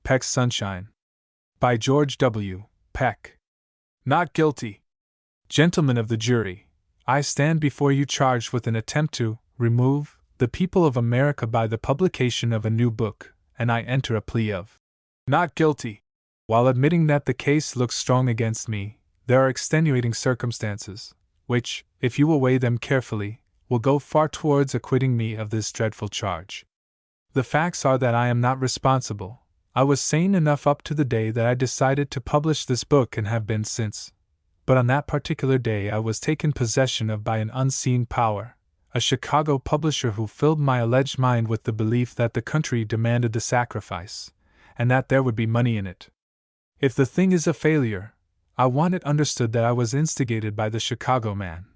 Peck's Sunshine. By George W. Peck. Not guilty. Gentlemen of the jury, I stand before you charged with an attempt to remove the people of America by the publication of a new book, and I enter a plea of not guilty. While admitting that the case looks strong against me, there are extenuating circumstances, which, if you will weigh them carefully, will go far towards acquitting me of this dreadful charge. The facts are that I am not responsible. I was sane enough up to the day that I decided to publish this book and have been since. But on that particular day I was taken possession of by an unseen power, a Chicago publisher who filled my alleged mind with the belief that the country demanded the sacrifice, and that there would be money in it. If the thing is a failure, I want it understood that I was instigated by the Chicago man.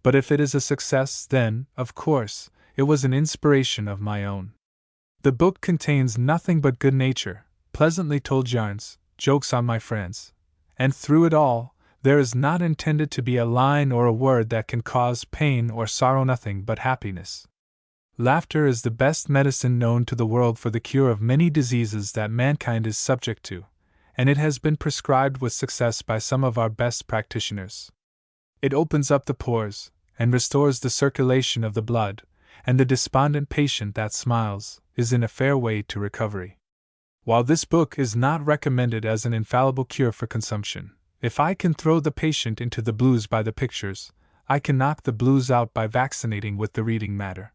But if it is a success, then, of course, it was an inspiration of my own. The book contains nothing but good nature, pleasantly told yarns, jokes on my friends, and through it all, there is not intended to be a line or a word that can cause pain or sorrow, nothing but happiness. Laughter is the best medicine known to the world for the cure of many diseases that mankind is subject to, and it has been prescribed with success by some of our best practitioners. It opens up the pores, and restores the circulation of the blood, and the despondent patient that smiles is in a fair way to recovery. While this book is not recommended as an infallible cure for consumption, if I can throw the patient into the blues by the pictures, I can knock the blues out by vaccinating with the reading matter.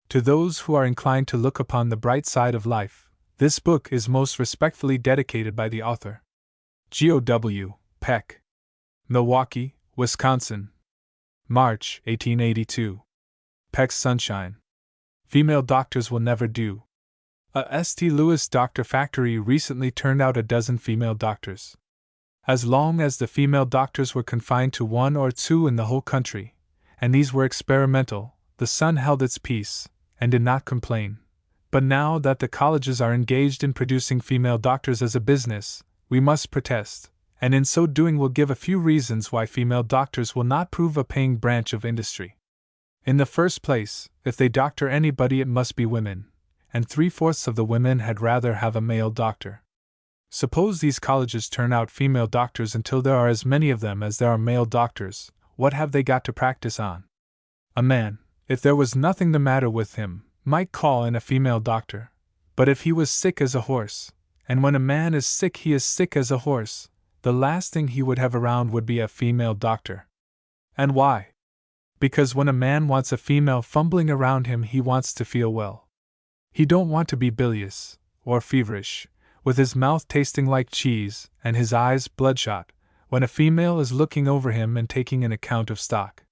To those who are inclined to look upon the bright side of life, this book is most respectfully dedicated by the author. G.O.W. Peck. Milwaukee, Wisconsin. March 1882. Peck's Sunshine. Female doctors will never do. A St. Louis doctor factory recently turned out a dozen female doctors. As long as the female doctors were confined to 1 or 2 in the whole country, and these were experimental, the Sun held its peace, and did not complain. But now that the colleges are engaged in producing female doctors as a business, we must protest, and in so doing will give a few reasons why female doctors will not prove a paying branch of industry. In the first place, if they doctor anybody it must be women, and 3/4 of the women had rather have a male doctor. Suppose these colleges turn out female doctors until there are as many of them as there are male doctors, what have they got to practice on? A man, if there was nothing the matter with him, might call in a female doctor, but if he was sick as a horse, and when a man is sick he is sick as a horse, the last thing he would have around would be a female doctor. And why? Because when a man wants a female fumbling around him he wants to feel well. He don't want to be bilious, or feverish, with his mouth tasting like cheese and his eyes bloodshot, when a female is looking over him and taking an account of stock.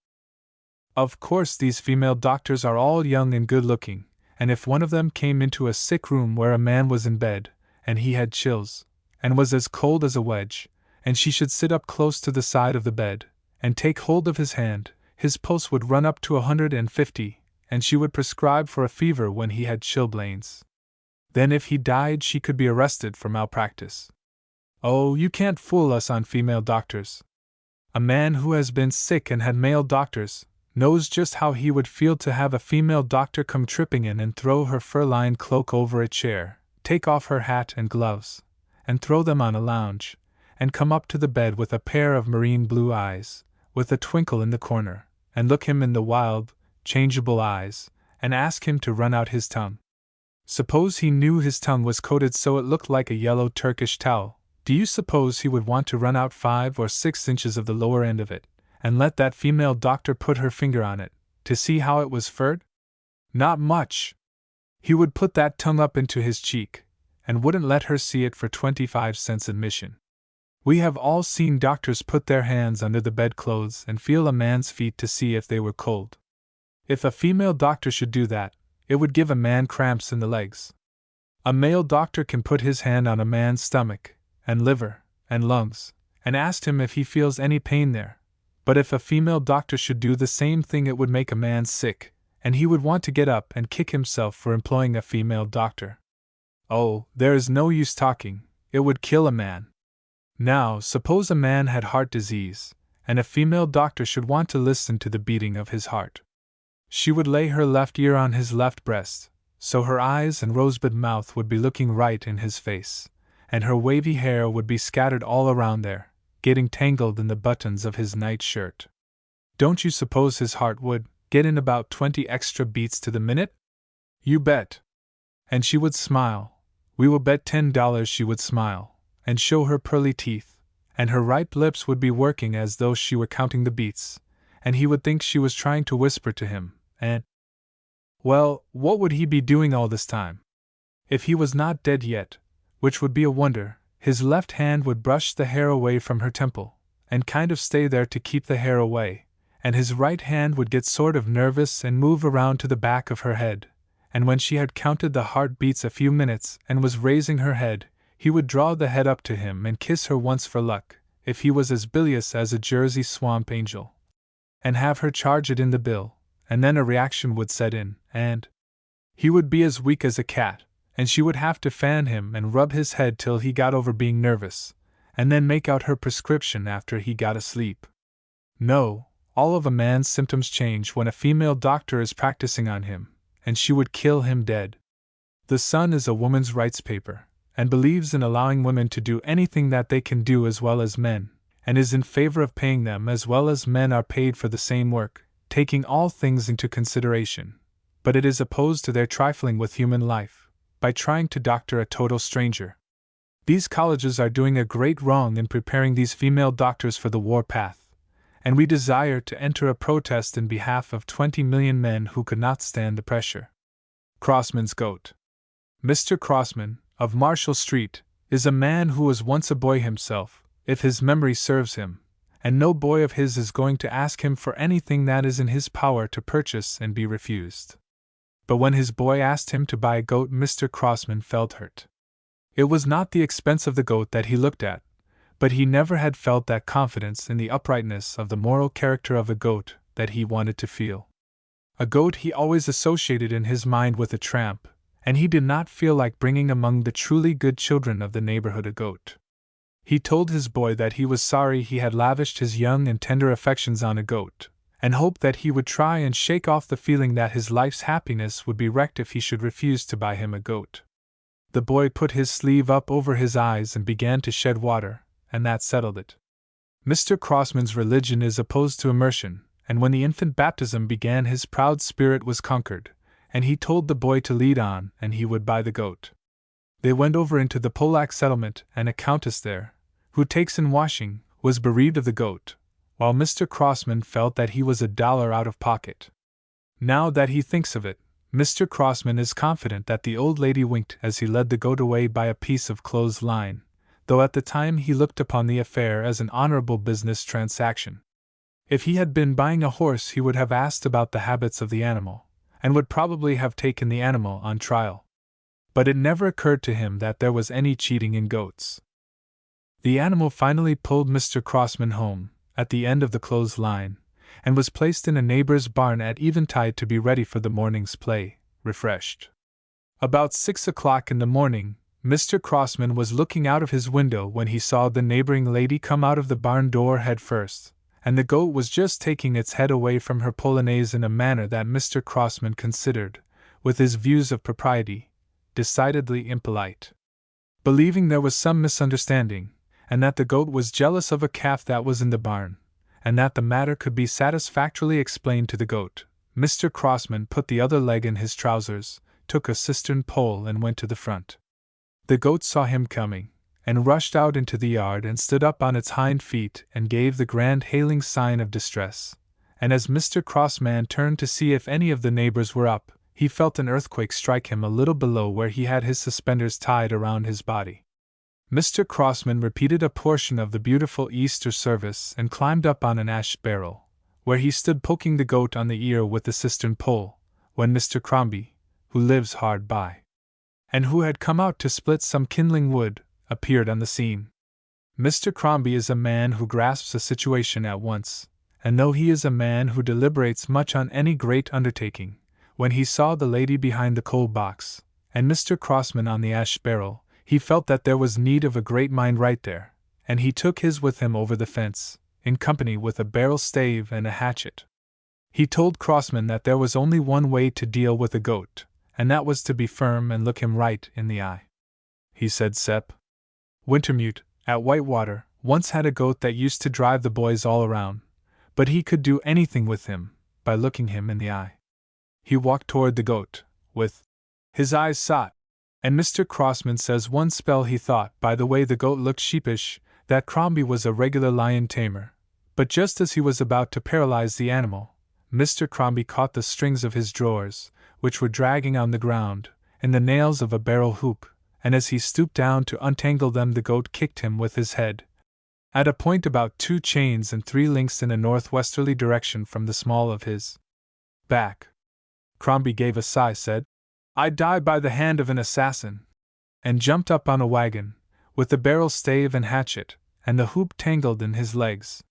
Of course these female doctors are all young and good-looking, and if one of them came into a sick room where a man was in bed, and he had chills, and was as cold as a wedge, and she should sit up close to the side of the bed, and take hold of his hand, his pulse would run up to 150, and she would prescribe for a fever when he had chilblains. Then if he died she could be arrested for malpractice. Oh, you can't fool us on female doctors. A man who has been sick and had male doctors knows just how he would feel to have a female doctor come tripping in and throw her fur-lined cloak over a chair, take off her hat and gloves, and throw them on a lounge, and come up to the bed with a pair of marine blue eyes, with a twinkle in the corner, and look him in the wild, changeable eyes, and ask him to run out his tongue. Suppose he knew his tongue was coated so it looked like a yellow Turkish towel, do you suppose he would want to run out 5 or 6 inches of the lower end of it, and let that female doctor put her finger on it, to see how it was furred? Not much! He would put that tongue up into his cheek, and wouldn't let her see it for 25 cents admission. We have all seen doctors put their hands under the bedclothes and feel a man's feet to see if they were cold. If a female doctor should do that, it would give a man cramps in the legs. A male doctor can put his hand on a man's stomach, and liver, and lungs, and ask him if he feels any pain there, but if a female doctor should do the same thing it would make a man sick, and he would want to get up and kick himself for employing a female doctor. Oh, there is no use talking, it would kill a man. Now, suppose a man had heart disease, and a female doctor should want to listen to the beating of his heart. She would lay her left ear on his left breast, so her eyes and rosebud mouth would be looking right in his face, and her wavy hair would be scattered all around there, getting tangled in the buttons of his night shirt. Don't you suppose his heart would get in about 20 extra beats to the minute? You bet. And she would smile. We will bet $10 she would smile, and show her pearly teeth, and her ripe lips would be working as though she were counting the beats, and he would think she was trying to whisper to him, and… well, what would he be doing all this time? If he was not dead yet, which would be a wonder, his left hand would brush the hair away from her temple, and kind of stay there to keep the hair away, and his right hand would get sort of nervous and move around to the back of her head, and when she had counted the heartbeats a few minutes and was raising her head, he would draw the head up to him and kiss her once for luck, if he was as bilious as a Jersey swamp angel, and have her charge it in the bill, and then a reaction would set in, and he would be as weak as a cat, and she would have to fan him and rub his head till he got over being nervous, and then make out her prescription after he got asleep. No, all of a man's symptoms change when a female doctor is practicing on him, and she would kill him dead. The Sun is a woman's rights paper, and believes in allowing women to do anything that they can do as well as men, and is in favor of paying them as well as men are paid for the same work, taking all things into consideration, but it is opposed to their trifling with human life by trying to doctor a total stranger. These colleges are doing a great wrong in preparing these female doctors for the war path, and we desire to enter a protest in behalf of 20 million men who could not stand the pressure. Crossman's goat. Mr. Crossman, of Marshall Street, is a man who was once a boy himself, if his memory serves him, and no boy of his is going to ask him for anything that is in his power to purchase and be refused. But when his boy asked him to buy a goat, Mr. Crossman felt hurt. It was not the expense of the goat that he looked at, but he never had felt that confidence in the uprightness of the moral character of a goat that he wanted to feel. A goat he always associated in his mind with a tramp, and he did not feel like bringing among the truly good children of the neighborhood a goat. He told his boy that he was sorry he had lavished his young and tender affections on a goat, and hoped that he would try and shake off the feeling that his life's happiness would be wrecked if he should refuse to buy him a goat. The boy put his sleeve up over his eyes and began to shed water, and that settled it. Mr. Crossman's religion is opposed to immersion, and when the infant baptism began his proud spirit was conquered, and he told the boy to lead on and he would buy the goat. They went over into the Polack settlement, and a countess there, who takes in washing, was bereaved of the goat, while Mr. Crossman felt that he was $1 out of pocket. Now that he thinks of it, Mr. Crossman is confident that the old lady winked as he led the goat away by a piece of clothesline, though at the time he looked upon the affair as an honorable business transaction. If he had been buying a horse, he would have asked about the habits of the animal, and would probably have taken the animal on trial. But it never occurred to him that there was any cheating in goats. The animal finally pulled Mr. Crossman home, at the end of the clothesline, and was placed in a neighbor's barn at eventide to be ready for the morning's play, refreshed. About 6 o'clock in the morning, Mr. Crossman was looking out of his window when he saw the neighboring lady come out of the barn door head first, and the goat was just taking its head away from her polonaise in a manner that Mr. Crossman considered, with his views of propriety, decidedly impolite. Believing there was some misunderstanding, and that the goat was jealous of a calf that was in the barn, and that the matter could be satisfactorily explained to the goat, Mr. Crossman put the other leg in his trousers, took a cistern pole and went to the front. The goat saw him coming, and rushed out into the yard and stood up on its hind feet and gave the grand hailing sign of distress, and as Mr. Crossman turned to see if any of the neighbors were up, he felt an earthquake strike him a little below where he had his suspenders tied around his body. Mr. Crossman repeated a portion of the beautiful Easter service and climbed up on an ash barrel, where he stood poking the goat on the ear with the cistern pole, when Mr. Crombie, who lives hard by, and who had come out to split some kindling wood, appeared on the scene. Mr. Crombie is a man who grasps a situation at once, and though he is a man who deliberates much on any great undertaking, when he saw the lady behind the coal box, and Mr. Crossman on the ash barrel, he felt that there was need of a great mind right there, and he took his with him over the fence, in company with a barrel stave and a hatchet. He told Crossman that there was only one way to deal with a goat, and that was to be firm and look him right in the eye. He said, "Sep, Wintermute, at Whitewater, once had a goat that used to drive the boys all around, but he could do anything with him by looking him in the eye. He walked toward the goat, with his eyes sought, and Mr. Crossman says one spell he thought, by the way the goat looked sheepish, that Crombie was a regular lion tamer. But just as he was about to paralyze the animal, Mr. Crombie caught the strings of his drawers, which were dragging on the ground, in the nails of a barrel hoop, and as he stooped down to untangle them the goat kicked him with his head, at a point about 2 chains and 3 links in a northwesterly direction from the small of his back. Crombie gave a sigh, said, "I die by the hand of an assassin," and jumped up on a wagon, with the barrel stave and hatchet, and the hoop tangled in his legs.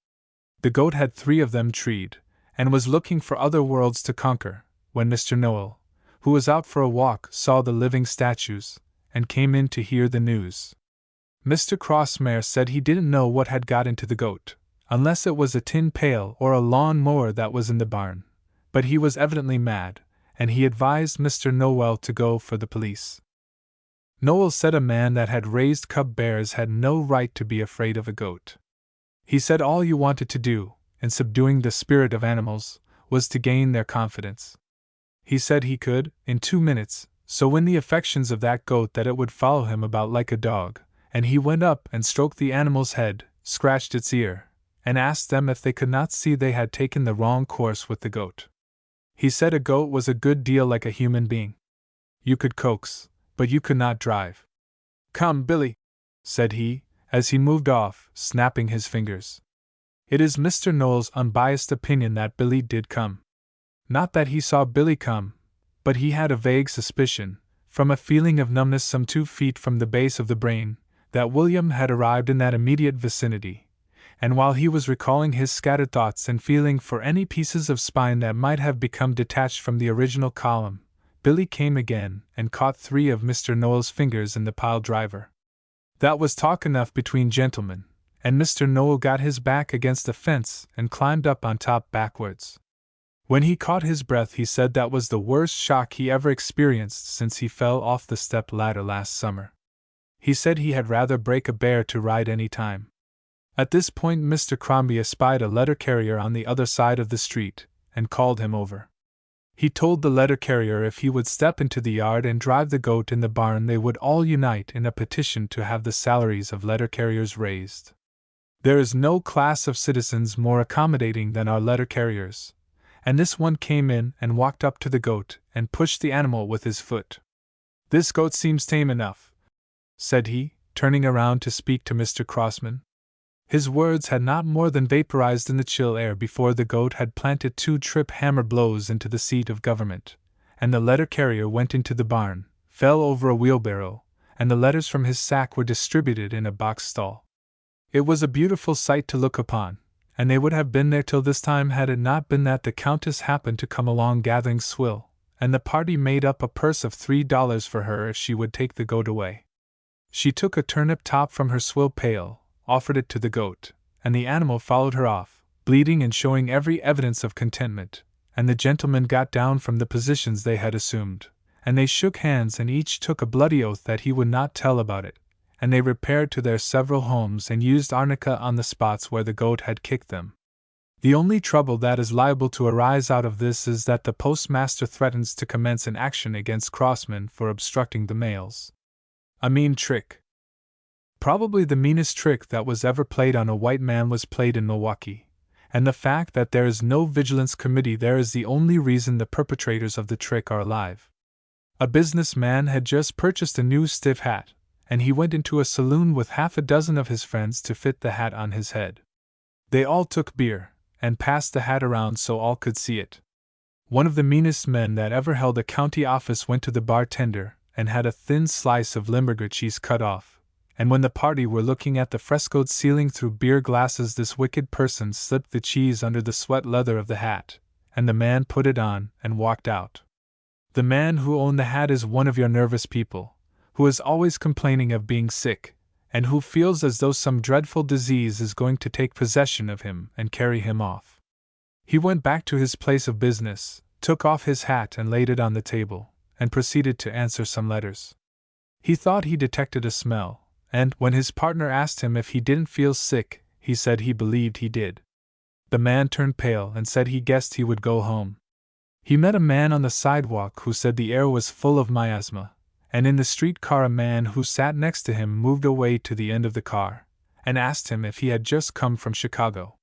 The goat had 3 of them treed, and was looking for other worlds to conquer, when Mr. Noel, who was out for a walk, saw the living statues, and came in to hear the news. Mr. Crossmare said he didn't know what had got into the goat, unless it was a tin pail or a lawn mower that was in the barn, but he was evidently mad, and he advised Mr. Noel to go for the police. Noel said a man that had raised cub bears had no right to be afraid of a goat. He said all you wanted to do, in subduing the spirit of animals, was to gain their confidence. He said he could, in 2 minutes, so win the affections of that goat that it would follow him about like a dog, and he went up and stroked the animal's head, scratched its ear, and asked them if they could not see they had taken the wrong course with the goat. He said a goat was a good deal like a human being. You could coax, but you could not drive. "Come, Billy," said he, as he moved off, snapping his fingers. It is Mr. Noel's unbiased opinion that Billy did come. Not that he saw Billy come, but he had a vague suspicion, from a feeling of numbness some 2 feet from the base of the brain, that William had arrived in that immediate vicinity, and while he was recalling his scattered thoughts and feeling for any pieces of spine that might have become detached from the original column, Billy came again and caught 3 of Mr. Noel's fingers in the pile driver. That was talk enough between gentlemen, and Mr. Noel got his back against the fence and climbed up on top backwards. When he caught his breath he said that was the worst shock he ever experienced since he fell off the step ladder last summer. He said he had rather break a bear to ride any time. At this point Mr. Crombie espied a letter carrier on the other side of the street, and called him over. He told the letter carrier if he would step into the yard and drive the goat in the barn they would all unite in a petition to have the salaries of letter carriers raised. There is no class of citizens more accommodating than our letter carriers, and this one came in and walked up to the goat and pushed the animal with his foot. "This goat seems tame enough," said he, turning around to speak to Mr. Crossman. His words had not more than vaporized in the chill air before the goat had planted 2 trip-hammer blows into the seat of government, and the letter carrier went into the barn, fell over a wheelbarrow, and the letters from his sack were distributed in a box stall. It was a beautiful sight to look upon, and they would have been there till this time had it not been that the Countess happened to come along gathering swill, and the party made up a purse of $3 for her if she would take the goat away. She took a turnip top from her swill pail, offered it to the goat, and the animal followed her off, bleating and showing every evidence of contentment, and the gentlemen got down from the positions they had assumed, and they shook hands and each took a bloody oath that he would not tell about it, and they repaired to their several homes and used arnica on the spots where the goat had kicked them. The only trouble that is liable to arise out of this is that the postmaster threatens to commence an action against Crossman for obstructing the mails. A mean trick. Probably the meanest trick that was ever played on a white man was played in Milwaukee, and the fact that there is no vigilance committee there is the only reason the perpetrators of the trick are alive. A businessman had just purchased a new stiff hat, and he went into a saloon with 6 of his friends to fit the hat on his head. They all took beer, and passed the hat around so all could see it. One of the meanest men that ever held a county office went to the bartender and had a thin slice of Limburger cheese cut off, and when the party were looking at the frescoed ceiling through beer glasses this wicked person slipped the cheese under the sweat leather of the hat, and the man put it on and walked out. The man who owned the hat is one of your nervous people, who is always complaining of being sick, and who feels as though some dreadful disease is going to take possession of him and carry him off. He went back to his place of business, took off his hat and laid it on the table, and proceeded to answer some letters. He thought he detected a smell, and when his partner asked him if he didn't feel sick, he said he believed he did. The man turned pale and said he guessed he would go home. He met a man on the sidewalk who said the air was full of miasma, and in the streetcar a man who sat next to him moved away to the end of the car and asked him if he had just come from Chicago.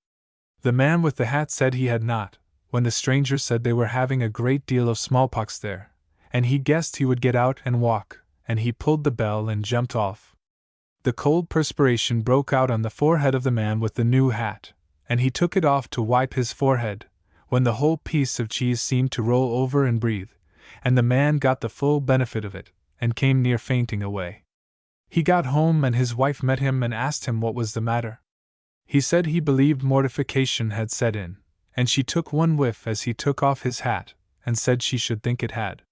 The man with the hat said he had not, when the stranger said they were having a great deal of smallpox there, and he guessed he would get out and walk, and he pulled the bell and jumped off. The cold perspiration broke out on the forehead of the man with the new hat, and he took it off to wipe his forehead, when the whole piece of cheese seemed to roll over and breathe, and the man got the full benefit of it, and came near fainting away. He got home and his wife met him and asked him what was the matter. He said he believed mortification had set in, and she took one whiff as he took off his hat, and said she should think it had.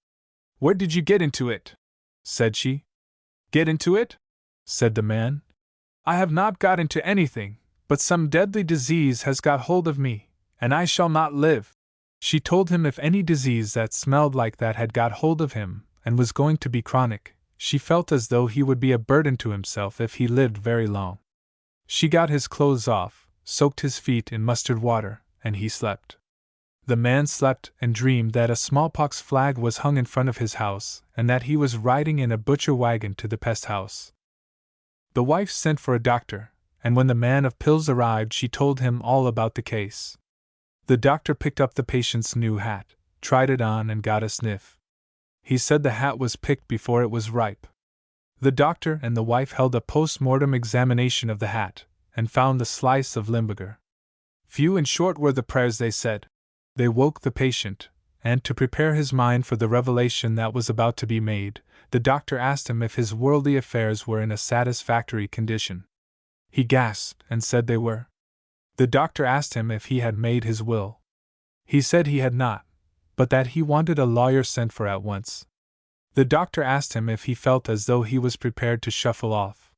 "Where did you get into it?" said she. "Get into it?" said the man. "I have not got into anything, but some deadly disease has got hold of me, and I shall not live." She told him if any disease that smelled like that had got hold of him, and was going to be chronic, she felt as though he would be a burden to himself if he lived very long. She got his clothes off, soaked his feet in mustard water, and he slept. The man slept and dreamed that a smallpox flag was hung in front of his house, and that he was riding in a butcher wagon to the pest house. The wife sent for a doctor, and when the man of pills arrived she told him all about the case. The doctor picked up the patient's new hat, tried it on and got a sniff. He said the hat was picked before it was ripe. The doctor and the wife held a post-mortem examination of the hat, and found the slice of Limburger. Few and short were the prayers they said. They woke the patient, and to prepare his mind for the revelation that was about to be made, the doctor asked him if his worldly affairs were in a satisfactory condition. He gasped and said they were. The doctor asked him if he had made his will. He said he had not, but that he wanted a lawyer sent for at once. The doctor asked him if he felt as though he was prepared to shuffle off.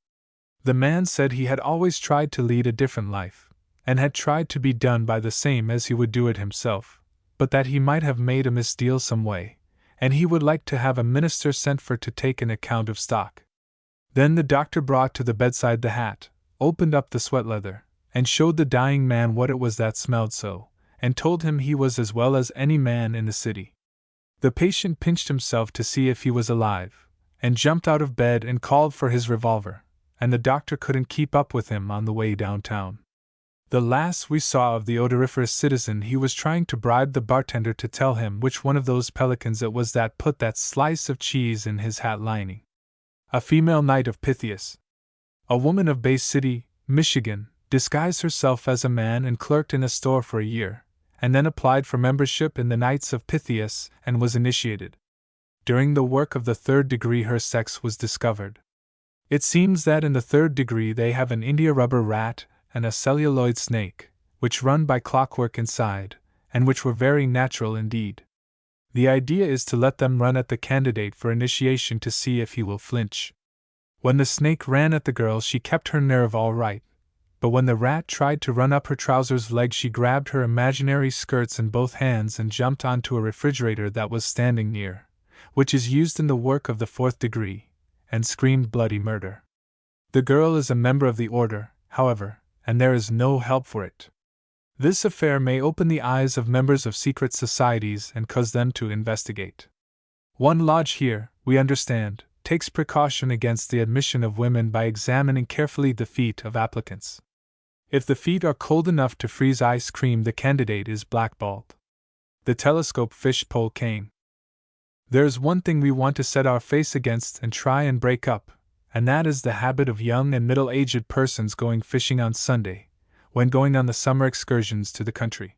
The man said he had always tried to lead a different life, and had tried to be done by the same as he would do it himself, but that he might have made a misdeal some way, and he would like to have a minister sent for to take an account of stock. Then the doctor brought to the bedside the hat, opened up the sweat leather, and showed the dying man what it was that smelled so, and told him he was as well as any man in the city. The patient pinched himself to see if he was alive, and jumped out of bed and called for his revolver, and the doctor couldn't keep up with him on the way downtown. The last we saw of the odoriferous citizen, he was trying to bribe the bartender to tell him which one of those pelicans it was that put that slice of cheese in his hat lining. A female knight of Pythias, a woman of Bay City, Michigan, disguised herself as a man and clerked in a store for a year, and then applied for membership in the Knights of Pythias and was initiated. During the work of the third degree her sex was discovered. It seems that in the third degree they have an India rubber rat and a celluloid snake, which run by clockwork inside, and which were very natural indeed. The idea is to let them run at the candidate for initiation to see if he will flinch. When the snake ran at the girl she kept her nerve all right, but when the rat tried to run up her trousers leg she grabbed her imaginary skirts in both hands and jumped onto a refrigerator that was standing near, which is used in the work of the fourth degree, and screamed bloody murder. The girl is a member of the order, however, and there is no help for it. This affair may open the eyes of members of secret societies and cause them to investigate. One lodge here, we understand, takes precaution against the admission of women by examining carefully the feet of applicants. If the feet are cold enough to freeze ice cream, the candidate is blackballed. The telescope fish pole cane. There is one thing we want to set our face against and try and break up, and that is the habit of young and middle-aged persons going fishing on Sunday, when going on the summer excursions to the country.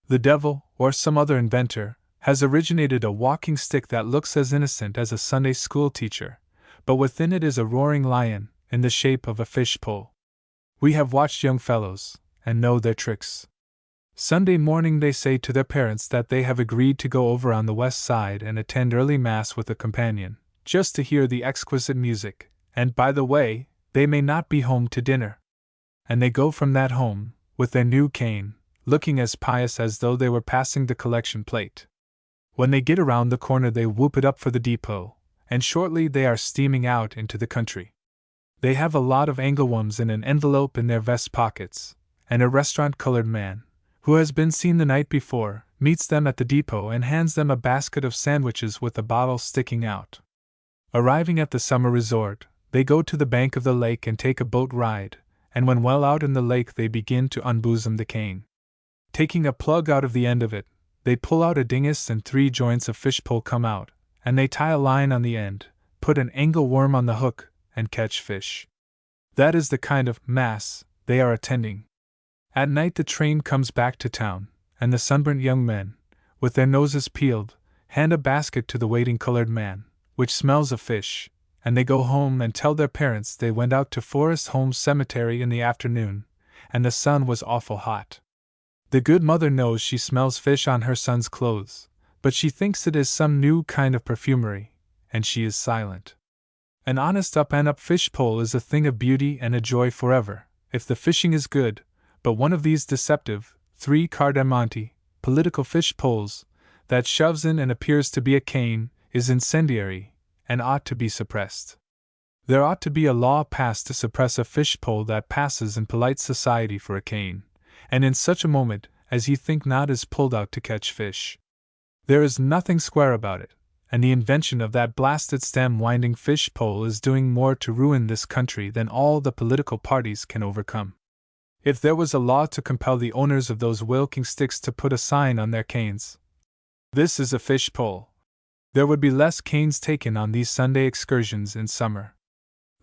The devil, or some other inventor, has originated a walking stick that looks as innocent as a Sunday school teacher, but within it is a roaring lion, in the shape of a fish pole. We have watched young fellows, and know their tricks. Sunday morning they say to their parents that they have agreed to go over on the west side and attend early mass with a companion, just to hear the exquisite music, and by the way, they may not be home to dinner. And they go from that home, with their new cane, looking as pious as though they were passing the collection plate. When they get around the corner they whoop it up for the depot, and shortly they are steaming out into the country. They have a lot of angleworms in an envelope in their vest pockets, and a restaurant-colored man, who has been seen the night before, meets them at the depot and hands them a basket of sandwiches with a bottle sticking out. Arriving at the summer resort, they go to the bank of the lake and take a boat ride, and when well out in the lake they begin to unbosom the cane. Taking a plug out of the end of it, they pull out a dingus and 3 joints of fishpole come out, and they tie a line on the end, put an angleworm on the hook, and catch fish. That is the kind of mass they are attending. At night the train comes back to town, and the sunburnt young men, with their noses peeled, hand a basket to the waiting colored man, which smells of fish, and they go home and tell their parents they went out to Forest Home Cemetery in the afternoon, and the sun was awful hot. The good mother knows she smells fish on her son's clothes, but she thinks it is some new kind of perfumery, and she is silent. An honest up-and-up fish-pole is a thing of beauty and a joy forever, if the fishing is good, but one of these deceptive, 3-cardamante, political fish-poles, that shoves in and appears to be a cane, is incendiary, and ought to be suppressed. There ought to be a law passed to suppress a fish-pole that passes in polite society for a cane, and in such a moment as ye think not is pulled out to catch fish. There is nothing square about it, and the invention of that blasted stem-winding fish-pole is doing more to ruin this country than all the political parties can overcome. If there was a law to compel the owners of those wilking sticks to put a sign on their canes, "This is a fish-pole," there would be less canes taken on these Sunday excursions in summer.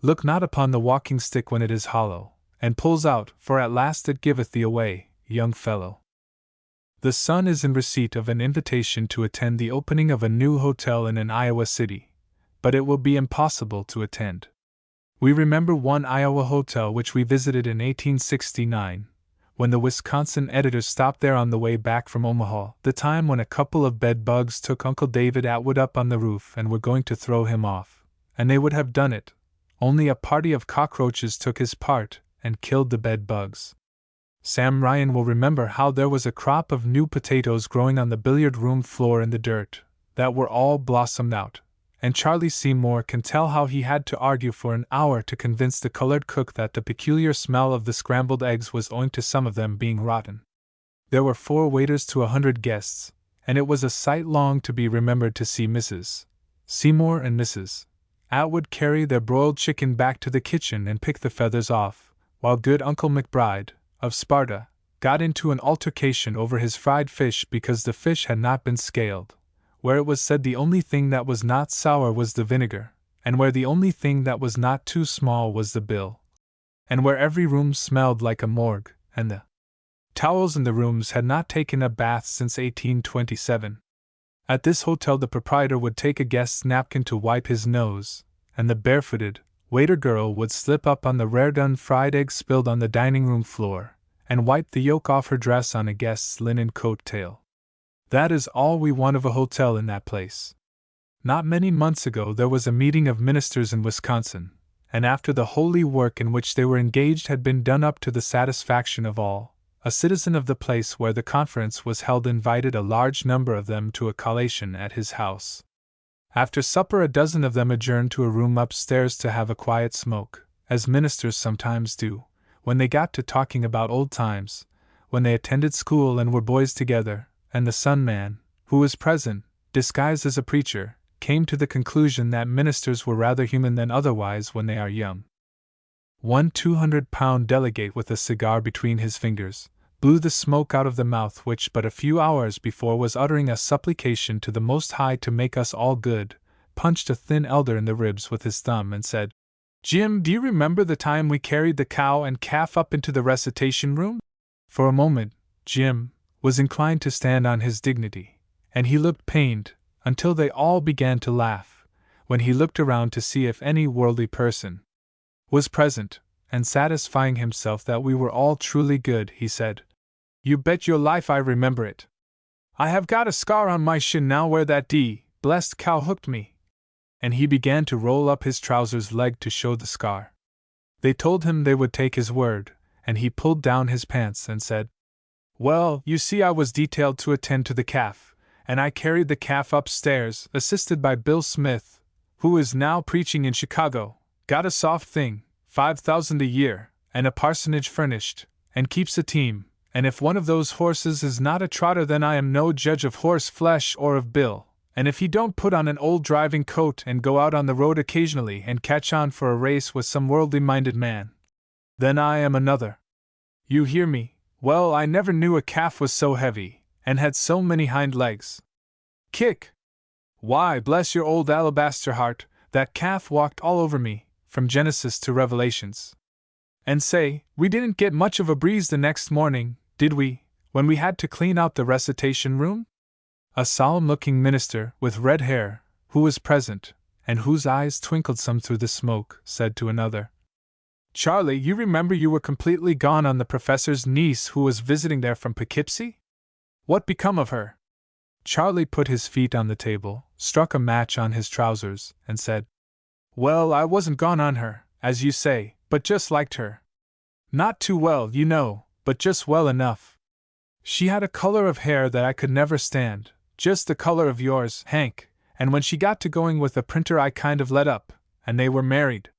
Look not upon the walking stick when it is hollow, and pulls out, for at last it giveth thee away, young fellow. The son is in receipt of an invitation to attend the opening of a new hotel in an Iowa city, but it will be impossible to attend. We remember one Iowa hotel which we visited in 1869, when the Wisconsin editors stopped there on the way back from Omaha, the time when a couple of bed bugs took Uncle David Atwood up on the roof and were going to throw him off, and they would have done it, only a party of cockroaches took his part and killed the bed bugs. Sam Ryan will remember how there was a crop of new potatoes growing on the billiard room floor in the dirt, that were all blossomed out, and Charlie Seymour can tell how he had to argue for an hour to convince the colored cook that the peculiar smell of the scrambled eggs was owing to some of them being rotten. There were 4 waiters to 100 guests, and it was a sight long to be remembered to see Mrs. Seymour and Mrs. Atwood carry their broiled chicken back to the kitchen and pick the feathers off, while good Uncle McBride, of Sparta, got into an altercation over his fried fish because the fish had not been scaled, where it was said the only thing that was not sour was the vinegar, and where the only thing that was not too small was the bill, and where every room smelled like a morgue, and the towels in the rooms had not taken a bath since 1827. At this hotel the proprietor would take a guest's napkin to wipe his nose, and the barefooted waiter girl would slip up on the rare-done fried egg spilled on the dining-room floor, and wipe the yolk off her dress on a guest's linen coat tail. That is all we want of a hotel in that place. Not many months ago there was a meeting of ministers in Wisconsin, and after the holy work in which they were engaged had been done up to the satisfaction of all, a citizen of the place where the conference was held invited a large number of them to a collation at his house. After supper a dozen of them adjourned to a room upstairs to have a quiet smoke, as ministers sometimes do, when they got to talking about old times, when they attended school and were boys together, and the son man, who was present, disguised as a preacher, came to the conclusion that ministers were rather human than otherwise when they are young. One 200-pound delegate with a cigar between his fingers blew the smoke out of the mouth which but a few hours before was uttering a supplication to the Most High to make us all good, punched a thin elder in the ribs with his thumb and said, "Jim, do you remember the time we carried the cow and calf up into the recitation room?" For a moment, Jim was inclined to stand on his dignity, and he looked pained, until they all began to laugh, when he looked around to see if any worldly person was present, and satisfying himself that we were all truly good, he said, "You bet your life I remember it. I have got a scar on my shin now where that blessed cow hooked me." And he began to roll up his trousers leg to show the scar. They told him they would take his word, and he pulled down his pants and said, "Well, you see I was detailed to attend to the calf, and I carried the calf upstairs, assisted by Bill Smith, who is now preaching in Chicago, got a soft thing, $5,000 a year, and a parsonage furnished, and keeps a team, and if one of those horses is not a trotter, then I am no judge of horse flesh or of Bill, and if he don't put on an old driving coat and go out on the road occasionally and catch on for a race with some worldly-minded man, then I am another. You hear me? Well, I never knew a calf was so heavy, and had so many hind legs. Kick! Why, bless your old alabaster heart, that calf walked all over me, from Genesis to Revelations. And say, we didn't get much of a breeze the next morning, did we, when we had to clean out the recitation room? A solemn-looking minister, with red hair, who was present, and whose eyes twinkled some through the smoke, said to another, Charlie, you remember you were completely gone on the professor's niece who was visiting there from Poughkeepsie? What become of her? Charlie put his feet on the table, struck a match on his trousers, and said, Well, I wasn't gone on her, as you say, but just liked her. Not too well, you know, but just well enough. She had a color of hair that I could never stand, just the color of yours, Hank, and when she got to going with a printer I kind of let up, and they were married.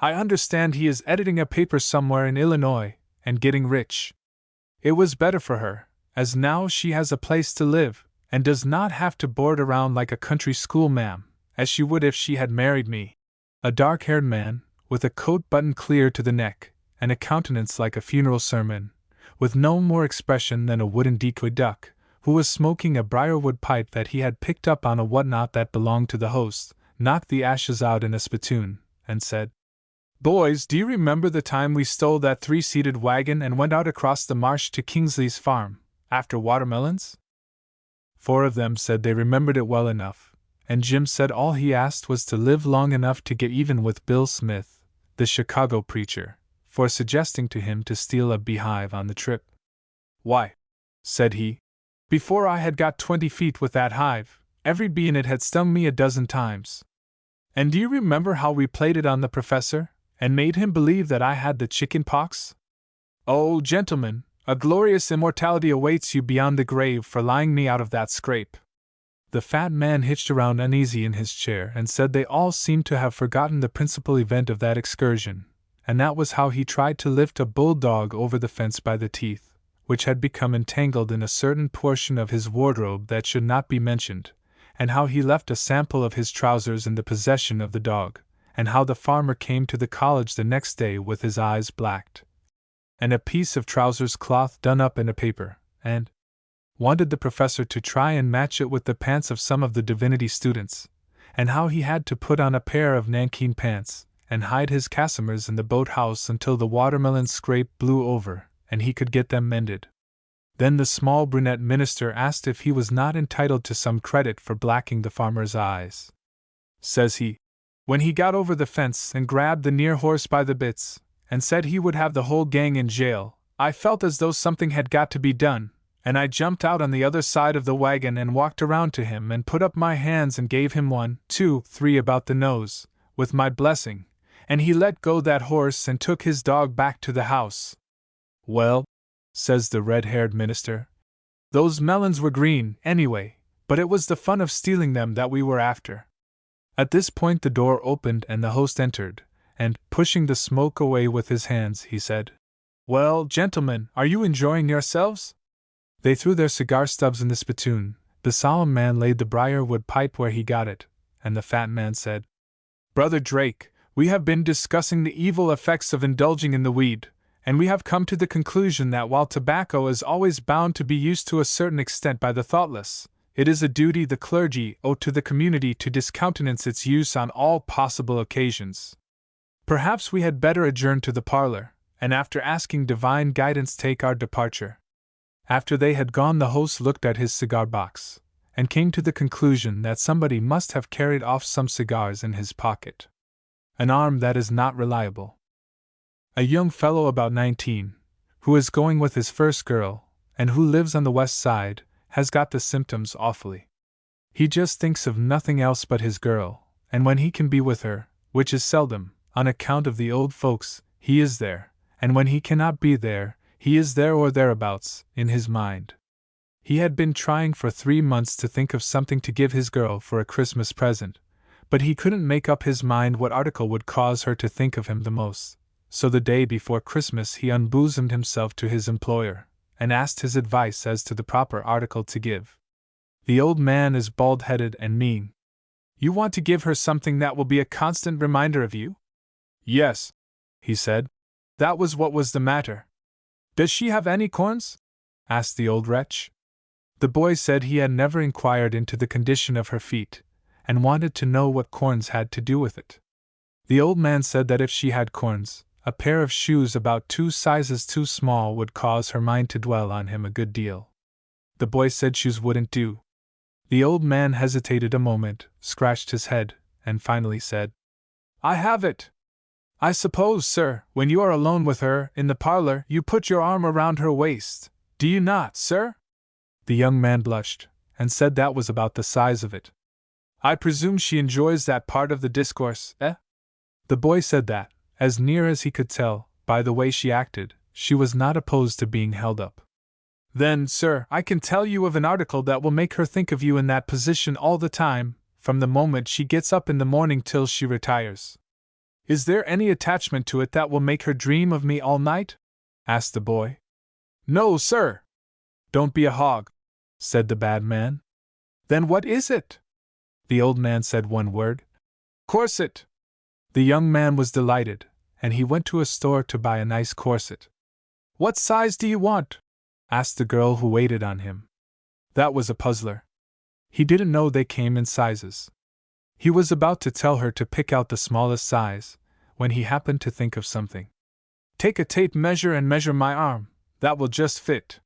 I understand he is editing a paper somewhere in Illinois, and getting rich. It was better for her, as now she has a place to live, and does not have to board around like a country schoolma'am, as she would if she had married me. A dark-haired man, with a coat buttoned clear to the neck, and a countenance like a funeral sermon, with no more expression than a wooden decoy duck, who was smoking a briarwood pipe that he had picked up on a whatnot that belonged to the host, knocked the ashes out in a spittoon, and said, Boys, do you remember the time we stole that 3-seated wagon and went out across the marsh to Kingsley's farm, after watermelons? 4 of them said they remembered it well enough, and Jim said all he asked was to live long enough to get even with Bill Smith, the Chicago preacher, for suggesting to him to steal a beehive on the trip. Why, said he, before I had got 20 feet with that hive, every bee in it had stung me a dozen times. And do you remember how we played it on the professor, and made him believe that I had the chicken pox? Oh, gentlemen, a glorious immortality awaits you beyond the grave for lying me out of that scrape. The fat man hitched around uneasy in his chair and said they all seemed to have forgotten the principal event of that excursion, and that was how he tried to lift a bulldog over the fence by the teeth, which had become entangled in a certain portion of his wardrobe that should not be mentioned, and how he left a sample of his trousers in the possession of the dog, and how the farmer came to the college the next day with his eyes blacked, and a piece of trousers cloth done up in a paper, and wanted the professor to try and match it with the pants of some of the divinity students, and how he had to put on a pair of nankeen pants, and hide his cassimers in the boathouse until the watermelon scrape blew over, and he could get them mended. Then the small brunette minister asked if he was not entitled to some credit for blacking the farmer's eyes. Says he, when he got over the fence and grabbed the near horse by the bits, and said he would have the whole gang in jail, I felt as though something had got to be done, and I jumped out on the other side of the wagon and walked around to him and put up my hands and gave him 1, 2, 3 about the nose, with my blessing, and he let go that horse and took his dog back to the house. Well, says the red-haired minister, those melons were green, anyway, but it was the fun of stealing them that we were after. At this point the door opened and the host entered, and, pushing the smoke away with his hands, he said, Well, gentlemen, are you enjoying yourselves? They threw their cigar stubs in the spittoon, the solemn man laid the briarwood pipe where he got it, and the fat man said, Brother Drake, we have been discussing the evil effects of indulging in the weed, and we have come to the conclusion that while tobacco is always bound to be used to a certain extent by the thoughtless, it is a duty the clergy owe to the community to discountenance its use on all possible occasions. Perhaps we had better adjourn to the parlor, and after asking divine guidance take our departure. After they had gone the host looked at his cigar box, and came to the conclusion that somebody must have carried off some cigars in his pocket. An arm that is not reliable. A young fellow about 19, who is going with his first girl, and who lives on the west side, has got the symptoms awfully. He just thinks of nothing else but his girl, and when he can be with her, which is seldom, on account of the old folks, he is there, and when he cannot be there, he is there or thereabouts, in his mind. He had been trying for 3 months to think of something to give his girl for a Christmas present, but he couldn't make up his mind what article would cause her to think of him the most, so the day before Christmas he unbosomed himself to his employer, and asked his advice as to the proper article to give. The old man is bald-headed and mean. You want to give her something that will be a constant reminder of you? Yes, he said. That was what was the matter. Does she have any corns? Asked the old wretch. The boy said he had never inquired into the condition of her feet, and wanted to know what corns had to do with it. The old man said that if she had corns, a pair of shoes about 2 sizes too small would cause her mind to dwell on him a good deal. The boy said shoes wouldn't do. The old man hesitated a moment, scratched his head, and finally said, I have it! I suppose, sir, when you are alone with her in the parlor, you put your arm around her waist, do you not, sir? The young man blushed, and said that was about the size of it. I presume she enjoys that part of the discourse, eh? The boy said that, as near as he could tell, by the way she acted, she was not opposed to being held up. Then, sir, I can tell you of an article that will make her think of you in that position all the time, from the moment she gets up in the morning till she retires. Is there any attachment to it that will make her dream of me all night? Asked the boy. No, sir. Don't be a hog, said the bad man. Then what is it? The old man said one word. Corset. The young man was delighted, and he went to a store to buy a nice corset. What size do you want? Asked the girl who waited on him. That was a puzzler. He didn't know they came in sizes. He was about to tell her to pick out the smallest size, when he happened to think of something. Take a tape measure and measure my arm, that will just fit.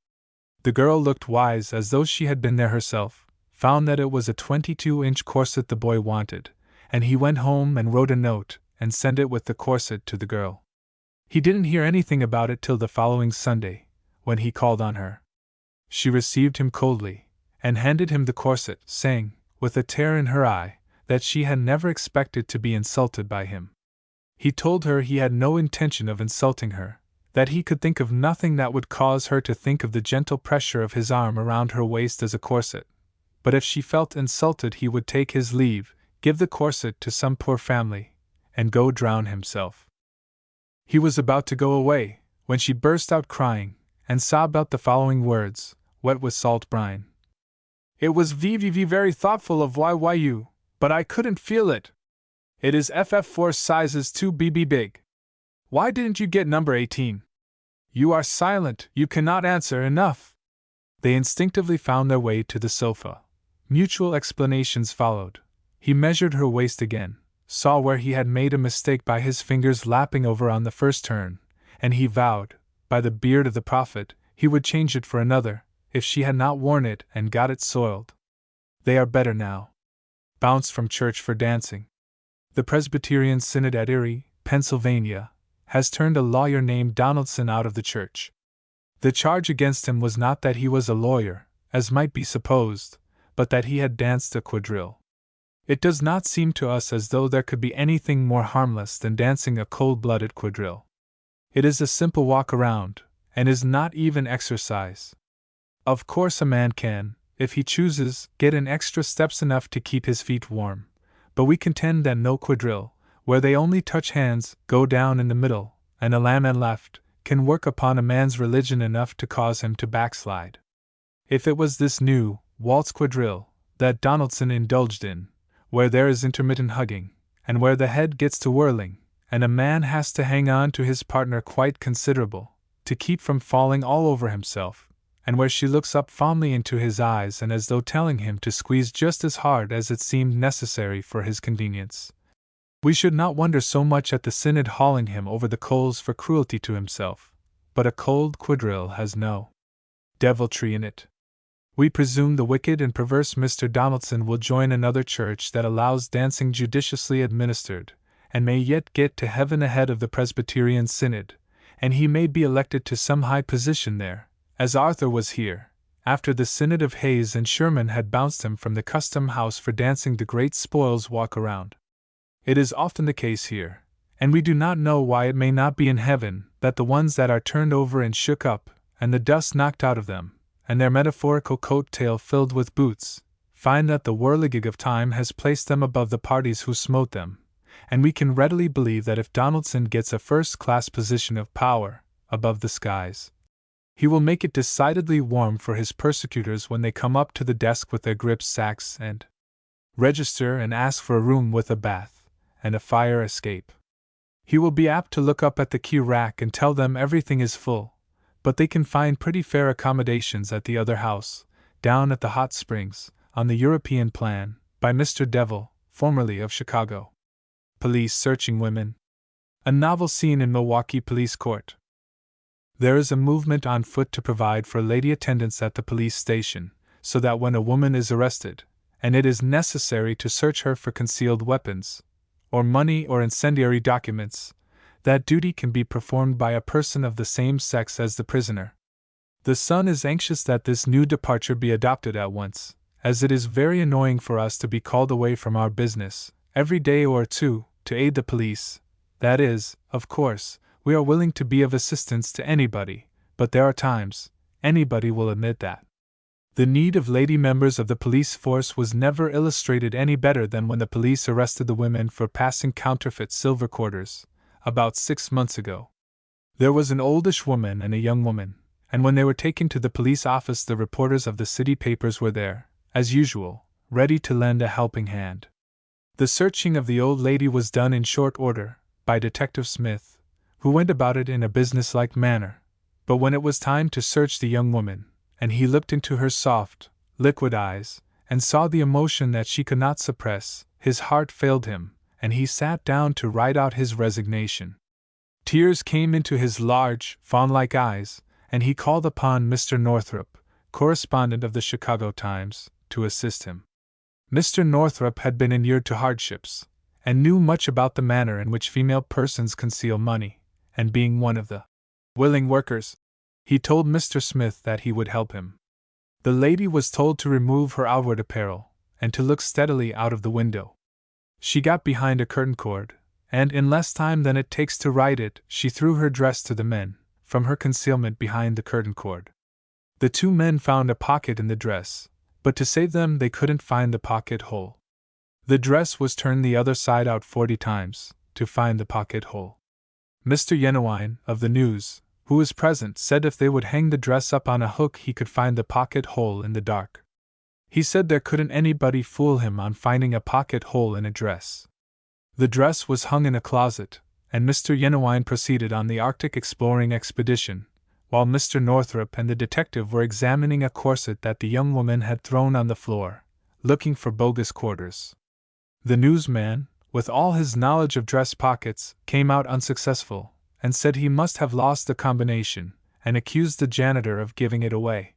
The girl looked wise as though she had been there herself, found that it was a 22-inch corset the boy wanted, and he went home and wrote a note and sent it with the corset to the girl. He didn't hear anything about it till the following Sunday, when he called on her. She received him coldly, and handed him the corset, saying, with a tear in her eye, that she had never expected to be insulted by him. He told her he had no intention of insulting her, that he could think of nothing that would cause her to think of the gentle pressure of his arm around her waist as a corset, but if she felt insulted he would take his leave, give the corset to some poor family, and go drown himself. He was about to go away, when she burst out crying, and sobbed out the following words, wet with salt brine. It was very thoughtful of you, but I couldn't feel it. It is FF4 sizes 2BB big. Why didn't you get number 18? You are silent, you cannot answer enough. They instinctively found their way to the sofa. Mutual explanations followed. He measured her waist again, saw where he had made a mistake by his fingers lapping over on the first turn, and he vowed, by the beard of the prophet, he would change it for another, if she had not worn it and got it soiled. They are better now. Bounced from church for dancing. The Presbyterian Synod at Erie, Pennsylvania, has turned a lawyer named Donaldson out of the church. The charge against him was not that he was a lawyer, as might be supposed, but that he had danced a quadrille. It does not seem to us as though there could be anything more harmless than dancing a cold-blooded quadrille. It is a simple walk around, and is not even exercise. Of course a man can, if he chooses, get in extra steps enough to keep his feet warm, but we contend that no quadrille, where they only touch hands, go down in the middle, and a lamb and left, can work upon a man's religion enough to cause him to backslide. If it was this new, waltz quadrille, that Donaldson indulged in, where there is intermittent hugging, and where the head gets to whirling, and a man has to hang on to his partner quite considerable, to keep from falling all over himself, and where she looks up fondly into his eyes and as though telling him to squeeze just as hard as it seemed necessary for his convenience, we should not wonder so much at the synod hauling him over the coals for cruelty to himself, but a cold quadrille has no deviltry in it. We presume the wicked and perverse Mr. Donaldson will join another church that allows dancing judiciously administered, and may yet get to heaven ahead of the Presbyterian Synod, and he may be elected to some high position there, as Arthur was here, after the Synod of Hayes and Sherman had bounced him from the custom house for dancing the great spoils walk around. It is often the case here, and we do not know why it may not be in heaven, that the ones that are turned over and shook up, and the dust knocked out of them, and their metaphorical coat-tail filled with boots, find that the whirligig of time has placed them above the parties who smote them, and we can readily believe that if Donaldson gets a first-class position of power above the skies, he will make it decidedly warm for his persecutors when they come up to the desk with their grip sacks and register and ask for a room with a bath and a fire escape. He will be apt to look up at the key rack and tell them everything is full, but they can find pretty fair accommodations at the other house, down at the Hot Springs, on the European plan, by Mr. Devil, formerly of Chicago. Police searching women. A novel scene in Milwaukee police court. There is a movement on foot to provide for lady attendants at the police station, so that when a woman is arrested, and it is necessary to search her for concealed weapons, or money or incendiary documents, that duty can be performed by a person of the same sex as the prisoner. The Sun is anxious that this new departure be adopted at once, as it is very annoying for us to be called away from our business, every day or two, to aid the police. That is, of course, we are willing to be of assistance to anybody, but there are times, anybody will admit that. The need of lady members of the police force was never illustrated any better than when the police arrested the women for passing counterfeit silver quarters, about 6 months ago. There was an oldish woman and a young woman, and when they were taken to the police office the reporters of the city papers were there, as usual, ready to lend a helping hand. The searching of the old lady was done in short order, by Detective Smith, who went about it in a businesslike manner, but when it was time to search the young woman, and he looked into her soft, liquid eyes, and saw the emotion that she could not suppress, his heart failed him, and he sat down to write out his resignation. Tears came into his large, fawn-like eyes, and he called upon Mr. Northrop, correspondent of the Chicago Times, to assist him. Mr. Northrop had been inured to hardships, and knew much about the manner in which female persons conceal money, and being one of the willing workers, he told Mr. Smith that he would help him. The lady was told to remove her outward apparel, and to look steadily out of the window. She got behind a curtain cord, and in less time than it takes to write it, she threw her dress to the men, from her concealment behind the curtain cord. The two men found a pocket in the dress, but to save them they couldn't find the pocket hole. The dress was turned the other side out 40 times, to find the pocket hole. Mr. Yenawine, of the News, who was present, said if they would hang the dress up on a hook he could find the pocket hole in the dark. He said there couldn't anybody fool him on finding a pocket hole in a dress. The dress was hung in a closet, and Mr. Yenawine proceeded on the Arctic exploring expedition, while Mr. Northrop and the detective were examining a corset that the young woman had thrown on the floor, looking for bogus quarters. The newsman, with all his knowledge of dress pockets, came out unsuccessful, and said he must have lost the combination, and accused the janitor of giving it away.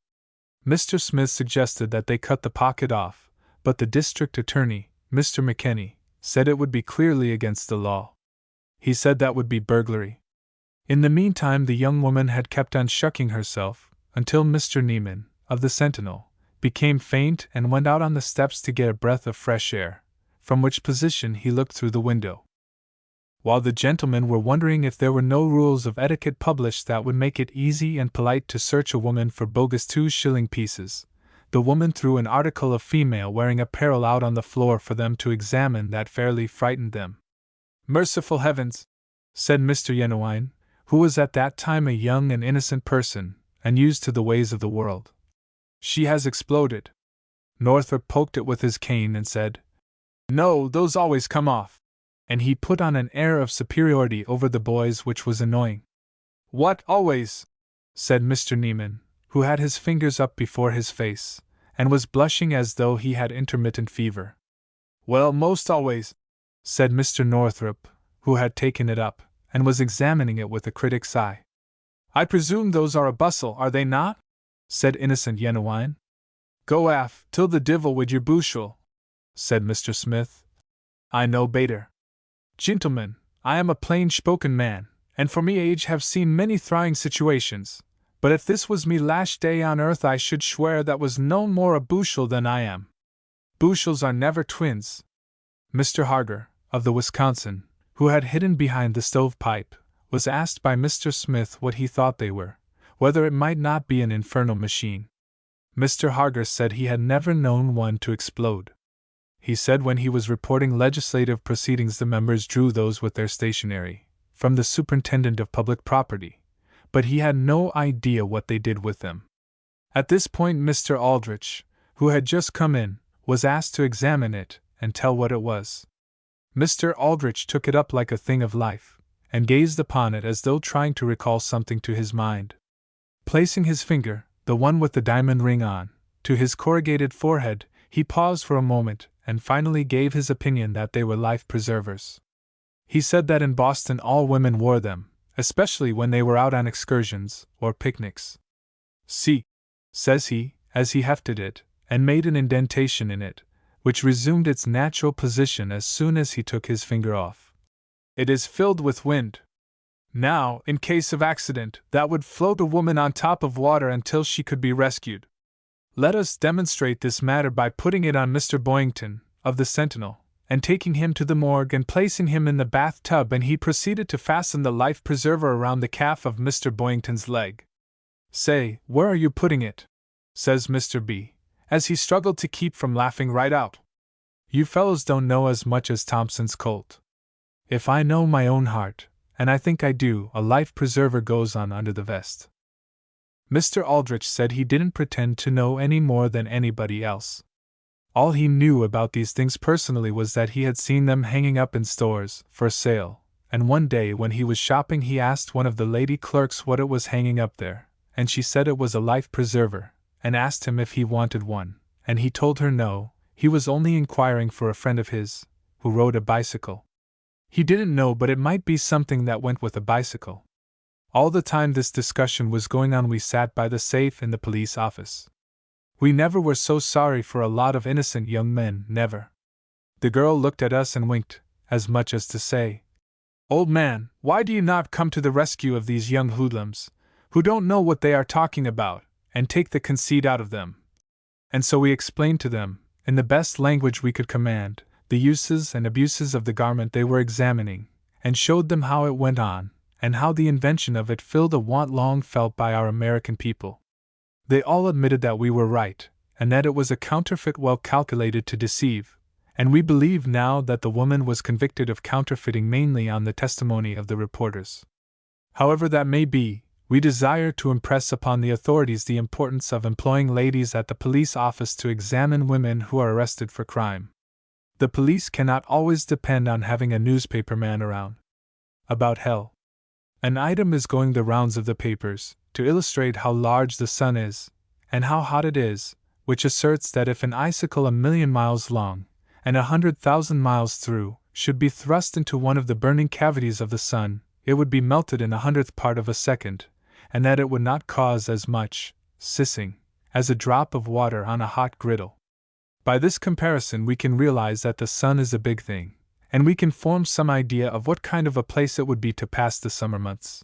Mr. Smith suggested that they cut the pocket off, but the district attorney, Mr. McKinney, said it would be clearly against the law. He said that would be burglary. In the meantime the young woman had kept on shucking herself, until Mr. Neiman, of the Sentinel, became faint and went out on the steps to get a breath of fresh air, from which position he looked through the window. While the gentlemen were wondering if there were no rules of etiquette published that would make it easy and polite to search a woman for bogus 2-shilling pieces, the woman threw an article of female wearing apparel out on the floor for them to examine that fairly frightened them. "Merciful heavens!" said Mr. Yenawine, who was at that time a young and innocent person, and used to the ways of the world. "She has exploded." Northrop poked it with his cane and said, "No, those always come off," and he put on an air of superiority over the boys which was annoying. "What, always?" said Mr. Neiman, who had his fingers up before his face, and was blushing as though he had intermittent fever. "Well, most always," said Mr. Northrop, who had taken it up, and was examining it with a critic's eye. "I presume those are a bustle, are they not?" said innocent Yenawine. "Go aft, till the divil wid your bushel," said Mr. Smith. "I know better. Gentlemen, I am a plain-spoken man, and for me age have seen many trying situations, but if this was me last day on earth I should swear that was no more a bushel than I am. Bushels are never twins." Mr. Harger, of the Wisconsin, who had hidden behind the stovepipe, was asked by Mr. Smith what he thought they were, whether it might not be an infernal machine. Mr. Harger said he had never known one to explode. he said when he was reporting legislative proceedings. The members drew those with their stationery from the superintendent of public property, but he had no idea what they did with them. At this point Mr. Aldrich, who had just come in, was asked to examine it and tell what it was. Mr. Aldrich took it up like a thing of life, and gazed upon it as though trying to recall something to his mind. Placing his finger, the one with the diamond ring on, to his corrugated forehead, he paused for a moment and finally gave his opinion that they were life preservers. He said that in Boston all women wore them, especially when they were out on excursions or picnics. "See," says he, as he hefted it, and made an indentation in it, which resumed its natural position as soon as he took his finger off. "It is filled with wind. Now, in case of accident, that would float a woman on top of water until she could be rescued. Let us demonstrate this matter by putting it on Mr. Boyington, of the Sentinel, and taking him to the morgue and placing him in the bathtub." And he proceeded to fasten the life preserver around the calf of Mr. Boyington's leg. "Say, where are you putting it?" says Mr. B, as he struggled to keep from laughing right out. "You fellows don't know as much as Thompson's Colt. If I know my own heart, and I think I do, a life preserver goes on under the vest." Mr. Aldrich said he didn't pretend to know any more than anybody else. All he knew about these things personally was that he had seen them hanging up in stores, for sale, and one day when he was shopping he asked one of the lady clerks what it was hanging up there, and she said it was a life preserver, and asked him if he wanted one, and he told her no, he was only inquiring for a friend of his, who rode a bicycle. He didn't know, but it might be something that went with a bicycle. All the time this discussion was going on we sat by the safe in the police office. We never were so sorry for a lot of innocent young men, never. The girl looked at us and winked, as much as to say, "Old man, why do you not come to the rescue of these young hoodlums, who don't know what they are talking about, and take the conceit out of them?" And so we explained to them, in the best language we could command, the uses and abuses of the garment they were examining, and showed them how it went on, and how the invention of it filled a want long felt by our American people. They all admitted that we were right, and that it was a counterfeit well calculated to deceive, and we believe now that the woman was convicted of counterfeiting mainly on the testimony of the reporters. However that may be, we desire to impress upon the authorities the importance of employing ladies at the police office to examine women who are arrested for crime. The police cannot always depend on having a newspaper man around. About hell. An item is going the rounds of the papers, to illustrate how large the sun is, and how hot it is, which asserts that if an icicle 1,000,000 miles long, and 100,000 miles through, should be thrust into one of the burning cavities of the sun, it would be melted in 1/100th part of a second, and that it would not cause as much sissing as a drop of water on a hot griddle. By this comparison we can realize that the sun is a big thing, and we can form some idea of what kind of a place it would be to pass the summer months.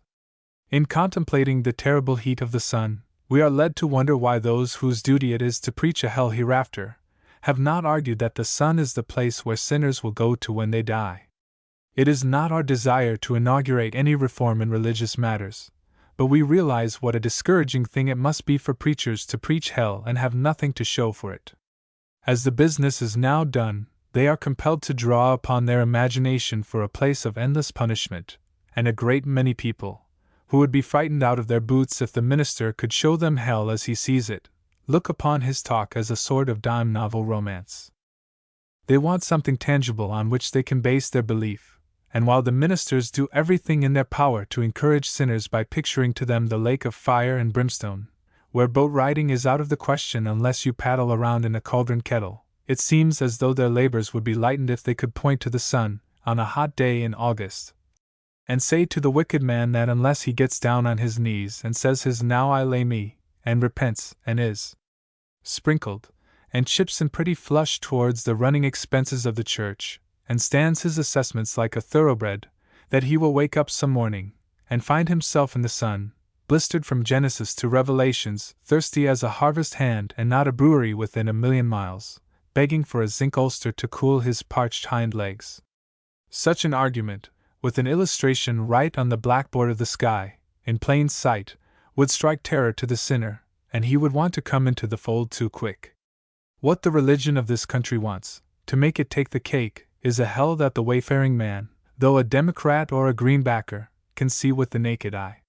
In contemplating the terrible heat of the sun, we are led to wonder why those whose duty it is to preach a hell hereafter have not argued that the sun is the place where sinners will go to when they die. It is not our desire to inaugurate any reform in religious matters, but we realize what a discouraging thing it must be for preachers to preach hell and have nothing to show for it. As the business is now done, they are compelled to draw upon their imagination for a place of endless punishment, and a great many people, who would be frightened out of their boots if the minister could show them hell as he sees it, look upon his talk as a sort of dime novel romance. They want something tangible on which they can base their belief, and while the ministers do everything in their power to encourage sinners by picturing to them the lake of fire and brimstone, where boat riding is out of the question unless you paddle around in a cauldron kettle, it seems as though their labors would be lightened if they could point to the sun, on a hot day in August, and say to the wicked man that unless he gets down on his knees and says his "Now I lay me," and repents, and is sprinkled, and chips in pretty flush towards the running expenses of the church, and stands his assessments like a thoroughbred, that he will wake up some morning, and find himself in the sun, blistered from Genesis to Revelations, thirsty as a harvest hand and not a brewery within 1,000,000 miles, begging for a zinc ulster to cool his parched hind legs. Such an argument, with an illustration right on the blackboard of the sky, in plain sight, would strike terror to the sinner, and he would want to come into the fold too quick. What the religion of this country wants, to make it take the cake, is a hell that the wayfaring man, though a Democrat or a greenbacker, can see with the naked eye.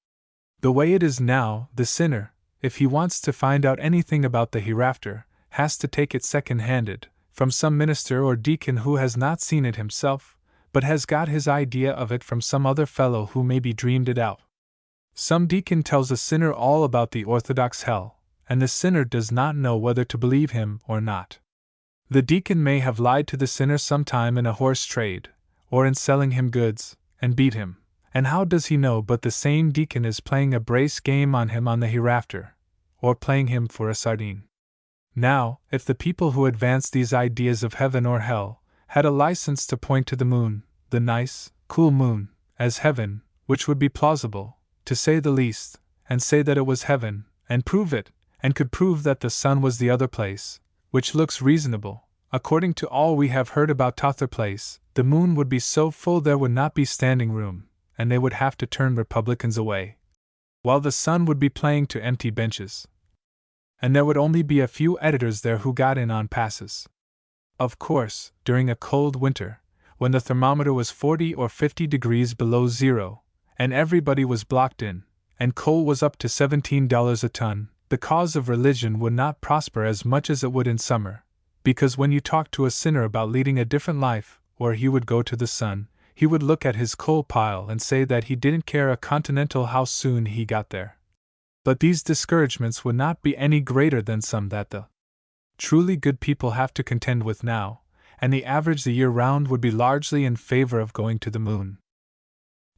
The way it is now, the sinner, if he wants to find out anything about the hereafter, has to take it second-handed, from some minister or deacon who has not seen it himself, but has got his idea of it from some other fellow who maybe dreamed it out. Some deacon tells a sinner all about the orthodox hell, and the sinner does not know whether to believe him or not. The deacon may have lied to the sinner sometime in a horse trade, or in selling him goods, and beat him, and how does he know but the same deacon is playing a brace game on him on the hereafter, or playing him for a sardine? Now, if the people who advance these ideas of heaven or hell had a license to point to the moon, the nice, cool moon, as heaven, which would be plausible, to say the least, and say that it was heaven, and prove it, and could prove that the sun was the other place, which looks reasonable, according to all we have heard about t'other place, the moon would be so full there would not be standing room, and they would have to turn Republicans away, while the sun would be playing to empty benches. And there would only be a few editors there who got in on passes. Of course, during a cold winter, when the thermometer was 40 or 50 degrees below zero, and everybody was blocked in, and coal was up to $17 a ton, the cause of religion would not prosper as much as it would in summer, because when you talked to a sinner about leading a different life, or he would go to the sun, he would look at his coal pile and say that he didn't care a continental how soon he got there. But these discouragements would not be any greater than some that the truly good people have to contend with now, and the average the year round would be largely in favor of going to the moon.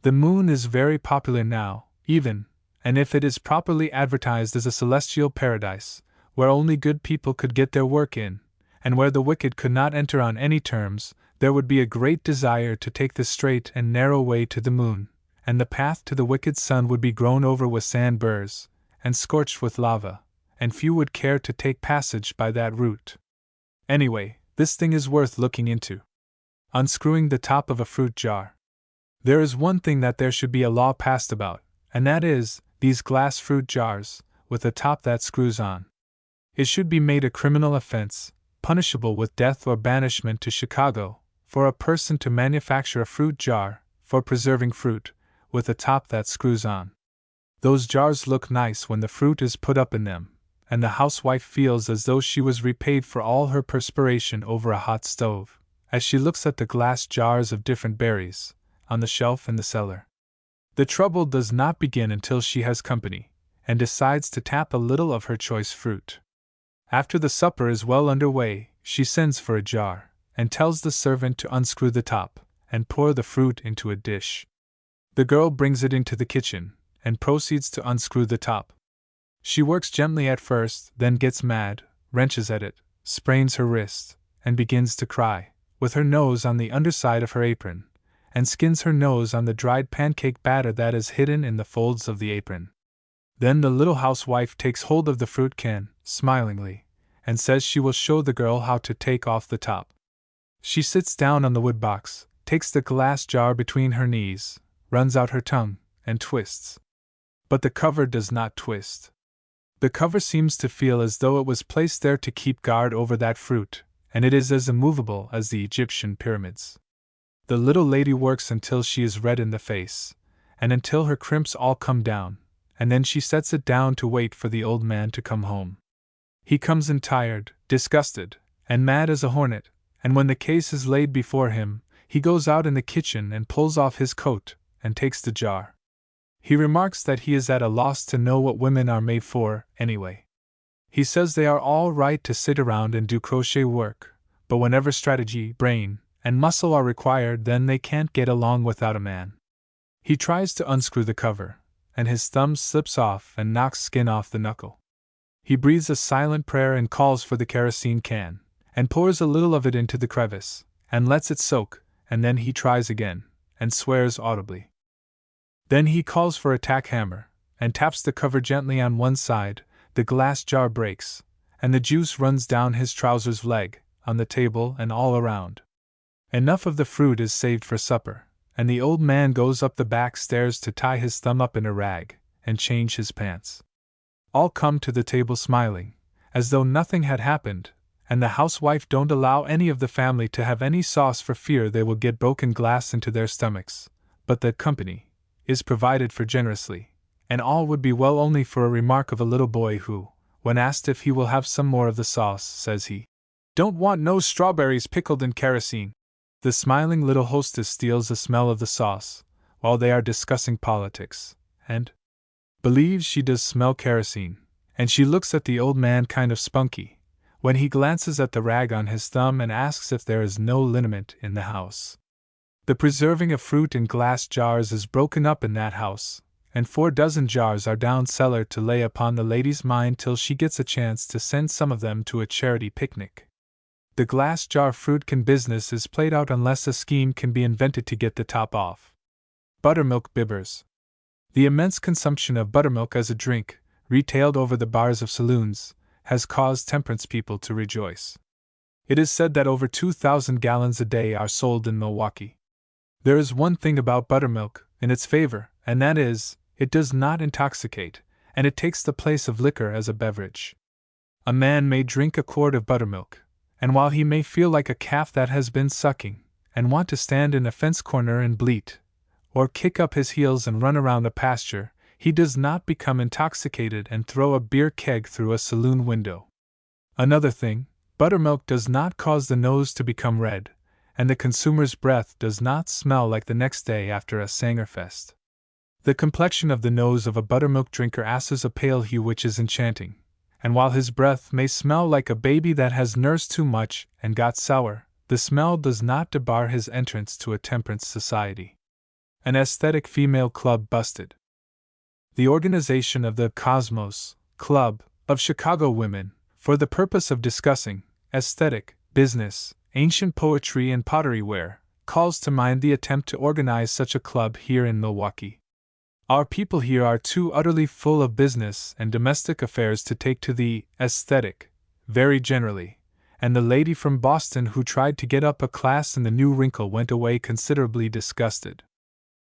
The moon is very popular now, even, and if it is properly advertised as a celestial paradise, where only good people could get their work in, and where the wicked could not enter on any terms, there would be a great desire to take the straight and narrow way to the moon, and the path to the wicked sun would be grown over with sand burrs, and scorched with lava, and few would care to take passage by that route. Anyway, this thing is worth looking into. Unscrewing the top of a fruit jar. There is one thing that there should be a law passed about, and that is, these glass fruit jars, with a top that screws on. It should be made a criminal offense, punishable with death or banishment to Chicago, for a person to manufacture a fruit jar, for preserving fruit, with a top that screws on. Those jars look nice when the fruit is put up in them, and the housewife feels as though she was repaid for all her perspiration over a hot stove, as she looks at the glass jars of different berries, on the shelf in the cellar. The trouble does not begin until she has company, and decides to tap a little of her choice fruit. After the supper is well under way, she sends for a jar, and tells the servant to unscrew the top, and pour the fruit into a dish. The girl brings it into the kitchen, and proceeds to unscrew the top. She works gently at first, then gets mad, wrenches at it, sprains her wrist, and begins to cry, with her nose on the underside of her apron, and skins her nose on the dried pancake batter that is hidden in the folds of the apron. Then the little housewife takes hold of the fruit can, smilingly, and says she will show the girl how to take off the top. She sits down on the wood box, takes the glass jar between her knees, runs out her tongue, and twists. But the cover does not twist. The cover seems to feel as though it was placed there to keep guard over that fruit, and it is as immovable as the Egyptian pyramids. The little lady works until she is red in the face, and until her crimps all come down, and then she sets it down to wait for the old man to come home. He comes in tired, disgusted, and mad as a hornet, and when the case is laid before him, he goes out in the kitchen and pulls off his coat, and takes the jar. He remarks that he is at a loss to know what women are made for, anyway. He says they are all right to sit around and do crochet work, but whenever strategy, brain, and muscle are required, then they can't get along without a man. He tries to unscrew the cover, and his thumb slips off and knocks skin off the knuckle. He breathes a silent prayer and calls for the kerosene can, and pours a little of it into the crevice, and lets it soak, and then he tries again, and swears audibly. Then he calls for a tack hammer, and taps the cover gently on one side. The glass jar breaks, and the juice runs down his trousers leg, on the table and all around. Enough of the fruit is saved for supper, and the old man goes up the back stairs to tie his thumb up in a rag, and change his pants. All come to the table smiling, as though nothing had happened, and the housewife don't allow any of the family to have any sauce for fear they will get broken glass into their stomachs, but the company is provided for generously, and all would be well only for a remark of a little boy who, when asked if he will have some more of the sauce, says he don't want no strawberries pickled in kerosene. The smiling little hostess steals a smell of the sauce while they are discussing politics, and believes she does smell kerosene, and she looks at the old man kind of spunky when he glances at the rag on his thumb and asks if there is no liniment in the house. The preserving of fruit in glass jars is broken up in that house, and 4 dozen jars are down cellar to lay upon the lady's mind till she gets a chance to send some of them to a charity picnic. The glass jar fruitcan business is played out unless a scheme can be invented to get the top off. Buttermilk bibbers. The immense consumption of buttermilk as a drink, retailed over the bars of saloons, has caused temperance people to rejoice. It is said that over 2,000 gallons a day are sold in Milwaukee. There is one thing about buttermilk in its favor, and that is, it does not intoxicate, and it takes the place of liquor as a beverage. A man may drink a quart of buttermilk, and while he may feel like a calf that has been sucking, and want to stand in a fence corner and bleat, or kick up his heels and run around a pasture, he does not become intoxicated and throw a beer keg through a saloon window. Another thing, buttermilk does not cause the nose to become red, and the consumer's breath does not smell like the next day after a Sangerfest. The complexion of the nose of a buttermilk drinker assumes a pale hue which is enchanting, and while his breath may smell like a baby that has nursed too much and got sour, the smell does not debar his entrance to a temperance society. An aesthetic female club busted. The organization of the Cosmos Club of Chicago women, for the purpose of discussing aesthetic, business, ancient poetry and pottery ware, calls to mind the attempt to organize such a club here in Milwaukee. Our people here are too utterly full of business and domestic affairs to take to the aesthetic, very generally, and the lady from Boston who tried to get up a class in the new wrinkle went away considerably disgusted.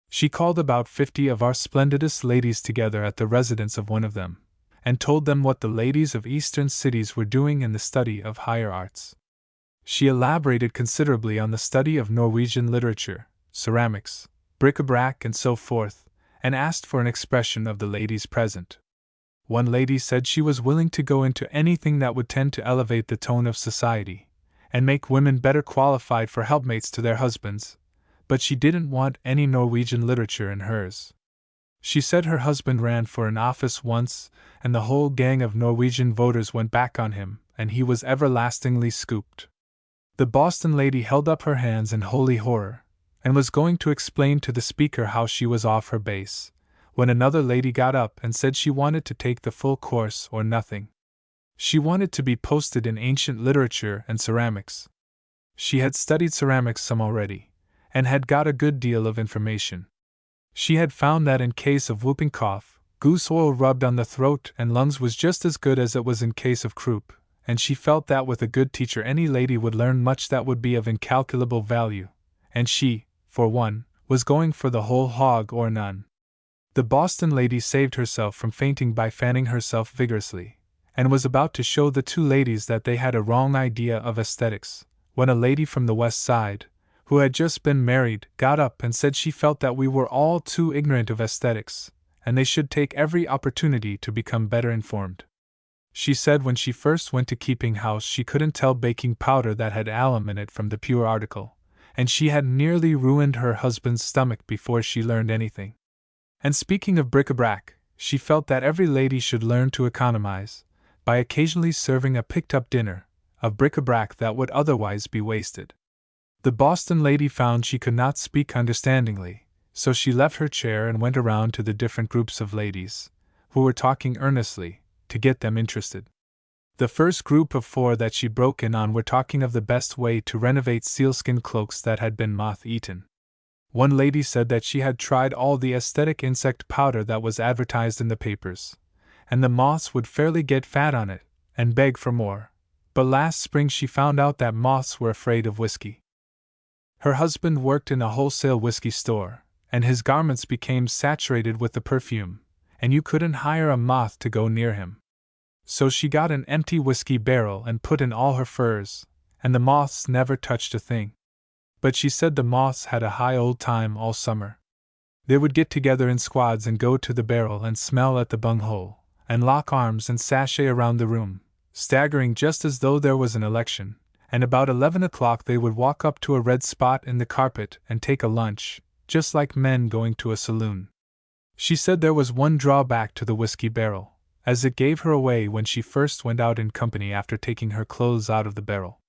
She called about 50 of our splendidest ladies together at the residence of one of them, and told them what the ladies of eastern cities were doing in the study of higher arts. She elaborated considerably on the study of Norwegian literature, ceramics, bric-a-brac and so forth, and asked for an expression of the ladies present. One lady said she was willing to go into anything that would tend to elevate the tone of society, and make women better qualified for helpmates to their husbands, but she didn't want any Norwegian literature in hers. She said her husband ran for an office once, and the whole gang of Norwegian voters went back on him, and he was everlastingly scooped. The Boston lady held up her hands in holy horror, and was going to explain to the speaker how she was off her base, when another lady got up and said she wanted to take the full course or nothing. She wanted to be posted in ancient literature and ceramics. She had studied ceramics some already, and had got a good deal of information. She had found that in case of whooping cough, goose oil rubbed on the throat and lungs was just as good as it was in case of croup, and she felt that with a good teacher any lady would learn much that would be of incalculable value, and she, for one, was going for the whole hog or none. The Boston lady saved herself from fainting by fanning herself vigorously, and was about to show the 2 ladies that they had a wrong idea of aesthetics, when a lady from the West Side, who had just been married, got up and said she felt that we were all too ignorant of aesthetics, and they should take every opportunity to become better informed. She said when she first went to keeping house she couldn't tell baking powder that had alum in it from the pure article, and she had nearly ruined her husband's stomach before she learned anything. And speaking of bric-a-brac, she felt that every lady should learn to economize, by occasionally serving a picked-up dinner, of bric-a-brac that would otherwise be wasted. The Boston lady found she could not speak understandingly, so she left her chair and went around to the different groups of ladies, who were talking earnestly, to get them interested. The first group of 4 that she broke in on were talking of the best way to renovate sealskin cloaks that had been moth-eaten. One lady said that she had tried all the aesthetic insect powder that was advertised in the papers, and the moths would fairly get fat on it, and beg for more, but last spring she found out that moths were afraid of whiskey. Her husband worked in a wholesale whiskey store, and his garments became saturated with the perfume, and you couldn't hire a moth to go near him. So she got an empty whiskey barrel and put in all her furs, and the moths never touched a thing. But she said the moths had a high old time all summer. They would get together in squads and go to the barrel and smell at the bunghole, and lock arms and sashay around the room, staggering just as though there was an election, and about 11 o'clock they would walk up to a red spot in the carpet and take a lunch, just like men going to a saloon. She said there was one drawback to the whiskey barrel, as it gave her away when she first went out in company after taking her clothes out of the barrel.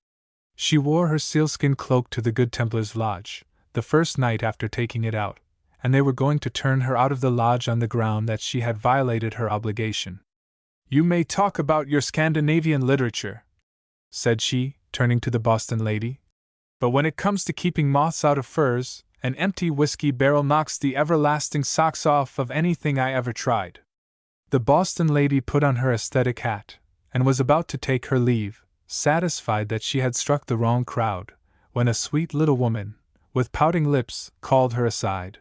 She wore her sealskin cloak to the Good Templar's lodge, the first night after taking it out, and they were going to turn her out of the lodge on the ground that she had violated her obligation. "You may talk about your Scandinavian literature," said she, turning to the Boston lady, "but when it comes to keeping moths out of furs, an empty whiskey barrel knocks the everlasting socks off of anything I ever tried." The Boston lady put on her aesthetic hat, and was about to take her leave, satisfied that she had struck the wrong crowd, when a sweet little woman, with pouting lips, called her aside.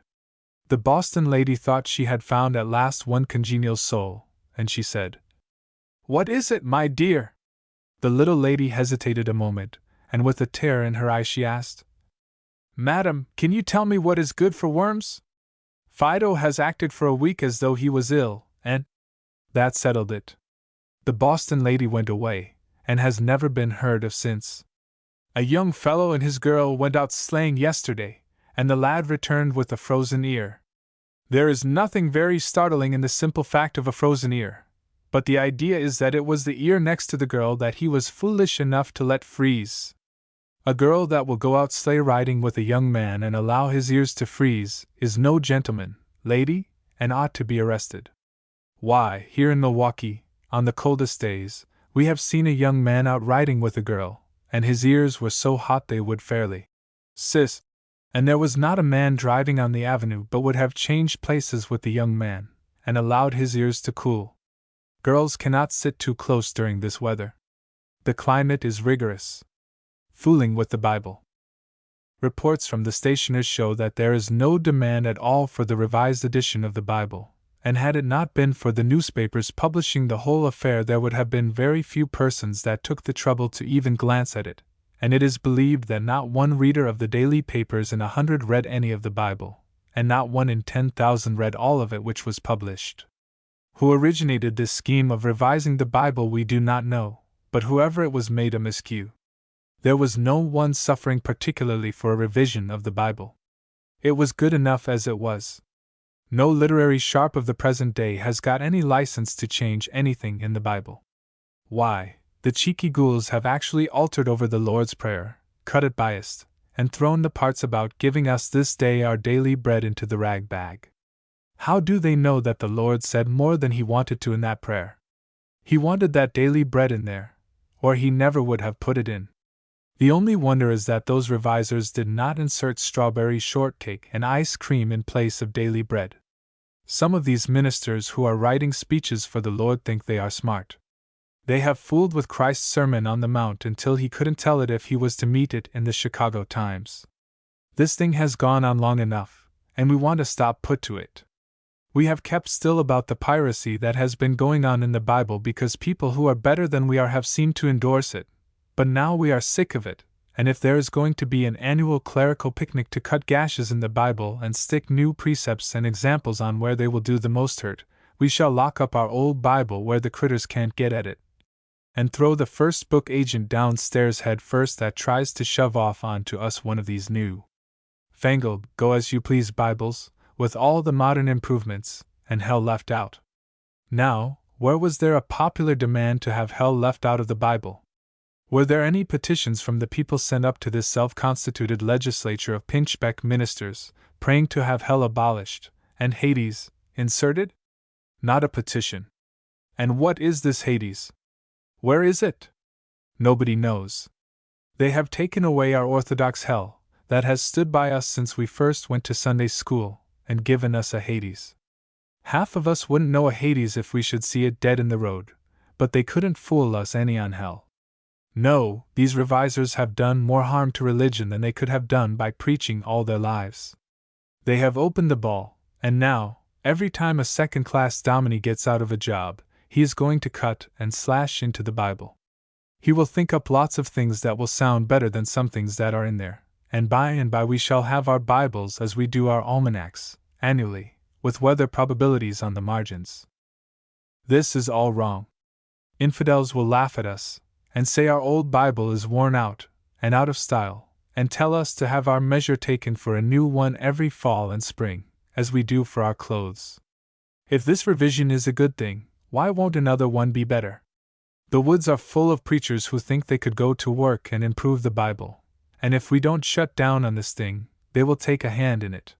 The Boston lady thought she had found at last one congenial soul, and she said, "What is it, my dear?" The little lady hesitated a moment, and with a tear in her eye she asked, "Madam, can you tell me what is good for worms? Fido has acted for a week as though he was ill, and—" That settled it. The Boston lady went away, and has never been heard of since. A young fellow and his girl went out sleighing yesterday, and the lad returned with a frozen ear. There is nothing very startling in the simple fact of a frozen ear, but the idea is that it was the ear next to the girl that he was foolish enough to let freeze. A girl that will go out sleigh riding with a young man and allow his ears to freeze is no gentleman, lady, and ought to be arrested. Why, here in Milwaukee, on the coldest days, we have seen a young man out riding with a girl, and his ears were so hot they would fairly siss. And there was not a man driving on the avenue but would have changed places with the young man, and allowed his ears to cool. Girls cannot sit too close during this weather. The climate is rigorous. Fooling with the Bible. Reports from the stationers show that there is no demand at all for the revised edition of the Bible, and had it not been for the newspapers publishing the whole affair there would have been very few persons that took the trouble to even glance at it. And it is believed that not one reader of the daily papers in 100 read any of the Bible, and not one in 10,000 read all of it which was published. Who originated this scheme of revising the Bible we do not know, but whoever it was made a miscue. There was no one suffering particularly for a revision of the Bible. It was good enough as it was. No literary sharp of the present day has got any license to change anything in the Bible. Why, the cheeky ghouls have actually altered over the Lord's Prayer, cut it biased, and thrown the parts about giving us this day our daily bread into the rag bag. How do they know that the Lord said more than he wanted to in that prayer? He wanted that daily bread in there, or he never would have put it in. The only wonder is that those revisers did not insert strawberry shortcake and ice cream in place of daily bread. Some of these ministers who are writing speeches for the Lord think they are smart. They have fooled with Christ's Sermon on the Mount until he couldn't tell it if he was to meet it in the Chicago Times. This thing has gone on long enough, and we want a stop put to it. We have kept still about the piracy that has been going on in the Bible because people who are better than we are have seemed to endorse it, but now we are sick of it, and if there is going to be an annual clerical picnic to cut gashes in the Bible and stick new precepts and examples on where they will do the most hurt, we shall lock up our old Bible where the critters can't get at it, and throw the first book agent downstairs head first that tries to shove off onto us one of these new fangled, go-as-you-please Bibles, with all the modern improvements, and hell left out. Now, where was there a popular demand to have hell left out of the Bible? Were there any petitions from the people sent up to this self-constituted legislature of pinchbeck ministers, praying to have hell abolished, and Hades inserted? Not a petition. And what is this Hades? Where is it? Nobody knows. They have taken away our orthodox hell, that has stood by us since we first went to Sunday school, and given us a Hades. Half of us wouldn't know a Hades if we should see it dead in the road, but they couldn't fool us any on hell. No, these revisers have done more harm to religion than they could have done by preaching all their lives. They have opened the ball, and now, every time a second-class dominie gets out of a job, he is going to cut and slash into the Bible. He will think up lots of things that will sound better than some things that are in there, and by we shall have our Bibles as we do our almanacs, annually, with weather probabilities on the margins. This is all wrong. Infidels will laugh at us, and say our old Bible is worn out, and out of style, and tell us to have our measure taken for a new one every fall and spring, as we do for our clothes. If this revision is a good thing, why won't another one be better? The woods are full of preachers who think they could go to work and improve the Bible, and if we don't shut down on this thing, they will take a hand in it.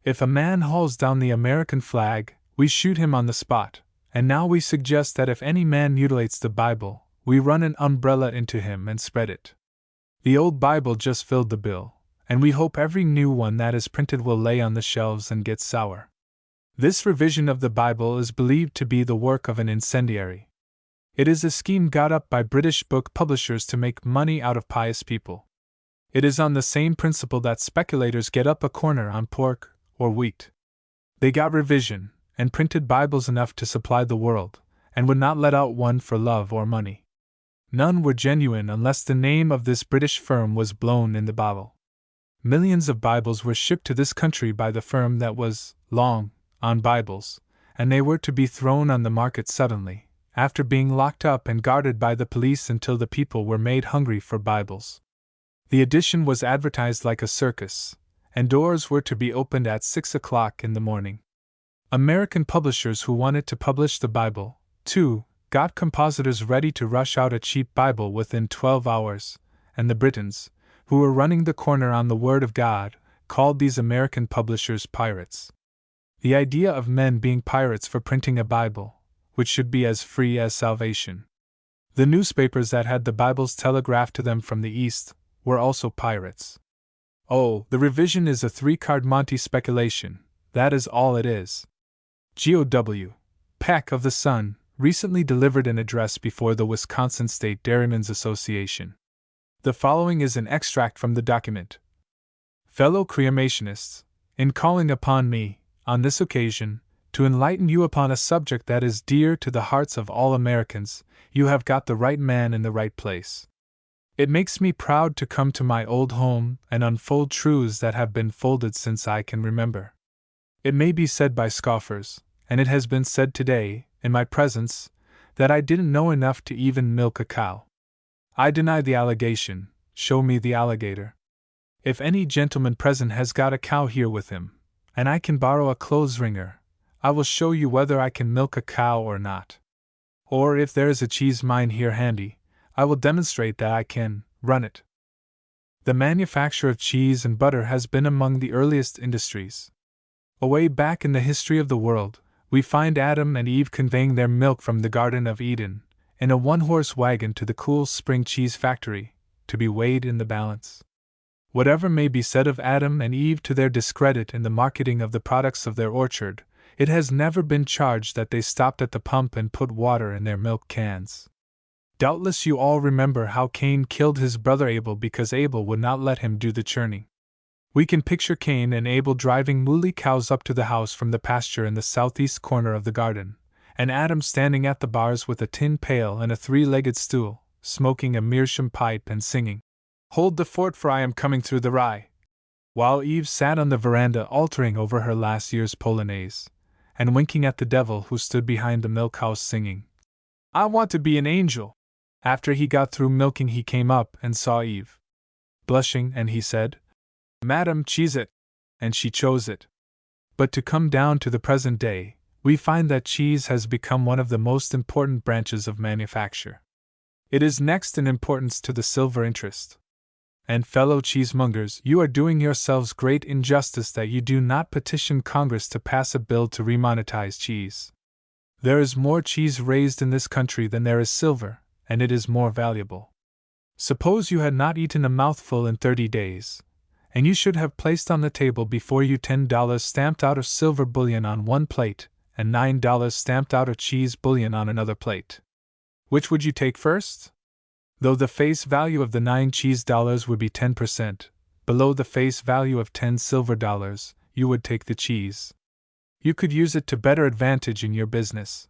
If a man hauls down the American flag, we shoot him on the spot, and now we suggest that if any man mutilates the Bible, we run an umbrella into him and spread it. The old Bible just filled the bill, and we hope every new one that is printed will lay on the shelves and get sour. This revision of the Bible is believed to be the work of an incendiary. It is a scheme got up by British book publishers to make money out of pious people. It is on the same principle that speculators get up a corner on pork or wheat. They got revision, and printed Bibles enough to supply the world, and would not let out one for love or money. None were genuine unless the name of this British firm was blown in the bottle. Millions of Bibles were shipped to this country by the firm that was long on Bibles, and they were to be thrown on the market suddenly, after being locked up and guarded by the police until the people were made hungry for Bibles. The edition was advertised like a circus, and doors were to be opened at 6 o'clock in the morning. American publishers who wanted to publish the Bible, too, got compositors ready to rush out a cheap Bible within 12 hours, and the Britons, who were running the corner on the Word of God, called these American publishers pirates. The idea of men being pirates for printing a Bible, which should be as free as salvation. The newspapers that had the Bibles telegraphed to them from the East were also pirates. Oh, the revision is a three-card Monte speculation, that is all it is. G.O.W. Peck of the Sun recently delivered an address before the Wisconsin State Dairymen's Association. The following is an extract from the document. Fellow creationists, in calling upon me, on this occasion, to enlighten you upon a subject that is dear to the hearts of all Americans, you have got the right man in the right place. It makes me proud to come to my old home and unfold truths that have been folded since I can remember. It may be said by scoffers, and it has been said today, in my presence, that I didn't know enough to even milk a cow. I deny the allegation, show me the alligator. If any gentleman present has got a cow here with him, and I can borrow a clothes wringer, I will show you whether I can milk a cow or not. Or if there is a cheese mine here handy, I will demonstrate that I can run it. The manufacture of cheese and butter has been among the earliest industries. Away back in the history of the world, we find Adam and Eve conveying their milk from the Garden of Eden, in a one-horse wagon to the Cool Spring Cheese Factory, to be weighed in the balance. Whatever may be said of Adam and Eve to their discredit in the marketing of the products of their orchard, it has never been charged that they stopped at the pump and put water in their milk cans. Doubtless you all remember how Cain killed his brother Abel because Abel would not let him do the churning. We can picture Cain and Abel driving mooly cows up to the house from the pasture in the southeast corner of the garden, and Adam standing at the bars with a tin pail and a three-legged stool, smoking a meerschaum pipe and singing, "Hold the fort for I am coming through the rye," while Eve sat on the veranda altering over her last year's polonaise, and winking at the devil who stood behind the milk house singing, "I want to be an angel." After he got through milking he came up and saw Eve blushing, and he said, "Madam, cheese it," and she chose it. But to come down to the present day, we find that cheese has become one of the most important branches of manufacture. It is next in importance to the silver interest. And fellow cheesemongers, you are doing yourselves great injustice that you do not petition Congress to pass a bill to remonetize cheese. There is more cheese raised in this country than there is silver, and it is more valuable. Suppose you had not eaten a mouthful in 30 days, and you should have placed on the table before you $10 stamped out of silver bullion on one plate, and $9 stamped out of cheese bullion on another plate. Which would you take first? Though the face value of the 9 cheese dollars would be 10%, below the face value of 10 silver dollars, you would take the cheese. You could use it to better advantage in your business.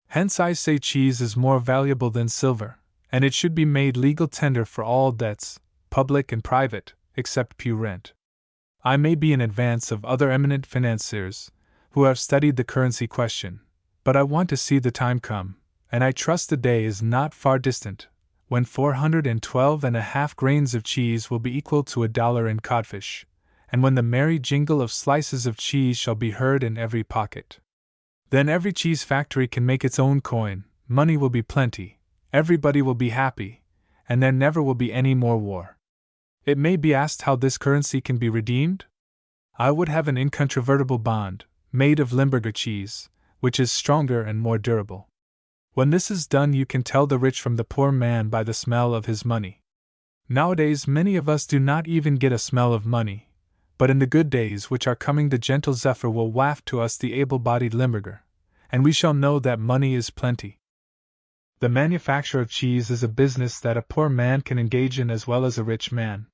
Hence I say cheese is more valuable than silver, and it should be made legal tender for all debts, public and private, except pew rent. I may be in advance of other eminent financiers who have studied the currency question, but I want to see the time come, and I trust the day is not far distant, when 412.5 grains of cheese will be equal to $1 in codfish, and when the merry jingle of slices of cheese shall be heard in every pocket. Then every cheese factory can make its own coin, money will be plenty, everybody will be happy, and there never will be any more war. It may be asked how this currency can be redeemed? I would have an incontrovertible bond, made of Limburger cheese, which is stronger and more durable. When this is done, you can tell the rich from the poor man by the smell of his money. Nowadays, many of us do not even get a smell of money, but in the good days which are coming, the gentle zephyr will waft to us the able-bodied Limburger, and we shall know that money is plenty. The manufacture of cheese is a business that a poor man can engage in as well as a rich man.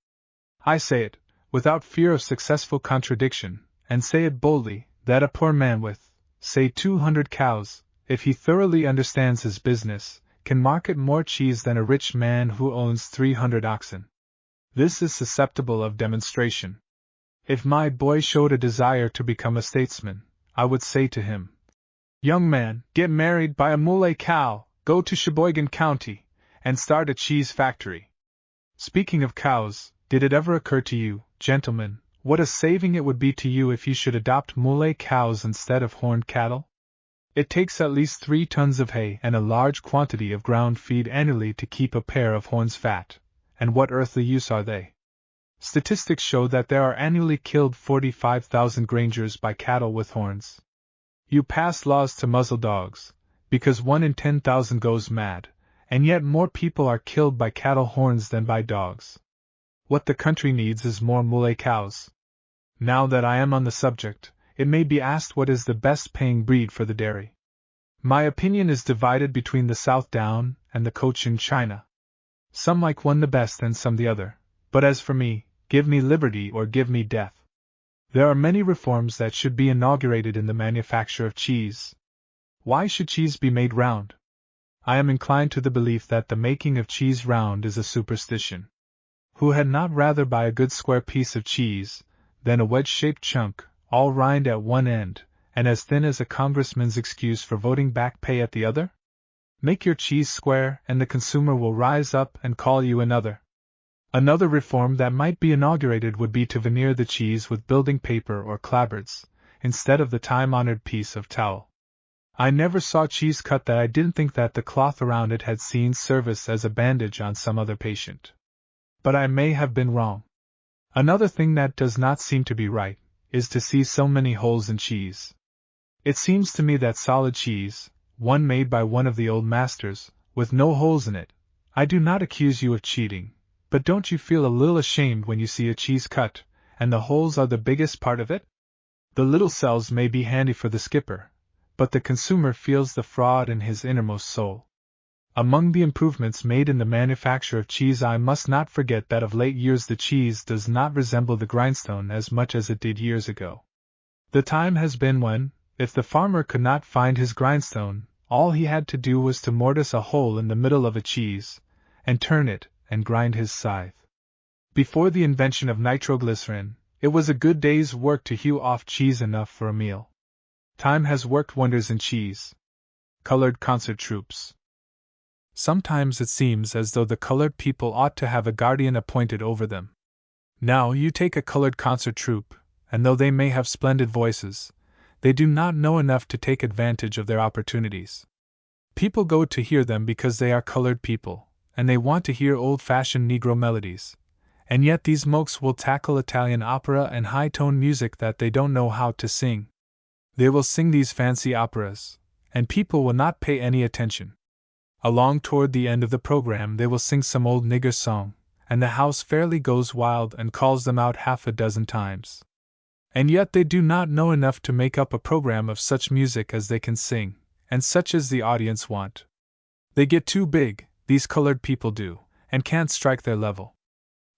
I say it, without fear of successful contradiction, and say it boldly, that a poor man with, say 200 cows, if he thoroughly understands his business, can market more cheese than a rich man who owns 300 oxen. This is susceptible of demonstration. If my boy showed a desire to become a statesman, I would say to him, "Young man, get married, buy a muley cow, go to Sheboygan County, and start a cheese factory." Speaking of cows, did it ever occur to you, gentlemen, what a saving it would be to you if you should adopt muley cows instead of horned cattle? It takes at least 3 tons of hay and a large quantity of ground feed annually to keep a pair of horns fat, and what earthly use are they? Statistics show that there are annually killed 45,000 grangers by cattle with horns. You pass laws to muzzle dogs, because 1 in 10,000 goes mad, and yet more people are killed by cattle horns than by dogs. What the country needs is more muley cows. Now that I am on the subject, it may be asked what is the best paying breed for the dairy. My opinion is divided between the South Down and the Cochin China. Some like one the best and some the other, but as for me, give me liberty or give me death. There are many reforms that should be inaugurated in the manufacture of cheese. Why should cheese be made round? I am inclined to the belief that the making of cheese round is a superstition. Who had not rather buy a good square piece of cheese than a wedge-shaped chunk, all rind at one end, and as thin as a congressman's excuse for voting back pay at the other? Make your cheese square, and the consumer will rise up and call you another. Another reform that might be inaugurated would be to veneer the cheese with building paper or clapboards, instead of the time-honored piece of towel. I never saw cheese cut that I didn't think that the cloth around it had seen service as a bandage on some other patient. But I may have been wrong. Another thing that does not seem to be right is to see so many holes in cheese. It seems to me that solid cheese, one made by one of the old masters, with no holes in it, I do not accuse you of cheating, but don't you feel a little ashamed when you see a cheese cut, and the holes are the biggest part of it? The little cells may be handy for the skipper, but the consumer feels the fraud in his innermost soul. Among the improvements made in the manufacture of cheese, I must not forget that of late years the cheese does not resemble the grindstone as much as it did years ago. The time has been when, if the farmer could not find his grindstone, all he had to do was to mortise a hole in the middle of a cheese, and turn it, and grind his scythe. Before the invention of nitroglycerin, it was a good day's work to hew off cheese enough for a meal. Time has worked wonders in cheese. Colored concert troops. Sometimes it seems as though the colored people ought to have a guardian appointed over them. Now you take a colored concert troupe, and though they may have splendid voices, they do not know enough to take advantage of their opportunities. People go to hear them because they are colored people, and they want to hear old-fashioned Negro melodies, and yet these mokes will tackle Italian opera and high-toned music that they don't know how to sing. They will sing these fancy operas, and people will not pay any attention. Along toward the end of the program they will sing some old nigger song, and the house fairly goes wild and calls them out half a dozen times. And yet they do not know enough to make up a program of such music as they can sing, and such as the audience want. They get too big, these colored people do, and can't strike their level.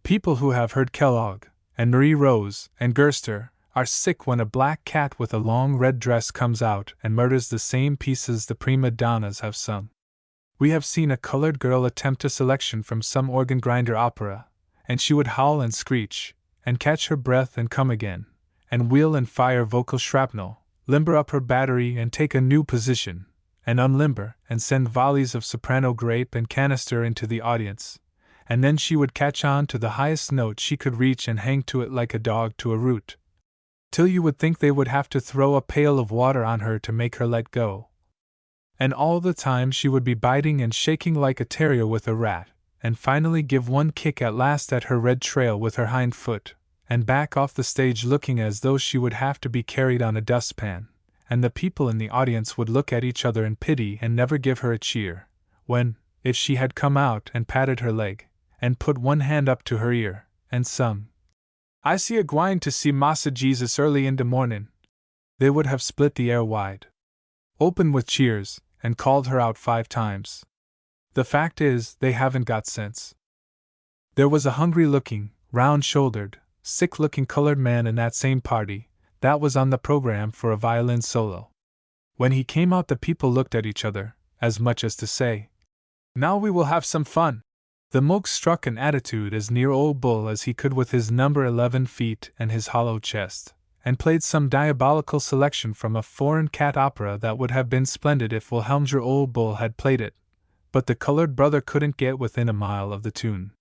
People who have heard Kellogg, and Marie Rose, and Gerster, are sick when a black cat with a long red dress comes out and murders the same pieces the prima donnas have sung. We have seen a colored girl attempt a selection from some organ grinder opera, and she would howl and screech, and catch her breath and come again, and wheel and fire vocal shrapnel, limber up her battery and take a new position, and unlimber and send volleys of soprano grape and canister into the audience, and then she would catch on to the highest note she could reach and hang to it like a dog to a root, till you would think they would have to throw a pail of water on her to make her let go. And all the time she would be biting and shaking like a terrier with a rat, and finally give one kick at last at her red trail with her hind foot, and back off the stage looking as though she would have to be carried on a dustpan, and the people in the audience would look at each other in pity and never give her a cheer, when, if she had come out and patted her leg, and put one hand up to her ear, and sung, "I see a gwine to see Massa Jesus early in de mornin'," they would have split the air wide open with cheers, and called her out 5 times. The fact is, they haven't got sense. There was a hungry-looking, round-shouldered, sick-looking colored man in that same party that was on the program for a violin solo. When he came out, the people looked at each other, as much as to say, "Now we will have some fun." The moke struck an attitude as near Old Bull as he could with his number 11 feet and his hollow chest, and played some diabolical selection from a foreign cat opera that would have been splendid if Wilhelmscher Old Bull had played it, but the colored brother couldn't get within a mile of the tune.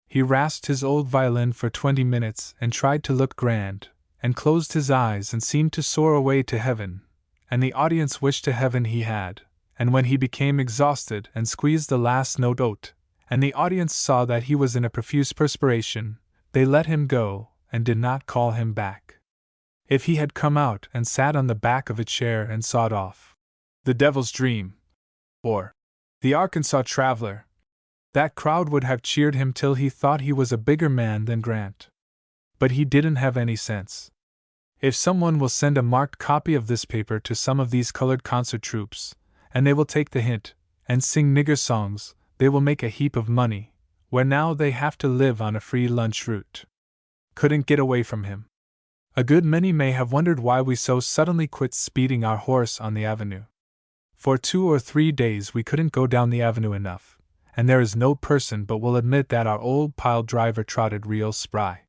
He rasped his old violin for 20 minutes and tried to look grand, and closed his eyes and seemed to soar away to heaven, and the audience wished to heaven he had, and when he became exhausted and squeezed the last note out, and the audience saw that he was in a profuse perspiration, they let him go and did not call him back. If he had come out and sat on the back of a chair and sawed off "The Devil's Dream" or "The Arkansas Traveler," that crowd would have cheered him till he thought he was a bigger man than Grant. But he didn't have any sense. If someone will send a marked copy of this paper to some of these colored concert troupes, and they will take the hint, and sing nigger songs, they will make a heap of money, where now they have to live on a free lunch route. Couldn't get away from him. A good many may have wondered why we so suddenly quit speeding our horse on the avenue. For 2 or 3 days we couldn't go down the avenue enough, and there is no person but will admit that our old pile driver trotted real spry.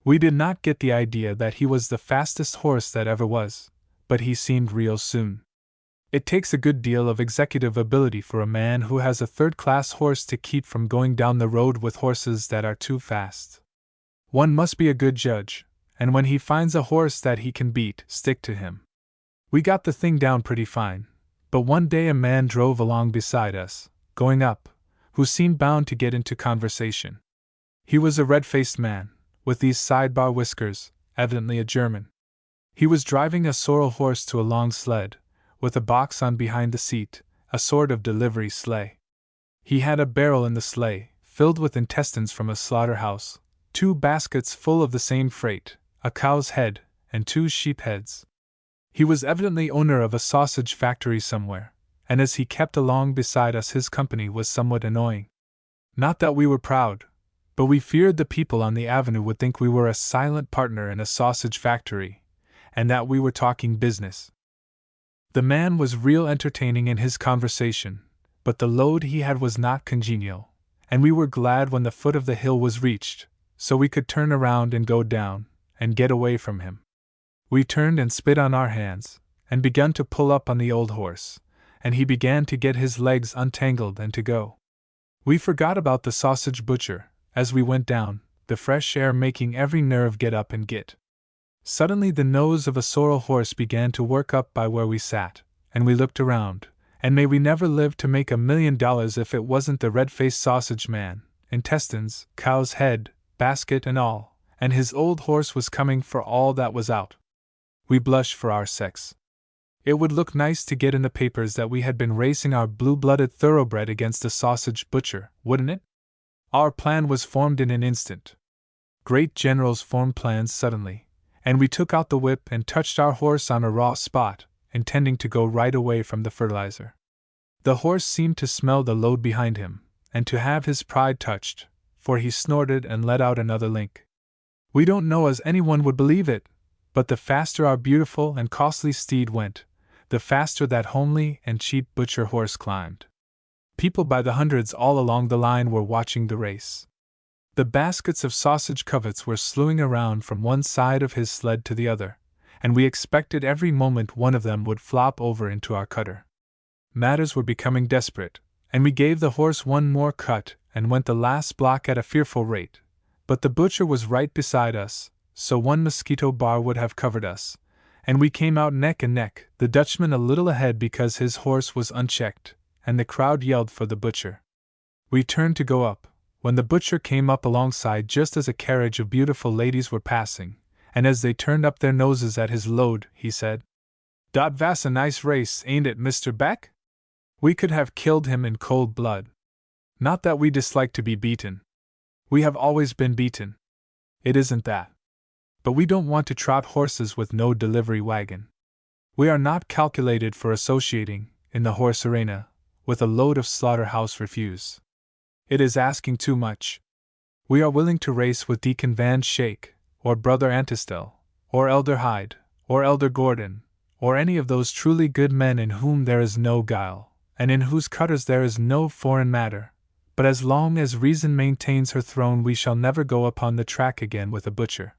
We did not get the idea that he was the fastest horse that ever was, but he seemed real soon. It takes a good deal of executive ability for a man who has a third-class horse to keep from going down the road with horses that are too fast. One must be a good judge, and when he finds a horse that he can beat, stick to him. We got the thing down pretty fine, but one day a man drove along beside us, going up, who seemed bound to get into conversation. He was a red-faced man, with these sidebar whiskers, evidently a German. He was driving a sorrel horse to a long sled, with a box on behind the seat, a sort of delivery sleigh. He had a barrel in the sleigh, filled with intestines from a slaughterhouse, 2 baskets full of the same freight, a cow's head, and 2 sheep heads. He was evidently owner of a sausage factory somewhere, and as he kept along beside us his company was somewhat annoying. Not that we were proud, but we feared the people on the avenue would think we were a silent partner in a sausage factory, and that we were talking business. The man was real entertaining in his conversation, but the load he had was not congenial, and we were glad when the foot of the hill was reached, so we could turn around and go down, and get away from him. We turned and spit on our hands, and begun to pull up on the old horse, and he began to get his legs untangled and to go. We forgot about the sausage butcher, as we went down, the fresh air making every nerve get up and get. Suddenly the nose of a sorrel horse began to work up by where we sat, and we looked around, and may we never live to make $1 million if it wasn't the red-faced sausage man, intestines, cow's head, basket and all, and his old horse was coming for all that was out. We blushed for our sex. It would look nice to get in the papers that we had been racing our blue-blooded thoroughbred against a sausage butcher, wouldn't it? Our plan was formed in an instant. Great generals form plans suddenly, and we took out the whip and touched our horse on a raw spot, intending to go right away from the fertilizer. The horse seemed to smell the load behind him, and to have his pride touched, for he snorted and let out another link. We don't know as anyone would believe it, But the faster our beautiful and costly steed went, the faster that homely and cheap butcher horse climbed. People by the hundreds all along the line were watching the race. The baskets of sausage covets were slewing around from one side of his sled to the other, and we expected every moment one of them would flop over into our cutter. Matters were becoming desperate, and we gave the horse one more cut and went the last block at a fearful rate, but the butcher was right beside us, so one mosquito bar would have covered us, and we came out neck and neck, the Dutchman a little ahead because his horse was unchecked, and the crowd yelled for the butcher. We turned to go up, when the butcher came up alongside just as a carriage of beautiful ladies were passing, and as they turned up their noses at his load, he said, "Dot vas a nice race, ain't it, Mr. Beck?" We could have killed him in cold blood. Not that we dislike to be beaten. We have always been beaten. It isn't that. But we don't want to trot horses with no delivery wagon. We are not calculated for associating, in the horse arena, with a load of slaughterhouse refuse. It is asking too much. We are willing to race with Deacon Van Shake, or Brother Antistel, or Elder Hyde, or Elder Gordon, or any of those truly good men in whom there is no guile, and in whose cutters there is no foreign matter, but as long as reason maintains her throne we shall never go upon the track again with a butcher.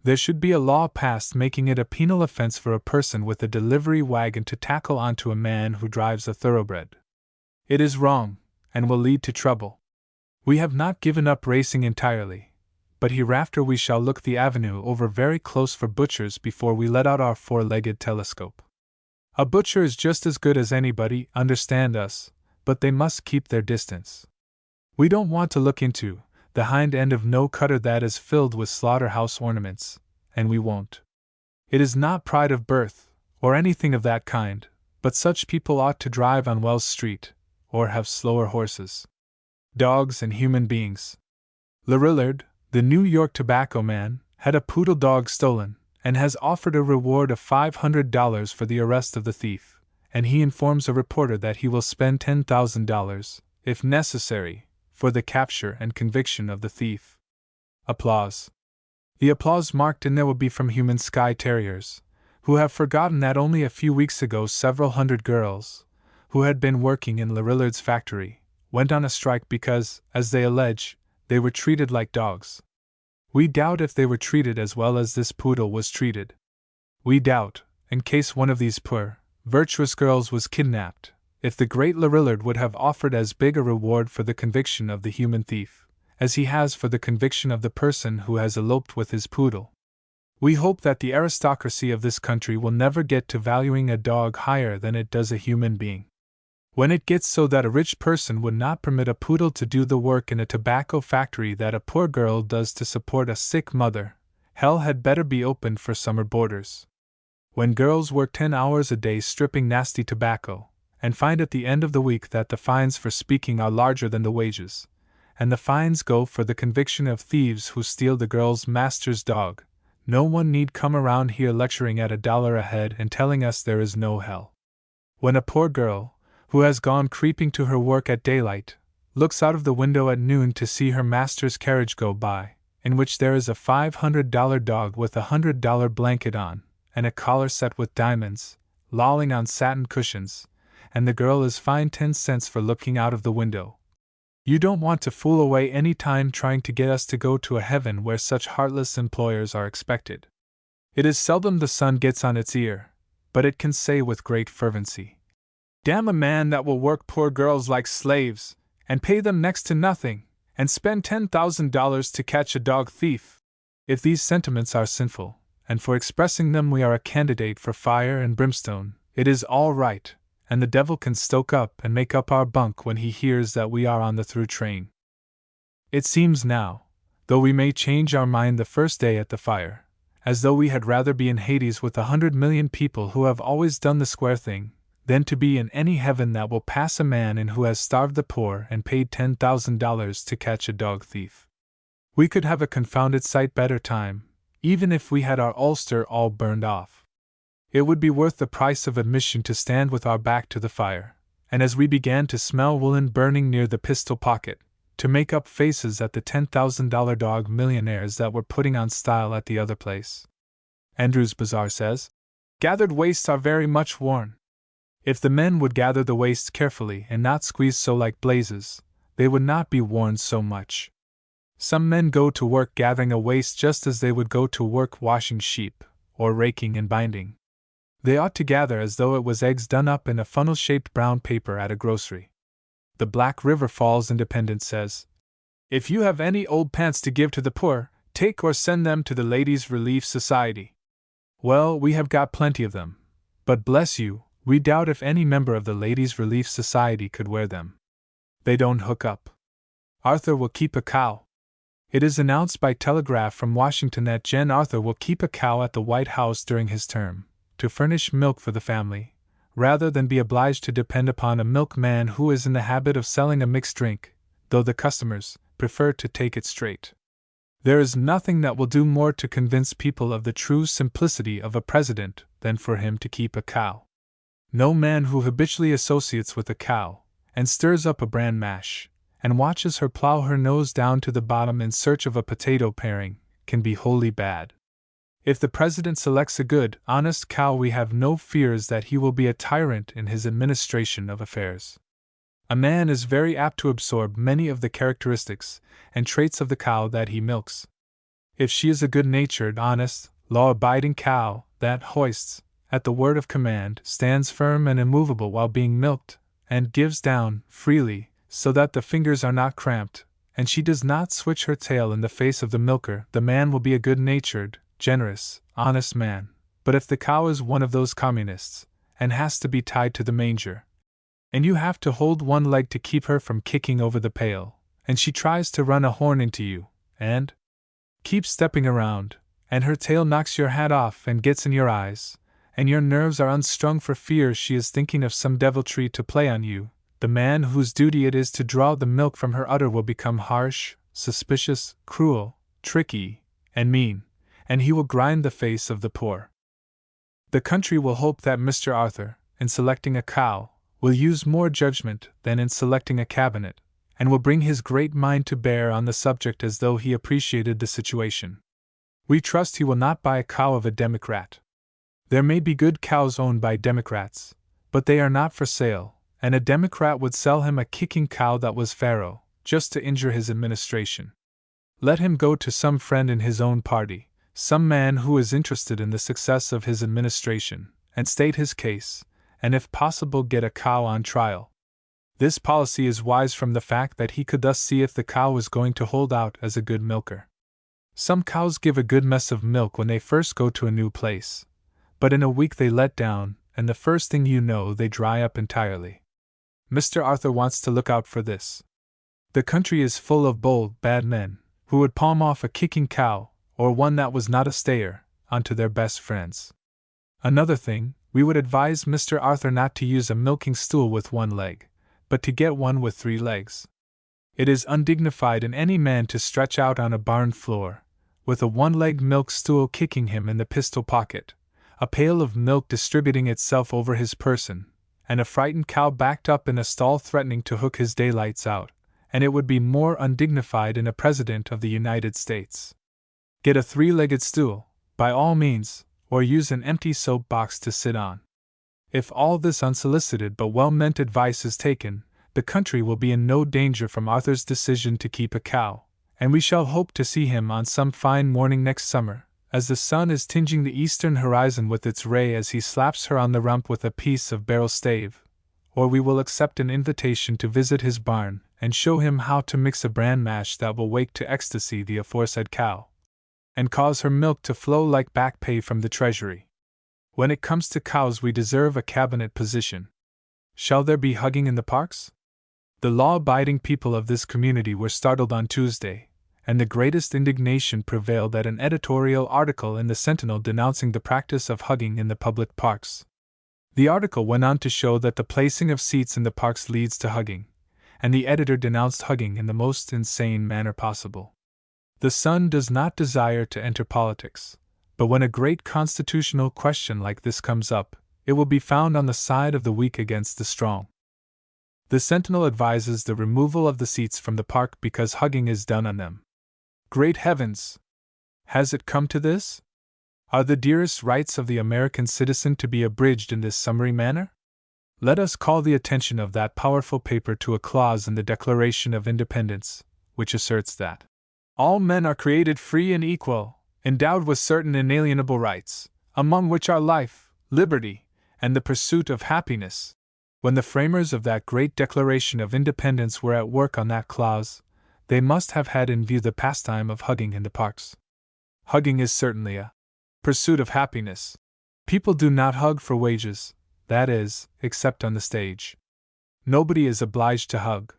There should be a law passed making it a penal offense for a person with a delivery wagon to tackle onto a man who drives a thoroughbred. It is wrong, and will lead to trouble. We have not given up racing entirely, but hereafter we shall look the avenue over very close for butchers before we let out our four-legged telescope. A butcher is just as good as anybody, understand us, but they must keep their distance. We don't want to look into the hind end of no cutter that is filled with slaughterhouse ornaments, and we won't. It is not pride of birth, or anything of that kind, but such people ought to drive on Wells Street, or have slower horses. Dogs and human beings. Lorillard, the New York tobacco man, had a poodle dog stolen, and has offered a reward of $500 for the arrest of the thief, and he informs a reporter that he will spend $10,000, if necessary, for the capture and conviction of the thief. Applause. The applause marked and there will be from human Skye Terriers, who have forgotten that only a few weeks ago several hundred girls, who had been working in Lorillard's factory, went on a strike because, as they allege, they were treated like dogs. We doubt if they were treated as well as this poodle was treated. We doubt, in case one of these poor, virtuous girls was kidnapped, if the great Lorillard would have offered as big a reward for the conviction of the human thief, as he has for the conviction of the person who has eloped with his poodle. We hope that the aristocracy of this country will never get to valuing a dog higher than it does a human being. When it gets so that a rich person would not permit a poodle to do the work in a tobacco factory that a poor girl does to support a sick mother, hell had better be opened for summer boarders. When girls work 10 hours a day stripping nasty tobacco, and find at the end of the week that the fines for speaking are larger than the wages, and the fines go for the conviction of thieves who steal the girl's master's dog, no one need come around here lecturing at $1 a head and telling us there is no hell. When a poor girl, who has gone creeping to her work at daylight, looks out of the window at noon to see her master's carriage go by, in which there is a $500 dog with a $100 blanket on, and a collar set with diamonds, lolling on satin cushions, and the girl is fined 10 cents for looking out of the window. You don't want to fool away any time trying to get us to go to a heaven where such heartless employers are expected. It is seldom the sun gets on its ear, but it can say with great fervency, "Damn a man that will work poor girls like slaves, and pay them next to nothing, and spend $10,000 to catch a dog thief." If these sentiments are sinful, and for expressing them we are a candidate for fire and brimstone, it is all right, and the devil can stoke up and make up our bunk when he hears that we are on the through train. It seems now, though we may change our mind the first day at the fire, as though we had rather be in Hades with 100 million people who have always done the square thing, than to be in any heaven that will pass a man in who has starved the poor and paid $10,000 to catch a dog thief. We could have a confounded sight better time, even if we had our Ulster all burned off. It would be worth the price of admission to stand with our back to the fire, and as we began to smell woolen burning near the pistol pocket, to make up faces at the $10,000 dog millionaires that were putting on style at the other place. Andrew's Bazaar says. Gathered wastes are very much worn. If the men would gather the wastes carefully and not squeeze so like blazes, they would not be worn so much. Some men go to work gathering a waste just as they would go to work washing sheep, or raking and binding. They ought to gather as though it was eggs done up in a funnel-shaped brown paper at a grocery. The Black River Falls Independent says, if you have any old pants to give to the poor, take or send them to the Ladies' Relief Society. Well, we have got plenty of them, but bless you, we doubt if any member of the Ladies' Relief Society could wear them. They don't hook up. Arthur will keep a cow. It is announced by telegraph from Washington that Jen Arthur will keep a cow at the White House during his term, to furnish milk for the family, rather than be obliged to depend upon a milkman who is in the habit of selling a mixed drink, though the customers prefer to take it straight. There is nothing that will do more to convince people of the true simplicity of a president than for him to keep a cow. No man who habitually associates with a cow, and stirs up a bran mash, and watches her plow her nose down to the bottom in search of a potato paring, can be wholly bad. If the president selects a good, honest cow, we have no fears that he will be a tyrant in his administration of affairs. A man is very apt to absorb many of the characteristics and traits of the cow that he milks. If she is a good-natured, honest, law-abiding cow that hoists, at the word of command, stands firm and immovable while being milked, and gives down freely, so that the fingers are not cramped, and she does not switch her tail in the face of the milker, the man will be a good-natured, generous, honest man. But if the cow is one of those communists, and has to be tied to the manger, and you have to hold one leg to keep her from kicking over the pail, and she tries to run a horn into you, and keeps stepping around, and her tail knocks your hat off and gets in your eyes, and your nerves are unstrung for fear she is thinking of some deviltry to play on you, the man whose duty it is to draw the milk from her udder will become harsh, suspicious, cruel, tricky, and mean, and he will grind the face of the poor. The country will hope that Mr. Arthur, in selecting a cow, will use more judgment than in selecting a cabinet, and will bring his great mind to bear on the subject as though he appreciated the situation. We trust he will not buy a cow of a Democrat. There may be good cows owned by Democrats, but they are not for sale, and a Democrat would sell him a kicking cow that was Pharaoh, just to injure his administration. Let him go to some friend in his own party, some man who is interested in the success of his administration, and state his case, and if possible get a cow on trial. This policy is wise from the fact that he could thus see if the cow is going to hold out as a good milker. Some cows give a good mess of milk when they first go to a new place, but in a week they let down, and the first thing you know they dry up entirely. Mr. Arthur wants to look out for this. The country is full of bold, bad men, who would palm off a kicking cow, or one that was not a stayer, onto their best friends. Another thing, we would advise Mr. Arthur not to use a milking stool with one leg, but to get one with 3 legs. It is undignified in any man to stretch out on a barn floor, with a one-legged milk stool kicking him in the pistol pocket, a pail of milk distributing itself over his person, and a frightened cow backed up in a stall threatening to hook his daylights out, and it would be more undignified in a president of the United States. Get a 3-legged stool, by all means, or use an empty soap box to sit on. If all this unsolicited but well-meant advice is taken, the country will be in no danger from Arthur's decision to keep a cow, and we shall hope to see him on some fine morning next summer, as the sun is tinging the eastern horizon with its ray as he slaps her on the rump with a piece of barrel stave, or we will accept an invitation to visit his barn and show him how to mix a bran mash that will wake to ecstasy the aforesaid cow, and cause her milk to flow like back pay from the treasury. When it comes to cows, we deserve a cabinet position. Shall there be hugging in the parks? The law-abiding people of this community were startled on Tuesday, and the greatest indignation prevailed at an editorial article in the Sentinel denouncing the practice of hugging in the public parks. The article went on to show that the placing of seats in the parks leads to hugging, and the editor denounced hugging in the most insane manner possible. The Sun does not desire to enter politics, but when a great constitutional question like this comes up, it will be found on the side of the weak against the strong. The Sentinel advises the removal of the seats from the park because hugging is done on them. Great heavens! Has it come to this? Are the dearest rights of the American citizen to be abridged in this summary manner? Let us call the attention of that powerful paper to a clause in the Declaration of Independence, which asserts that all men are created free and equal, endowed with certain inalienable rights, among which are life, liberty, and the pursuit of happiness. When the framers of that great Declaration of Independence were at work on that clause, they must have had in view the pastime of hugging in the parks. Hugging is certainly a pursuit of happiness. People do not hug for wages, that is, except on the stage. Nobody is obliged to hug.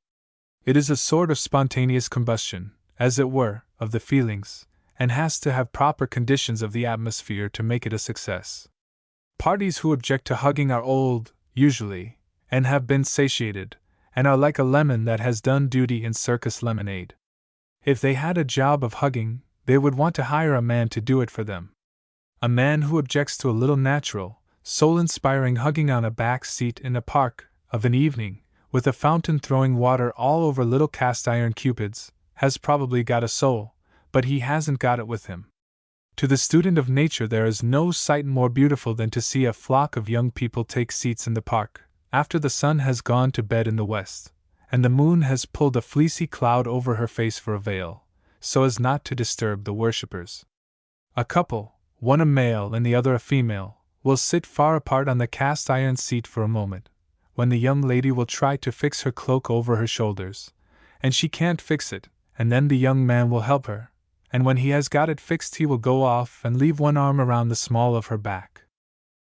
It is a sort of spontaneous combustion, as it were, of the feelings, and has to have proper conditions of the atmosphere to make it a success. Parties who object to hugging are old, usually, and have been satiated, and are like a lemon that has done duty in circus lemonade. If they had a job of hugging, they would want to hire a man to do it for them. A man who objects to a little natural, soul-inspiring hugging on a back seat in a park of an evening, with a fountain throwing water all over little cast-iron cupids, has probably got a soul, but he hasn't got it with him. To the student of nature there is no sight more beautiful than to see a flock of young people take seats in the park, after the sun has gone to bed in the west, and the moon has pulled a fleecy cloud over her face for a veil, so as not to disturb the worshippers. A couple, one a male and the other a female, will sit far apart on the cast-iron seat for a moment, when the young lady will try to fix her cloak over her shoulders, and she can't fix it, and then the young man will help her, and when he has got it fixed he will go off and leave one arm around the small of her back.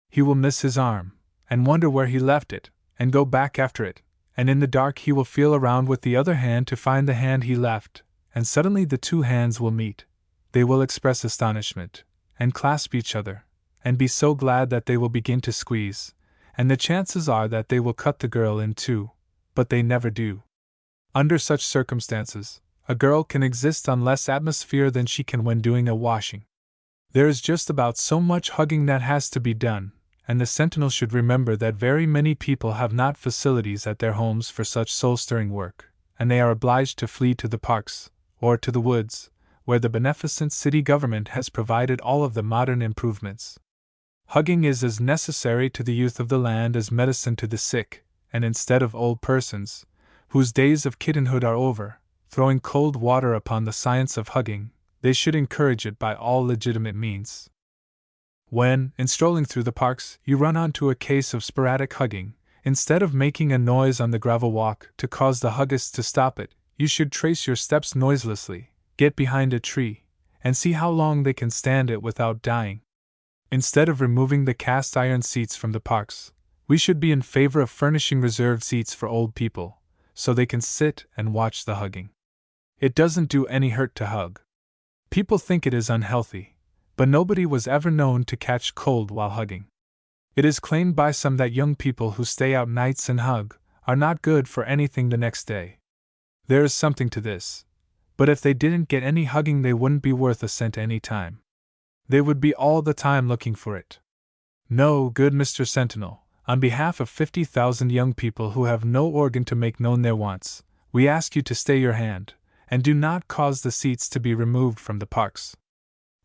He will miss his arm, and wonder where he left it, and go back after it, and in the dark he will feel around with the other hand to find the hand he left, and suddenly the two hands will meet. They will express astonishment, and clasp each other, and be so glad that they will begin to squeeze, and the chances are that they will cut the girl in two, but they never do. Under such circumstances, a girl can exist on less atmosphere than she can when doing a washing. There is just about so much hugging that has to be done, and the Sentinel should remember that very many people have not facilities at their homes for such soul-stirring work, and they are obliged to flee to the parks, or to the woods, where the beneficent city government has provided all of the modern improvements. Hugging is as necessary to the youth of the land as medicine to the sick, and instead of old persons, whose days of kittenhood are over, throwing cold water upon the science of hugging, they should encourage it by all legitimate means. When, in strolling through the parks, you run onto a case of sporadic hugging, instead of making a noise on the gravel walk to cause the huggist to stop it, you should trace your steps noiselessly, get behind a tree, and see how long they can stand it without dying. Instead of removing the cast-iron seats from the parks, we should be in favor of furnishing reserved seats for old people, so they can sit and watch the hugging. It doesn't do any hurt to hug. People think it is unhealthy, but nobody was ever known to catch cold while hugging. It is claimed by some that young people who stay out nights and hug are not good for anything the next day. There is something to this, but if they didn't get any hugging they wouldn't be worth a cent any time. They would be all the time looking for it. No, good Mr. Sentinel, on behalf of 50,000 young people who have no organ to make known their wants, we ask you to stay your hand, and do not cause the seats to be removed from the parks.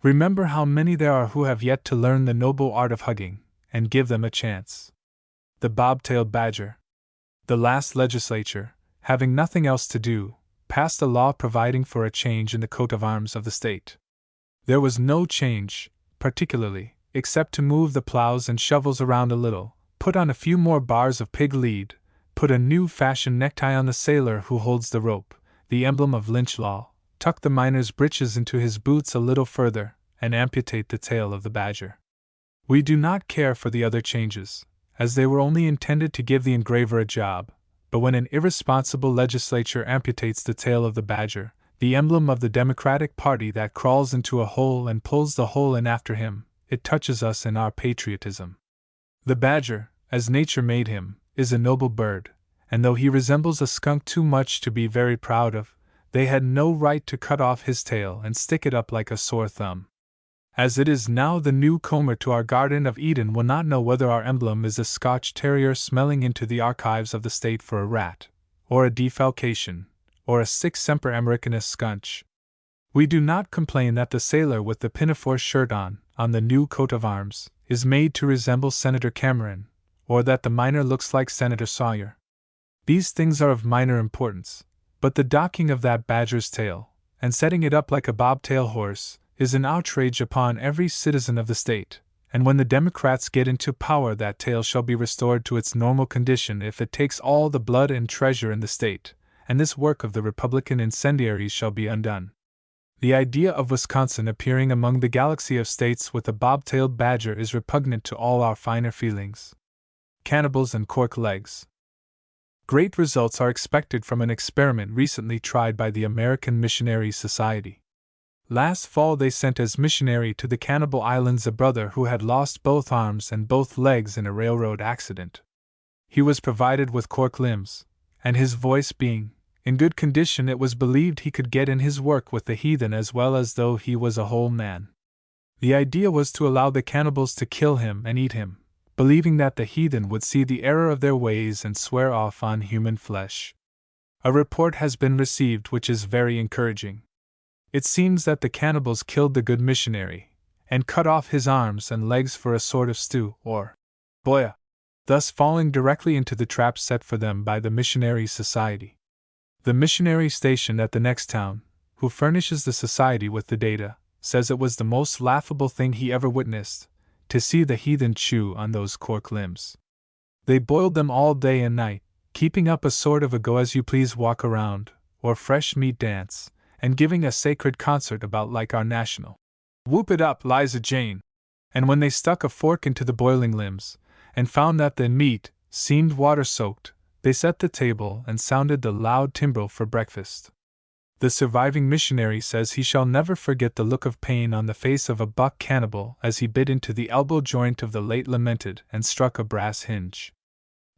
Remember how many there are who have yet to learn the noble art of hugging, and give them a chance. The bob-tailed badger. The last legislature, having nothing else to do, passed a law providing for a change in the coat of arms of the state. There was no change, particularly, except to move the plows and shovels around a little, put on a few more bars of pig lead, put a new-fashioned necktie on the sailor who holds the rope, the emblem of lynch law, tuck the miner's breeches into his boots a little further, and amputate the tail of the badger. We do not care for the other changes, as they were only intended to give the engraver a job, but when an irresponsible legislature amputates the tail of the badger, the emblem of the Democratic Party that crawls into a hole and pulls the hole in after him, it touches us in our patriotism. The badger, as nature made him, is a noble bird, and though he resembles a skunk too much to be very proud of, they had no right to cut off his tail and stick it up like a sore thumb. As it is now, the newcomer to our Garden of Eden will not know whether our emblem is a Scotch terrier smelling into the archives of the state for a rat, or a defalcation, or a sic semper Americanus scunch. We do not complain that the sailor with the pinafore shirt on, on the new coat of arms, is made to resemble Senator Cameron, or that the miner looks like Senator Sawyer. These things are of minor importance, but the docking of that badger's tail, and setting it up like a bobtail horse, is an outrage upon every citizen of the state, and when the Democrats get into power that tail shall be restored to its normal condition if it takes all the blood and treasure in the state, and this work of the Republican incendiaries shall be undone. The idea of Wisconsin appearing among the galaxy of states with a bob-tailed badger is repugnant to all our finer feelings. Cannibals and cork legs. Great results are expected from an experiment recently tried by the American Missionary Society. Last fall they sent as missionary to the Cannibal Islands a brother who had lost both arms and both legs in a railroad accident. He was provided with cork limbs, and his voice being in good condition, it was believed he could get in his work with the heathen as well as though he was a whole man. The idea was to allow the cannibals to kill him and eat him, believing that the heathen would see the error of their ways and swear off on human flesh. A report has been received which is very encouraging. It seems that the cannibals killed the good missionary, and cut off his arms and legs for a sort of stew, or boya, thus falling directly into the trap set for them by the Missionary Society. The missionary stationed at the next town, who furnishes the society with the data, says it was the most laughable thing he ever witnessed, to see the heathen chew on those cork limbs. They boiled them all day and night, keeping up a sort of a go-as-you-please walk around, or fresh meat dance, and giving a sacred concert about like our national Whoop It Up, Liza Jane. And when they stuck a fork into the boiling limbs, and found that the meat seemed water-soaked, they set the table and sounded the loud timbrel for breakfast. The surviving missionary says he shall never forget the look of pain on the face of a buck cannibal as he bit into the elbow joint of the late lamented and struck a brass hinge.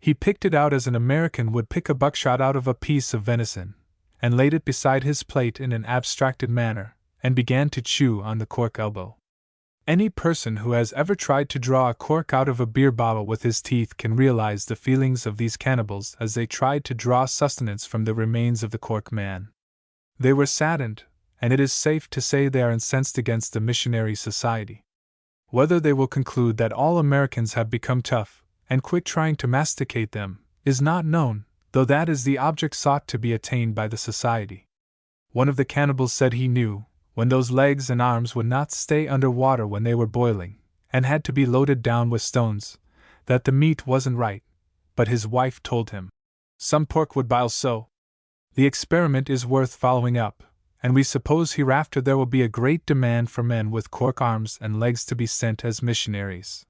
He picked it out as an American would pick a buckshot out of a piece of venison, and laid it beside his plate in an abstracted manner, and began to chew on the cork elbow. Any person who has ever tried to draw a cork out of a beer bottle with his teeth can realize the feelings of these cannibals as they tried to draw sustenance from the remains of the cork man. They were saddened, and it is safe to say they are incensed against the Missionary Society. Whether they will conclude that all Americans have become tough, and quit trying to masticate them, is not known, though that is the object sought to be attained by the Society. One of the cannibals said he knew, when those legs and arms would not stay under water when they were boiling, and had to be loaded down with stones, that the meat wasn't right, but his wife told him, "Some pork would bile so." The experiment is worth following up, and we suppose hereafter there will be a great demand for men with cork arms and legs to be sent as missionaries.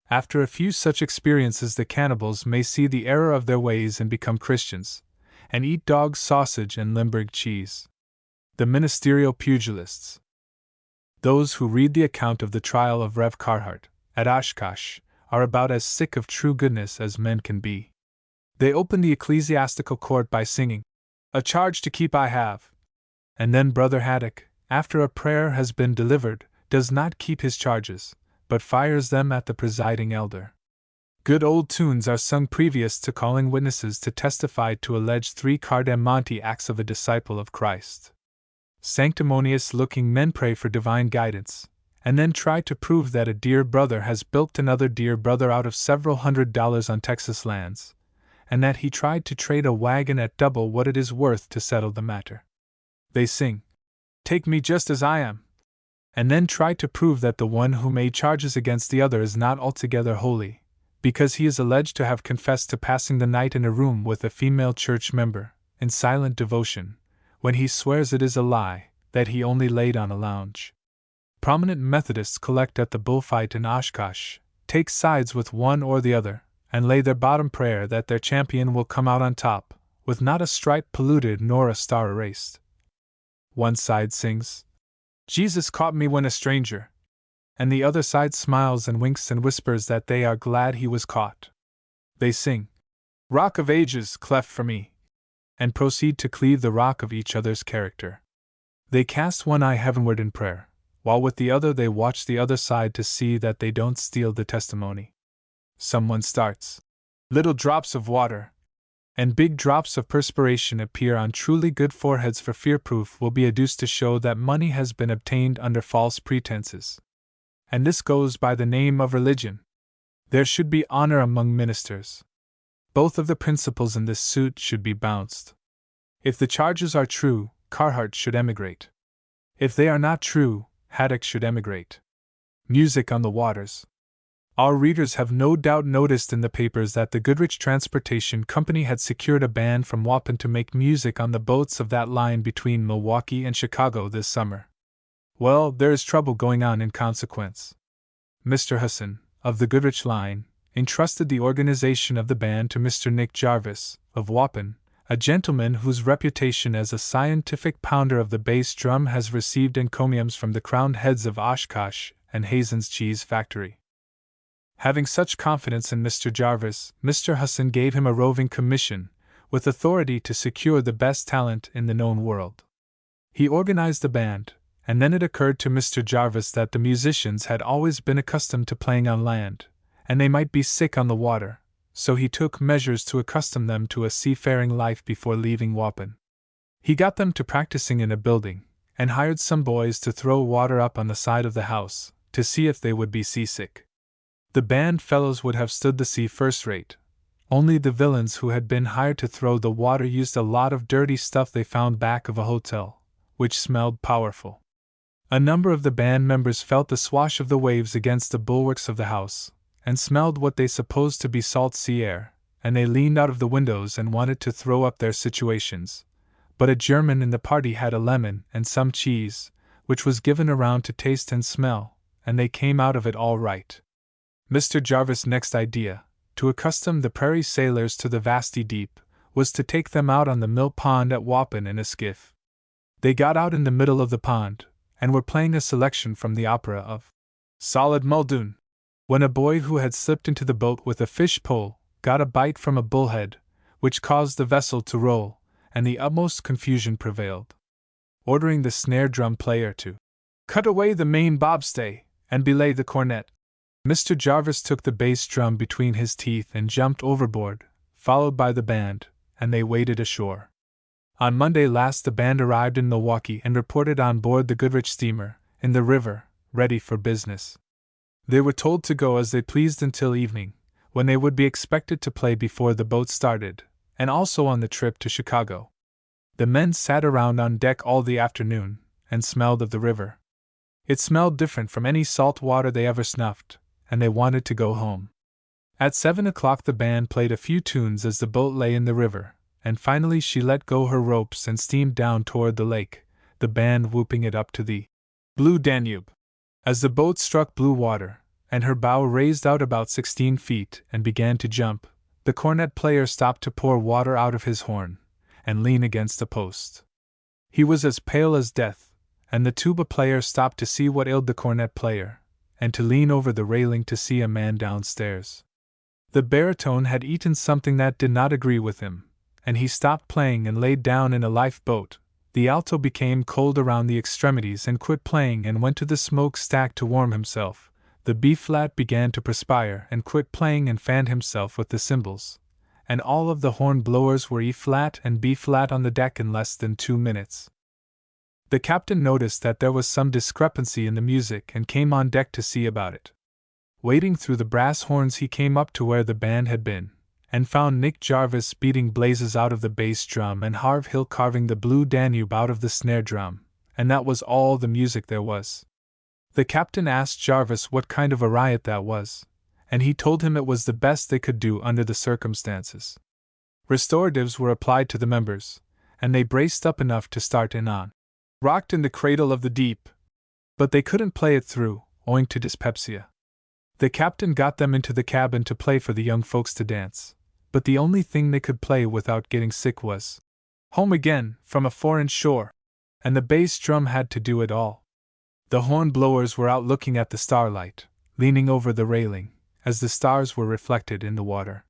After a few such experiences the cannibals may see the error of their ways and become Christians, and eat dog sausage and Limburg cheese. The ministerial pugilists. Those who read the account of the trial of Rev. Carhart, at Oshkosh, are about as sick of true goodness as men can be. They open the ecclesiastical court by singing, "A charge to keep I have," and then Brother Haddock, after a prayer has been delivered, does not keep his charges, but fires them at the presiding elder. Good old tunes are sung previous to calling witnesses to testify to alleged 3 Cardam Monte acts of a disciple of Christ. Sanctimonious-looking men pray for divine guidance, and then try to prove that a dear brother has bilked another dear brother out of several $100s on Texas lands, and that he tried to trade a wagon at double what it is worth to settle the matter. They sing, "Take me just as I am," and then try to prove that the one who made charges against the other is not altogether holy, because he is alleged to have confessed to passing the night in a room with a female church member, in silent devotion, when he swears it is a lie, that he only laid on a lounge. Prominent Methodists collect at the bullfight in Oshkosh, take sides with one or the other, and lay their bottom prayer that their champion will come out on top, with not a stripe polluted nor a star erased. One side sings, "Jesus caught me when a stranger," and the other side smiles and winks and whispers that they are glad he was caught. They sing, "Rock of Ages, cleft for me," and proceed to cleave the rock of each other's character. They cast one eye heavenward in prayer, while with the other they watch the other side to see that they don't steal the testimony. Someone starts, "Little drops of water," and big drops of perspiration appear on truly good foreheads, for fear proof will be adduced to show that money has been obtained under false pretenses. and this goes by the name of religion. There should be honor among ministers. Both of the principals in this suit should be bounced. If the charges are true, Carhart should emigrate. If they are not true, Haddock should emigrate. Music on the waters. Our readers have no doubt noticed in the papers that the Goodrich Transportation Company had secured a band from Waupun to make music on the boats of that line between Milwaukee and Chicago this summer. Well, there is trouble going on in consequence. Mr. Husson, of the Goodrich line, entrusted the organization of the band to Mr. Nick Jarvis, of Waupun, a gentleman whose reputation as a scientific pounder of the bass drum has received encomiums from the crowned heads of Oshkosh and Hazen's Cheese Factory. Having such confidence in Mr. Jarvis, Mr. Husson gave him a roving commission, with authority to secure the best talent in the known world. He organized the band, and then it occurred to Mr. Jarvis that the musicians had always been accustomed to playing on land, and they might be sick on the water, so he took measures to accustom them to a seafaring life before leaving Waupun. He got them to practicing in a building, and hired some boys to throw water up on the side of the house, to see if they would be seasick. The band fellows would have stood the sea first rate, only the villains who had been hired to throw the water used a lot of dirty stuff they found back of a hotel, which smelled powerful. A number of the band members felt the swash of the waves against the bulwarks of the house, and smelled what they supposed to be salt sea air, and they leaned out of the windows and wanted to throw up their situations. But a German in the party had a lemon and some cheese, which was given around to taste and smell, and they came out of it all right. Mr. Jarvis' next idea, to accustom the prairie sailors to the vasty deep, was to take them out on the mill pond at Waupun in a skiff. They got out in the middle of the pond, and were playing a selection from the opera of Solid Muldoon, when a boy who had slipped into the boat with a fish pole got a bite from a bullhead, which caused the vessel to roll, and the utmost confusion prevailed. Ordering the snare drum player to cut away the main bobstay and belay the cornet, Mr. Jarvis took the bass drum between his teeth and jumped overboard, followed by the band, and they waded ashore. On Monday last the band arrived in Milwaukee and reported on board the Goodrich steamer, in the river, ready for business. They were told to go as they pleased until evening, when they would be expected to play before the boat started, and also on the trip to Chicago. The men sat around on deck all the afternoon, and smelled of the river. It smelled different from any salt water they ever snuffed, and they wanted to go home. At 7 o'clock the band played a few tunes as the boat lay in the river, and finally she let go her ropes and steamed down toward the lake, the band whooping it up to the blue Danube. As the boat struck blue water, and her bow raised out about 16 feet and began to jump, the cornet player stopped to pour water out of his horn, and lean against a post. He was as pale as death, and the tuba player stopped to see what ailed the cornet player, and to lean over the railing to see a man downstairs. The baritone had eaten something that did not agree with him, and he stopped playing and laid down in a lifeboat. The alto became cold around the extremities and quit playing and went to the smoke stack to warm himself. The B-flat began to perspire and quit playing and fanned himself with the cymbals, and all of the horn blowers were E-flat and B-flat on the deck in less than 2 minutes. The captain noticed that there was some discrepancy in the music and came on deck to see about it. Wading through the brass horns he came up to where the band had been, and found Nick Jarvis beating blazes out of the bass drum and Harv Hill carving the blue Danube out of the snare drum, and that was all the music there was. The captain asked Jarvis what kind of a riot that was, and he told him it was the best they could do under the circumstances. Restoratives were applied to the members, and they braced up enough to start in on Rocked in the Cradle of the Deep, but they couldn't play it through, owing to dyspepsia. The captain got them into the cabin to play for the young folks to dance, but the only thing they could play without getting sick was Home Again from a Foreign Shore, and the bass drum had to do it all. The horn blowers were out looking at the starlight, leaning over the railing, as the stars were reflected in the water.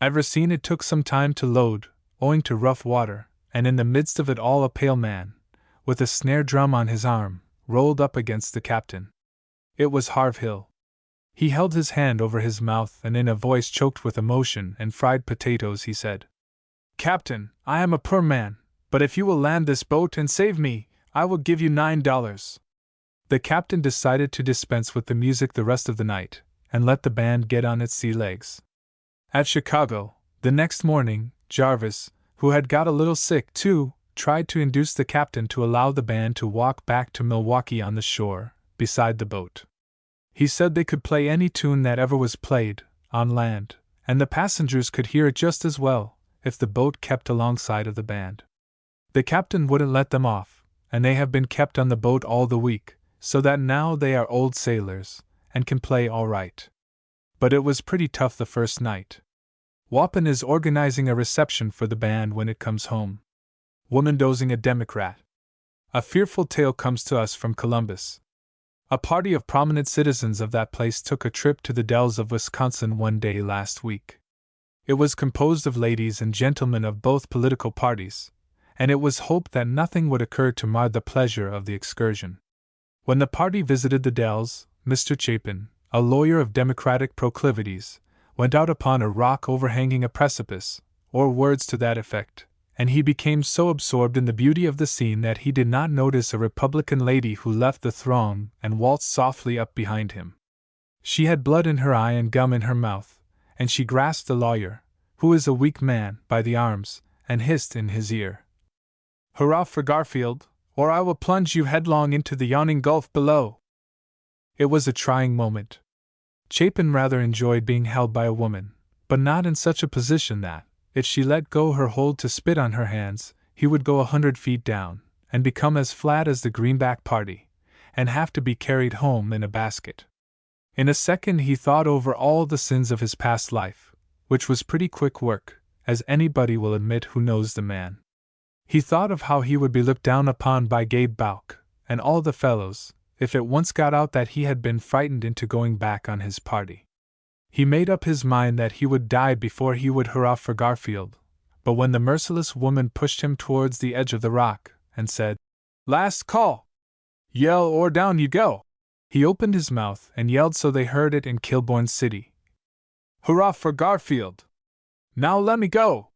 Ever seen it took some time to load, owing to rough water, and in the midst of it all a pale man, with a snare drum on his arm, rolled up against the captain. It was Harv Hill. He held his hand over his mouth and in a voice choked with emotion and fried potatoes he said, "Captain, I am a poor man, but if you will land this boat and save me, I will give you $9. The captain decided to dispense with the music the rest of the night, and let the band get on its sea legs. At Chicago, the next morning, Jarvis, who had got a little sick too, tried to induce the captain to allow the band to walk back to Milwaukee on the shore, beside the boat. He said they could play any tune that ever was played, on land, and the passengers could hear it just as well, if the boat kept alongside of the band. The captain wouldn't let them off, and they have been kept on the boat all the week, so that now they are old sailors, and can play all right. But it was pretty tough the first night. Waupun is organizing a reception for the band when it comes home. Woman dozing a Democrat. A fearful tale comes to us from Columbus. A party of prominent citizens of that place took a trip to the dells of Wisconsin one day last week. It was composed of ladies and gentlemen of both political parties, and it was hoped that nothing would occur to mar the pleasure of the excursion. When the party visited the dells, Mr. Chapin, a lawyer of Democratic proclivities, went out upon a rock overhanging a precipice, or words to that effect, and he became so absorbed in the beauty of the scene that he did not notice a Republican lady who left the throng and waltzed softly up behind him. She had blood in her eye and gum in her mouth, and she grasped the lawyer, who is a weak man, by the arms, and hissed in his ear, "Hurrah for Garfield, or I will plunge you headlong into the yawning gulf below." It was a trying moment. Chapin rather enjoyed being held by a woman, but not in such a position that, if she let go her hold to spit on her hands, he would go 100 feet down, and become as flat as the greenback party, and have to be carried home in a basket. In a second he thought over all the sins of his past life, which was pretty quick work, as anybody will admit who knows the man. He thought of how he would be looked down upon by Gabe Bauck, and all the fellows, if it once got out that he had been frightened into going back on his party. He made up his mind that he would die before he would hurrah for Garfield, but when the merciless woman pushed him towards the edge of the rock, and said, "Last call! Yell or down you go!" he opened his mouth and yelled so they heard it in Kilbourne City, "Hurrah for Garfield! Now let me go!"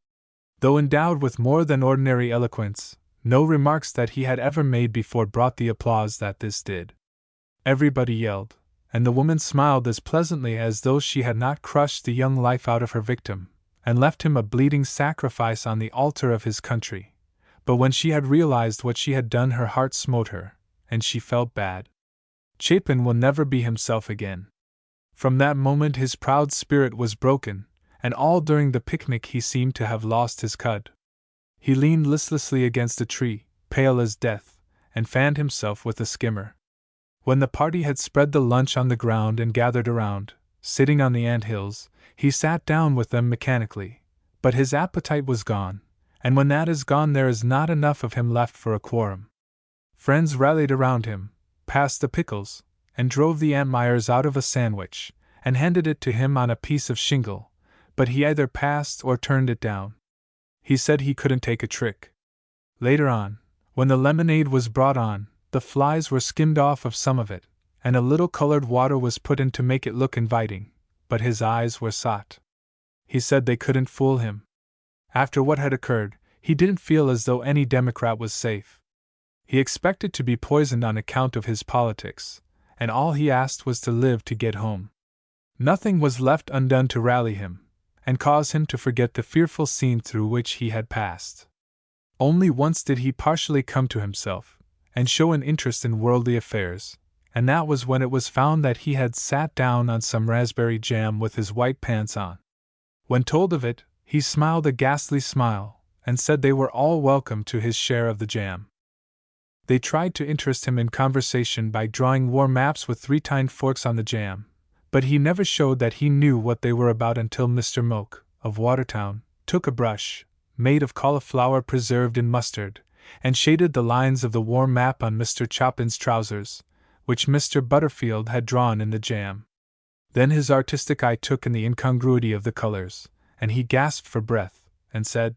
Though endowed with more than ordinary eloquence, no remarks that he had ever made before brought the applause that this did. Everybody yelled, and the woman smiled as pleasantly as though she had not crushed the young life out of her victim, and left him a bleeding sacrifice on the altar of his country. But when she had realized what she had done, her heart smote her, and she felt bad. Chapin will never be himself again. From that moment his proud spirit was broken, and all during the picnic he seemed to have lost his cud. He leaned listlessly against a tree, pale as death, and fanned himself with a skimmer. When the party had spread the lunch on the ground and gathered around, sitting on the anthills, he sat down with them mechanically, but his appetite was gone, and when that is gone there is not enough of him left for a quorum. Friends rallied around him, passed the pickles, and drove the Antmeyers out of a sandwich, and handed it to him on a piece of shingle, but he either passed or turned it down. He said he couldn't take a trick. Later on, when the lemonade was brought on, the flies were skimmed off of some of it, and a little colored water was put in to make it look inviting, but his eyes were sought. He said they couldn't fool him. After what had occurred, he didn't feel as though any Democrat was safe. He expected to be poisoned on account of his politics, and all he asked was to live to get home. Nothing was left undone to rally him, and cause him to forget the fearful scene through which he had passed. Only once did he partially come to himself, and show an interest in worldly affairs, and that was when it was found that he had sat down on some raspberry jam with his white pants on. When told of it, he smiled a ghastly smile, and said they were all welcome to his share of the jam. They tried to interest him in conversation by drawing war maps with 3-tined forks on the jam, but he never showed that he knew what they were about until Mr. Moak, of Watertown, took a brush, made of cauliflower preserved in mustard, and shaded the lines of the war map on Mr. Chapin's trousers, which Mr. Butterfield had drawn in the jam. Then his artistic eye took in the incongruity of the colors, and he gasped for breath, and said,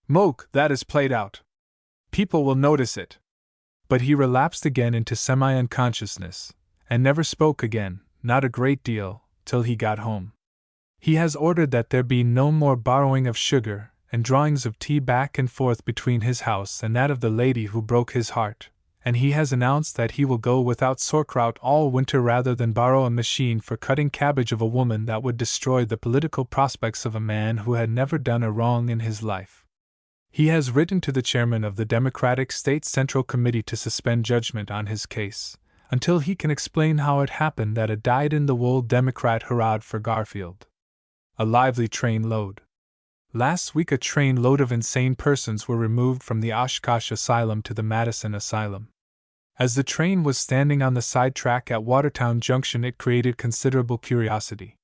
"Moak, that is played out. People will notice it." But he relapsed again into semi-unconsciousness, and never spoke again, not a great deal, till he got home. He has ordered that there be no more borrowing of sugar, and drawings of tea back and forth between his house and that of the lady who broke his heart, and he has announced that he will go without sauerkraut all winter rather than borrow a machine for cutting cabbage of a woman that would destroy the political prospects of a man who had never done a wrong in his life. He has written to the chairman of the Democratic State Central Committee to suspend judgment on his case, until he can explain how it happened that a dyed-in-the-wool Democrat hurrahed for Garfield. A lively train load. Last week a train load of insane persons were removed from the Oshkosh Asylum to the Madison Asylum. As the train was standing on the side track at Watertown Junction, it created considerable curiosity.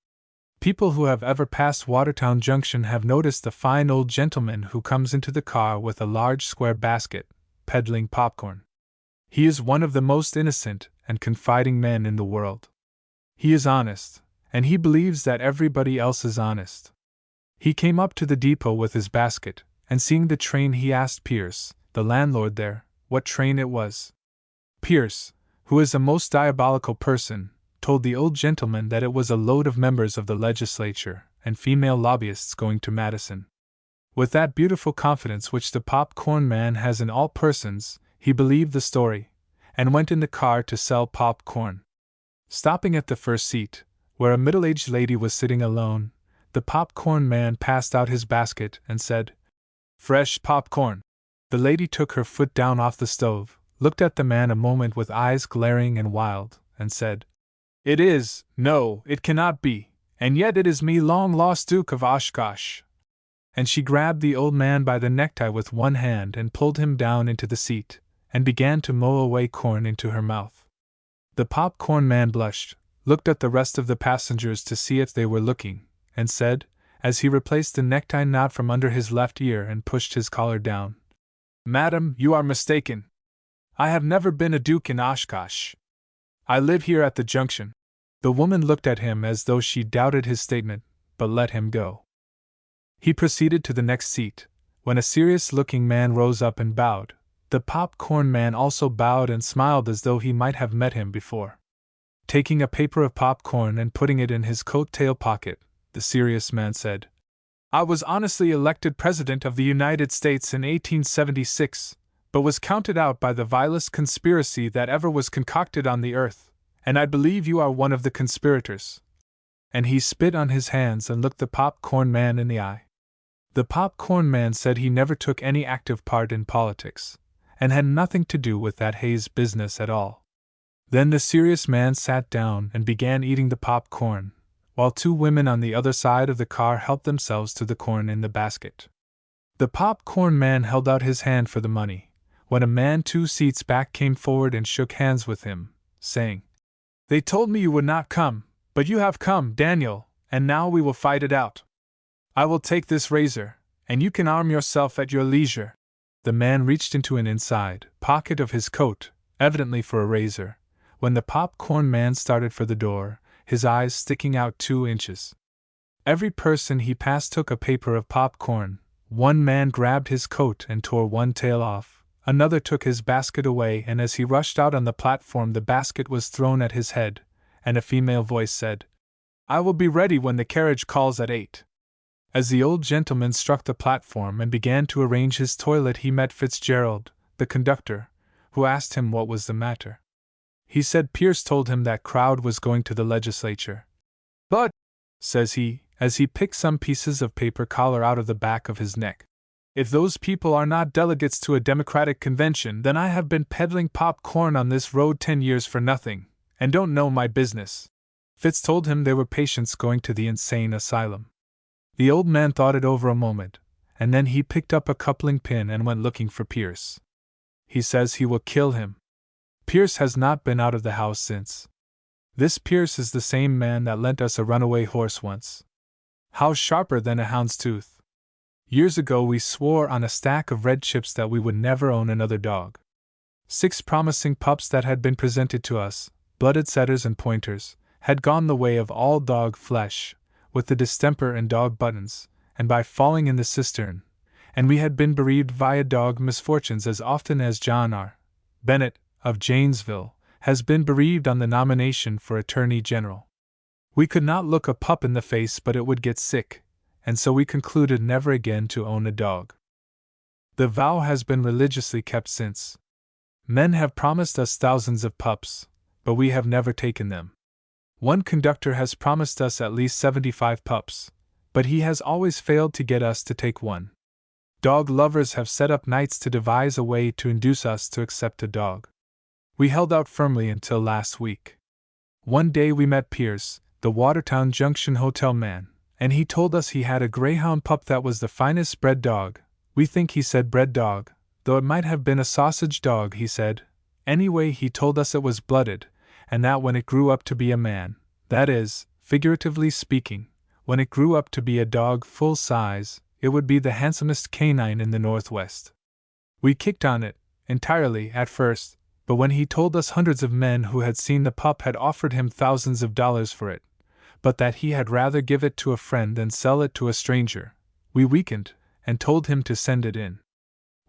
People who have ever passed Watertown Junction have noticed the fine old gentleman who comes into the car with a large square basket, peddling popcorn. He is one of the most innocent and confiding men in the world. He is honest, and he believes that everybody else is honest. He came up to the depot with his basket, and seeing the train he asked Pierce, the landlord there, what train it was. Pierce, who is a most diabolical person, told the old gentleman that it was a load of members of the legislature and female lobbyists going to Madison. With that beautiful confidence which the popcorn man has in all persons, he believed the story, and went in the car to sell popcorn. Stopping at the first seat, where a middle-aged lady was sitting alone, the popcorn man passed out his basket and said, "Fresh popcorn." The lady took her foot down off the stove, looked at the man a moment with eyes glaring and wild, and said, "It is, no, it cannot be, and yet it is me long-lost Duke of Oshkosh." And she grabbed the old man by the necktie with one hand and pulled him down into the seat, and began to mow away corn into her mouth. The popcorn man blushed, looked at the rest of the passengers to see if they were looking, and said, as he replaced the necktie knot from under his left ear and pushed his collar down, "Madam, you are mistaken. I have never been a duke in Oshkosh. I live here at the junction." The woman looked at him as though she doubted his statement, but let him go. He proceeded to the next seat, when a serious-looking man rose up and bowed. The popcorn man also bowed and smiled as though he might have met him before. Taking a paper of popcorn and putting it in his coat-tail pocket, the serious man said, "I was honestly elected President of the United States in 1876, but was counted out by the vilest conspiracy that ever was concocted on the earth, and I believe you are one of the conspirators." And he spit on his hands and looked the popcorn man in the eye. The popcorn man said he never took any active part in politics, and had nothing to do with that Hayes business at all. Then the serious man sat down and began eating the popcorn, while two women on the other side of the car helped themselves to the corn in the basket. The popcorn man held out his hand for the money, when a man 2 seats back came forward and shook hands with him, saying, "They told me you would not come, but you have come, Daniel, and now we will fight it out. I will take this razor, and you can arm yourself at your leisure." The man reached into an inside pocket of his coat, evidently for a razor, when the popcorn man started for the door, his eyes sticking out 2 inches. Every person he passed took a paper of popcorn. One man grabbed his coat and tore one tail off, another took his basket away, and as he rushed out on the platform the basket was thrown at his head, and a female voice said, "I will be ready when the carriage calls at 8. As the old gentleman struck the platform and began to arrange his toilet, he met Fitzgerald, the conductor, who asked him what was the matter. He said Pierce told him that crowd was going to the legislature. "But," says he, as he picked some pieces of paper collar out of the back of his neck, "if those people are not delegates to a Democratic convention, then I have been peddling popcorn on this road 10 years for nothing, and don't know my business." Fitz told him they were patients going to the insane asylum. The old man thought it over a moment, and then he picked up a coupling pin and went looking for Pierce. He says he will kill him. Pierce has not been out of the house since. This Pierce is the same man that lent us a runaway horse once. How sharper than a hound's tooth. Years ago we swore on a stack of red chips that we would never own another dog. 6 promising pups that had been presented to us, blooded setters and pointers, had gone the way of all dog flesh, with the distemper and dog buttons, and by falling in the cistern, and we had been bereaved via dog misfortunes as often as John R. Bennett, of Janesville, has been bereaved on the nomination for Attorney General. We could not look a pup in the face but it would get sick, and so we concluded never again to own a dog. The vow has been religiously kept since. Men have promised us thousands of pups, but we have never taken them. One conductor has promised us at least 75 pups, but he has always failed to get us to take one. Dog lovers have set up nights to devise a way to induce us to accept a dog. We held out firmly until last week. One day we met Pierce, the Watertown Junction hotel man, and he told us he had a greyhound pup that was the finest bred dog. We think he said bred dog, though it might have been a sausage dog, he said. Anyway, he told us it was blooded, and that when it grew up to be a man, that is, figuratively speaking, when it grew up to be a dog full size, it would be the handsomest canine in the Northwest. We kicked on it, entirely, at first, but when he told us hundreds of men who had seen the pup had offered him thousands of dollars for it, but that he had rather give it to a friend than sell it to a stranger, we weakened, and told him to send it in.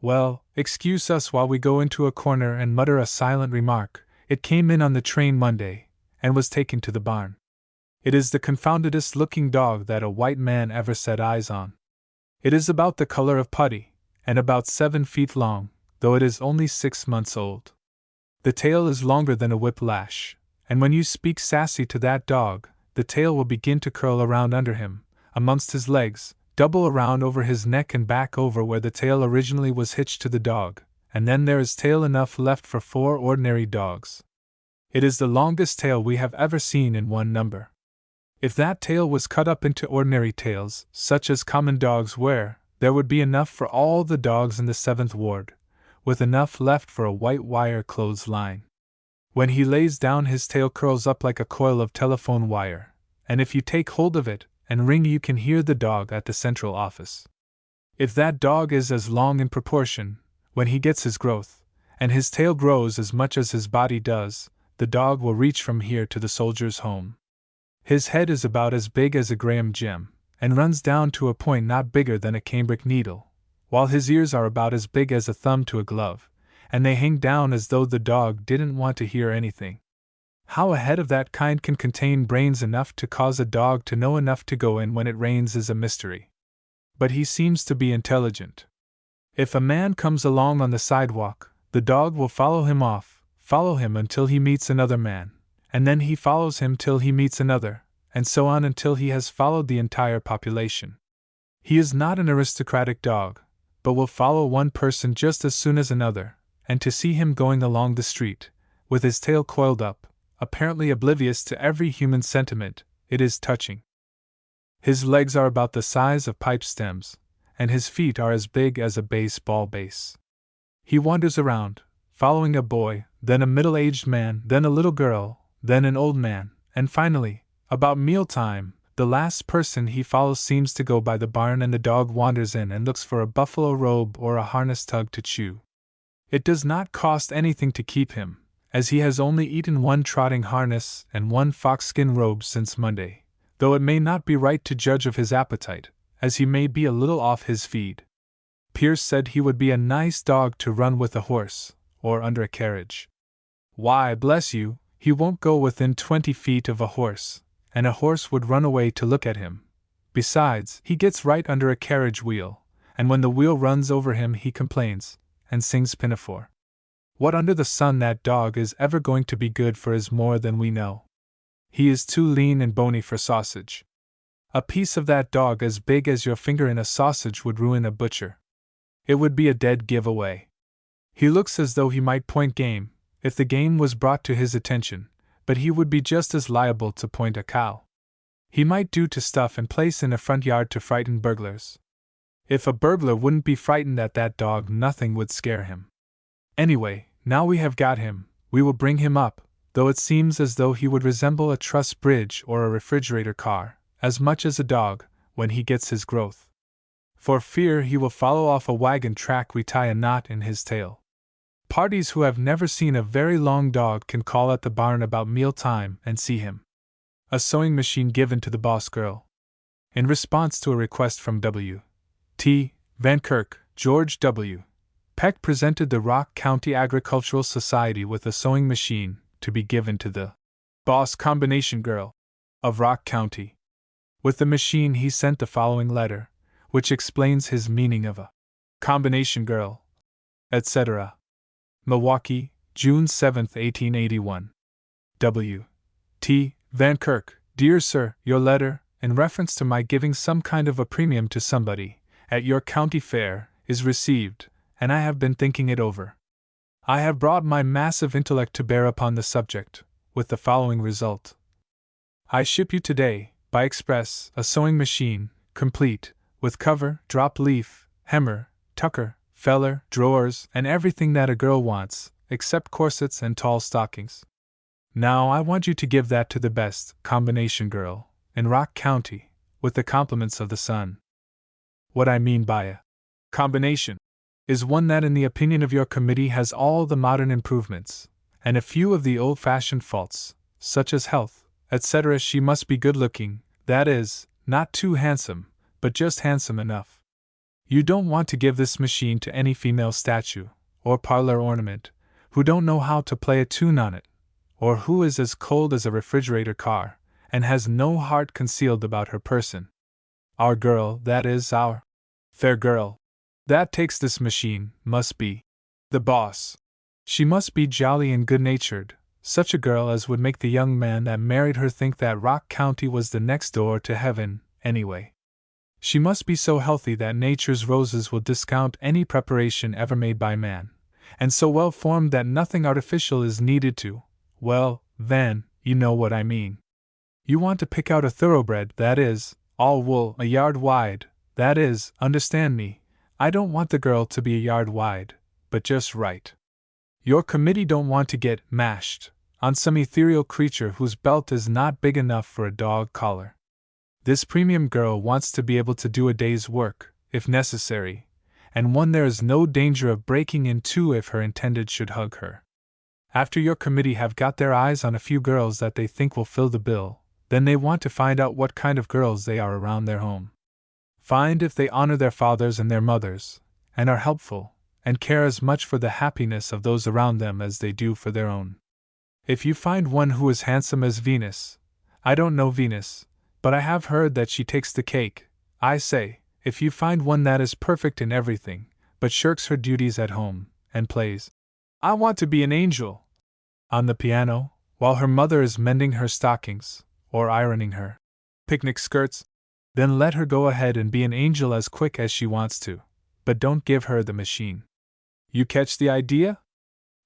Well, excuse us while we go into a corner and mutter a silent remark. It came in on the train Monday, and was taken to the barn. It is the confoundedest looking dog that a white man ever set eyes on. It is about the color of putty, and about 7 feet long, though it is only 6 months old. The tail is longer than a whiplash, and when you speak sassy to that dog, the tail will begin to curl around under him, amongst his legs, double around over his neck and back over where the tail originally was hitched to the dog, and then there is tail enough left for 4 ordinary dogs. It is the longest tail we have ever seen in one number. If that tail was cut up into ordinary tails, such as common dogs wear, there would be enough for all the dogs in the 7th Ward, with enough left for a white wire clothesline. When he lays down, his tail curls up like a coil of telephone wire, and if you take hold of it and ring, you can hear the dog at the central office. If that dog is as long in proportion, when he gets his growth, and his tail grows as much as his body does, the dog will reach from here to the soldier's home. His head is about as big as a Graham gem, and runs down to a point not bigger than a cambric needle, while his ears are about as big as a thumb to a glove, and they hang down as though the dog didn't want to hear anything. How a head of that kind can contain brains enough to cause a dog to know enough to go in when it rains is a mystery. But he seems to be intelligent. If a man comes along on the sidewalk, the dog will follow him until he meets another man, and then he follows him till he meets another, and so on until he has followed the entire population. He is not an aristocratic dog, but will follow one person just as soon as another, and to see him going along the street, with his tail coiled up, apparently oblivious to every human sentiment, it is touching. His legs are about the size of pipe stems, and his feet are as big as a baseball base. He wanders around, following a boy, then a middle-aged man, then a little girl, then an old man, and finally, about mealtime, the last person he follows seems to go by the barn, and the dog wanders in and looks for a buffalo robe or a harness tug to chew. It does not cost anything to keep him, as he has only eaten 1 trotting harness and 1 foxskin robe since Monday, though it may not be right to judge of his appetite, as he may be a little off his feed. Pierce said he would be a nice dog to run with a horse, or under a carriage. Why, bless you, he won't go within 20 feet of a horse, and a horse would run away to look at him. Besides, he gets right under a carriage wheel, and when the wheel runs over him he complains, and sings Pinafore. What under the sun that dog is ever going to be good for is more than we know. He is too lean and bony for sausage. A piece of that dog as big as your finger in a sausage would ruin a butcher. It would be a dead giveaway. He looks as though he might point game, if the game was brought to his attention, but he would be just as liable to point a cow. He might do to stuff and place in a front yard to frighten burglars. If a burglar wouldn't be frightened at that dog, nothing would scare him. Anyway, now we have got him, we will bring him up, though it seems as though he would resemble a truss bridge or a refrigerator car, as much as a dog, when he gets his growth. For fear he will follow off a wagon track, we tie a knot in his tail. Parties who have never seen a very long dog can call at the barn about meal time and see him. A sewing machine given to the boss girl. In response to a request from W. T. Van Kirk, George W. Peck presented the Rock County Agricultural Society with a sewing machine to be given to the boss combination girl of Rock County. With the machine he sent the following letter, which explains his meaning of a combination girl, etc. Milwaukee, June 7, 1881. W. T. Van Kirk, dear sir, your letter, in reference to my giving some kind of a premium to somebody, at your county fair, is received, and I have been thinking it over. I have brought my massive intellect to bear upon the subject, with the following result. I ship you today, by express, a sewing machine, complete, with cover, drop leaf, hemmer, tucker, feller, drawers, and everything that a girl wants, except corsets and tall stockings. Now I want you to give that to the best combination girl in Rock County, with the compliments of the son. What I mean by a combination is one that, in the opinion of your committee, has all the modern improvements, and a few of the old-fashioned faults, such as health, etc. She must be good-looking, that is, not too handsome, but just handsome enough. You don't want to give this machine to any female statue, or parlor ornament, who don't know how to play a tune on it, or who is as cold as a refrigerator car, and has no heart concealed about her person. Our girl, that is, our fair girl, that takes this machine, must be the boss. She must be jolly and good-natured, such a girl as would make the young man that married her think that Rock County was the next door to heaven, anyway. She must be so healthy that nature's roses will discount any preparation ever made by man, and so well formed that nothing artificial is needed to, well, Van, you know what I mean. You want to pick out a thoroughbred, that is, all wool, a yard wide, that is, understand me, I don't want the girl to be a yard wide, but just right. Your committee don't want to get mashed on some ethereal creature whose belt is not big enough for a dog collar. This premium girl wants to be able to do a day's work, if necessary, and one there is no danger of breaking in two if her intended should hug her. After your committee have got their eyes on a few girls that they think will fill the bill, then they want to find out what kind of girls they are around their home. Find if they honor their fathers and their mothers, and are helpful, and care as much for the happiness of those around them as they do for their own. If you find one who is handsome as Venus, I don't know Venus, but I have heard that she takes the cake. I say, if you find one that is perfect in everything, but shirks her duties at home, and plays I Want to Be an Angel on the piano, while her mother is mending her stockings, or ironing her picnic skirts, then let her go ahead and be an angel as quick as she wants to, but don't give her the machine. You catch the idea?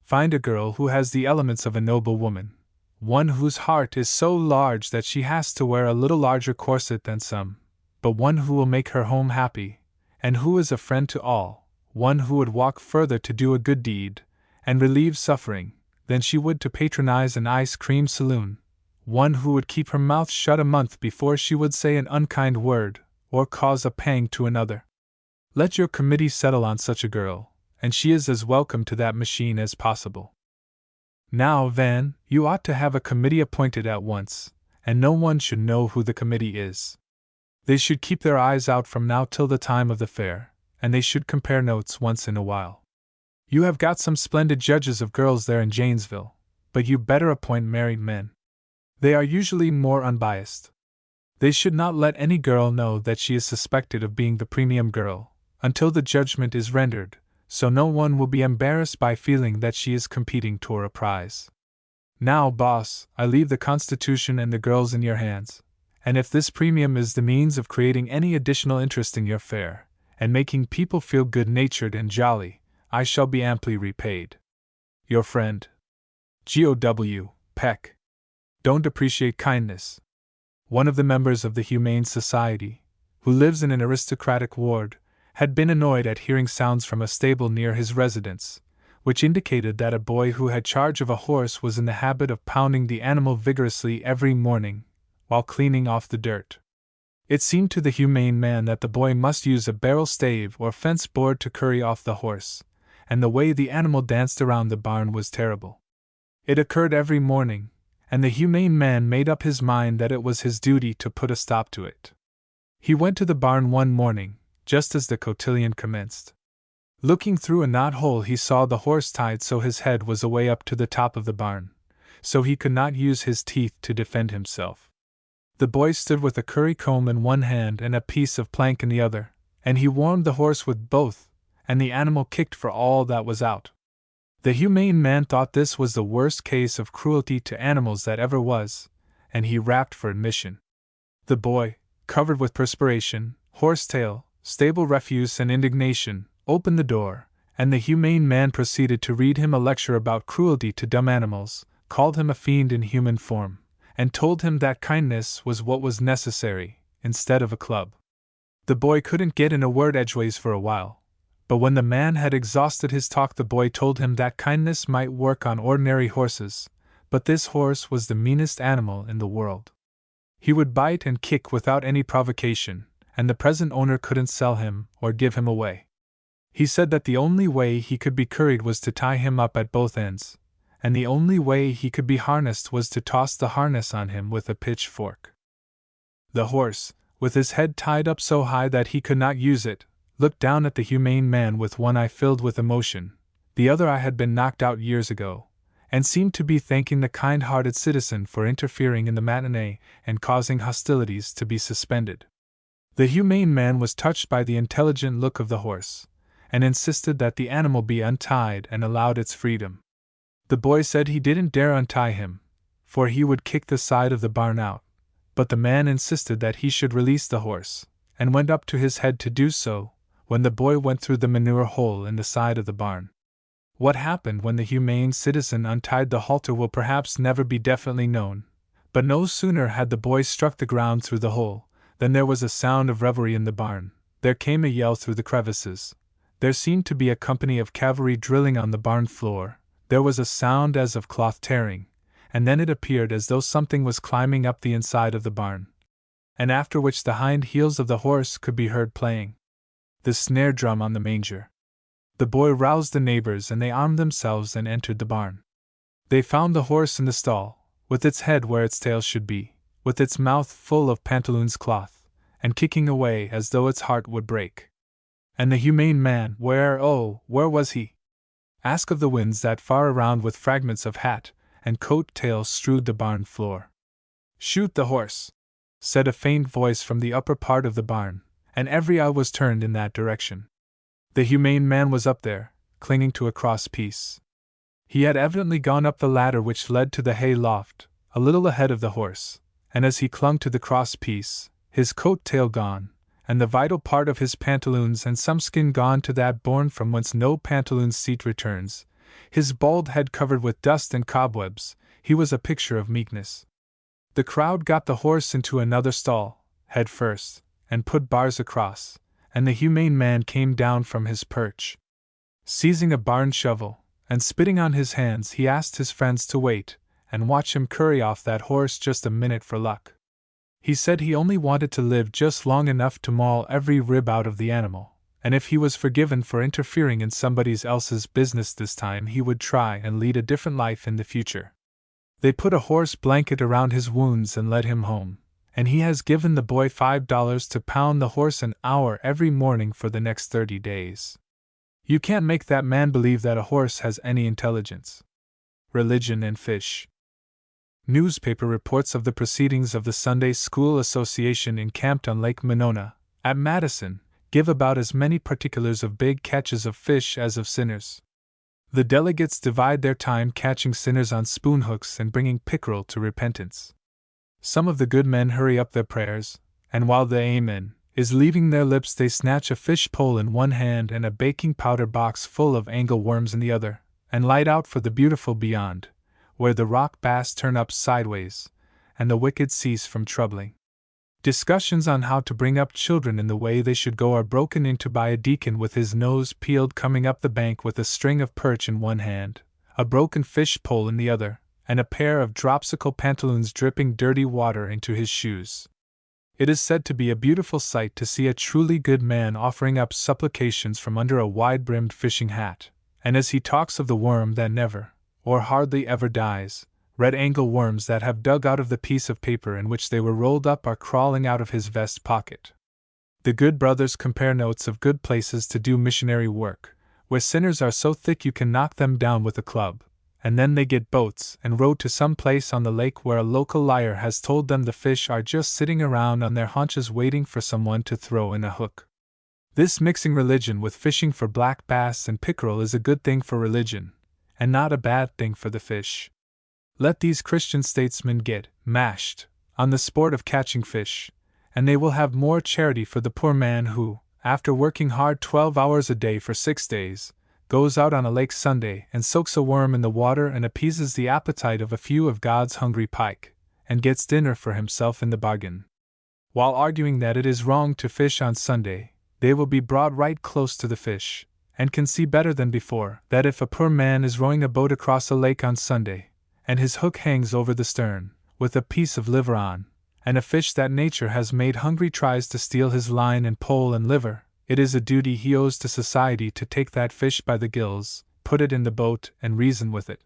Find a girl who has the elements of a noble woman, one whose heart is so large that she has to wear a little larger corset than some, but one who will make her home happy, and who is a friend to all, one who would walk further to do a good deed, and relieve suffering, than she would to patronize an ice cream saloon, one who would keep her mouth shut a month before she would say an unkind word, or cause a pang to another. Let your committee settle on such a girl, and she is as welcome to that machine as possible. Now, Van, you ought to have a committee appointed at once, and no one should know who the committee is. They should keep their eyes out from now till the time of the fair, and they should compare notes once in a while. You have got some splendid judges of girls there in Janesville, but you better appoint married men. They are usually more unbiased. They should not let any girl know that she is suspected of being the premium girl, until the judgment is rendered, so no one will be embarrassed by feeling that she is competing toward a prize. Now, boss, I leave the Constitution and the girls in your hands, and if this premium is the means of creating any additional interest in your fair, and making people feel good-natured and jolly, I shall be amply repaid. Your friend, G.O.W. Peck. Don't appreciate kindness. One of the members of the Humane Society, who lives in an aristocratic ward, had been annoyed at hearing sounds from a stable near his residence, which indicated that a boy who had charge of a horse was in the habit of pounding the animal vigorously every morning, while cleaning off the dirt. It seemed to the humane man that the boy must use a barrel stave or fence board to curry off the horse, and the way the animal danced around the barn was terrible. It occurred every morning, and the humane man made up his mind that it was his duty to put a stop to it. He went to the barn one morning, just as the cotillion commenced. Looking through a knot-hole, he saw the horse tied so his head was away up to the top of the barn, so he could not use his teeth to defend himself. The boy stood with a curry-comb in one hand and a piece of plank in the other, and he warmed the horse with both, and the animal kicked for all that was out. The humane man thought this was the worst case of cruelty to animals that ever was, and he rapped for admission. The boy, covered with perspiration, horsetail, stable refuse, and indignation, opened the door, and the humane man proceeded to read him a lecture about cruelty to dumb animals, called him a fiend in human form, and told him that kindness was what was necessary, instead of a club. The boy couldn't get in a word edgeways for a while, but when the man had exhausted his talk, the boy told him that kindness might work on ordinary horses, but this horse was the meanest animal in the world. He would bite and kick without any provocation, and the present owner couldn't sell him or give him away. He said that the only way he could be curried was to tie him up at both ends, and the only way he could be harnessed was to toss the harness on him with a pitchfork. The horse, with his head tied up so high that he could not use it, looked down at the humane man with one eye filled with emotion. The other eye had been knocked out years ago, and seemed to be thanking the kind-hearted citizen for interfering in the matinee and causing hostilities to be suspended. The humane man was touched by the intelligent look of the horse, and insisted that the animal be untied and allowed its freedom. The boy said he didn't dare untie him, for he would kick the side of the barn out, but the man insisted that he should release the horse, and went up to his head to do so, when the boy went through the manure hole in the side of the barn. What happened when the humane citizen untied the halter will perhaps never be definitely known, but no sooner had the boy struck the ground through the hole, than there was a sound of revelry in the barn. There came a yell through the crevices. There seemed to be a company of cavalry drilling on the barn floor. There was a sound as of cloth tearing, and then it appeared as though something was climbing up the inside of the barn, and after which the hind heels of the horse could be heard playing the snare drum on the manger. The boy roused the neighbors, and they armed themselves and entered the barn. They found the horse in the stall, with its head where its tail should be, with its mouth full of pantaloons cloth, and kicking away as though its heart would break. And the humane man, where was he? Ask of the winds that far around with fragments of hat and coat tails strewed the barn floor. Shoot the horse, said a faint voice from the upper part of the barn, and every eye was turned in that direction. The humane man was up there, clinging to a cross piece. He had evidently gone up the ladder which led to the hay loft, a little ahead of the horse, and as he clung to the cross piece, his coat tail gone, and the vital part of his pantaloons and some skin gone to that bourne from whence no pantaloon's seat returns, his bald head covered with dust and cobwebs, he was a picture of meekness. The crowd got the horse into another stall, head first, and put bars across, and the humane man came down from his perch. Seizing a barn shovel, and spitting on his hands, he asked his friends to wait, and watch him curry off that horse just a minute for luck. He said he only wanted to live just long enough to maul every rib out of the animal, and if he was forgiven for interfering in somebody else's business this time, he would try and lead a different life in the future. They put a horse blanket around his wounds and led him home, and he has given the boy $5 to pound the horse an hour every morning for the next 30 days. You can't make that man believe that a horse has any intelligence. Religion and fish. Newspaper reports of the proceedings of the Sunday School Association encamped on Lake Monona, at Madison, give about as many particulars of big catches of fish as of sinners. The delegates divide their time catching sinners on spoonhooks and bringing pickerel to repentance. Some of the good men hurry up their prayers, and while the amen is leaving their lips, they snatch a fish pole in one hand and a baking powder box full of angle worms in the other, and light out for the beautiful beyond, where the rock bass turn up sideways, and the wicked cease from troubling. Discussions on how to bring up children in the way they should go are broken into by a deacon with his nose peeled coming up the bank with a string of perch in one hand, a broken fish pole in the other, and a pair of dropsical pantaloons dripping dirty water into his shoes. It is said to be a beautiful sight to see a truly good man offering up supplications from under a wide-brimmed fishing hat, and as he talks of the worm that never, or hardly ever dies, red angle worms that have dug out of the piece of paper in which they were rolled up are crawling out of his vest pocket. The good brothers compare notes of good places to do missionary work, where sinners are so thick you can knock them down with a club, and then they get boats and row to some place on the lake where a local liar has told them the fish are just sitting around on their haunches waiting for someone to throw in a hook. This mixing religion with fishing for black bass and pickerel is a good thing for religion, and not a bad thing for the fish. Let these Christian statesmen get mashed on the sport of catching fish, and they will have more charity for the poor man who, after working hard 12 hours a day for 6 days, goes out on a lake Sunday and soaks a worm in the water and appeases the appetite of a few of God's hungry pike, and gets dinner for himself in the bargain. While arguing that it is wrong to fish on Sunday, they will be brought right close to the fish, and can see better than before that if a poor man is rowing a boat across a lake on Sunday, and his hook hangs over the stern, with a piece of liver on, and a fish that nature has made hungry tries to steal his line and pole and liver, it is a duty he owes to society to take that fish by the gills, put it in the boat, and reason with it,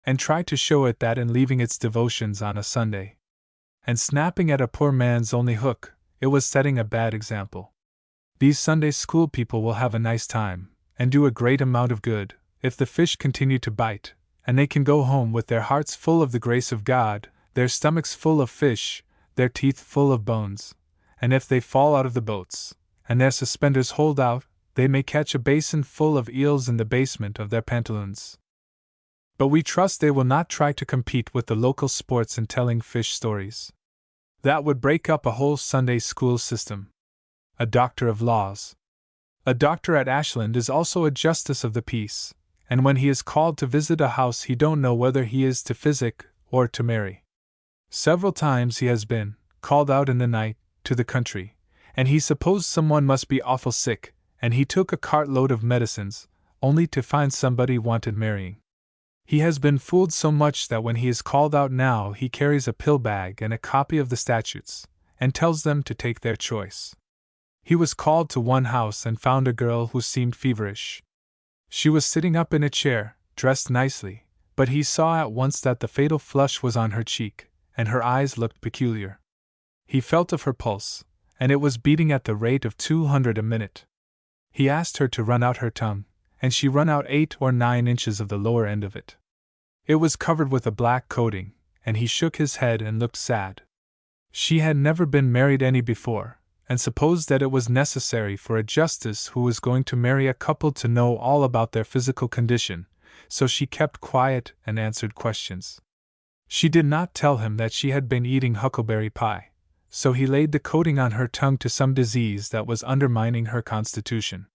and try to show it that in leaving its devotions on a Sunday, and snapping at a poor man's only hook, it was setting a bad example. These Sunday school people will have a nice time, and do a great amount of good, if the fish continue to bite, and they can go home with their hearts full of the grace of God, their stomachs full of fish, their teeth full of bones, and if they fall out of the boats, and their suspenders hold out, they may catch a basin full of eels in the basement of their pantaloons. But we trust they will not try to compete with the local sports in telling fish stories. That would break up a whole Sunday school system. A doctor of laws. A doctor at Ashland is also a justice of the peace, and when he is called to visit a house he don't know whether he is to physic or to marry. Several times he has been called out in the night to the country, and he supposed someone must be awful sick, and he took a cartload of medicines, only to find somebody wanted marrying. He has been fooled so much that when he is called out now he carries a pill bag and a copy of the statutes, and tells them to take their choice. He was called to one house and found a girl who seemed feverish. She was sitting up in a chair, dressed nicely, but he saw at once that the fatal flush was on her cheek, and her eyes looked peculiar. He felt of her pulse, and it was beating at the rate of 200 a minute. He asked her to run out her tongue, and she run out 8 or 9 inches of the lower end of it. It was covered with a black coating, and he shook his head and looked sad. She had never been married any before, and supposed that it was necessary for a justice who was going to marry a couple to know all about their physical condition, so she kept quiet and answered questions. She did not tell him that she had been eating huckleberry pie, so he laid the coating on her tongue to some disease that was undermining her constitution.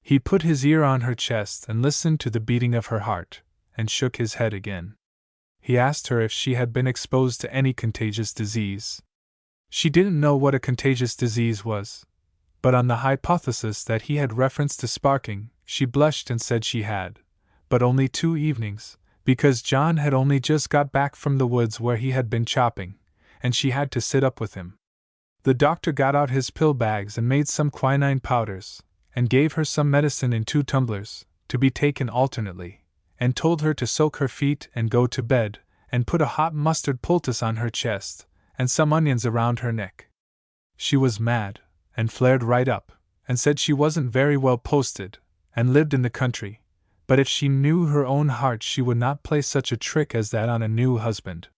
He put his ear on her chest and listened to the beating of her heart, and shook his head again. He asked her if she had been exposed to any contagious disease. She didn't know what a contagious disease was, but on the hypothesis that he had reference to sparking, she blushed and said she had, but only 2 evenings, because John had only just got back from the woods where he had been chopping, and she had to sit up with him. The doctor got out his pill bags and made some quinine powders, and gave her some medicine in 2 tumblers, to be taken alternately, and told her to soak her feet and go to bed, and put a hot mustard poultice on her chest, and some onions around her neck. She was mad, and flared right up, and said she wasn't very well posted, and lived in the country, but if she knew her own heart she would not play such a trick as that on a new husband.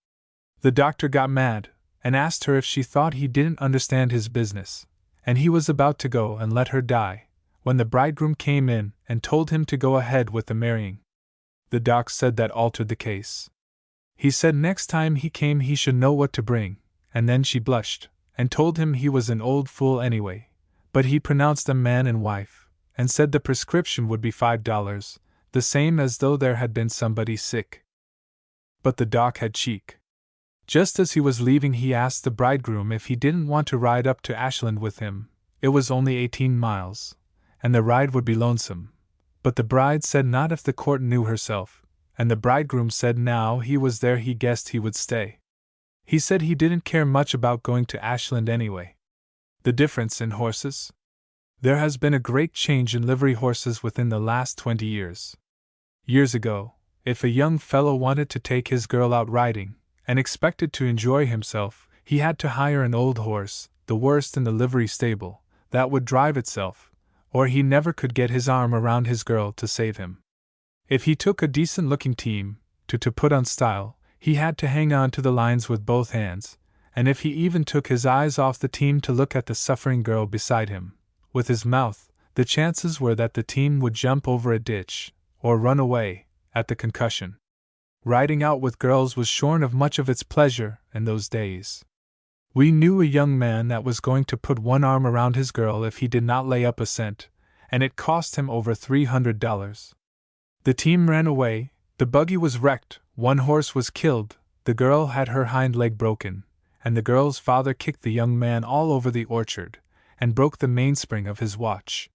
The doctor got mad, and asked her if she thought he didn't understand his business, and he was about to go and let her die, when the bridegroom came in and told him to go ahead with the marrying. The doc said that altered the case. He said next time he came he should know what to bring, and then she blushed, and told him he was an old fool anyway, but he pronounced them man and wife, and said the prescription would be $5, the same as though there had been somebody sick. But the doc had cheek. Just as he was leaving he asked the bridegroom if he didn't want to ride up to Ashland with him. It was only 18 miles, and the ride would be lonesome, but the bride said not if the court knew herself, and the bridegroom said now he was there he guessed he would stay. He said he didn't care much about going to Ashland anyway. The difference in horses? There has been a great change in livery horses within the last 20 years. Years ago, if a young fellow wanted to take his girl out riding, and expected to enjoy himself, he had to hire an old horse, the worst in the livery stable, that would drive itself, or he never could get his arm around his girl to save him. If he took a decent-looking team, to put on style, he had to hang on to the lines with both hands, and if he even took his eyes off the team to look at the suffering girl beside him, with his mouth, the chances were that the team would jump over a ditch, or run away, at the concussion. Riding out with girls was shorn of much of its pleasure in those days. We knew a young man that was going to put one arm around his girl if he did not lay up a cent, and it cost him over $300. The team ran away, the buggy was wrecked, one horse was killed, the girl had her hind leg broken, and the girl's father kicked the young man all over the orchard, and broke the mainspring of his watch.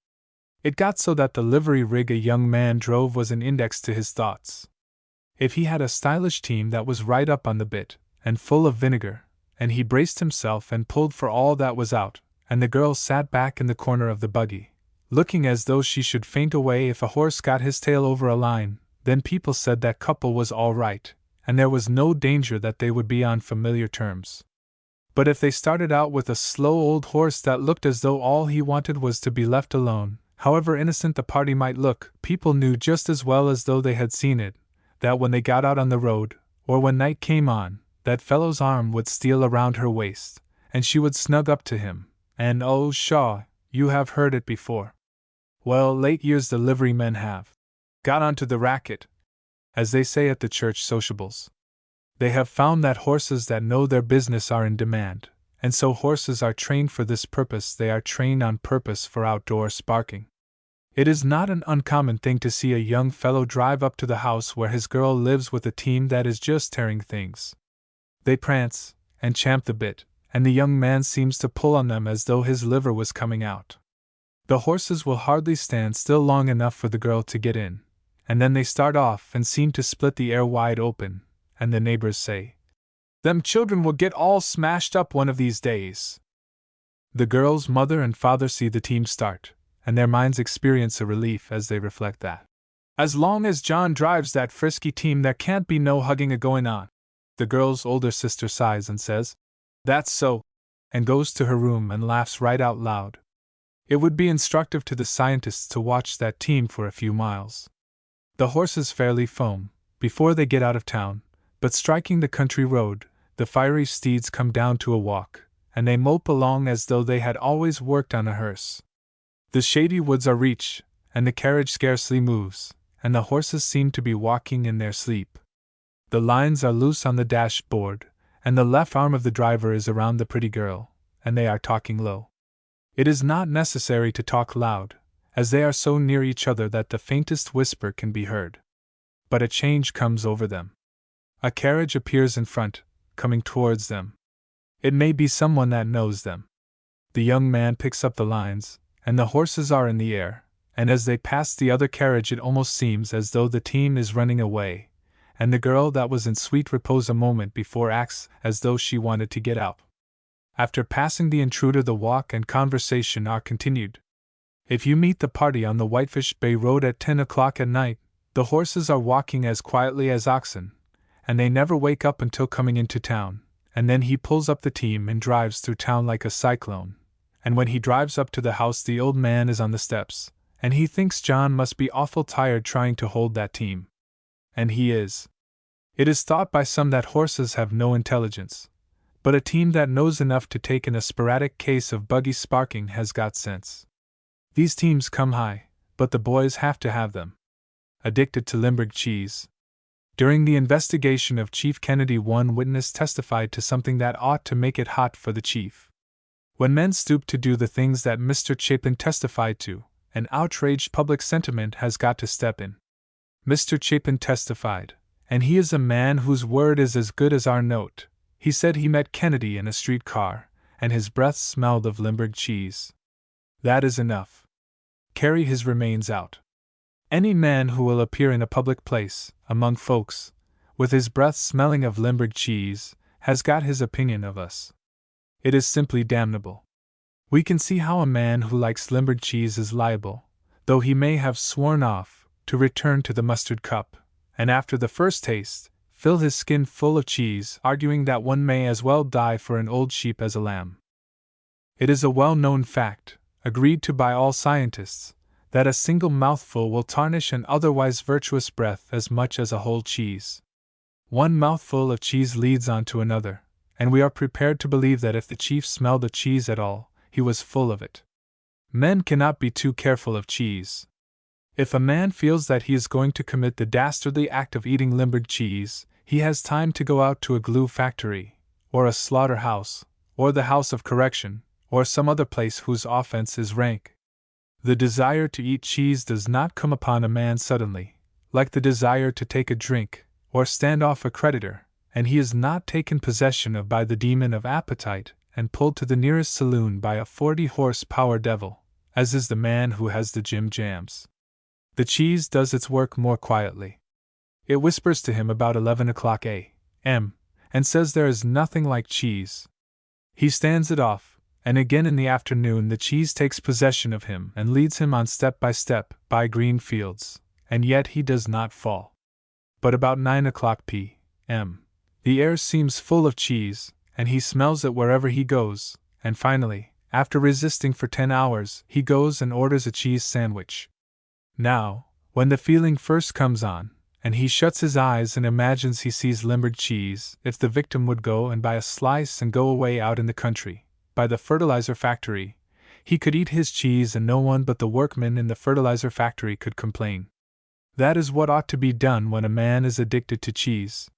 It got so that the livery rig a young man drove was an index to his thoughts. If he had a stylish team that was right up on the bit, and full of vinegar, and he braced himself and pulled for all that was out, and the girl sat back in the corner of the buggy, looking as though she should faint away if a horse got his tail over a line, then people said that couple was all right, and there was no danger that they would be on familiar terms. But if they started out with a slow old horse that looked as though all he wanted was to be left alone, however innocent the party might look, people knew just as well as though they had seen it, that when they got out on the road, or when night came on, that fellow's arm would steal around her waist, and she would snug up to him, and oh, pshaw, you have heard it before. Well, late years the liverymen have got onto the racket, as they say at the church sociables. They have found that horses that know their business are in demand, and so horses are trained for this purpose. They are trained on purpose for outdoor sparking. It is not an uncommon thing to see a young fellow drive up to the house where his girl lives with a team that is just tearing things. They prance, and champ the bit, and the young man seems to pull on them as though his liver was coming out. The horses will hardly stand still long enough for the girl to get in, and then they start off and seem to split the air wide open, and the neighbors say, "Them children will get all smashed up one of these days." The girl's mother and father see the team start, and their minds experience a relief as they reflect that, as long as John drives that frisky team, there can't be no hugging a going on. The girl's older sister sighs and says, "That's so," and goes to her room and laughs right out loud. It would be instructive to the scientists to watch that team for a few miles. The horses fairly foam before they get out of town, but striking the country road, the fiery steeds come down to a walk, and they mope along as though they had always worked on a hearse. The shady woods are reached, and the carriage scarcely moves, and the horses seem to be walking in their sleep. The lines are loose on the dashboard, and the left arm of the driver is around the pretty girl, and they are talking low. It is not necessary to talk loud, as they are so near each other that the faintest whisper can be heard. But a change comes over them. A carriage appears in front, coming towards them. It may be someone that knows them. The young man picks up the lines, and the horses are in the air, and as they pass the other carriage it almost seems as though the team is running away, and the girl that was in sweet repose a moment before acts as though she wanted to get out. After passing the intruder, the walk and conversation are continued. If you meet the party on the Whitefish Bay Road at 10 o'clock at night, the horses are walking as quietly as oxen, and they never wake up until coming into town, and then he pulls up the team and drives through town like a cyclone, and when he drives up to the house the old man is on the steps, and he thinks John must be awful tired trying to hold that team. And he is. It is thought by some that horses have no intelligence, but a team that knows enough to take in a sporadic case of buggy sparking has got sense. These teams come high, but the boys have to have them. Addicted to Limburg cheese. During the investigation of Chief Kennedy, one witness testified to something that ought to make it hot for the chief. When men stoop to do the things that Mr. Chapin testified to, an outraged public sentiment has got to step in. Mr. Chapin testified, and he is a man whose word is as good as our note. He said he met Kennedy in a street car, and his breath smelled of Limburg cheese. That is enough. Carry his remains out. Any man who will appear in a public place, among folks, with his breath smelling of Limburg cheese, has got his opinion of us. It is simply damnable. We can see how a man who likes Limburg cheese is liable, though he may have sworn off, to return to the mustard cup, and after the first taste, fill his skin full of cheese, arguing that one may as well die for an old sheep as a lamb. It is a well-known fact, agreed to by all scientists, that a single mouthful will tarnish an otherwise virtuous breath as much as a whole cheese. One mouthful of cheese leads on to another, and we are prepared to believe that if the chief smelled the cheese at all, he was full of it. Men cannot be too careful of cheese. If a man feels that he is going to commit the dastardly act of eating limburg cheese, he has time to go out to a glue factory, or a slaughterhouse, or the house of correction, or some other place whose offense is rank. The desire to eat cheese does not come upon a man suddenly, like the desire to take a drink, or stand off a creditor, and he is not taken possession of by the demon of appetite and pulled to the nearest saloon by a 40-horse-power devil, as is the man who has the Jim Jams. The cheese does its work more quietly. It whispers to him about 11 o'clock a.m., and says there is nothing like cheese. He stands it off, and again in the afternoon the cheese takes possession of him and leads him on step by green fields, and yet he does not fall. But about 9 o'clock p.m., the air seems full of cheese, and he smells it wherever he goes, and finally, after resisting for 10 hours, he goes and orders a cheese sandwich. Now, when the feeling first comes on, and he shuts his eyes and imagines he sees limburg cheese, if the victim would go and buy a slice and go away out in the country, by the fertilizer factory, he could eat his cheese and no one but the workmen in the fertilizer factory could complain. That is what ought to be done when a man is addicted to cheese.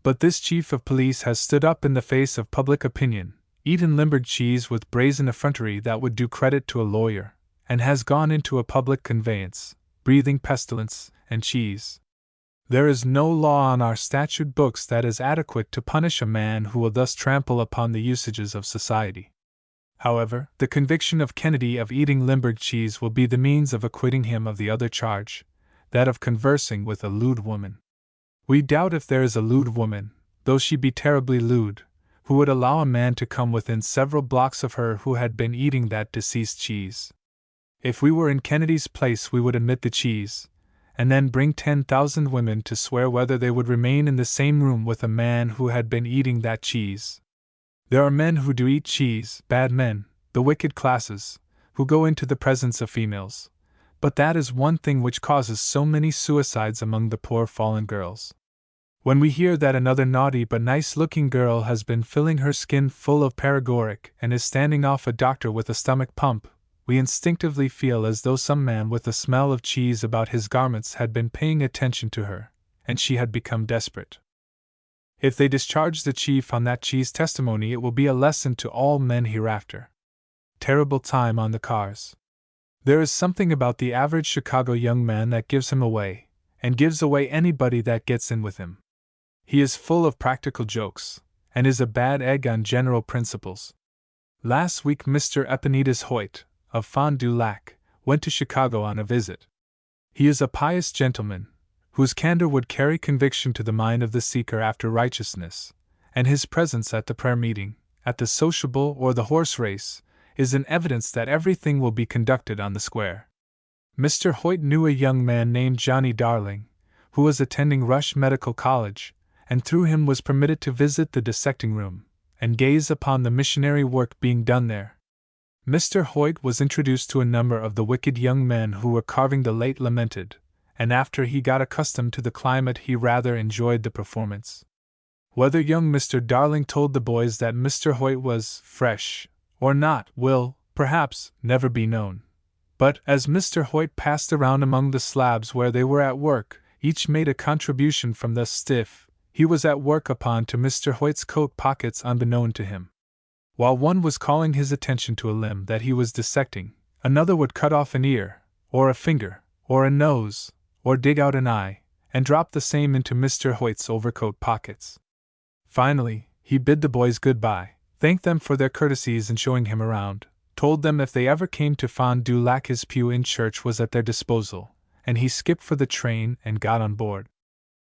But this chief of police has stood up in the face of public opinion, eaten limburg cheese with brazen effrontery that would do credit to a lawyer, and has gone into a public conveyance, breathing pestilence and cheese. There is no law on our statute books that is adequate to punish a man who will thus trample upon the usages of society. However, the conviction of Kennedy of eating limburg cheese will be the means of acquitting him of the other charge, that of conversing with a lewd woman. We doubt if there is a lewd woman, though she be terribly lewd, who would allow a man to come within several blocks of her who had been eating that deceased cheese. If we were in Kennedy's place we would admit the cheese, and then bring 10,000 women to swear whether they would remain in the same room with a man who had been eating that cheese. There are men who do eat cheese, bad men, the wicked classes, who go into the presence of females. But that is one thing which causes so many suicides among the poor fallen girls. When we hear that another naughty but nice-looking girl has been filling her skin full of paregoric and is standing off a doctor with a stomach pump, we instinctively feel as though some man with a smell of cheese about his garments had been paying attention to her, and she had become desperate. If they discharge the chief on that cheese testimony, it will be a lesson to all men hereafter. Terrible time on the cars. There is something about the average Chicago young man that gives him away, and gives away anybody that gets in with him. He is full of practical jokes, and is a bad egg on general principles. Last week Mr. Epaenetus Hoyt, of Fond du Lac, went to Chicago on a visit. He is a pious gentleman, whose candor would carry conviction to the mind of the seeker after righteousness, and his presence at the prayer meeting, at the sociable or the horse race, is an evidence that everything will be conducted on the square. Mr. Hoyt knew a young man named Johnny Darling, who was attending Rush Medical College, and through him was permitted to visit the dissecting room, and gaze upon the missionary work being done there. Mr. Hoyt was introduced to a number of the wicked young men who were carving the late lamented, and after he got accustomed to the climate he rather enjoyed the performance. Whether young Mr. Darling told the boys that Mr. Hoyt was fresh, or not, will, perhaps, never be known. But, as Mr. Hoyt passed around among the slabs where they were at work, each made a contribution from the stiff he was at work upon to Mr. Hoyt's coat pockets unbeknown to him. While one was calling his attention to a limb that he was dissecting, another would cut off an ear, or a finger, or a nose, or dig out an eye, and drop the same into Mr. Hoyt's overcoat pockets. Finally, he bid the boys good-bye, thanked them for their courtesies in showing him around, told them if they ever came to Fond du Lac his pew in church was at their disposal, and he skipped for the train and got on board.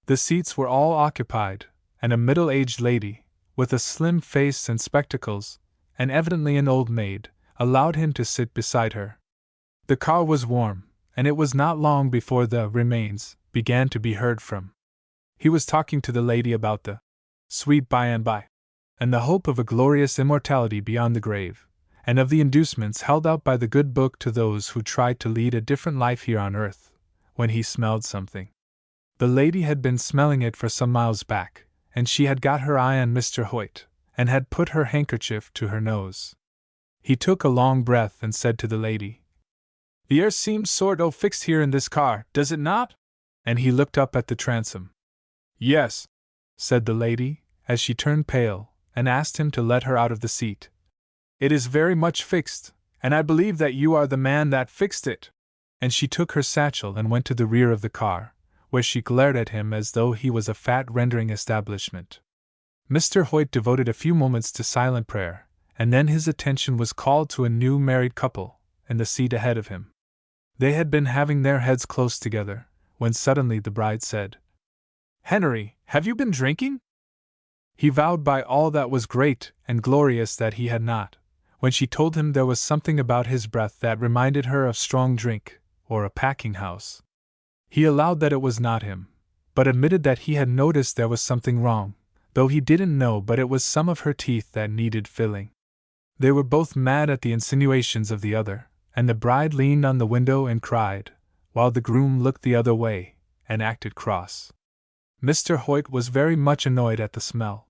The seats were all occupied, and a middle-aged lady, with a slim face and spectacles, and evidently an old maid, allowed him to sit beside her. The car was warm, and it was not long before the remains began to be heard from. He was talking to the lady about the sweet by and by, and the hope of a glorious immortality beyond the grave, and of the inducements held out by the good book to those who tried to lead a different life here on earth, when he smelled something. The lady had been smelling it for some miles back, and she had got her eye on Mr. Hoyt, and had put her handkerchief to her nose. He took a long breath and said to the lady, The air seems sort o' fixed here in this car, does it not? And he looked up at the transom. Yes, said the lady, as she turned pale, and asked him to let her out of the seat. It is very much fixed, and I believe that you are the man that fixed it. And she took her satchel and went to the rear of the car, where she glared at him as though he was a fat rendering establishment. Mr. Hoyt devoted a few moments to silent prayer, and then his attention was called to a new married couple, in the seat ahead of him. They had been having their heads close together, when suddenly the bride said, Henry, have you been drinking? He vowed by all that was great and glorious that he had not, when she told him there was something about his breath that reminded her of strong drink, or a packing house. He allowed that it was not him, but admitted that he had noticed there was something wrong, though he didn't know but it was some of her teeth that needed filling. They were both mad at the insinuations of the other, and the bride leaned on the window and cried, while the groom looked the other way, and acted cross. Mr. Hoyt was very much annoyed at the smell.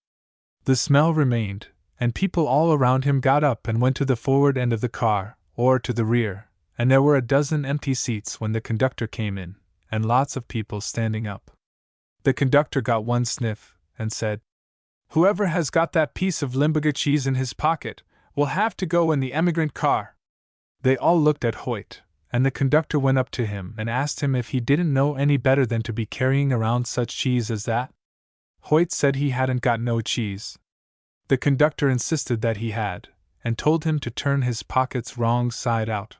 The smell remained, and people all around him got up and went to the forward end of the car, or to the rear, and there were a dozen empty seats when the conductor came in, and lots of people standing up. The conductor got one sniff, and said, Whoever has got that piece of Limburger cheese in his pocket will have to go in the emigrant car. They all looked at Hoyt, and the conductor went up to him and asked him if he didn't know any better than to be carrying around such cheese as that. Hoyt said he hadn't got no cheese. The conductor insisted that he had, and told him to turn his pockets wrong side out.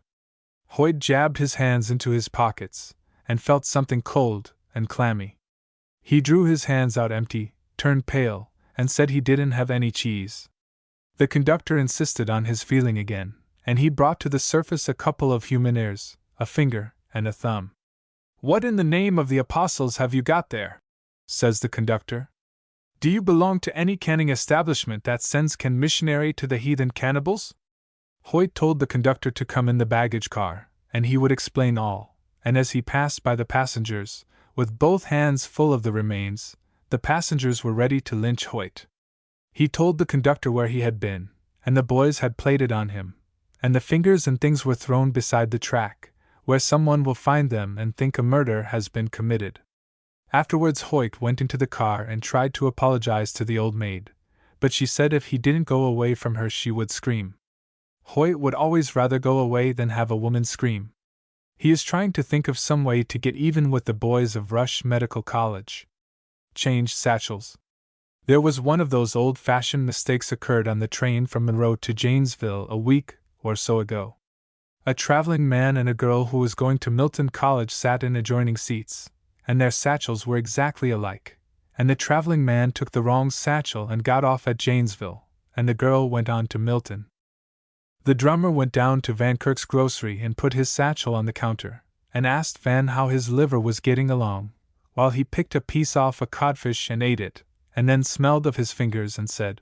Hoyt jabbed his hands into his pockets, and felt something cold and clammy. He drew his hands out empty, turned pale, and said he didn't have any cheese. The conductor insisted on his feeling again, and he brought to the surface a couple of human ears, a finger, and a thumb. What in the name of the apostles have you got there? Says the conductor. Do you belong to any canning establishment that sends can missionary to the heathen cannibals? Hoyt told the conductor to come in the baggage car, and he would explain all, and as he passed by the passengers, with both hands full of the remains, the passengers were ready to lynch Hoyt. He told the conductor where he had been, and the boys had played it on him, and the fingers and things were thrown beside the track, where someone will find them and think a murder has been committed. Afterwards Hoyt went into the car and tried to apologize to the old maid, but she said if he didn't go away from her she would scream. Hoyt would always rather go away than have a woman scream. He is trying to think of some way to get even with the boys of Rush Medical College. Change satchels. There was one of those old-fashioned mistakes occurred on the train from Monroe to Janesville a week or so ago. A traveling man and a girl who was going to Milton College sat in adjoining seats, and their satchels were exactly alike, and the traveling man took the wrong satchel and got off at Janesville, and the girl went on to Milton. The drummer went down to Van Kirk's grocery and put his satchel on the counter, and asked Van how his liver was getting along, while he picked a piece off a codfish and ate it, and then smelled of his fingers and said,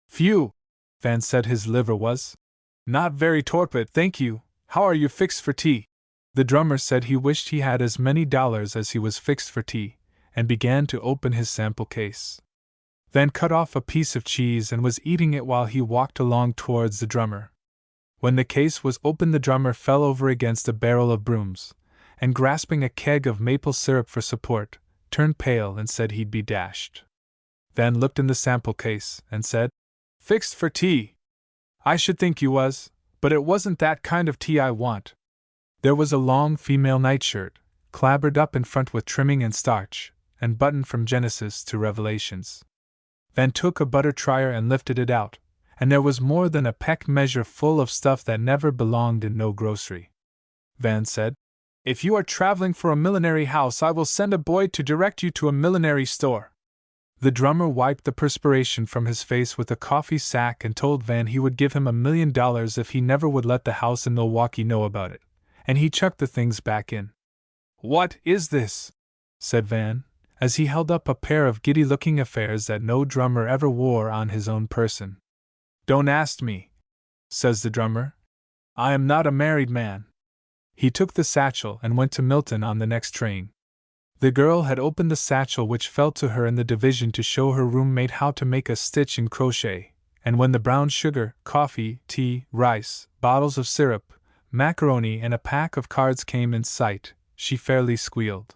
Phew! Van said his liver was not very torpid, thank you. How are you fixed for tea? The drummer said he wished he had as many dollars as he was fixed for tea, and began to open his sample case. Van cut off a piece of cheese and was eating it while he walked along towards the drummer. When the case was opened, the drummer fell over against a barrel of brooms, and grasping a keg of maple syrup for support, turned pale and said he'd be dashed. Van looked in the sample case and said, Fixed for tea? I should think you was, but it wasn't that kind of tea I want. There was a long female nightshirt, clabbered up in front with trimming and starch, and buttoned from Genesis to Revelations. Van took a butter trier and lifted it out, and there was more than a peck measure full of stuff that never belonged in no grocery. Van said, If you are traveling for a millinery house, I will send a boy to direct you to a millinery store. The drummer wiped the perspiration from his face with a coffee sack and told Van he would give him $1 million if he never would let the house in Milwaukee know about it, and he chucked the things back in. What is this? Said Van, as he held up a pair of giddy-looking affairs that no drummer ever wore on his own person. Don't ask me, says the drummer. I am not a married man. He took the satchel and went to Milton on the next train. The girl had opened the satchel which fell to her in the division to show her roommate how to make a stitch in crochet, and when the brown sugar, coffee, tea, rice, bottles of syrup, macaroni, and a pack of cards came in sight, she fairly squealed.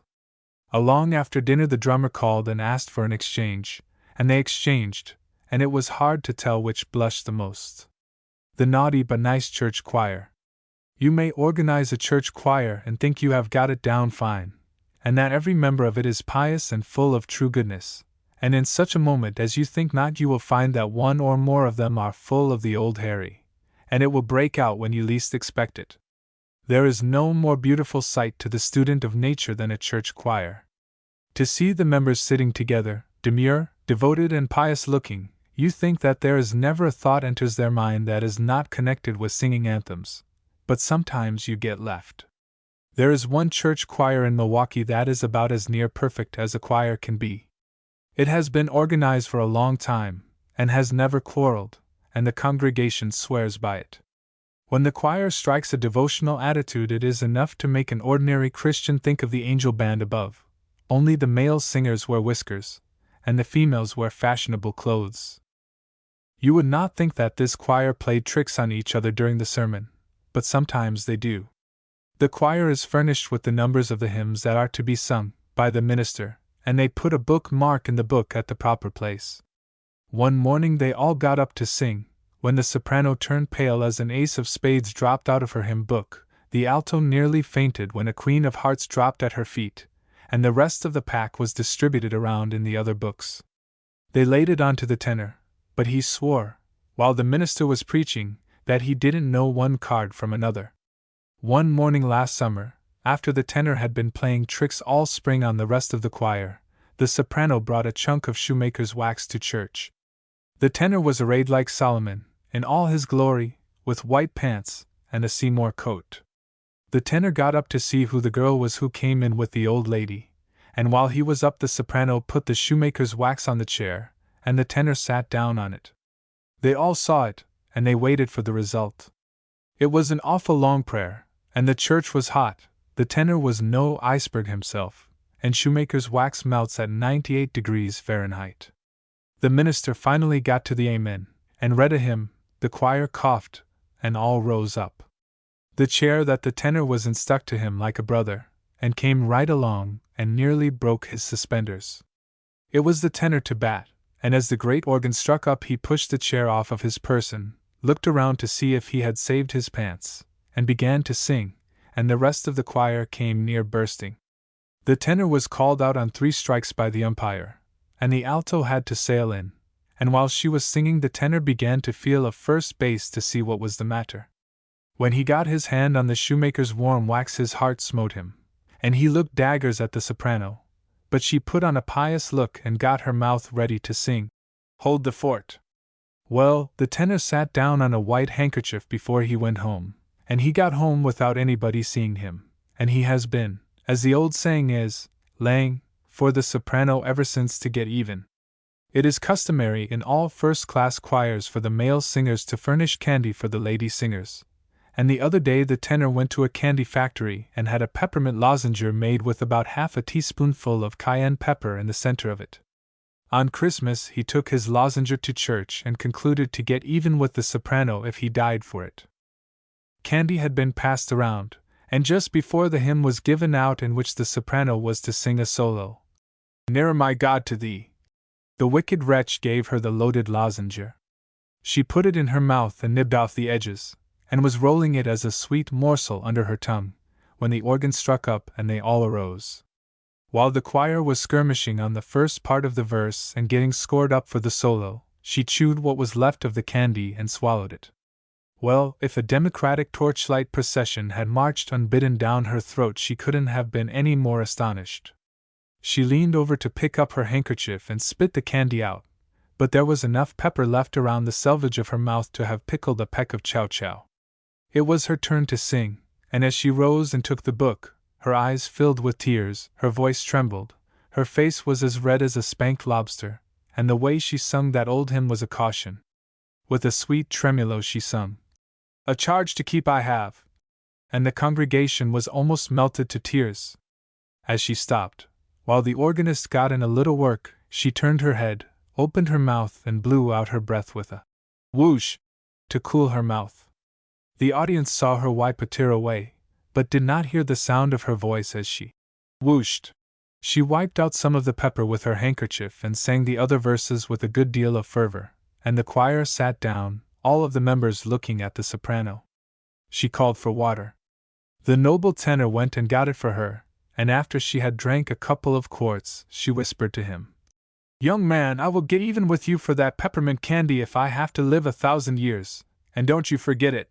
Along after dinner the drummer called and asked for an exchange, and they exchanged, and it was hard to tell which blushed the most. The naughty but nice church choir. You may organize a church choir and think you have got it down fine, and that every member of it is pious and full of true goodness, and in such a moment as you think not you will find that one or more of them are full of the old Harry, and it will break out when you least expect it. There is no more beautiful sight to the student of nature than a church choir. To see the members sitting together, demure, devoted, and pious-looking, you think that there is never a thought enters their mind that is not connected with singing anthems, but sometimes you get left. There is one church choir in Milwaukee that is about as near perfect as a choir can be. It has been organized for a long time, and has never quarreled, and the congregation swears by it. When the choir strikes a devotional attitude, it is enough to make an ordinary Christian think of the angel band above. Only the male singers wear whiskers, and the females wear fashionable clothes. You would not think that this choir played tricks on each other during the sermon, but sometimes they do. The choir is furnished with the numbers of the hymns that are to be sung by the minister, and they put a bookmark in the book at the proper place. One morning they all got up to sing, when the soprano turned pale as an ace of spades dropped out of her hymn book, the alto nearly fainted when a queen of hearts dropped at her feet, and the rest of the pack was distributed around in the other books. They laid it on to the tenor, but he swore, while the minister was preaching, that he didn't know one card from another. One morning last summer, after the tenor had been playing tricks all spring on the rest of the choir, the soprano brought a chunk of shoemaker's wax to church. The tenor was arrayed like Solomon, in all his glory, with white pants and a Seymour coat. The tenor got up to see who the girl was who came in with the old lady, and while he was up the soprano put the shoemaker's wax on the chair, and the tenor sat down on it. They all saw it, and they waited for the result. It was an awful long prayer, and the church was hot. The tenor was no iceberg himself, and shoemaker's wax melts at 98 degrees Fahrenheit. The minister finally got to the Amen, and read a hymn. The choir coughed, and all rose up. The chair that the tenor was in stuck to him like a brother, and came right along, and nearly broke his suspenders. It was the tenor to bat, and as the great organ struck up he pushed the chair off of his person, looked around to see if he had saved his pants, and began to sing, and the rest of the choir came near bursting. The tenor was called out on 3 strikes by the umpire, and the alto had to sail in, and while she was singing the tenor began to feel of first base to see what was the matter. When he got his hand on the shoemaker's warm wax his heart smote him, and he looked daggers at the soprano, but she put on a pious look and got her mouth ready to sing, "Hold the fort." Well, the tenor sat down on a white handkerchief before he went home, and he got home without anybody seeing him, and he has been, as the old saying is, laying for the soprano ever since to get even. It is customary in all first-class choirs for the male singers to furnish candy for the lady singers, and the other day the tenor went to a candy factory and had a peppermint lozenger made with about half a teaspoonful of cayenne pepper in the center of it. On Christmas he took his lozenger to church and concluded to get even with the soprano if he died for it. Candy had been passed around, and just before the hymn was given out in which the soprano was to sing a solo, "Nearer my God to thee," the wicked wretch gave her the loaded lozenger. She put it in her mouth and nibbed off the edges, and was rolling it as a sweet morsel under her tongue, when the organ struck up and they all arose. While the choir was skirmishing on the first part of the verse and getting scored up for the solo, she chewed what was left of the candy and swallowed it. Well, if a democratic torchlight procession had marched unbidden down her throat she couldn't have been any more astonished. She leaned over to pick up her handkerchief and spit the candy out, but there was enough pepper left around the selvage of her mouth to have pickled a peck of chow-chow. It was her turn to sing, and as she rose and took the book, her eyes filled with tears, her voice trembled, her face was as red as a spanked lobster, and the way she sung that old hymn was a caution. With a sweet tremulo she sung, "A charge to keep I have," and the congregation was almost melted to tears. As she stopped, while the organist got in a little work, she turned her head, opened her mouth and blew out her breath with a whoosh to cool her mouth. The audience saw her wipe a tear away, but did not hear the sound of her voice as she whooshed. She wiped out some of the pepper with her handkerchief and sang the other verses with a good deal of fervor, and the choir sat down, all of the members looking at the soprano. She called for water. The noble tenor went and got it for her, and after she had drank a couple of quarts, she whispered to him, "Young man, I will get even with you for that peppermint candy if I have to live 1,000 years, and don't you forget it."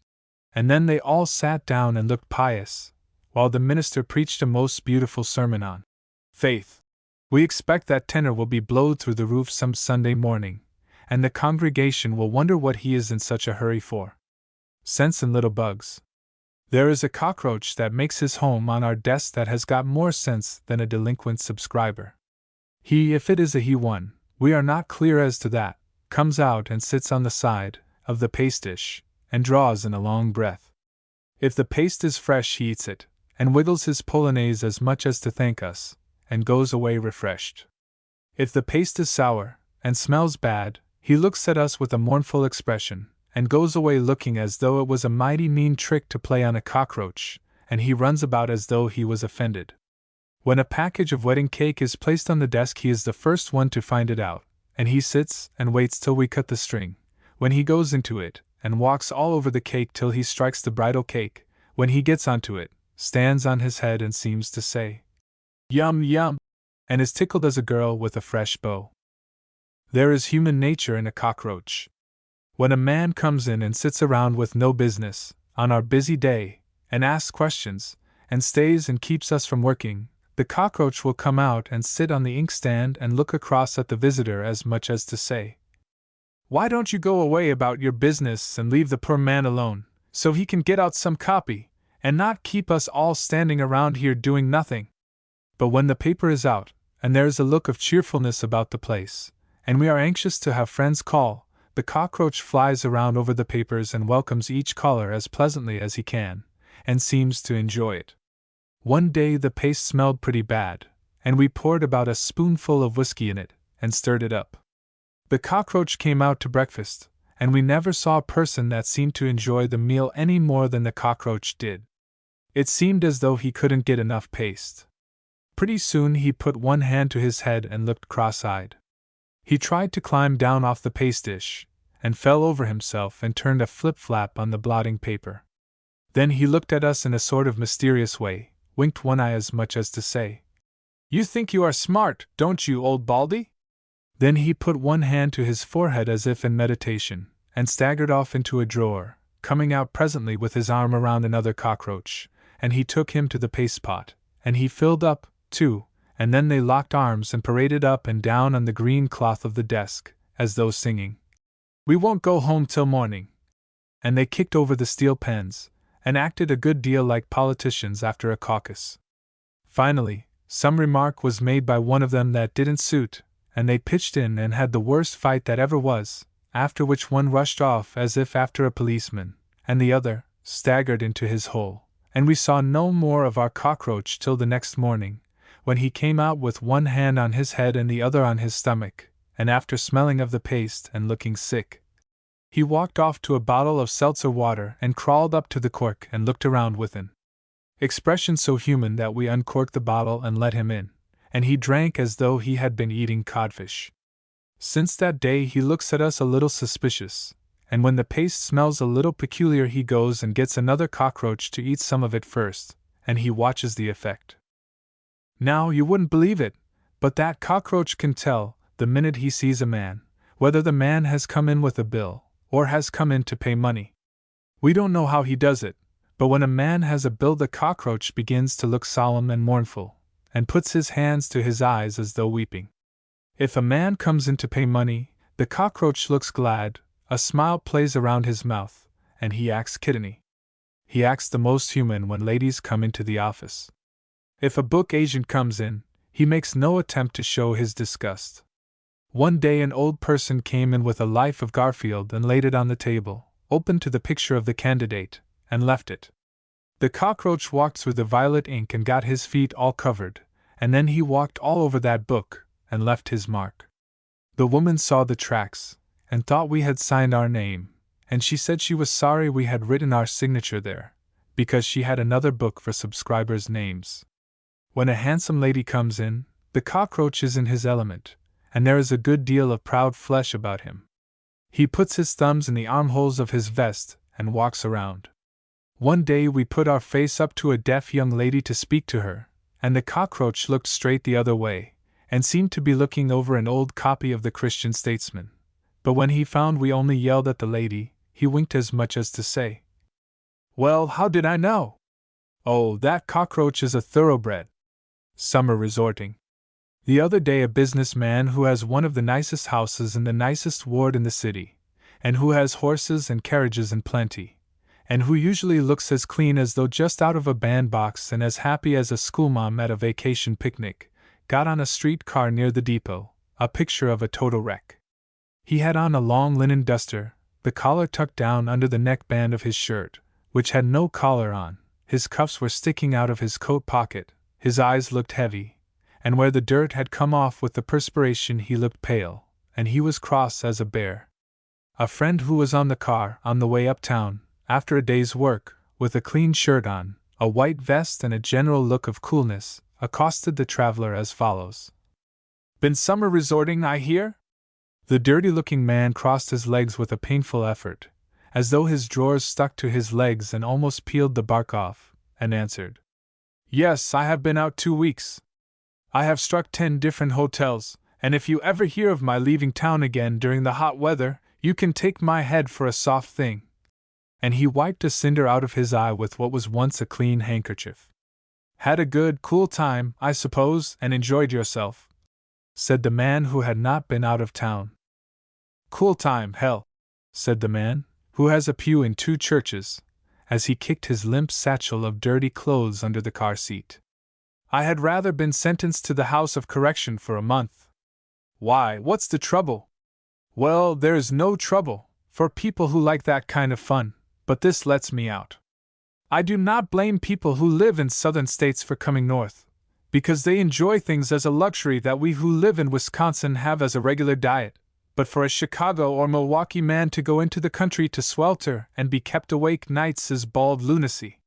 And then they all sat down and looked pious, while the minister preached a most beautiful sermon on faith. We expect that tenor will be blowed through the roof some Sunday morning, and the congregation will wonder what he is in such a hurry for. Sense and little bugs. There is a cockroach that makes his home on our desk that has got more sense than a delinquent subscriber. He, if it is a he one, we are not clear as to that, comes out and sits on the side of the paste dish, and draws in a long breath. If the paste is fresh, he eats it, and wiggles his polonaise as much as to thank us, and goes away refreshed. If the paste is sour, and smells bad, he looks at us with a mournful expression, and goes away looking as though it was a mighty mean trick to play on a cockroach, and he runs about as though he was offended. When a package of wedding cake is placed on the desk, he is the first one to find it out, and he sits and waits till we cut the string, when he goes into it, and walks all over the cake till he strikes the bridal cake, when he gets onto it, stands on his head and seems to say, "Yum, yum," and is tickled as a girl with a fresh beau. There is human nature in a cockroach. When a man comes in and sits around with no business, on our busy day, and asks questions, and stays and keeps us from working, the cockroach will come out and sit on the inkstand and look across at the visitor as much as to say, "Why don't you go away about your business and leave the poor man alone, so he can get out some copy, and not keep us all standing around here doing nothing?" But when the paper is out, and there is a look of cheerfulness about the place, and we are anxious to have friends call, the cockroach flies around over the papers and welcomes each caller as pleasantly as he can, and seems to enjoy it. One day the paste smelled pretty bad, and we poured about a spoonful of whiskey in it, and stirred it up. The cockroach came out to breakfast, and we never saw a person that seemed to enjoy the meal any more than the cockroach did. It seemed as though he couldn't get enough paste. Pretty soon he put one hand to his head and looked cross-eyed. He tried to climb down off the paste dish, and fell over himself and turned a flip-flap on the blotting paper. Then he looked at us in a sort of mysterious way, winked one eye as much as to say, "You think you are smart, don't you, old Baldy?" Then he put one hand to his forehead as if in meditation, and staggered off into a drawer, coming out presently with his arm around another cockroach, and he took him to the paste pot, and he filled up, too, and then they locked arms and paraded up and down on the green cloth of the desk, as though singing, "We won't go home till morning." And they kicked over the steel pens, and acted a good deal like politicians after a caucus. Finally, some remark was made by one of them that didn't suit, and they pitched in and had the worst fight that ever was, after which one rushed off as if after a policeman, and the other staggered into his hole, and we saw no more of our cockroach till the next morning, when he came out with one hand on his head and the other on his stomach, and after smelling of the paste and looking sick, he walked off to a bottle of seltzer water and crawled up to the cork and looked around with an expression so human that we uncorked the bottle and let him in, and he drank as though he had been eating codfish. Since that day he looks at us a little suspicious, and when the paste smells a little peculiar he goes and gets another cockroach to eat some of it first, and he watches the effect. Now, you wouldn't believe it, but that cockroach can tell, the minute he sees a man, whether the man has come in with a bill, or has come in to pay money. We don't know how he does it, but when a man has a bill the cockroach begins to look solemn and mournful, and puts his hands to his eyes as though weeping. If a man comes in to pay money, the cockroach looks glad, a smile plays around his mouth, and he acts kitteny. He acts the most human when ladies come into the office. If a book agent comes in, he makes no attempt to show his disgust. One day an old person came in with a Life of Garfield and laid it on the table, opened to the picture of the candidate, and left it. The cockroach walked through the violet ink and got his feet all covered, and then he walked all over that book, and left his mark. The woman saw the tracks, and thought we had signed our name, and she said she was sorry we had written our signature there, because she had another book for subscribers' names. When a handsome lady comes in, the cockroach is in his element, and there is a good deal of proud flesh about him. He puts his thumbs in the armholes of his vest and walks around. One day we put our face up to a deaf young lady to speak to her, and the cockroach looked straight the other way, and seemed to be looking over an old copy of the Christian Statesman. But when he found we only yelled at the lady, he winked as much as to say, "Well, how did I know? Oh, that cockroach is a thoroughbred." Summer resorting. The other day a businessman who has one of the nicest houses in the nicest ward in the city, and who has horses and carriages in plenty, and who usually looks as clean as though just out of a bandbox and as happy as a schoolma'am at a vacation picnic, got on a street car near the depot, a picture of a total wreck. He had on a long linen duster, the collar tucked down under the neckband of his shirt, which had no collar on, his cuffs were sticking out of his coat pocket, his eyes looked heavy, and where the dirt had come off with the perspiration he looked pale, and he was cross as a bear. A friend who was on the car, on the way uptown, after a day's work, with a clean shirt on, a white vest and a general look of coolness, accosted the traveler as follows. "Been summer resorting, I hear?" The dirty-looking man crossed his legs with a painful effort, as though his drawers stuck to his legs and almost peeled the bark off, and answered, "Yes, I have been out 2 weeks. I have struck 10 different hotels, and if you ever hear of my leaving town again during the hot weather, you can take my head for a soft thing." And he wiped a cinder out of his eye with what was once a clean handkerchief. "Had a good, cool time, I suppose, and enjoyed yourself?" said the man who had not been out of town. "Cool time, hell," said the man, who has a pew in 2 churches, as he kicked his limp satchel of dirty clothes under the car seat. "I had rather been sentenced to the House of Correction for a month." "Why, what's the trouble?" "Well, there's no trouble, for people who like that kind of fun, but this lets me out. I do not blame people who live in southern states for coming north, because they enjoy things as a luxury that we who live in Wisconsin have as a regular diet, but for a Chicago or Milwaukee man to go into the country to swelter and be kept awake nights is bald lunacy.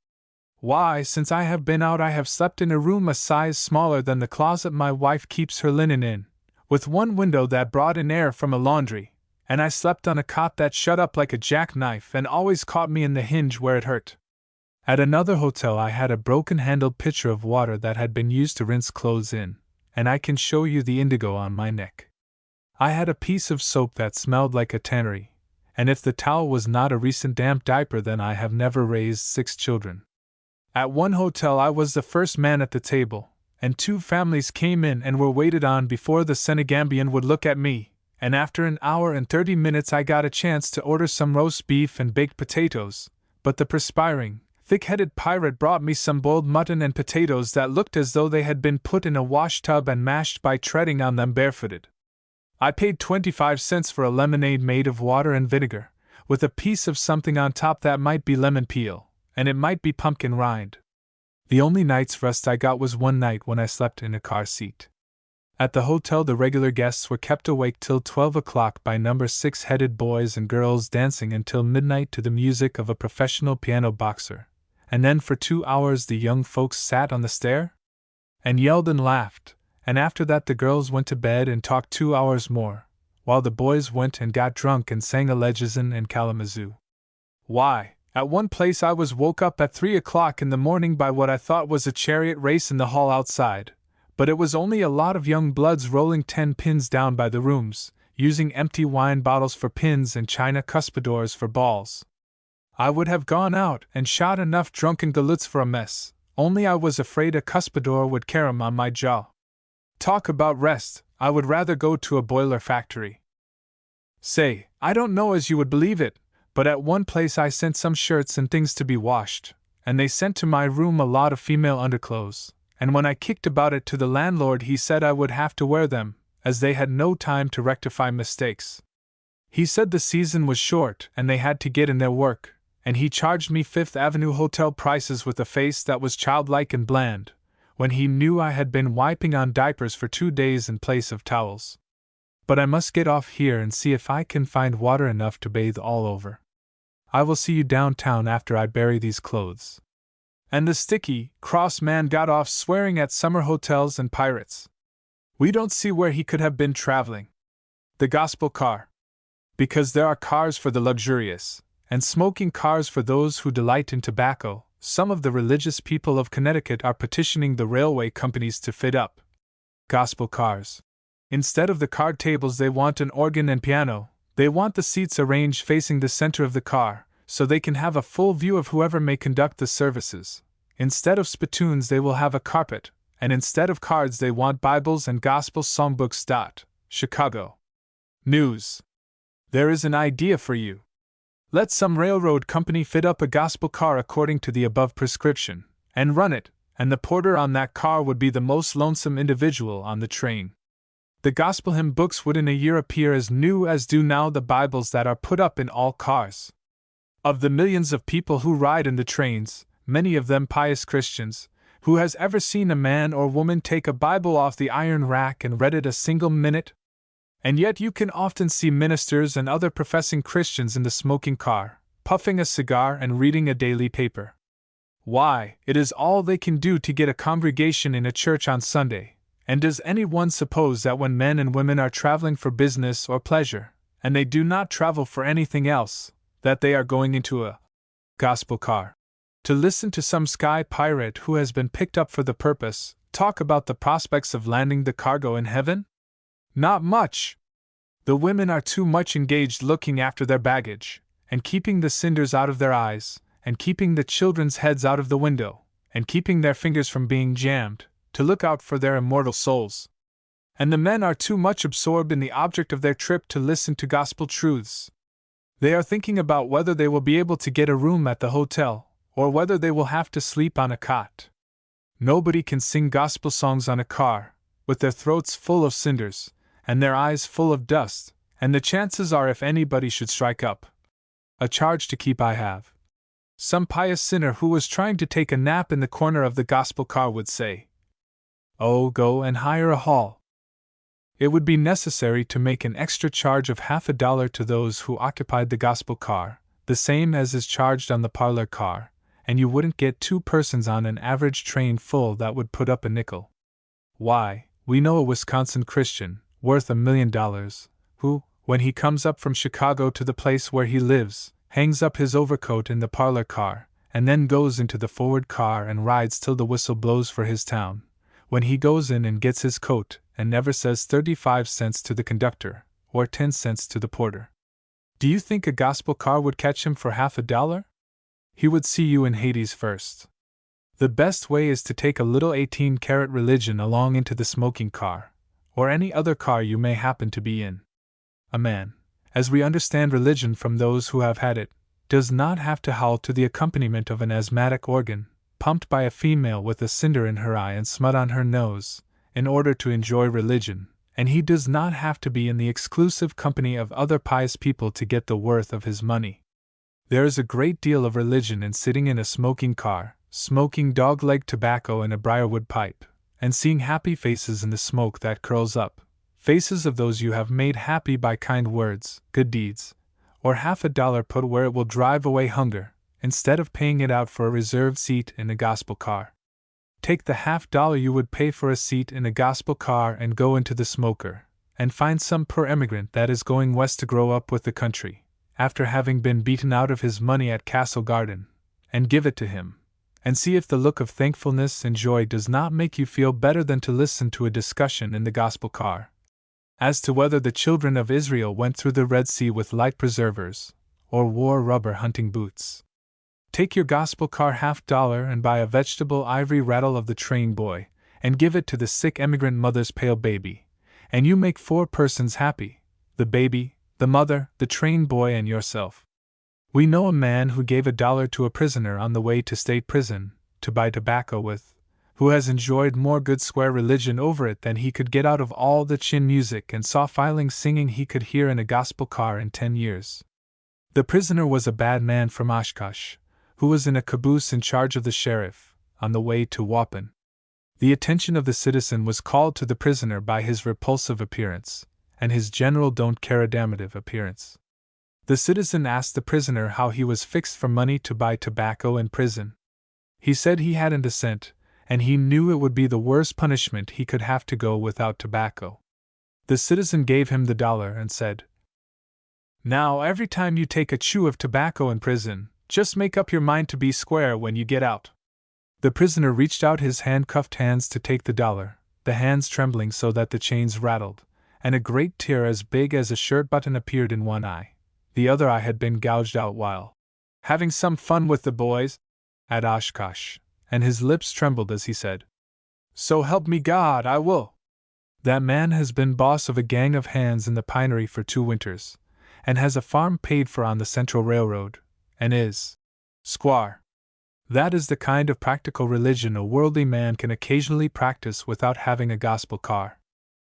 Why, since I have been out I have slept in a room a size smaller than the closet my wife keeps her linen in, with one window that brought in air from a laundry, and I slept on a cot that shut up like a jackknife and always caught me in the hinge where it hurt. At another hotel I had a broken-handled pitcher of water that had been used to rinse clothes in, and I can show you the indigo on my neck. I had a piece of soap that smelled like a tannery, and if the towel was not a recent damp diaper then I have never raised 6 children. At one hotel I was the first man at the table, and 2 families came in and were waited on before the Senegambian would look at me, and after an hour and 30 minutes I got a chance to order some roast beef and baked potatoes, but the perspiring, thick-headed pirate brought me some boiled mutton and potatoes that looked as though they had been put in a wash-tub and mashed by treading on them barefooted. I paid 25 cents for a lemonade made of water and vinegar, with a piece of something on top that might be lemon peel, and it might be pumpkin rind. The only night's rest I got was one night when I slept in a car seat. At the hotel the regular guests were kept awake till 12 o'clock by number 6-headed boys and girls dancing until midnight to the music of a professional piano boxer, and then for 2 hours the young folks sat on the stair and yelled and laughed, and after that the girls went to bed and talked 2 hours more, while the boys went and got drunk and sang a legison and Kalamazoo. Why, at one place I was woke up at 3 o'clock in the morning by what I thought was a chariot race in the hall outside, but it was only a lot of young bloods rolling 10 pins down by the rooms, using empty wine bottles for pins and china cuspidors for balls. I would have gone out and shot enough drunken galoots for a mess, only I was afraid a cuspidor would carom on my jaw. Talk about rest, I would rather go to a boiler factory. Say, I don't know as you would believe it, but at one place I sent some shirts and things to be washed, and they sent to my room a lot of female underclothes, and when I kicked about it to the landlord he said I would have to wear them, as they had no time to rectify mistakes. He said the season was short and they had to get in their work, and he charged me Fifth Avenue hotel prices with a face that was childlike and bland, when he knew I had been wiping on diapers for 2 days in place of towels. But I must get off here and see if I can find water enough to bathe all over. I will see you downtown after I bury these clothes." And the sticky, cross man got off swearing at summer hotels and pirates. We don't see where he could have been traveling. The gospel car. Because there are cars for the luxurious, and smoking cars for those who delight in tobacco, some of the religious people of Connecticut are petitioning the railway companies to fit up gospel cars. Instead of the card tables, they want an organ and piano. They want the seats arranged facing the center of the car, so they can have a full view of whoever may conduct the services. Instead of spittoons, they will have a carpet, and instead of cards, they want Bibles and gospel songbooks. Chicago News. There is an idea for you. Let some railroad company fit up a gospel car according to the above prescription, and run it, and the porter on that car would be the most lonesome individual on the train. The gospel hymn books would in a year appear as new as do now the Bibles that are put up in all cars. Of the millions of people who ride in the trains, many of them pious Christians, who has ever seen a man or woman take a Bible off the iron rack and read it a single minute? And yet you can often see ministers and other professing Christians in the smoking car, puffing a cigar and reading a daily paper. Why, it is all they can do to get a congregation in a church on Sunday. And does anyone suppose that when men and women are traveling for business or pleasure, and they do not travel for anything else, that they are going into a gospel car to listen to some sky pirate who has been picked up for the purpose, talk about the prospects of landing the cargo in heaven? Not much! The women are too much engaged looking after their baggage, and keeping the cinders out of their eyes, and keeping the children's heads out of the window, and keeping their fingers from being jammed, to look out for their immortal souls. And the men are too much absorbed in the object of their trip to listen to gospel truths. They are thinking about whether they will be able to get a room at the hotel, or whether they will have to sleep on a cot. Nobody can sing gospel songs on a car, with their throats full of cinders, and their eyes full of dust, and the chances are if anybody should strike up a charge to keep I have. Some pious sinner who was trying to take a nap in the corner of the gospel car would say, "Oh, go and hire a hall." It would be necessary to make an extra charge of $50 to those who occupied the gospel car, the same as is charged on the parlor car, and you wouldn't get 2 persons on an average train full that would put up a nickel. Why, we know a Wisconsin Christian, worth $1 million, who, when he comes up from Chicago to the place where he lives, hangs up his overcoat in the parlor car, and then goes into the forward car and rides till the whistle blows for his town, when he goes in and gets his coat, and never says 35 cents to the conductor, or 10 cents to the porter. Do you think a gospel car would catch him for $50? He would see you in Hades first. The best way is to take a little 18-karat religion along into the smoking car, or any other car you may happen to be in. A man, as we understand religion from those who have had it, does not have to howl to the accompaniment of an asthmatic organ, pumped by a female with a cinder in her eye and smut on her nose, in order to enjoy religion, and he does not have to be in the exclusive company of other pious people to get the worth of his money. There is a great deal of religion in sitting in a smoking car, smoking dog-leg tobacco in a briarwood pipe, and seeing happy faces in the smoke that curls up, faces of those you have made happy by kind words, good deeds, or $50 put where it will drive away hunger, instead of paying it out for a reserved seat in a gospel car. Take the $50 you would pay for a seat in a gospel car and go into the smoker, and find some poor emigrant that is going west to grow up with the country, after having been beaten out of his money at Castle Garden, and give it to him, and see if the look of thankfulness and joy does not make you feel better than to listen to a discussion in the gospel car as to whether the children of Israel went through the Red Sea with light preservers, or wore rubber hunting boots. Take your gospel car $50 and buy a vegetable ivory rattle of the train boy, and give it to the sick emigrant mother's pale baby, and you make 4 persons happy, the baby, the mother, the train boy, and yourself. We know a man who gave $1 to a prisoner on the way to state prison, to buy tobacco with, who has enjoyed more good square religion over it than he could get out of all the chin music and saw filing singing he could hear in a gospel car in 10 years. The prisoner was a bad man from Oshkosh, who was in a caboose in charge of the sheriff, on the way to Waupun. The attention of the citizen was called to the prisoner by his repulsive appearance, and his general don't-care-a-damnative appearance. The citizen asked the prisoner how he was fixed for money to buy tobacco in prison. He said he hadn't a cent, and he knew it would be the worst punishment he could have to go without tobacco. The citizen gave him the dollar and said, "Now, every time you take a chew of tobacco in prison, just make up your mind to be square when you get out." The prisoner reached out his handcuffed hands to take the dollar, the hands trembling so that the chains rattled, and a great tear as big as a shirt button appeared in one eye. The other eye had been gouged out while having some fun with the boys at Oshkosh, and his lips trembled as he said, "So help me God, I will." That man has been boss of a gang of hands in the pinery for 2 winters, and has a farm paid for on the Central Railroad, and is squar. That is the kind of practical religion a worldly man can occasionally practice without having a gospel car.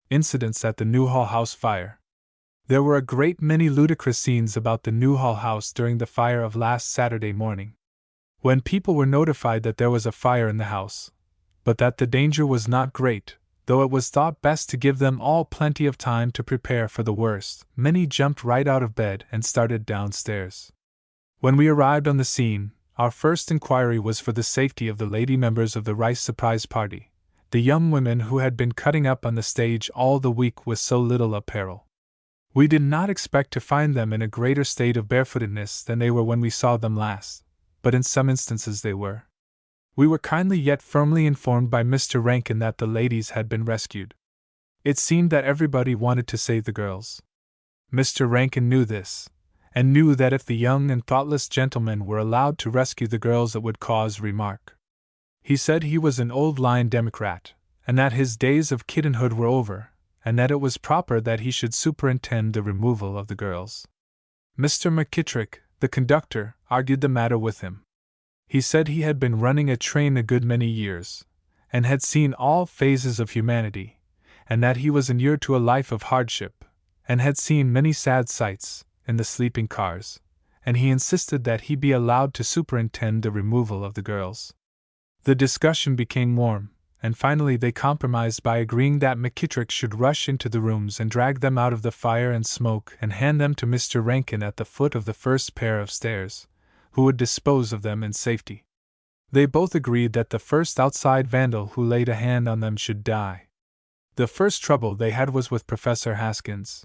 Incidents at the Newhall House fire. There were a great many ludicrous scenes about the Newhall House during the fire of last Saturday morning. When people were notified that there was a fire in the house, but that the danger was not great, though it was thought best to give them all plenty of time to prepare for the worst, many jumped right out of bed and started downstairs. When we arrived on the scene, our first inquiry was for the safety of the lady members of the Rice Surprise Party, the young women who had been cutting up on the stage all the week with so little apparel. We did not expect to find them in a greater state of barefootedness than they were when we saw them last, but in some instances they were. We were kindly yet firmly informed by Mr. Rankin that the ladies had been rescued. It seemed that everybody wanted to save the girls. Mr. Rankin knew this, and knew that if the young and thoughtless gentlemen were allowed to rescue the girls it would cause remark. He said he was an old-line Democrat, and that his days of kittenhood were over, and that it was proper that he should superintend the removal of the girls. Mr. McKittrick, the conductor, argued the matter with him. He said he had been running a train a good many years, and had seen all phases of humanity, and that he was inured to a life of hardship, and had seen many sad sights in the sleeping cars, and he insisted that he be allowed to superintend the removal of the girls. The discussion became warm, and finally they compromised by agreeing that McKittrick should rush into the rooms and drag them out of the fire and smoke and hand them to Mr. Rankin at the foot of the first pair of stairs, who would dispose of them in safety. They both agreed that the first outside vandal who laid a hand on them should die. The first trouble they had was with Professor Haskins.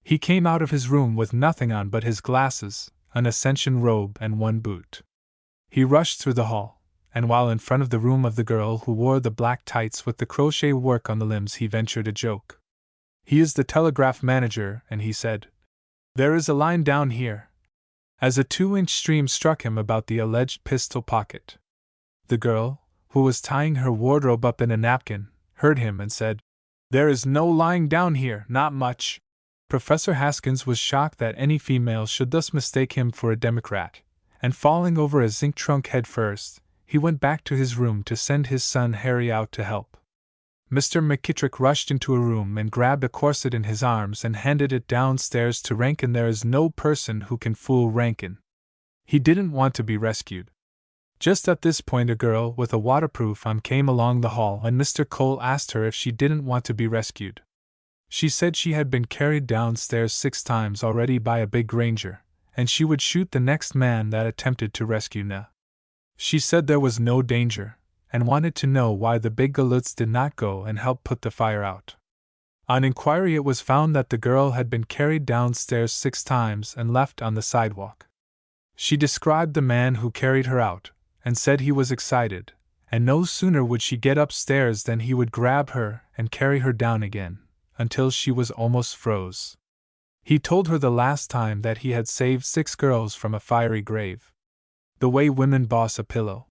He came out of his room with nothing on but his glasses, an ascension robe, and 1 boot. He rushed through the hall, and while in front of the room of the girl who wore the black tights with the crochet work on the limbs he ventured a joke. "He is the telegraph manager," and he said, "There is a line down here," as a 2-inch stream struck him about the alleged pistol pocket. The girl, who was tying her wardrobe up in a napkin, heard him and said, "There is no lying down here, not much." Professor Haskins was shocked that any female should thus mistake him for a Democrat, and falling over a zinc trunk head first, he went back to his room to send his son Harry out to help. Mr. McKittrick rushed into a room and grabbed a corset in his arms and handed it downstairs to Rankin. There is no person who can fool Rankin. He didn't want to be rescued. Just at this point a girl with a waterproof on came along the hall and Mr. Cole asked her if she didn't want to be rescued. She said she had been carried downstairs 6 times already by a big ranger, and she would shoot the next man that attempted to rescue Na. She said there was no danger, and wanted to know why the big galoots did not go and help put the fire out. On inquiry it was found that the girl had been carried downstairs 6 times and left on the sidewalk. She described the man who carried her out, and said he was excited, and no sooner would she get upstairs than he would grab her and carry her down again, until she was almost froze. He told her the last time that he had saved 6 girls from a fiery grave. The way women boss a pillow.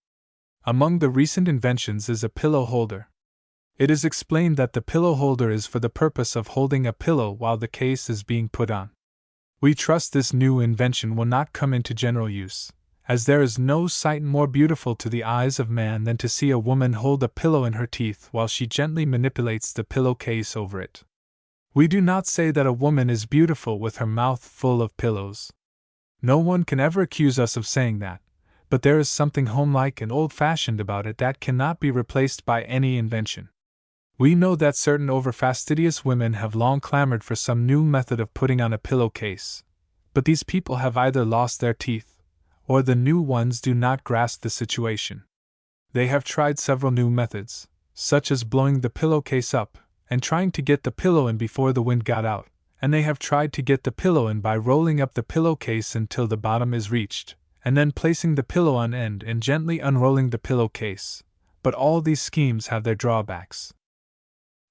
Among the recent inventions is a pillow holder. It is explained that the pillow holder is for the purpose of holding a pillow while the case is being put on. We trust this new invention will not come into general use, as there is no sight more beautiful to the eyes of man than to see a woman hold a pillow in her teeth while she gently manipulates the pillowcase over it. We do not say that a woman is beautiful with her mouth full of pillows. No one can ever accuse us of saying that, but there is something homelike and old-fashioned about it that cannot be replaced by any invention. We know that certain over-fastidious women have long clamored for some new method of putting on a pillowcase, But these people have either lost their teeth, or the new ones do not grasp the situation. They have tried several new methods, such as blowing the pillowcase up, and trying to get the pillow in before the wind got out, and they have tried to get the pillow in by rolling up the pillowcase until the bottom is reached, and then placing the pillow on end and gently unrolling the pillowcase. But all these schemes have their drawbacks.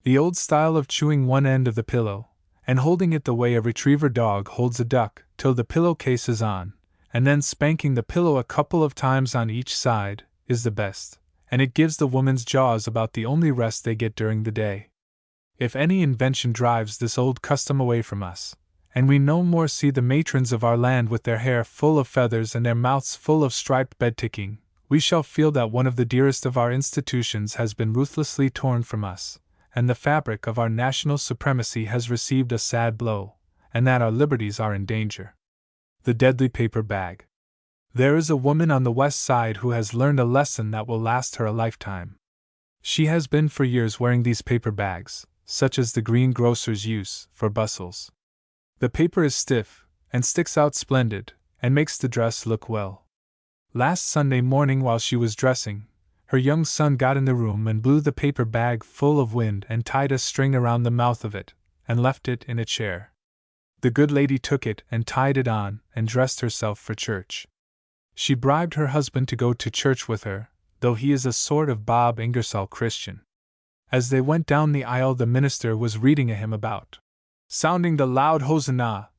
The old style of chewing one end of the pillow, and holding it the way a retriever dog holds a duck till the pillowcase is on, and then spanking the pillow a couple of times on each side, is the best, and it gives the woman's jaws about the only rest they get during the day. If any invention drives this old custom away from us, and we no more see the matrons of our land with their hair full of feathers and their mouths full of striped bed-ticking, we shall feel that one of the dearest of our institutions has been ruthlessly torn from us, and the fabric of our national supremacy has received a sad blow, and that our liberties are in danger. The deadly paper bag. There is a woman on the West Side who has learned a lesson that will last her a lifetime. She has been for years wearing these paper bags, such as the greengrocers use for bustles. The paper is stiff, and sticks out splendid, and makes the dress look well. Last Sunday morning, while she was dressing, her young son got in the room and blew the paper bag full of wind and tied a string around the mouth of it, and left it in a chair. The good lady took it and tied it on and dressed herself for church. She bribed her husband to go to church with her, though he is a sort of Bob Ingersoll Christian. As they went down the aisle, the minister was reading a hymn about sounding the loud hosanna,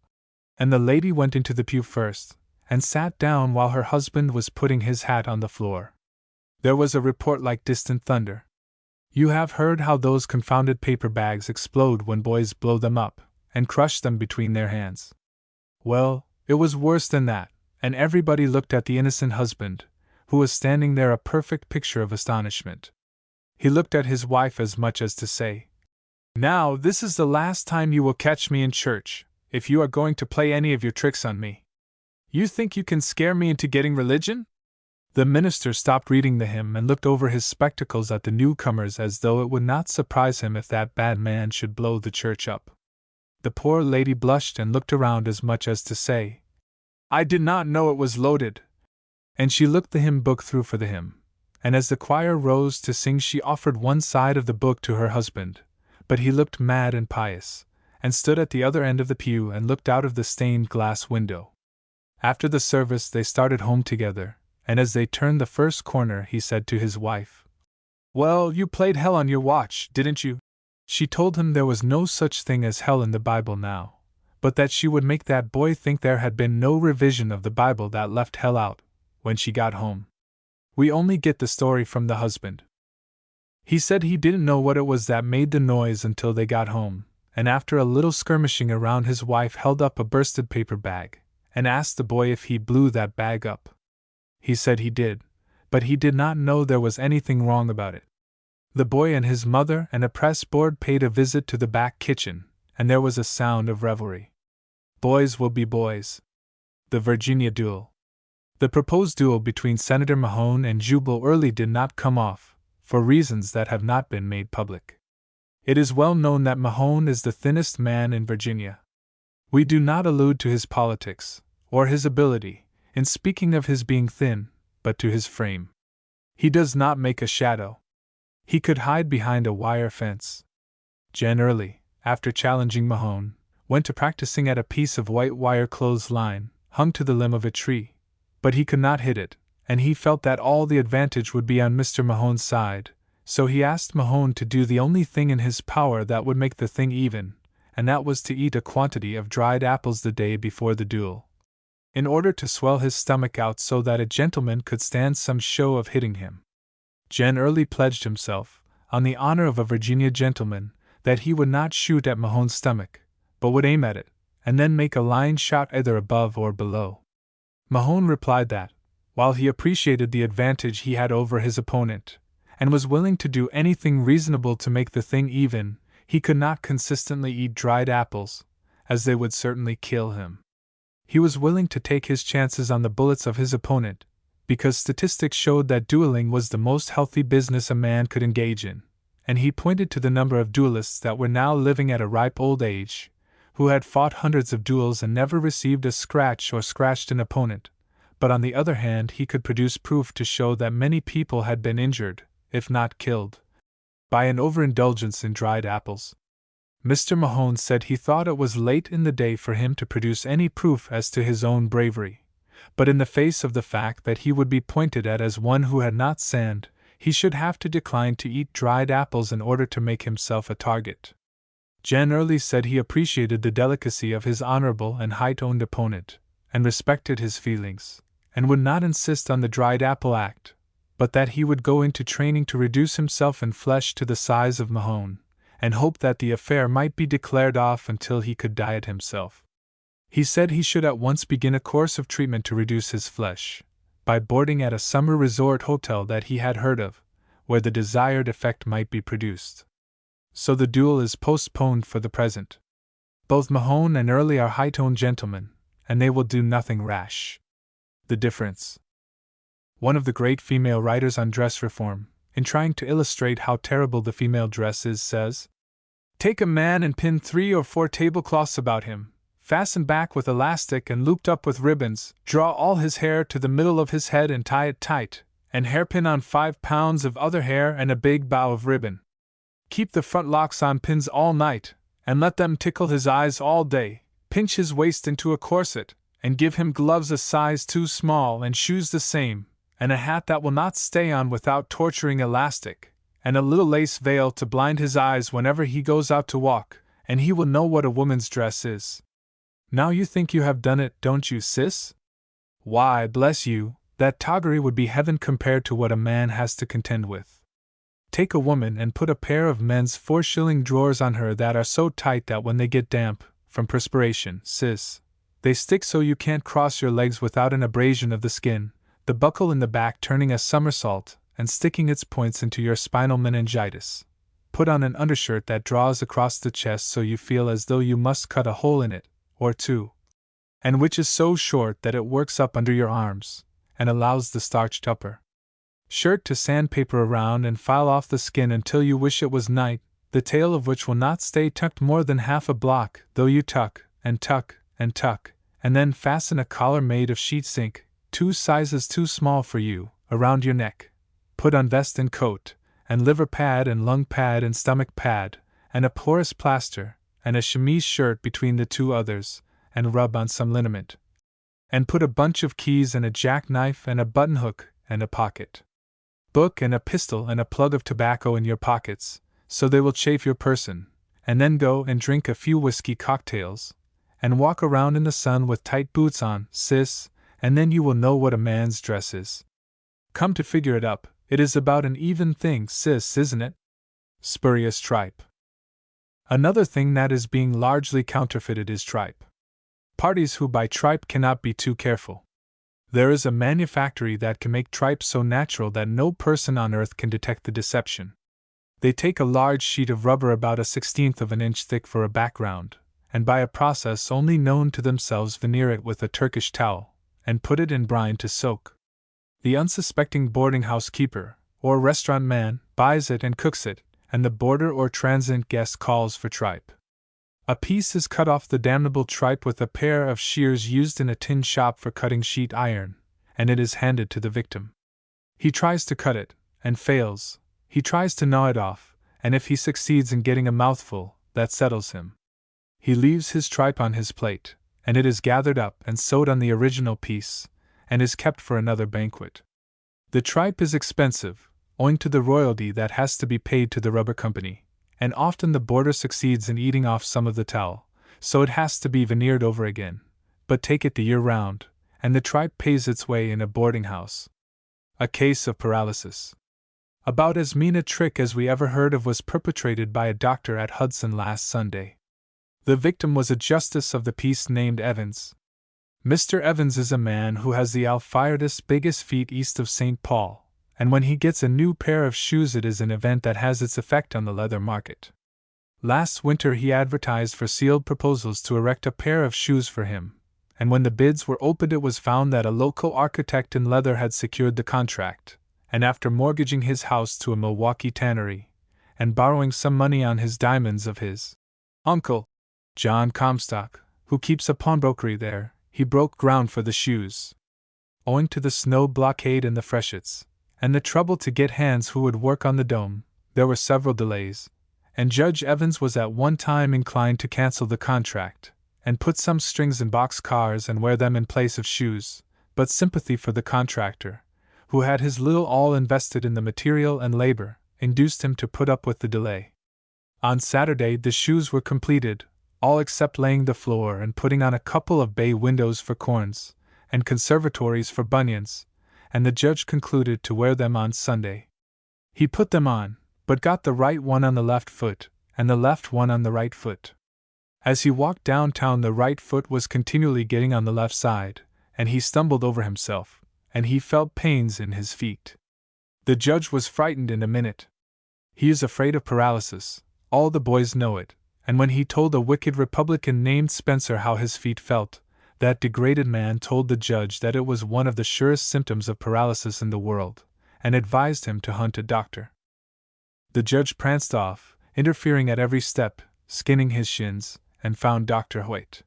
and the lady went into the pew first, and sat down while her husband was putting his hat on the floor. There was a report like distant thunder. You have heard how those confounded paper bags explode when boys blow them up, and crush them between their hands. Well, it was worse than that, and everybody looked at the innocent husband, who was standing there a perfect picture of astonishment. He looked at his wife as much as to say, "Now this is the last time you will catch me in church, if you are going to play any of your tricks on me. You think you can scare me into getting religion?" The minister stopped reading the hymn and looked over his spectacles at the newcomers as though it would not surprise him if that bad man should blow the church up. The poor lady blushed and looked around as much as to say, "I did not know it was loaded." And she looked the hymn book through for the hymn, and as the choir rose to sing she offered one side of the book to her husband, but he looked mad and pious, and stood at the other end of the pew and looked out of the stained glass window. After the service they started home together, and as they turned the first corner he said to his wife, "Well, you played hell on your watch, didn't you?" She told him there was no such thing as hell in the Bible now, but that she would make that boy think there had been no revision of the Bible that left hell out, when she got home. We only get the story from the husband. He said he didn't know what it was that made the noise until they got home, and after a little skirmishing around his wife held up a bursted paper bag, and asked the boy if he blew that bag up. He said he did, but he did not know there was anything wrong about it. The boy and his mother and a press board paid a visit to the back kitchen, and there was a sound of revelry. Boys will be boys. The Virginia duel. The proposed duel between Senator Mahone and Jubal Early did not come off, for reasons that have not been made public. It is well known that Mahone is the thinnest man in Virginia. We do not allude to his politics, or his ability, in speaking of his being thin, but to his frame. He does not make a shadow. He could hide behind a wire fence. Jen Early, after challenging Mahone, went to practicing at a piece of white wire clothesline, hung to the limb of a tree, but he could not hit it, and he felt that all the advantage would be on Mr. Mahone's side, so he asked Mahone to do the only thing in his power that would make the thing even, and that was to eat a quantity of dried apples the day before the duel, in order to swell his stomach out so that a gentleman could stand some show of hitting him. Jen Early pledged himself, on the honor of a Virginia gentleman, that he would not shoot at Mahone's stomach, but would aim at it, and then make a line shot either above or below. Mahone replied that, while he appreciated the advantage he had over his opponent, and was willing to do anything reasonable to make the thing even, he could not consistently eat dried apples, as they would certainly kill him. He was willing to take his chances on the bullets of his opponent, because statistics showed that dueling was the most healthy business a man could engage in, and he pointed to the number of duelists that were now living at a ripe old age, who had fought hundreds of duels and never received a scratch or scratched an opponent, but on the other hand he could produce proof to show that many people had been injured, if not killed, by an overindulgence in dried apples. Mr. Mahone said he thought it was late in the day for him to produce any proof as to his own bravery, but in the face of the fact that he would be pointed at as one who had not sinned, he should have to decline to eat dried apples in order to make himself a target. Jen Early said he appreciated the delicacy of his honorable and high-toned opponent, and respected his feelings, and would not insist on the dried apple act, but that he would go into training to reduce himself in flesh to the size of Mahone, and hope that the affair might be declared off until he could diet himself. He said he should at once begin a course of treatment to reduce his flesh, by boarding at a summer resort hotel that he had heard of, where the desired effect might be produced. So the duel is postponed for the present. Both Mahone and Early are high-toned gentlemen, and they will do nothing rash. The difference. One of the great female writers on dress reform, in trying to illustrate how terrible the female dress is, says, "Take a man and pin 3 or 4 tablecloths about him, fasten back with elastic and looped up with ribbons, draw all his hair to the middle of his head and tie it tight, and hairpin on 5 pounds of other hair and a big bow of ribbon. Keep the front locks on pins all night, and let them tickle his eyes all day, pinch his waist into a corset, and give him gloves a size too small and shoes the same, and a hat that will not stay on without torturing elastic, and a little lace veil to blind his eyes whenever he goes out to walk, and he will know what a woman's dress is. Now you think you have done it, don't you, sis? Why, bless you, that toggery would be heaven compared to what a man has to contend with. Take a woman and put a pair of men's 4-shilling drawers on her that are so tight that when they get damp, from perspiration, sis, they stick so you can't cross your legs without an abrasion of the skin, the buckle in the back turning a somersault and sticking its points into your spinal meningitis. Put on an undershirt that draws across the chest so you feel as though you must cut a hole in it, or two, and which is so short that it works up under your arms, and allows the starched upper shirt to sandpaper around and file off the skin until you wish it was night, the tail of which will not stay tucked more than half a block, though you tuck, and tuck, and tuck, and then fasten a collar made of sheepsink, 2 sizes too small for you, around your neck. Put on vest and coat, and liver pad and lung pad and stomach pad, and a porous plaster, and a chemise shirt between the 2 others, and rub on some liniment. And put a bunch of keys and a jackknife and a button hook and a pocket book and a pistol and a plug of tobacco in your pockets, so they will chafe your person, and then go and drink a few whiskey cocktails, and walk around in the sun with tight boots on, sis, and then you will know what a man's dress is. Come to figure it up, it is about an even thing, sis, isn't it? Spurious tripe. Another thing that is being largely counterfeited is tripe. Parties who buy tripe cannot be too careful. There is a manufactory that can make tripe so natural that no person on earth can detect the deception. They take a large sheet of rubber about 1/16 of an inch thick for a background, and by a process only known to themselves veneer it with a Turkish towel, and put it in brine to soak. The unsuspecting boarding house keeper, or restaurant man, buys it and cooks it, and the boarder or transient guest calls for tripe. A piece is cut off the damnable tripe with a pair of shears used in a tin shop for cutting sheet iron, and it is handed to the victim. He tries to cut it, and fails. He tries to gnaw it off, and if he succeeds in getting a mouthful, that settles him. He leaves his tripe on his plate, and it is gathered up and sewed on the original piece, and is kept for another banquet. The tripe is expensive, owing to the royalty that has to be paid to the rubber company, and often the boarder succeeds in eating off some of the towel, so it has to be veneered over again, but take it the year round, and the tripe pays its way in a boarding house. A case of paralysis. About as mean a trick as we ever heard of was perpetrated by a doctor at Hudson last Sunday. The victim was a justice of the peace named Evans. Mr. Evans is a man who has the Alphiardus biggest feet east of St. Paul, and when he gets a new pair of shoes it is an event that has its effect on the leather market. Last winter he advertised for sealed proposals to erect a pair of shoes for him, and when the bids were opened it was found that a local architect in leather had secured the contract, and after mortgaging his house to a Milwaukee tannery, and borrowing some money on his diamonds of his uncle, John Comstock, who keeps a pawnbrokery there, he broke ground for the shoes. Owing to the snow blockade and the freshets, and the trouble to get hands who would work on the dome, there were several delays, and Judge Evans was at one time inclined to cancel the contract, and put some strings in box cars and wear them in place of shoes, but sympathy for the contractor, who had his little all invested in the material and labor, induced him to put up with the delay. On Saturday the shoes were completed, all except laying the floor and putting on a couple of bay windows for corns, and conservatories for bunions, and the judge concluded to wear them on Sunday. He put them on, but got the right one on the left foot, and the left one on the right foot. As he walked downtown, the right foot was continually getting on the left side, and he stumbled over himself, and he felt pains in his feet. The judge was frightened in a minute. He is afraid of paralysis, all the boys know it, and when he told a wicked Republican named Spencer how his feet felt, that degraded man told the judge that it was one of the surest symptoms of paralysis in the world, and advised him to hunt a doctor. The judge pranced off, interfering at every step, skinning his shins, and found Dr. Hoyt.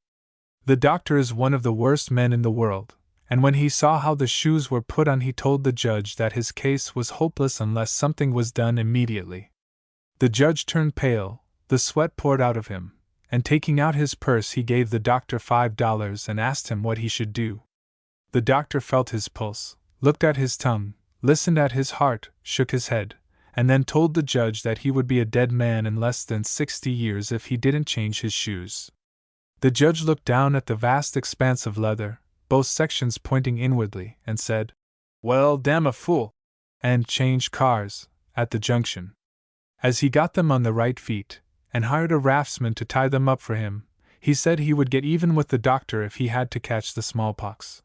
The doctor is one of the worst men in the world, and when he saw how the shoes were put on, he told the judge that his case was hopeless unless something was done immediately. The judge turned pale, the sweat poured out of him, and taking out his purse he gave the doctor $5 and asked him what he should do. The doctor felt his pulse, looked at his tongue, listened at his heart, shook his head, and then told the judge that he would be a dead man in less than 60 years if he didn't change his shoes. The judge looked down at the vast expanse of leather, both sections pointing inwardly, and said, "Well, damn a fool," and changed cars, at the junction. As he got them on the right feet, and hired a raftsman to tie them up for him, he said he would get even with the doctor if he had to catch the smallpox.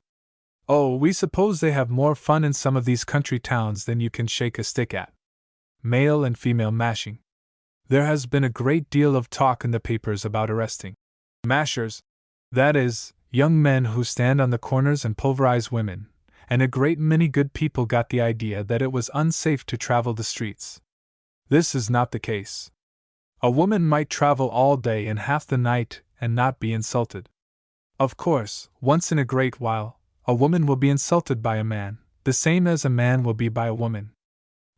Oh, we suppose they have more fun in some of these country towns than you can shake a stick at. Male and female mashing. There has been a great deal of talk in the papers about arresting mashers, that is, young men who stand on the corners and pulverize women, and a great many good people got the idea that it was unsafe to travel the streets. This is not the case. A woman might travel all day and half the night and not be insulted. Of course, once in a great while, a woman will be insulted by a man, the same as a man will be by a woman.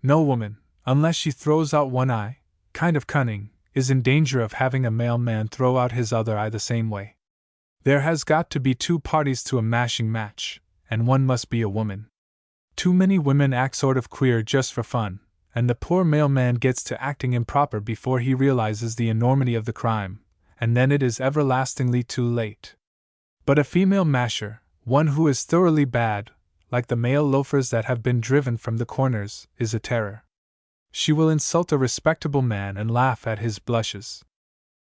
No woman, unless she throws out one eye, kind of cunning, is in danger of having a male man throw out his other eye the same way. There has got to be two parties to a mashing match, and one must be a woman. Too many women act sort of queer just for fun, and the poor male man gets to acting improper before he realizes the enormity of the crime, and then it is everlastingly too late. But a female masher, one who is thoroughly bad, like the male loafers that have been driven from the corners, is a terror. She will insult a respectable man and laugh at his blushes.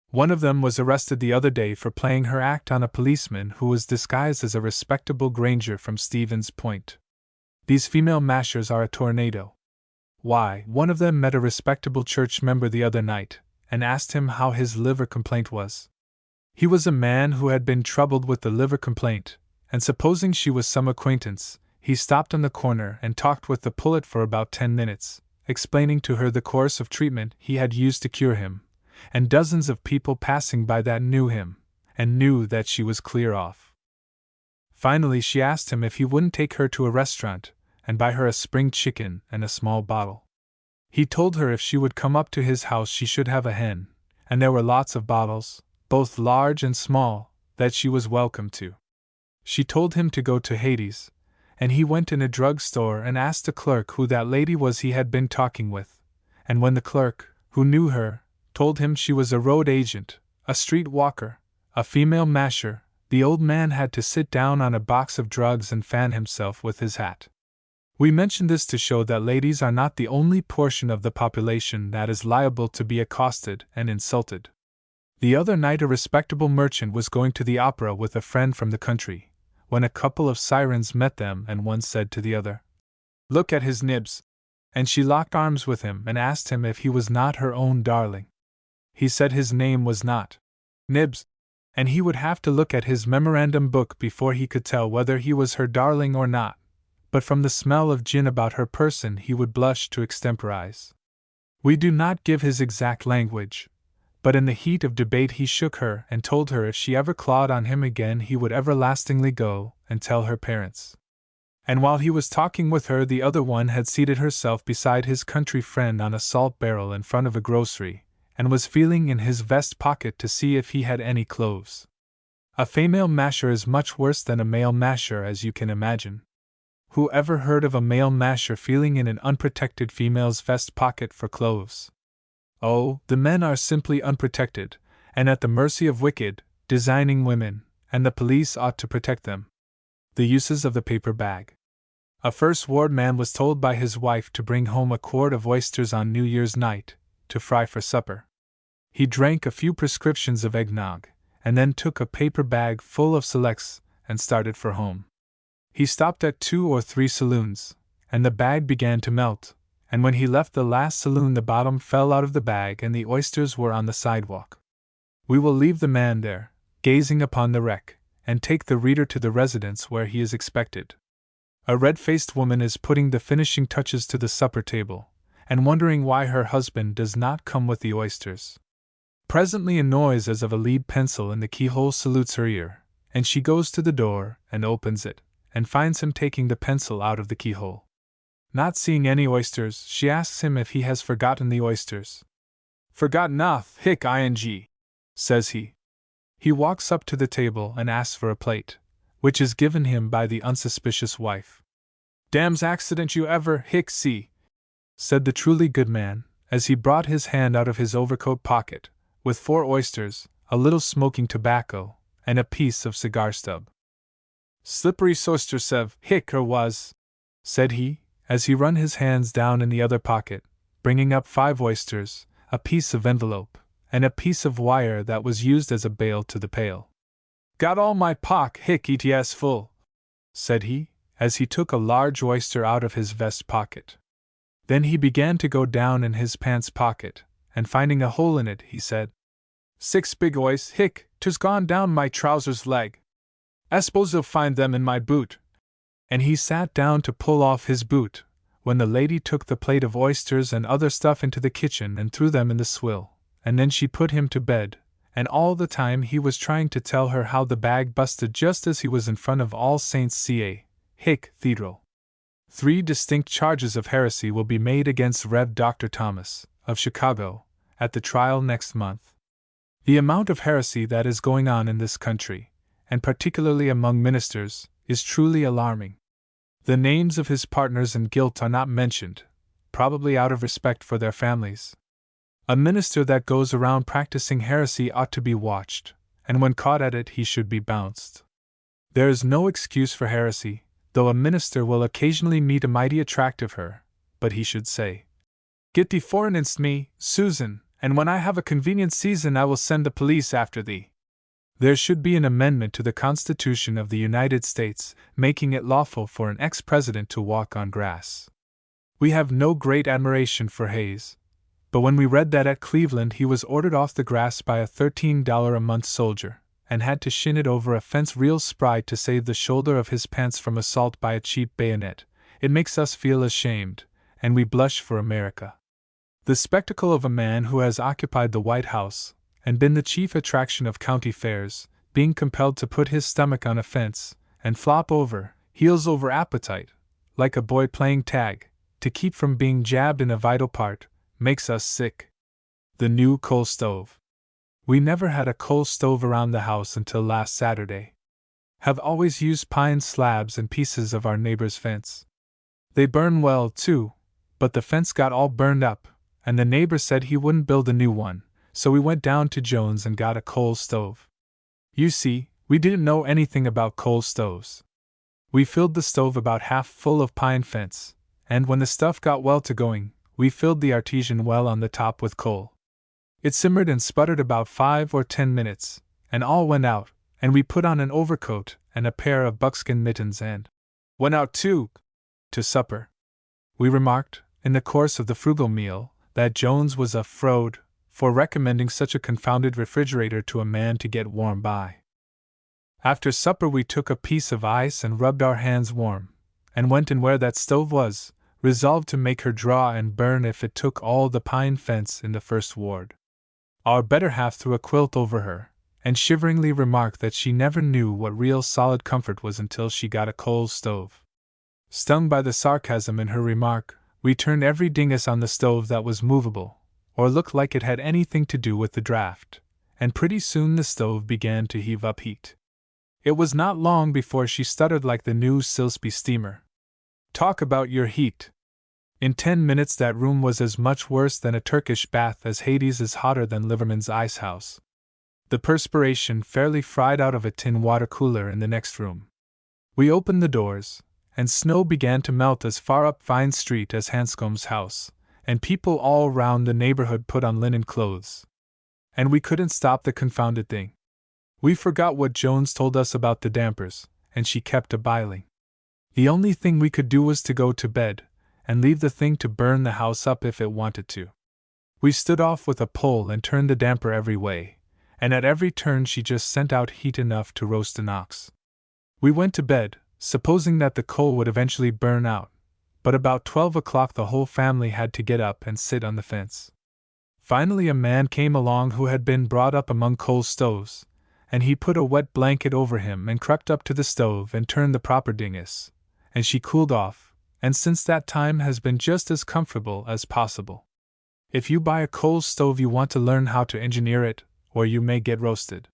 One of them was arrested the other day for playing her act on a policeman who was disguised as a respectable Granger from Stevens Point. These female mashers are a tornado. Why, one of them met a respectable church member the other night, and asked him how his liver complaint was. He was a man who had been troubled with the liver complaint, and supposing she was some acquaintance, he stopped on the corner and talked with the pullet for about 10 minutes, explaining to her the course of treatment he had used to cure him, and dozens of people passing by that knew him, and knew that she was clear off. Finally she asked him if he wouldn't take her to a restaurant, and buy her a spring chicken and a small bottle. He told her if she would come up to his house she should have a hen, and there were lots of bottles, both large and small, that she was welcome to. She told him to go to Hades, and he went in a drug store and asked the clerk who that lady was he had been talking with, and when the clerk, who knew her, told him she was a road agent, a street walker, a female masher, the old man had to sit down on a box of drugs and fan himself with his hat. We mention this to show that ladies are not the only portion of the population that is liable to be accosted and insulted. The other night a respectable merchant was going to the opera with a friend from the country, when a couple of sirens met them and one said to the other, "Look at his nibs," and she locked arms with him and asked him if he was not her own darling. He said his name was not Nibs, and he would have to look at his memorandum book before he could tell whether he was her darling or not, but from the smell of gin about her person he would blush to extemporize. We do not give his exact language, but in the heat of debate he shook her and told her if she ever clawed on him again he would everlastingly go and tell her parents. And while he was talking with her, the other one had seated herself beside his country friend on a salt barrel in front of a grocery, and was feeling in his vest pocket to see if he had any cloves. A female masher is much worse than a male masher, as you can imagine. Who ever heard of a male masher feeling in an unprotected female's vest pocket for cloves? Oh, the men are simply unprotected, and at the mercy of wicked, designing women, and the police ought to protect them. The uses of the paper bag. A first ward man was told by his wife to bring home a quart of oysters on New Year's night, to fry for supper. He drank a few prescriptions of eggnog, and then took a paper bag full of selects and started for home. He stopped at 2 or 3 saloons, and the bag began to melt, and when he left the last saloon the bottom fell out of the bag and the oysters were on the sidewalk. We will leave the man there, gazing upon the wreck, and take the reader to the residence where he is expected. A red-faced woman is putting the finishing touches to the supper table, and wondering why her husband does not come with the oysters. Presently a noise as of a lead pencil in the keyhole salutes her ear, and she goes to the door and opens it, and finds him taking the pencil out of the keyhole. Not seeing any oysters, she asks him if he has forgotten the oysters. "Forgot noth, ing," says he. He walks up to the table and asks for a plate, which is given him by the unsuspicious wife. "Damn's accident you ever see," said the truly good man, as he brought his hand out of his overcoat pocket, with 4 oysters, a little smoking tobacco, and a piece of cigar stub. "Slippery soster sev, was," said he, as he run his hands down in the other pocket, bringing up 5 oysters, a piece of envelope, and a piece of wire that was used as a bail to the pail. "Got all my pock ets full," said he, as he took a large oyster out of his vest pocket. Then he began to go down in his pants pocket, and finding a hole in it, he said, "6 big oys, 'tis gone down my trousers leg. I s'pose you'll find them in my boot." And he sat down to pull off his boot, when the lady took the plate of oysters and other stuff into the kitchen and threw them in the swill, and then she put him to bed, and all the time he was trying to tell her how the bag busted just as he was in front of All Saints Ca. Cathedral. 3 distinct charges of heresy will be made against Rev. Dr. Thomas, of Chicago, at the trial next month. The amount of heresy that is going on in this country, and particularly among ministers, is truly alarming. The names of his partners in guilt are not mentioned, probably out of respect for their families. A minister that goes around practicing heresy ought to be watched, and when caught at it he should be bounced. There is no excuse for heresy, though a minister will occasionally meet a mighty attractive her, but he should say, "Get thee foreninst me, Susan, and when I have a convenient season I will send the police after thee." There should be an amendment to the Constitution of the United States, making it lawful for an ex-president to walk on grass. We have no great admiration for Hayes, but when we read that at Cleveland he was ordered off the grass by a $13 a month soldier, and had to shin it over a fence real spry to save the shoulder of his pants from assault by a cheap bayonet, it makes us feel ashamed, and we blush for America. The spectacle of a man who has occupied the White House, and been the chief attraction of county fairs, being compelled to put his stomach on a fence, and flop over, heels over appetite, like a boy playing tag, to keep from being jabbed in a vital part, makes us sick. The new coal stove. We never had a coal stove around the house until last Saturday. Have always used pine slabs and pieces of our neighbor's fence. They burn well, too, but the fence got all burned up, and the neighbor said he wouldn't build a new one, so we went down to Jones and got a coal stove. You see, we didn't know anything about coal stoves. We filled the stove about half full of pine fence, and when the stuff got well to going, we filled the artesian well on the top with coal. It simmered and sputtered about 5 or 10 minutes, and all went out, and we put on an overcoat and a pair of buckskin mittens and went out to supper. We remarked, in the course of the frugal meal, that Jones was a fraude for recommending such a confounded refrigerator to a man to get warm by. After supper we took a piece of ice and rubbed our hands warm, and went in where that stove was, resolved to make her draw and burn if it took all the pine fence in the first ward. Our better half threw a quilt over her, and shiveringly remarked that she never knew what real solid comfort was until she got a coal stove. Stung by the sarcasm in her remark, we turned every dingus on the stove that was movable, or looked like it had anything to do with the draft, and pretty soon the stove began to heave up heat. It was not long before she stuttered like the new Silsby steamer. Talk about your heat! In 10 minutes that room was as much worse than a Turkish bath as Hades is hotter than Liverman's ice house. The perspiration fairly fried out of a tin water cooler in the next room. We opened the doors, and snow began to melt as far up Vine Street as Hanscombe's house, and people all round the neighborhood put on linen clothes. And we couldn't stop the confounded thing. We forgot what Jones told us about the dampers, and she kept a-biling. The only thing we could do was to go to bed, and leave the thing to burn the house up if it wanted to. We stood off with a pole and turned the damper every way, and at every turn she just sent out heat enough to roast an ox. We went to bed, supposing that the coal would eventually burn out, but about 12 o'clock the whole family had to get up and sit on the fence. Finally a man came along who had been brought up among coal stoves, and he put a wet blanket over him and crept up to the stove and turned the proper dingus, and she cooled off, and since that time has been just as comfortable as possible. If you buy a coal stove you want to learn how to engineer it, or you may get roasted.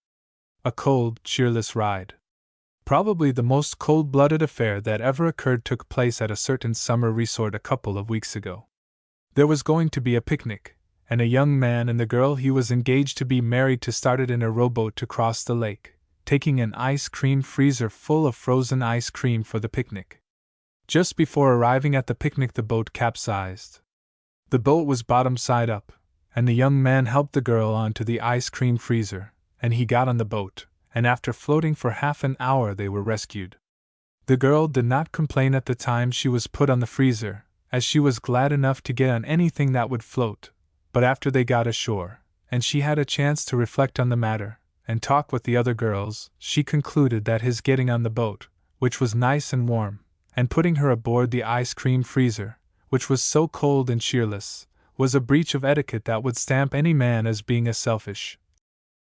A cold, cheerless ride. Probably the most cold-blooded affair that ever occurred took place at a certain summer resort a couple of weeks ago. There was going to be a picnic, and a young man and the girl he was engaged to be married to started in a rowboat to cross the lake, taking an ice cream freezer full of frozen ice cream for the picnic. Just before arriving at the picnic the boat capsized. The boat was bottom side up, and the young man helped the girl onto the ice cream freezer, and he got on the boat, and after floating for half an hour they were rescued. The girl did not complain at the time she was put on the freezer, as she was glad enough to get on anything that would float, but after they got ashore, and she had a chance to reflect on the matter, and talk with the other girls, she concluded that his getting on the boat, which was nice and warm, and putting her aboard the ice cream freezer, which was so cold and cheerless, was a breach of etiquette that would stamp any man as being a selfish,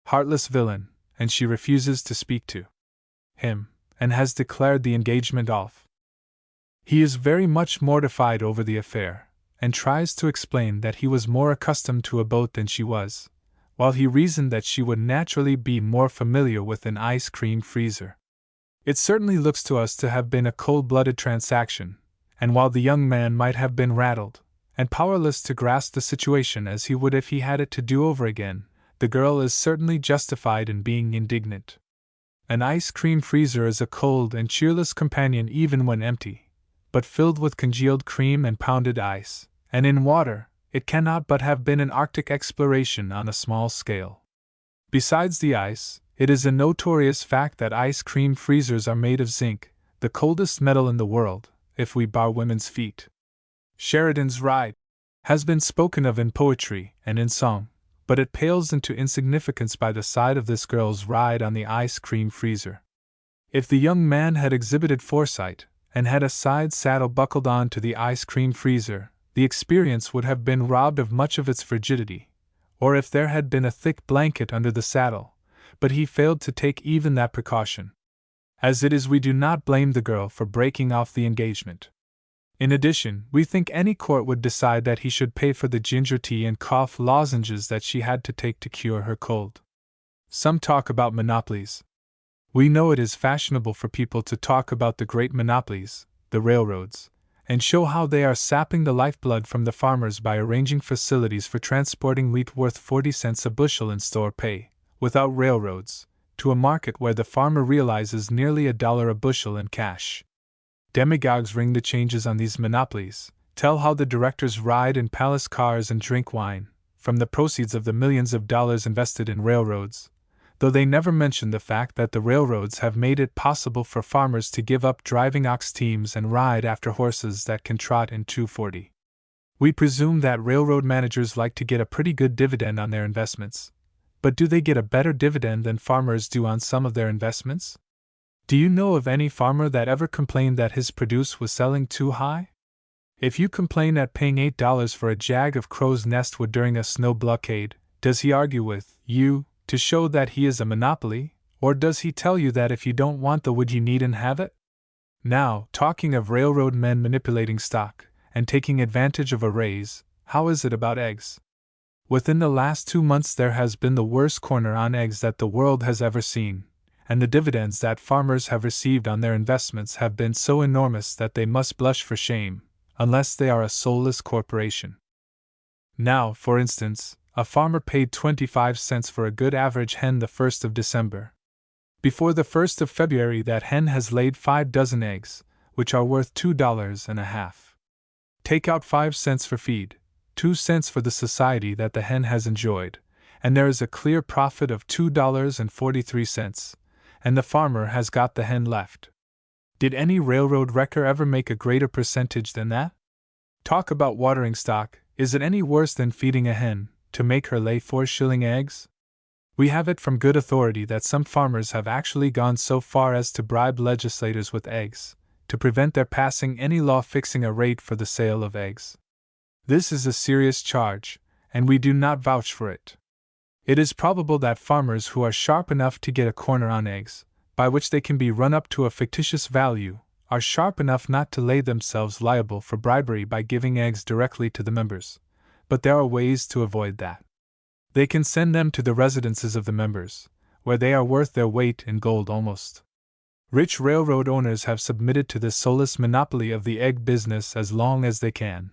heartless villain, and she refuses to speak to him, and has declared the engagement off. He is very much mortified over the affair, and tries to explain that he was more accustomed to a boat than she was, while he reasoned that she would naturally be more familiar with an ice cream freezer. It certainly looks to us to have been a cold-blooded transaction, and while the young man might have been rattled, and powerless to grasp the situation as he would if he had it to do over again, the girl is certainly justified in being indignant. An ice cream freezer is a cold and cheerless companion even when empty, but filled with congealed cream and pounded ice, and in water, it cannot but have been an Arctic exploration on a small scale. Besides the ice, it is a notorious fact that ice cream freezers are made of zinc, the coldest metal in the world, if we bar women's feet. Sheridan's ride has been spoken of in poetry and in song, but it pales into insignificance by the side of this girl's ride on the ice cream freezer. If the young man had exhibited foresight, and had a side saddle buckled on to the ice cream freezer, the experience would have been robbed of much of its frigidity, or if there had been a thick blanket under the saddle, but he failed to take even that precaution. As it is, we do not blame the girl for breaking off the engagement. In addition, we think any court would decide that he should pay for the ginger tea and cough lozenges that she had to take to cure her cold. Some talk about monopolies. We know it is fashionable for people to talk about the great monopolies, the railroads, and show how they are sapping the lifeblood from the farmers by arranging facilities for transporting wheat worth 40 cents a bushel in store pay, without railroads, to a market where the farmer realizes nearly $1 a bushel in cash. Demagogues ring the changes on these monopolies, tell how the directors ride in palace cars and drink wine, from the proceeds of the millions of dollars invested in railroads, though they never mention the fact that the railroads have made it possible for farmers to give up driving ox teams and ride after horses that can trot in 240. We presume that railroad managers like to get a pretty good dividend on their investments. But do they get a better dividend than farmers do on some of their investments? Do you know of any farmer that ever complained that his produce was selling too high? If you complain at paying $8 for a jag of crow's nest wood during a snow blockade, Does he argue with you to show that he is a monopoly, or does he tell you that if you don't want the wood you needn't have it? Now, talking of railroad men manipulating stock and taking advantage of a raise, how is it about eggs? Within the last 2 months there has been the worst corner on eggs that the world has ever seen, and the dividends that farmers have received on their investments have been so enormous that they must blush for shame, unless they are a soulless corporation. Now, for instance, a farmer paid 25 cents for a good average hen the 1st of December. Before the 1st of February that hen has laid 5 dozen eggs, which are worth $2.50. Take out 5 cents for feed, 2 cents for the society that the hen has enjoyed, and there is a clear profit of $2.43, and the farmer has got the hen left. Did any railroad wrecker ever make a greater percentage than that? Talk about watering stock, is it any worse than feeding a hen, to make her lay 4-shilling eggs? We have it from good authority that some farmers have actually gone so far as to bribe legislators with eggs, to prevent their passing any law fixing a rate for the sale of eggs. This is a serious charge, and we do not vouch for it. It is probable that farmers who are sharp enough to get a corner on eggs, by which they can be run up to a fictitious value, are sharp enough not to lay themselves liable for bribery by giving eggs directly to the members, but there are ways to avoid that. They can send them to the residences of the members, where they are worth their weight in gold almost. Rich railroad owners have submitted to this soulless monopoly of the egg business as long as they can,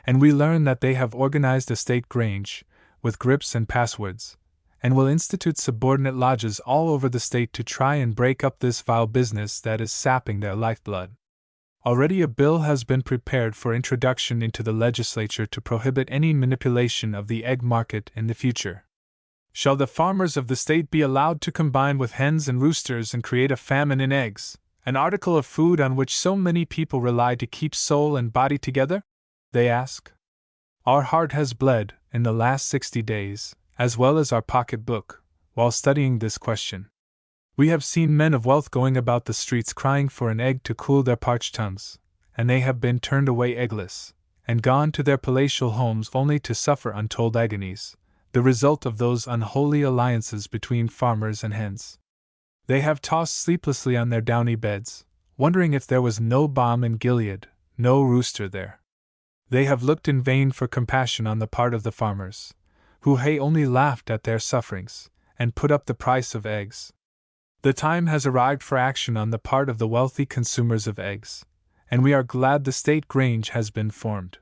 and we learn that they have organized a state grange, with grips and passwords, and will institute subordinate lodges all over the state to try and break up this vile business that is sapping their lifeblood. Already a bill has been prepared for introduction into the legislature to prohibit any manipulation of the egg market in the future. Shall the farmers of the state be allowed to combine with hens and roosters and create a famine in eggs, an article of food on which so many people rely to keep soul and body together? They ask. Our heart has bled, in the last 60 days, as well as our pocketbook, while studying this question. We have seen men of wealth going about the streets crying for an egg to cool their parched tongues, and they have been turned away eggless, and gone to their palatial homes only to suffer untold agonies, the result of those unholy alliances between farmers and hens. They have tossed sleeplessly on their downy beds, wondering if there was no balm in Gilead, no rooster there. They have looked in vain for compassion on the part of the farmers, who only laughed at their sufferings, and put up the price of eggs. The time has arrived for action on the part of the wealthy consumers of eggs, and we are glad the state grange has been formed.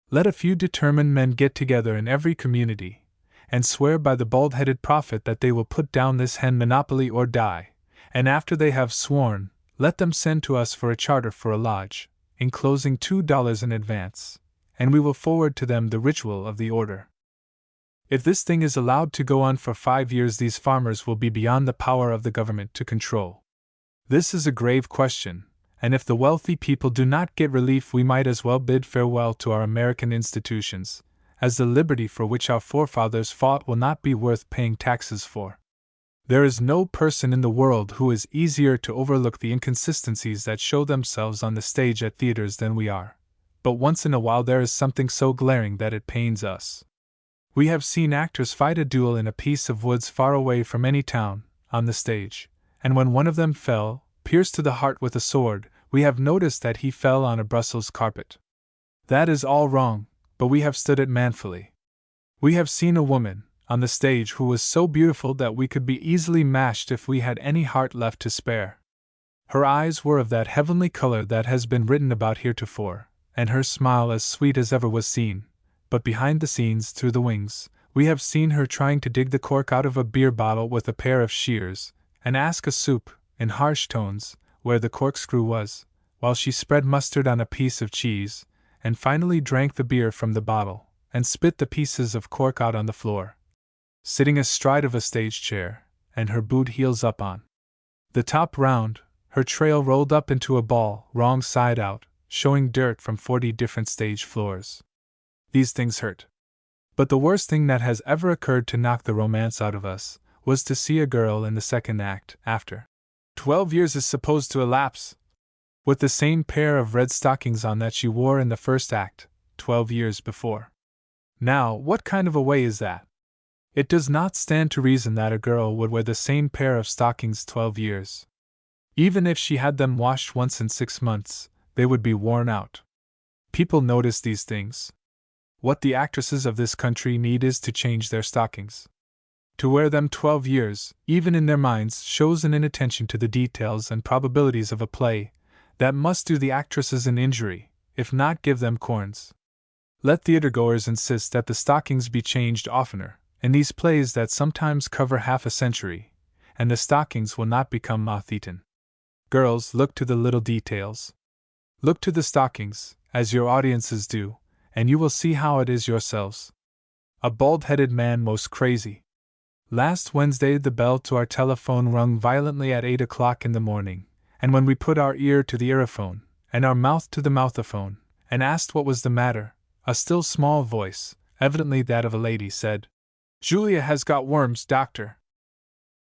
Let a few determined men get together in every community, and swear by the bald-headed prophet that they will put down this hen monopoly or die, and after they have sworn, let them send to us for a charter for a lodge, enclosing $2 in advance, and we will forward to them the ritual of the order. If this thing is allowed to go on for 5 years, these farmers will be beyond the power of the government to control. This is a grave question, and if the wealthy people do not get relief, we might as well bid farewell to our American institutions, as the liberty for which our forefathers fought will not be worth paying taxes for. There is no person in the world who is easier to overlook the inconsistencies that show themselves on the stage at theaters than we are, but once in a while there is something so glaring that it pains us. We have seen actors fight a duel in a piece of woods far away from any town, on the stage, and when one of them fell, pierced to the heart with a sword, we have noticed that he fell on a Brussels carpet. That is all wrong, but we have stood it manfully. We have seen a woman, on the stage, who was so beautiful that we could be easily mashed if we had any heart left to spare. Her eyes were of that heavenly color that has been written about heretofore, and her smile as sweet as ever was seen. But behind the scenes, through the wings, we have seen her trying to dig the cork out of a beer bottle with a pair of shears, and ask a soup, in harsh tones, where the corkscrew was, while she spread mustard on a piece of cheese, and finally drank the beer from the bottle, and spit the pieces of cork out on the floor, sitting astride of a stage chair, and her boot heels up on the top round, her trail rolled up into a ball, wrong side out, showing dirt from 40 different stage floors. These things hurt. But the worst thing that has ever occurred to knock the romance out of us was to see a girl in the second act, after 12 years is supposed to elapse, with the same pair of red stockings on that she wore in the first act, 12 years before. Now, what kind of a way is that? It does not stand to reason that a girl would wear the same pair of stockings 12 years. Even if she had them washed once in 6 months, they would be worn out. People notice these things. What the actresses of this country need is to change their stockings. To wear them 12 years, even in their minds, shows an inattention to the details and probabilities of a play that must do the actresses an injury, if not give them corns. Let theatergoers insist that the stockings be changed oftener, in these plays that sometimes cover half a century, and the stockings will not become moth-eaten. Girls, look to the little details. Look to the stockings, as your audiences do, and you will see how it is yourselves. A bald-headed man most crazy. Last Wednesday the bell to our telephone rung violently at 8 o'clock in the morning, and when we put our ear to the earphone, and our mouth to the mouthophone, and asked what was the matter, a still small voice, evidently that of a lady, said, "Julia has got worms, doctor."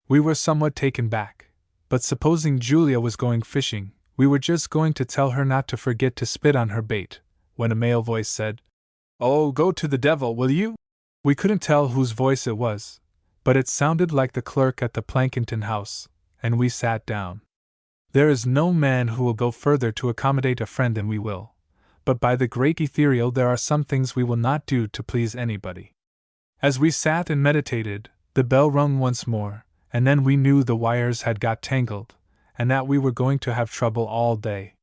We were somewhat taken back, but supposing Julia was going fishing, we were just going to tell her not to forget to spit on her bait, when a male voice said, "Oh, go to the devil, will you?" We couldn't tell whose voice it was, but it sounded like the clerk at the Plankinton house, and we sat down. There is no man who will go further to accommodate a friend than we will, but by the great ethereal there are some things we will not do to please anybody. As we sat and meditated, the bell rung once more, and then we knew the wires had got tangled, and that we were going to have trouble all day.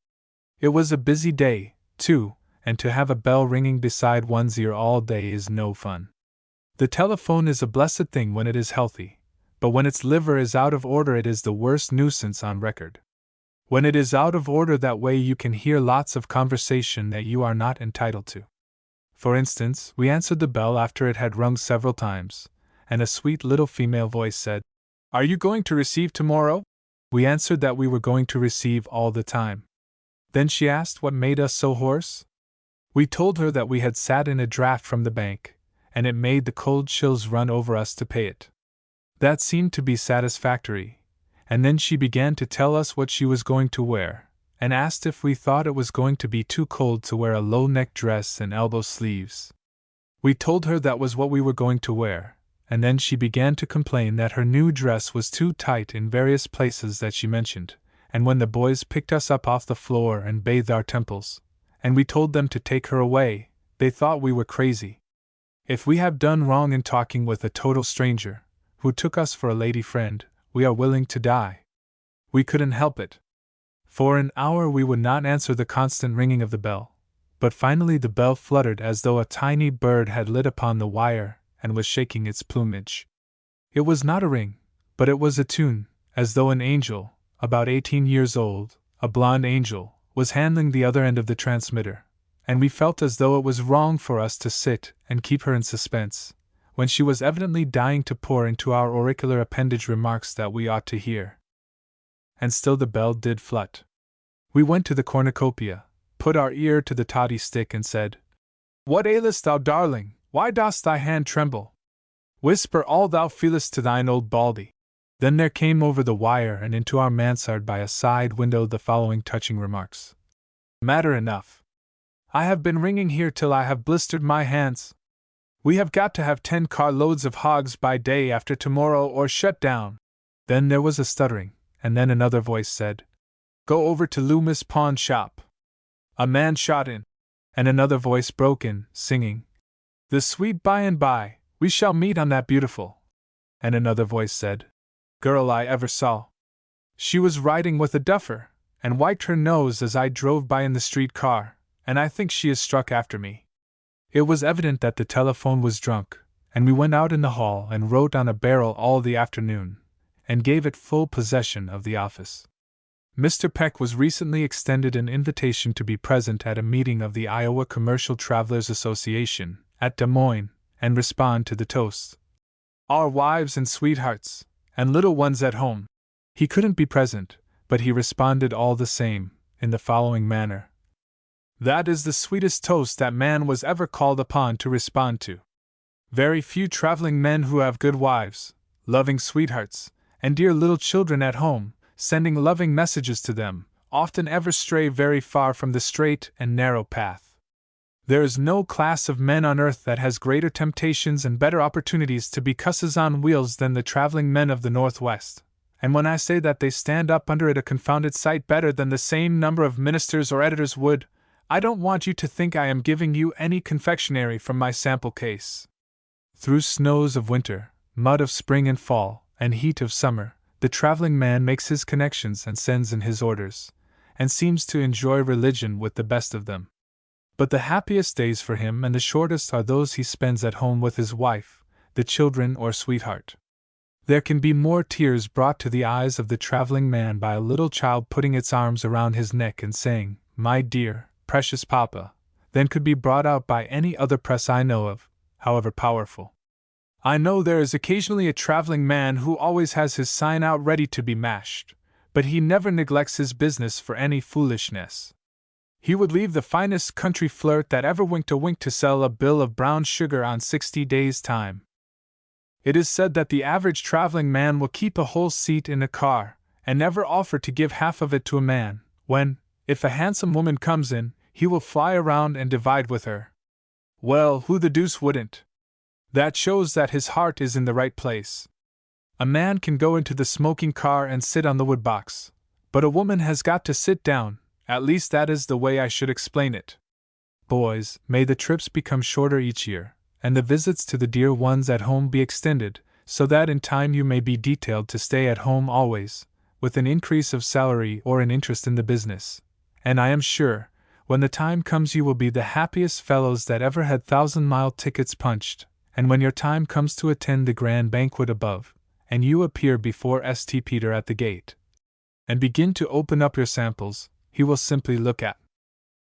It was a busy day, too, and to have a bell ringing beside one's ear all day is no fun. The telephone is a blessed thing when it is healthy, but when its liver is out of order it is the worst nuisance on record. When it is out of order that way you can hear lots of conversation that you are not entitled to. For instance, we answered the bell after it had rung several times, and a sweet little female voice said, "Are you going to receive tomorrow?" We answered that we were going to receive all the time. Then she asked what made us so hoarse. We told her that we had sat in a draft from the bank, and it made the cold chills run over us to pay it. That seemed to be satisfactory, and then she began to tell us what she was going to wear, and asked if we thought it was going to be too cold to wear a low-neck dress and elbow sleeves. We told her that was what we were going to wear, and then she began to complain that her new dress was too tight in various places that she mentioned, and when the boys picked us up off the floor and bathed our temples, and we told them to take her away, they thought we were crazy. If we have done wrong in talking with a total stranger, who took us for a lady friend, we are willing to die. We couldn't help it. For an hour we would not answer the constant ringing of the bell, but finally the bell fluttered as though a tiny bird had lit upon the wire and was shaking its plumage. It was not a ring, but it was a tune, as though an angel, about 18 years old, a blonde angel, was handling the other end of the transmitter, and we felt as though it was wrong for us to sit and keep her in suspense, when she was evidently dying to pour into our auricular appendage remarks that we ought to hear. And still the bell did flut. We went to the cornucopia, put our ear to the toddy stick and said, "What ailest thou, darling? Why dost thy hand tremble? Whisper all thou feelest to thine old baldy." Then there came over the wire and into our mansard by a side window the following touching remarks. "Matter enough. I have been ringing here till I have blistered my hands. We have got to have 10 carloads of hogs by day after tomorrow or shut down." Then there was a stuttering, and then another voice said, "Go over to Loomis' pawn shop. A man shot in." And another voice broke in, singing, "The sweet by and by, we shall meet on that beautiful." And another voice said, "Girl I ever saw. She was riding with a duffer, and wiped her nose as I drove by in the street car, and I think she is struck after me." It was evident that the telephone was drunk, and we went out in the hall and wrote on a barrel all the afternoon, and gave it full possession of the office. Mr. Peck was recently extended an invitation to be present at a meeting of the Iowa Commercial Travelers Association, at Des Moines, and respond to the toast, "Our wives and sweethearts, and little ones at home." He couldn't be present, but he responded all the same, in the following manner: "That is the sweetest toast that man was ever called upon to respond to. Very few traveling men who have good wives, loving sweethearts, and dear little children at home, sending loving messages to them, often ever stray very far from the straight and narrow path. There is no class of men on earth that has greater temptations and better opportunities to be cusses on wheels than the traveling men of the Northwest, and when I say that they stand up under it a confounded sight better than the same number of ministers or editors would, I don't want you to think I am giving you any confectionery from my sample case. Through snows of winter, mud of spring and fall, and heat of summer, the traveling man makes his connections and sends in his orders, and seems to enjoy religion with the best of them. But the happiest days for him and the shortest are those he spends at home with his wife, the children, or sweetheart. There can be more tears brought to the eyes of the traveling man by a little child putting its arms around his neck and saying, "My dear, precious papa," than could be brought out by any other press I know of, however powerful. I know there is occasionally a traveling man who always has his sign out ready to be mashed, but he never neglects his business for any foolishness. He would leave the finest country flirt that ever winked a wink to sell a bill of brown sugar on 60 days' time. It is said that the average traveling man will keep a whole seat in a car, and never offer to give half of it to a man, when, if a handsome woman comes in, he will fly around and divide with her. Well, who the deuce wouldn't? That shows that his heart is in the right place. A man can go into the smoking car and sit on the woodbox, but a woman has got to sit down. At least that is the way I should explain it. Boys, may the trips become shorter each year, and the visits to the dear ones at home be extended, so that in time you may be detailed to stay at home always, with an increase of salary or an interest in the business. And I am sure, when the time comes you will be the happiest fellows that ever had 1,000-mile tickets punched, and when your time comes to attend the grand banquet above, and you appear before St. Peter at the gate, and begin to open up your samples, he will simply look at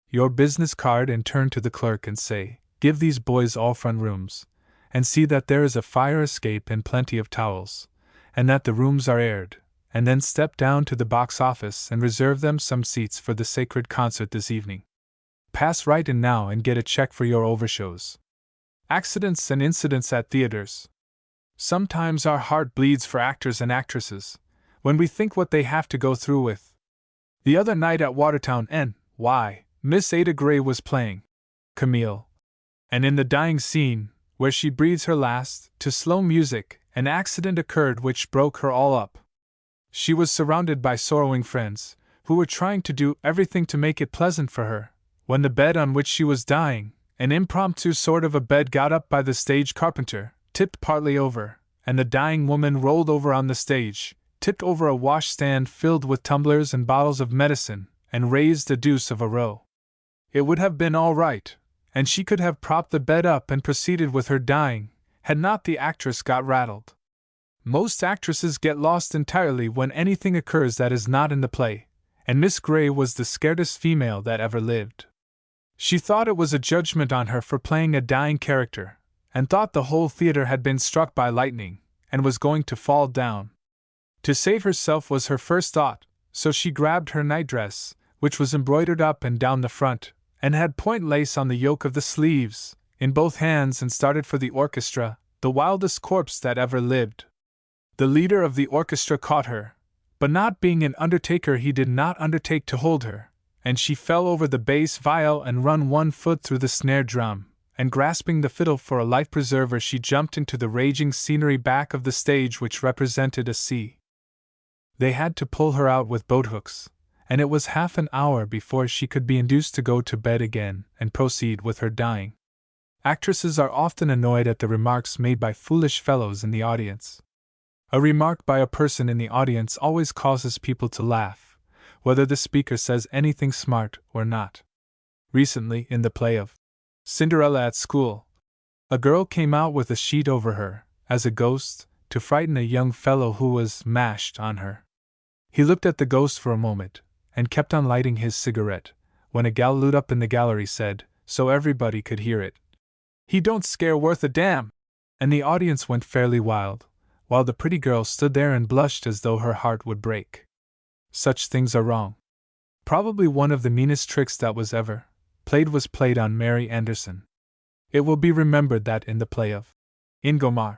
your business card and turn to the clerk and say, "Give these boys all front rooms, and see that there is a fire escape and plenty of towels, and that the rooms are aired, and then step down to the box office and reserve them some seats for the sacred concert this evening. Pass right in now and get a check for your overshows." Accidents and incidents at theaters. Sometimes our heart bleeds for actors and actresses, when we think what they have to go through with. The other night at Watertown N.Y., Miss Ada Gray was playing Camille, and in the dying scene, where she breathes her last, to slow music, an accident occurred which broke her all up. She was surrounded by sorrowing friends, who were trying to do everything to make it pleasant for her, when the bed on which she was dying, an impromptu sort of a bed got up by the stage carpenter, tipped partly over, and the dying woman rolled over on the stage, tipped over a washstand filled with tumblers and bottles of medicine, and raised a deuce of a row. It would have been all right, and she could have propped the bed up and proceeded with her dying, had not the actress got rattled. Most actresses get lost entirely when anything occurs that is not in the play, and Miss Gray was the scaredest female that ever lived. She thought it was a judgment on her for playing a dying character, and thought the whole theater had been struck by lightning, and was going to fall down. To save herself was her first thought, so she grabbed her nightdress, which was embroidered up and down the front, and had point lace on the yoke of the sleeves, in both hands and started for the orchestra, the wildest corpse that ever lived. The leader of the orchestra caught her, but not being an undertaker he did not undertake to hold her, and she fell over the bass viol and run one foot through the snare drum, and grasping the fiddle for a life preserver she jumped into the raging scenery back of the stage which represented a sea. They had to pull her out with boathooks, and it was half an hour before she could be induced to go to bed again and proceed with her dying. Actresses are often annoyed at the remarks made by foolish fellows in the audience. A remark by a person in the audience always causes people to laugh, whether the speaker says anything smart or not. Recently, in the play of Cinderella at School, a girl came out with a sheet over her, as a ghost, to frighten a young fellow who was mashed on her. He looked at the ghost for a moment, and kept on lighting his cigarette, when a gal loot up in the gallery said, so everybody could hear it, "He don't scare worth a damn!" And the audience went fairly wild, while the pretty girl stood there and blushed as though her heart would break. Such things are wrong. Probably one of the meanest tricks that was ever played was played on Mary Anderson. It will be remembered that in the play of Ingomar,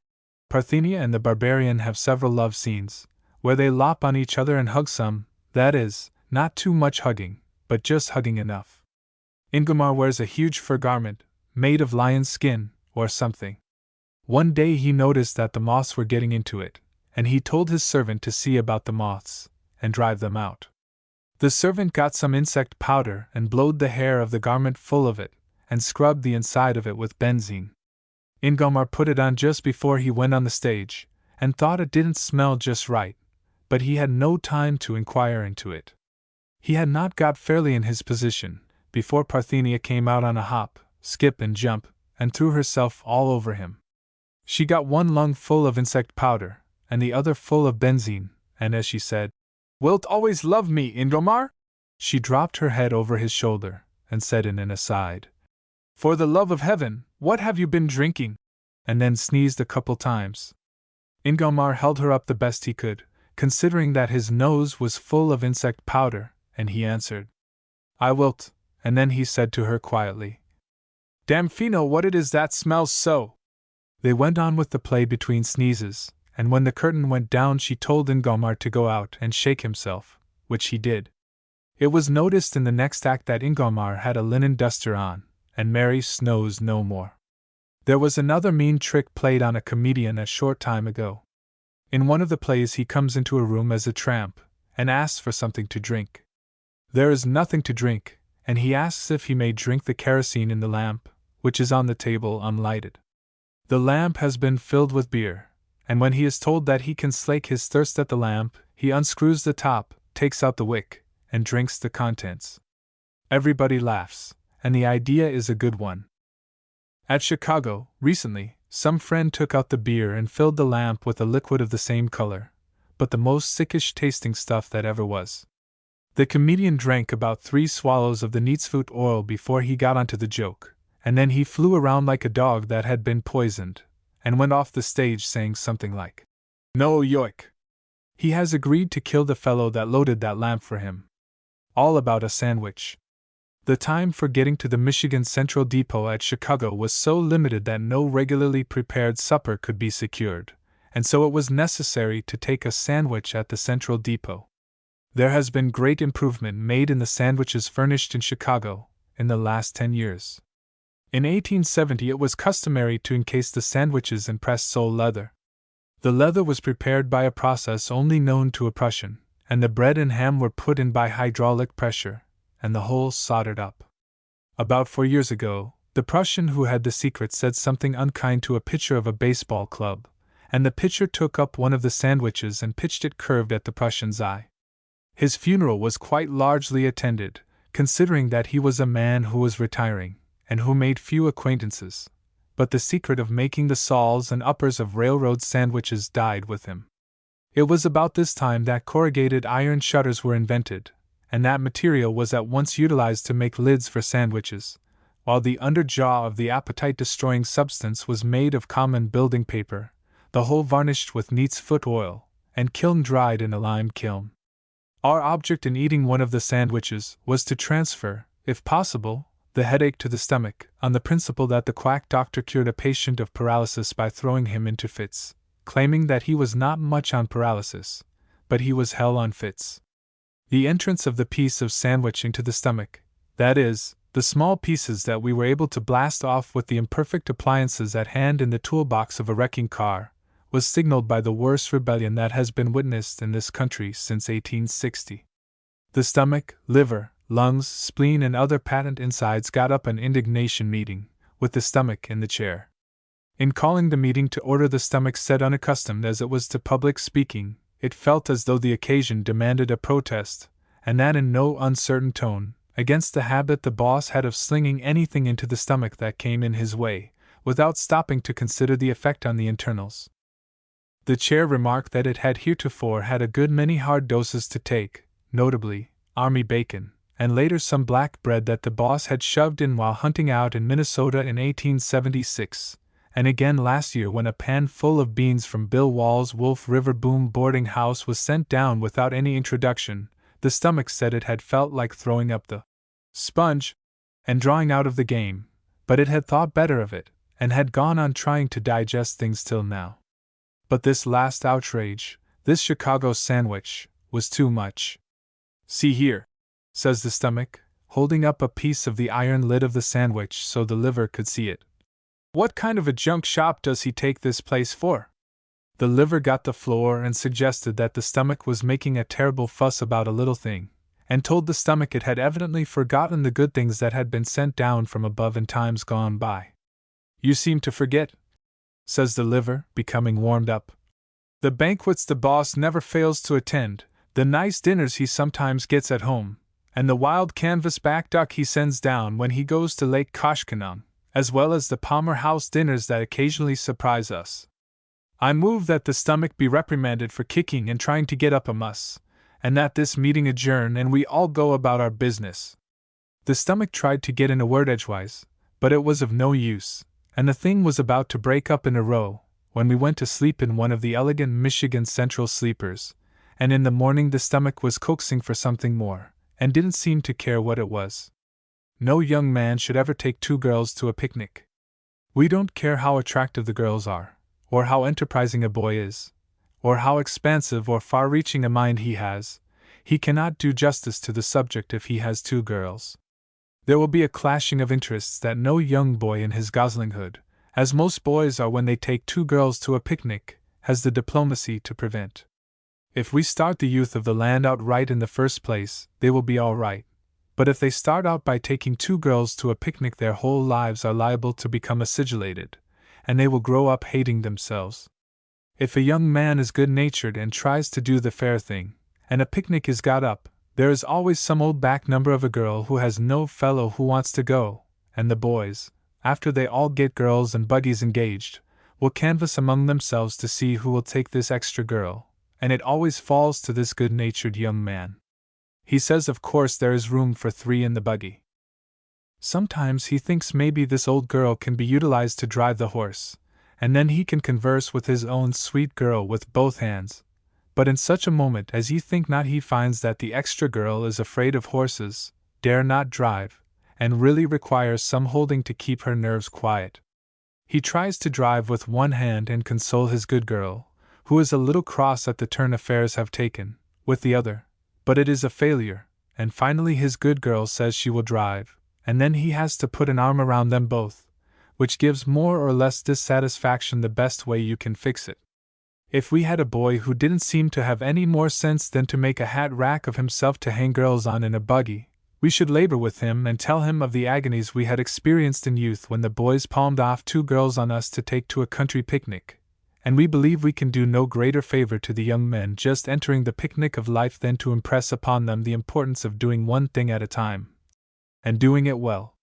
Parthenia and the Barbarian have several love scenes, where they lop on each other and hug some, that is, not too much hugging, but just hugging enough. Ingomar wears a huge fur garment, made of lion's skin, or something. One day he noticed that the moths were getting into it, and he told his servant to see about the moths, and drive them out. The servant got some insect powder and blowed the hair of the garment full of it, and scrubbed the inside of it with benzene. Ingomar put it on just before he went on the stage, and thought it didn't smell just right, but he had no time to inquire into it. He had not got fairly in his position, before Parthenia came out on a hop, skip and jump, and threw herself all over him. She got one lung full of insect powder, and the other full of benzene, and as she said, "Wilt always love me, Ingomar?" she dropped her head over his shoulder, and said in an aside, "For the love of heaven, what have you been drinking?" and then sneezed a couple times. Ingomar held her up the best he could, considering that his nose was full of insect powder, and he answered, "I wilt," and then he said to her quietly, "Damfino, what it is that smells so?" They went on with the play between sneezes, and when the curtain went down she told Ingomar to go out and shake himself, which he did. It was noticed in the next act that Ingomar had a linen duster on, and Mary snows no more. There was another mean trick played on a comedian a short time ago. In one of the plays he comes into a room as a tramp, and asks for something to drink. There is nothing to drink, and he asks if he may drink the kerosene in the lamp, which is on the table unlighted. The lamp has been filled with beer, and when he is told that he can slake his thirst at the lamp, he unscrews the top, takes out the wick, and drinks the contents. Everybody laughs, and the idea is a good one. At Chicago, recently, some friend took out the beer and filled the lamp with a liquid of the same color, but the most sickish tasting stuff that ever was. The comedian drank about 3 swallows of the neatsfoot oil before he got onto the joke, and then he flew around like a dog that had been poisoned, and went off the stage saying something like, "No yoik! He has agreed to kill the fellow that loaded that lamp for him." All about a sandwich. The time for getting to the Michigan Central Depot at Chicago was so limited that no regularly prepared supper could be secured, and so it was necessary to take a sandwich at the Central Depot. There has been great improvement made in the sandwiches furnished in Chicago in the last 10 years. In 1870 it was customary to encase the sandwiches in pressed sole leather. The leather was prepared by a process only known to a Prussian, and the bread and ham were put in by hydraulic pressure, and the whole soldered up. About 4 years ago, the Prussian who had the secret said something unkind to a pitcher of a baseball club, and the pitcher took up one of the sandwiches and pitched it curved at the Prussian's eye. His funeral was quite largely attended, considering that he was a man who was retiring, and who made few acquaintances, but the secret of making the soles and uppers of railroad sandwiches died with him. It was about this time that corrugated iron shutters were invented, and that material was at once utilized to make lids for sandwiches, while the underjaw of the appetite-destroying substance was made of common building paper, the whole varnished with neatsfoot oil, and kiln-dried in a lime kiln. Our object in eating one of the sandwiches was to transfer, if possible, the headache to the stomach, on the principle that the quack doctor cured a patient of paralysis by throwing him into fits, claiming that he was not much on paralysis, but he was hell on fits. The entrance of the piece of sandwich into the stomach, that is, the small pieces that we were able to blast off with the imperfect appliances at hand in the toolbox of a wrecking car, was signaled by the worst rebellion that has been witnessed in this country since 1860. The stomach, liver, lungs, spleen, and other patent insides got up an indignation meeting, with the stomach in the chair. In calling the meeting to order, the stomach said, unaccustomed as it was to public speaking, it felt as though the occasion demanded a protest, and that in no uncertain tone, against the habit the boss had of slinging anything into the stomach that came in his way, without stopping to consider the effect on the internals. The chair remarked that it had heretofore had a good many hard doses to take, notably, army bacon, and later some black bread that the boss had shoved in while hunting out in Minnesota in 1876, and again last year when a pan full of beans from Bill Wall's Wolf River Boom boarding house was sent down without any introduction. The stomach said it had felt like throwing up the sponge and drawing out of the game, but it had thought better of it, and had gone on trying to digest things till now. But this last outrage, this Chicago sandwich, was too much. "See here," says the stomach, holding up a piece of the iron lid of the sandwich so the liver could see it. "What kind of a junk shop does he take this place for?" The liver got the floor and suggested that the stomach was making a terrible fuss about a little thing, and told the stomach it had evidently forgotten the good things that had been sent down from above in times gone by. "You seem to forget," says the liver, becoming warmed up. "The banquets the boss never fails to attend, the nice dinners he sometimes gets at home, and the wild canvas-back duck he sends down when he goes to Lake Koshkonong, as well as the Palmer House dinners that occasionally surprise us. I move that the stomach be reprimanded for kicking and trying to get up a muss, and that this meeting adjourn and we all go about our business." The stomach tried to get in a word edgewise, but it was of no use, and the thing was about to break up in a row, when we went to sleep in one of the elegant Michigan Central sleepers, and in the morning the stomach was coaxing for something more, and didn't seem to care what it was. No young man should ever take 2 girls to a picnic. We don't care how attractive the girls are, or how enterprising a boy is, or how expansive or far-reaching a mind he cannot do justice to the subject if he has 2 girls. There will be a clashing of interests that no young boy in his goslinghood, as most boys are when they take 2 girls to a picnic, has the diplomacy to prevent. If we start the youth of the land out right in the first place, they will be all right. But if they start out by taking 2 girls to a picnic, their whole lives are liable to become acidulated, and they will grow up hating themselves. If a young man is good-natured and tries to do the fair thing, and a picnic is got up, there is always some old back number of a girl who has no fellow who wants to go, and the boys, after they all get girls and buggies engaged, will canvass among themselves to see who will take this extra girl, and it always falls to this good-natured young man. He says of course there is room for 3 in the buggy. Sometimes he thinks maybe this old girl can be utilized to drive the horse, and then he can converse with his own sweet girl with both hands. But in such a moment as ye think not, he finds that the extra girl is afraid of horses, dare not drive, and really requires some holding to keep her nerves quiet. He tries to drive with one hand and console his good girl, who is a little cross at the turn affairs have taken, with the other, but it is a failure, and finally his good girl says she will drive, and then he has to put an arm around them both, which gives more or less dissatisfaction the best way you can fix it. If we had a boy who didn't seem to have any more sense than to make a hat rack of himself to hang girls on in a buggy, we should labor with him and tell him of the agonies we had experienced in youth when the boys palmed off 2 girls on us to take to a country picnic, and we believe we can do no greater favor to the young men just entering the picnic of life than to impress upon them the importance of doing one thing at a time, and doing it well.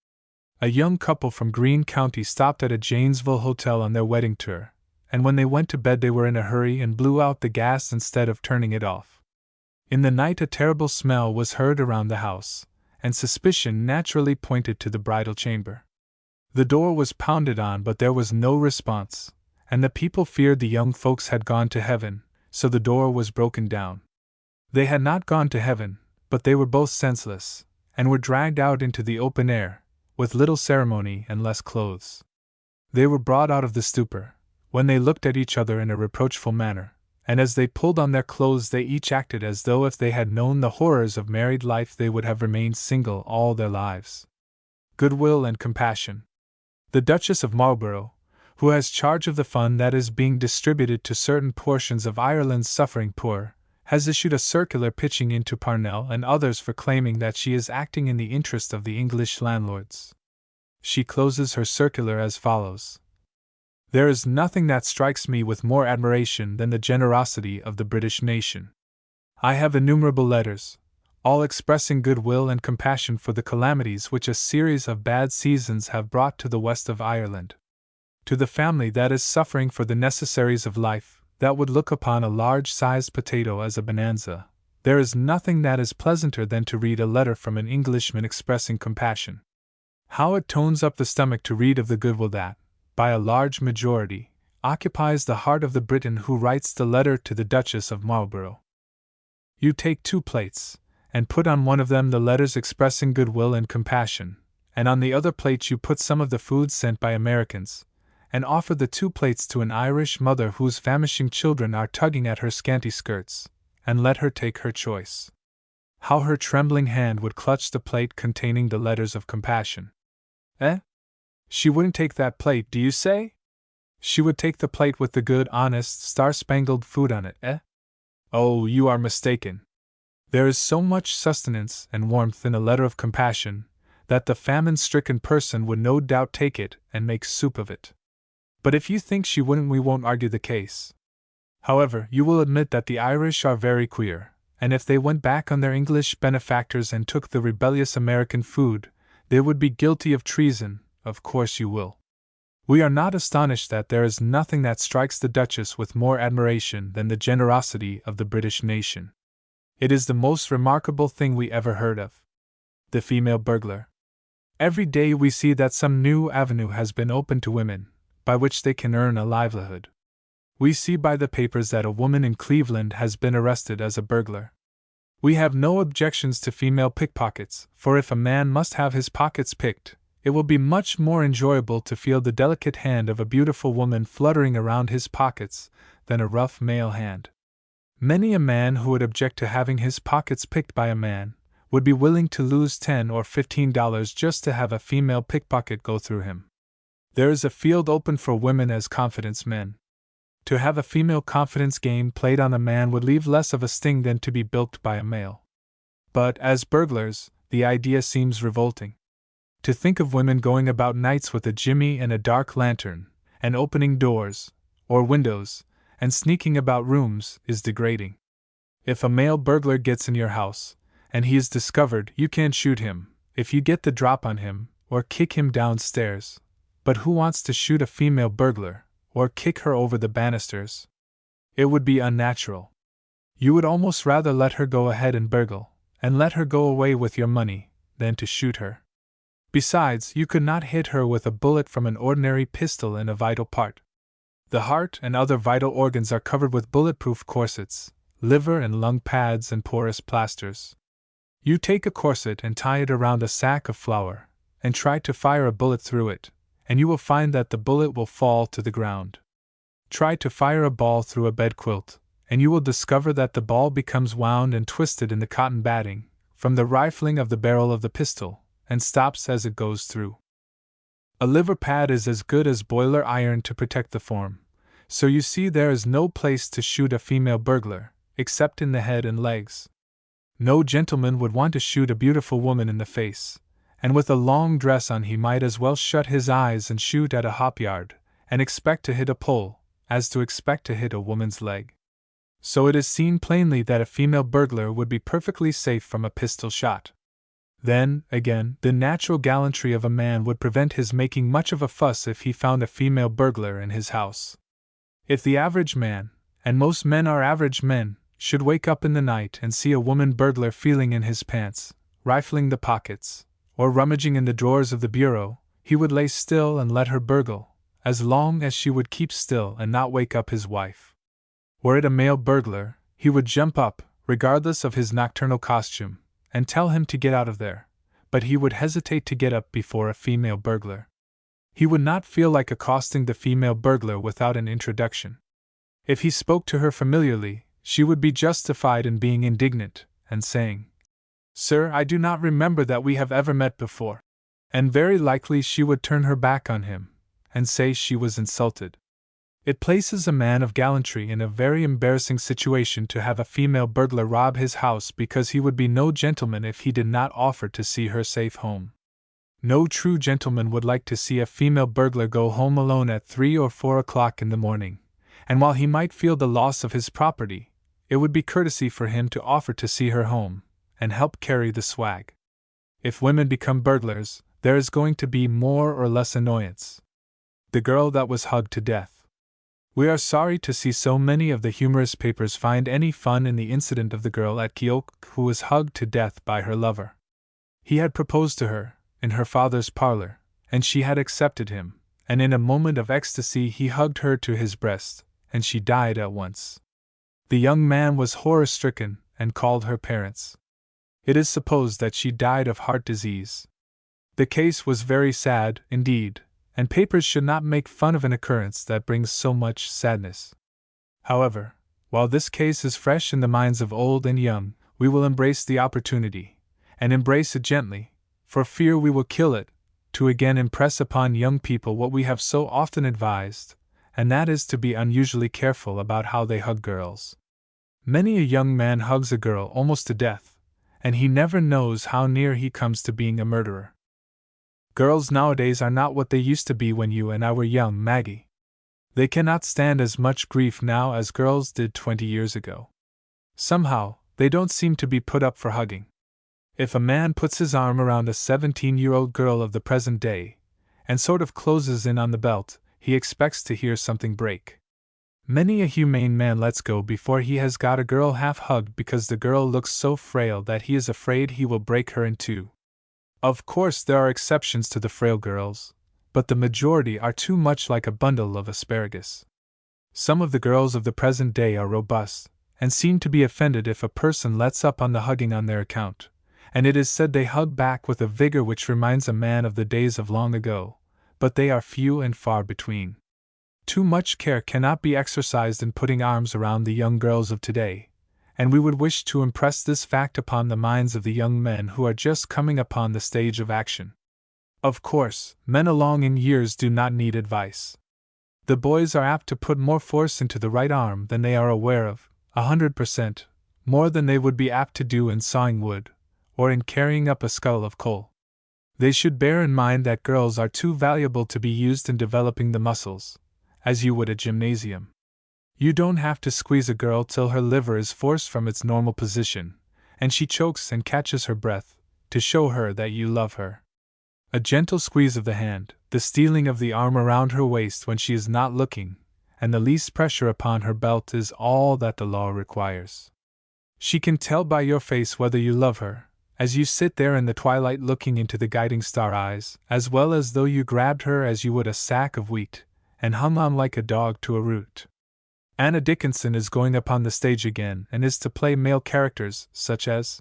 A young couple from Greene County stopped at a Janesville hotel on their wedding tour, and when they went to bed they were in a hurry and blew out the gas instead of turning it off. In the night a terrible smell was heard around the house, and suspicion naturally pointed to the bridal chamber. The door was pounded on, but there was no response, and the people feared the young folks had gone to heaven, so the door was broken down. They had not gone to heaven, but they were both senseless, and were dragged out into the open air, with little ceremony and less clothes. They were brought out of the stupor, when they looked at each other in a reproachful manner, and as they pulled on their clothes they each acted as though if they had known the horrors of married life they would have remained single all their lives. Goodwill and compassion. The Duchess of Marlborough, who has charge of the fund that is being distributed to certain portions of Ireland's suffering poor, has issued a circular pitching into Parnell and others for claiming that she is acting in the interest of the English landlords. She closes her circular as follows: "There is nothing that strikes me with more admiration than the generosity of the British nation. I have innumerable letters, all expressing goodwill and compassion for the calamities which a series of bad seasons have brought to the west of Ireland. To the family that is suffering for the necessaries of life, that would look upon a large-sized potato as a bonanza, there is nothing that is pleasanter than to read a letter from an Englishman expressing compassion. How it tones up the stomach to read of the goodwill that, by a large majority, occupies the heart of the Briton who writes the letter to the Duchess of Marlborough. You take 2 plates, and put on one of them the letters expressing goodwill and compassion, and on the other plate you put some of the food sent by Americans, and offer the 2 plates to an Irish mother whose famishing children are tugging at her scanty skirts, and let her take her choice. how her trembling hand would clutch the plate containing the letters of compassion. Eh? She wouldn't take that plate, do you say? She would take the plate with the good, honest, star-spangled food on it, eh? Oh, you are mistaken. There is so much sustenance and warmth in a letter of compassion that the famine-stricken person would no doubt take it and make soup of it. But if you think she wouldn't, we won't argue the case. However, you will admit that the Irish are very queer, and if they went back on their English benefactors and took the rebellious American food, they would be guilty of treason, of course you will. We are not astonished that there is nothing that strikes the Duchess with more admiration than the generosity of the British nation. It is the most remarkable thing we ever heard of. The female burglar. Every day we see that some new avenue has been opened to women, by which they can earn a livelihood. We see by the papers that a woman in Cleveland has been arrested as a burglar. We have no objections to female pickpockets, for if a man must have his pockets picked, it will be much more enjoyable to feel the delicate hand of a beautiful woman fluttering around his pockets than a rough male hand. Many a man who would object to having his pockets picked by a man would be willing to lose $10 or $15 just to have a female pickpocket go through him. There is a field open for women as confidence men. To have a female confidence game played on a man would leave less of a sting than to be bilked by a male. But, as burglars, the idea seems revolting. To think of women going about nights with a jimmy and a dark lantern, and opening doors, or windows, and sneaking about rooms, is degrading. If a male burglar gets in your house, and he is discovered, you can shoot him, if you get the drop on him, or kick him downstairs. But who wants to shoot a female burglar, or kick her over the banisters? It would be unnatural. You would almost rather let her go ahead and burgle, and let her go away with your money, than to shoot her. Besides, you could not hit her with a bullet from an ordinary pistol in a vital part. The heart and other vital organs are covered with bulletproof corsets, liver and lung pads and porous plasters. You take a corset and tie it around a sack of flour, and try to fire a bullet through it, and you will find that the bullet will fall to the ground. Try to fire a ball through a bedquilt, and you will discover that the ball becomes wound and twisted in the cotton batting, from the rifling of the barrel of the pistol, and stops as it goes through. A liver pad is as good as boiler iron to protect the form, so you see there is no place to shoot a female burglar, except in the head and legs. No gentleman would want to shoot a beautiful woman in the face, and with a long dress on he might as well shut his eyes and shoot at a hop yard, and expect to hit a pole, as to expect to hit a woman's leg. So it is seen plainly that a female burglar would be perfectly safe from a pistol shot. Then, again, the natural gallantry of a man would prevent his making much of a fuss if he found a female burglar in his house. If the average man, and most men are average men, should wake up in the night and see a woman burglar feeling in his pants, rifling the pockets, or rummaging in the drawers of the bureau, he would lay still and let her burgle, as long as she would keep still and not wake up his wife. Were it a male burglar, he would jump up, regardless of his nocturnal costume, and tell him to get out of there, but he would hesitate to get up before a female burglar. He would not feel like accosting the female burglar without an introduction. If he spoke to her familiarly, she would be justified in being indignant, and saying, "Sir, I do not remember that we have ever met before." And very likely she would turn her back on him, and say she was insulted. It places a man of gallantry in a very embarrassing situation to have a female burglar rob his house, because he would be no gentleman if he did not offer to see her safe home. No true gentleman would like to see a female burglar go home alone at 3 or 4 o'clock in the morning, and while he might feel the loss of his property, it would be courtesy for him to offer to see her home, and help carry the swag. If women become burglars, there is going to be more or less annoyance. The girl that was hugged to death. We are sorry to see so many of the humorous papers find any fun in the incident of the girl at Keokuk who was hugged to death by her lover. He had proposed to her, in her father's parlor, and she had accepted him, and in a moment of ecstasy he hugged her to his breast, and she died at once. The young man was horror-stricken, and called her parents. It is supposed that she died of heart disease. The case was very sad, indeed, and papers should not make fun of an occurrence that brings so much sadness. However, while this case is fresh in the minds of old and young, we will embrace the opportunity, and embrace it gently, for fear we will kill it, to again impress upon young people what we have so often advised, and that is to be unusually careful about how they hug girls. Many a young man hugs a girl almost to death, and he never knows how near he comes to being a murderer. Girls nowadays are not what they used to be when you and I were young, Maggie. They cannot stand as much grief now as girls did 20 years ago. Somehow, they don't seem to be put up for hugging. If a man puts his arm around a 17-year-old girl of the present day, and sort of closes in on the belt, he expects to hear something break. Many a humane man lets go before he has got a girl half hugged because the girl looks so frail that he is afraid he will break her in two. Of course, there are exceptions to the frail girls, but the majority are too much like a bundle of asparagus. Some of the girls of the present day are robust, and seem to be offended if a person lets up on the hugging on their account, and it is said they hug back with a vigor which reminds a man of the days of long ago, but they are few and far between. Too much care cannot be exercised in putting arms around the young girls of today, and we would wish to impress this fact upon the minds of the young men who are just coming upon the stage of action. Of course, men along in years do not need advice. The boys are apt to put more force into the right arm than they are aware of, 100%, more than they would be apt to do in sawing wood, or in carrying up a scuttle of coal. They should bear in mind that girls are too valuable to be used in developing the muscles, as you would a gymnasium. You don't have to squeeze a girl till her liver is forced from its normal position, and she chokes and catches her breath, to show her that you love her. A gentle squeeze of the hand, the stealing of the arm around her waist when she is not looking, and the least pressure upon her belt is all that the law requires. She can tell by your face whether you love her, as you sit there in the twilight looking into the guiding star eyes, as well as though you grabbed her as you would a sack of wheat, and hung on like a dog to a root. Anna Dickinson is going upon the stage again and is to play male characters such as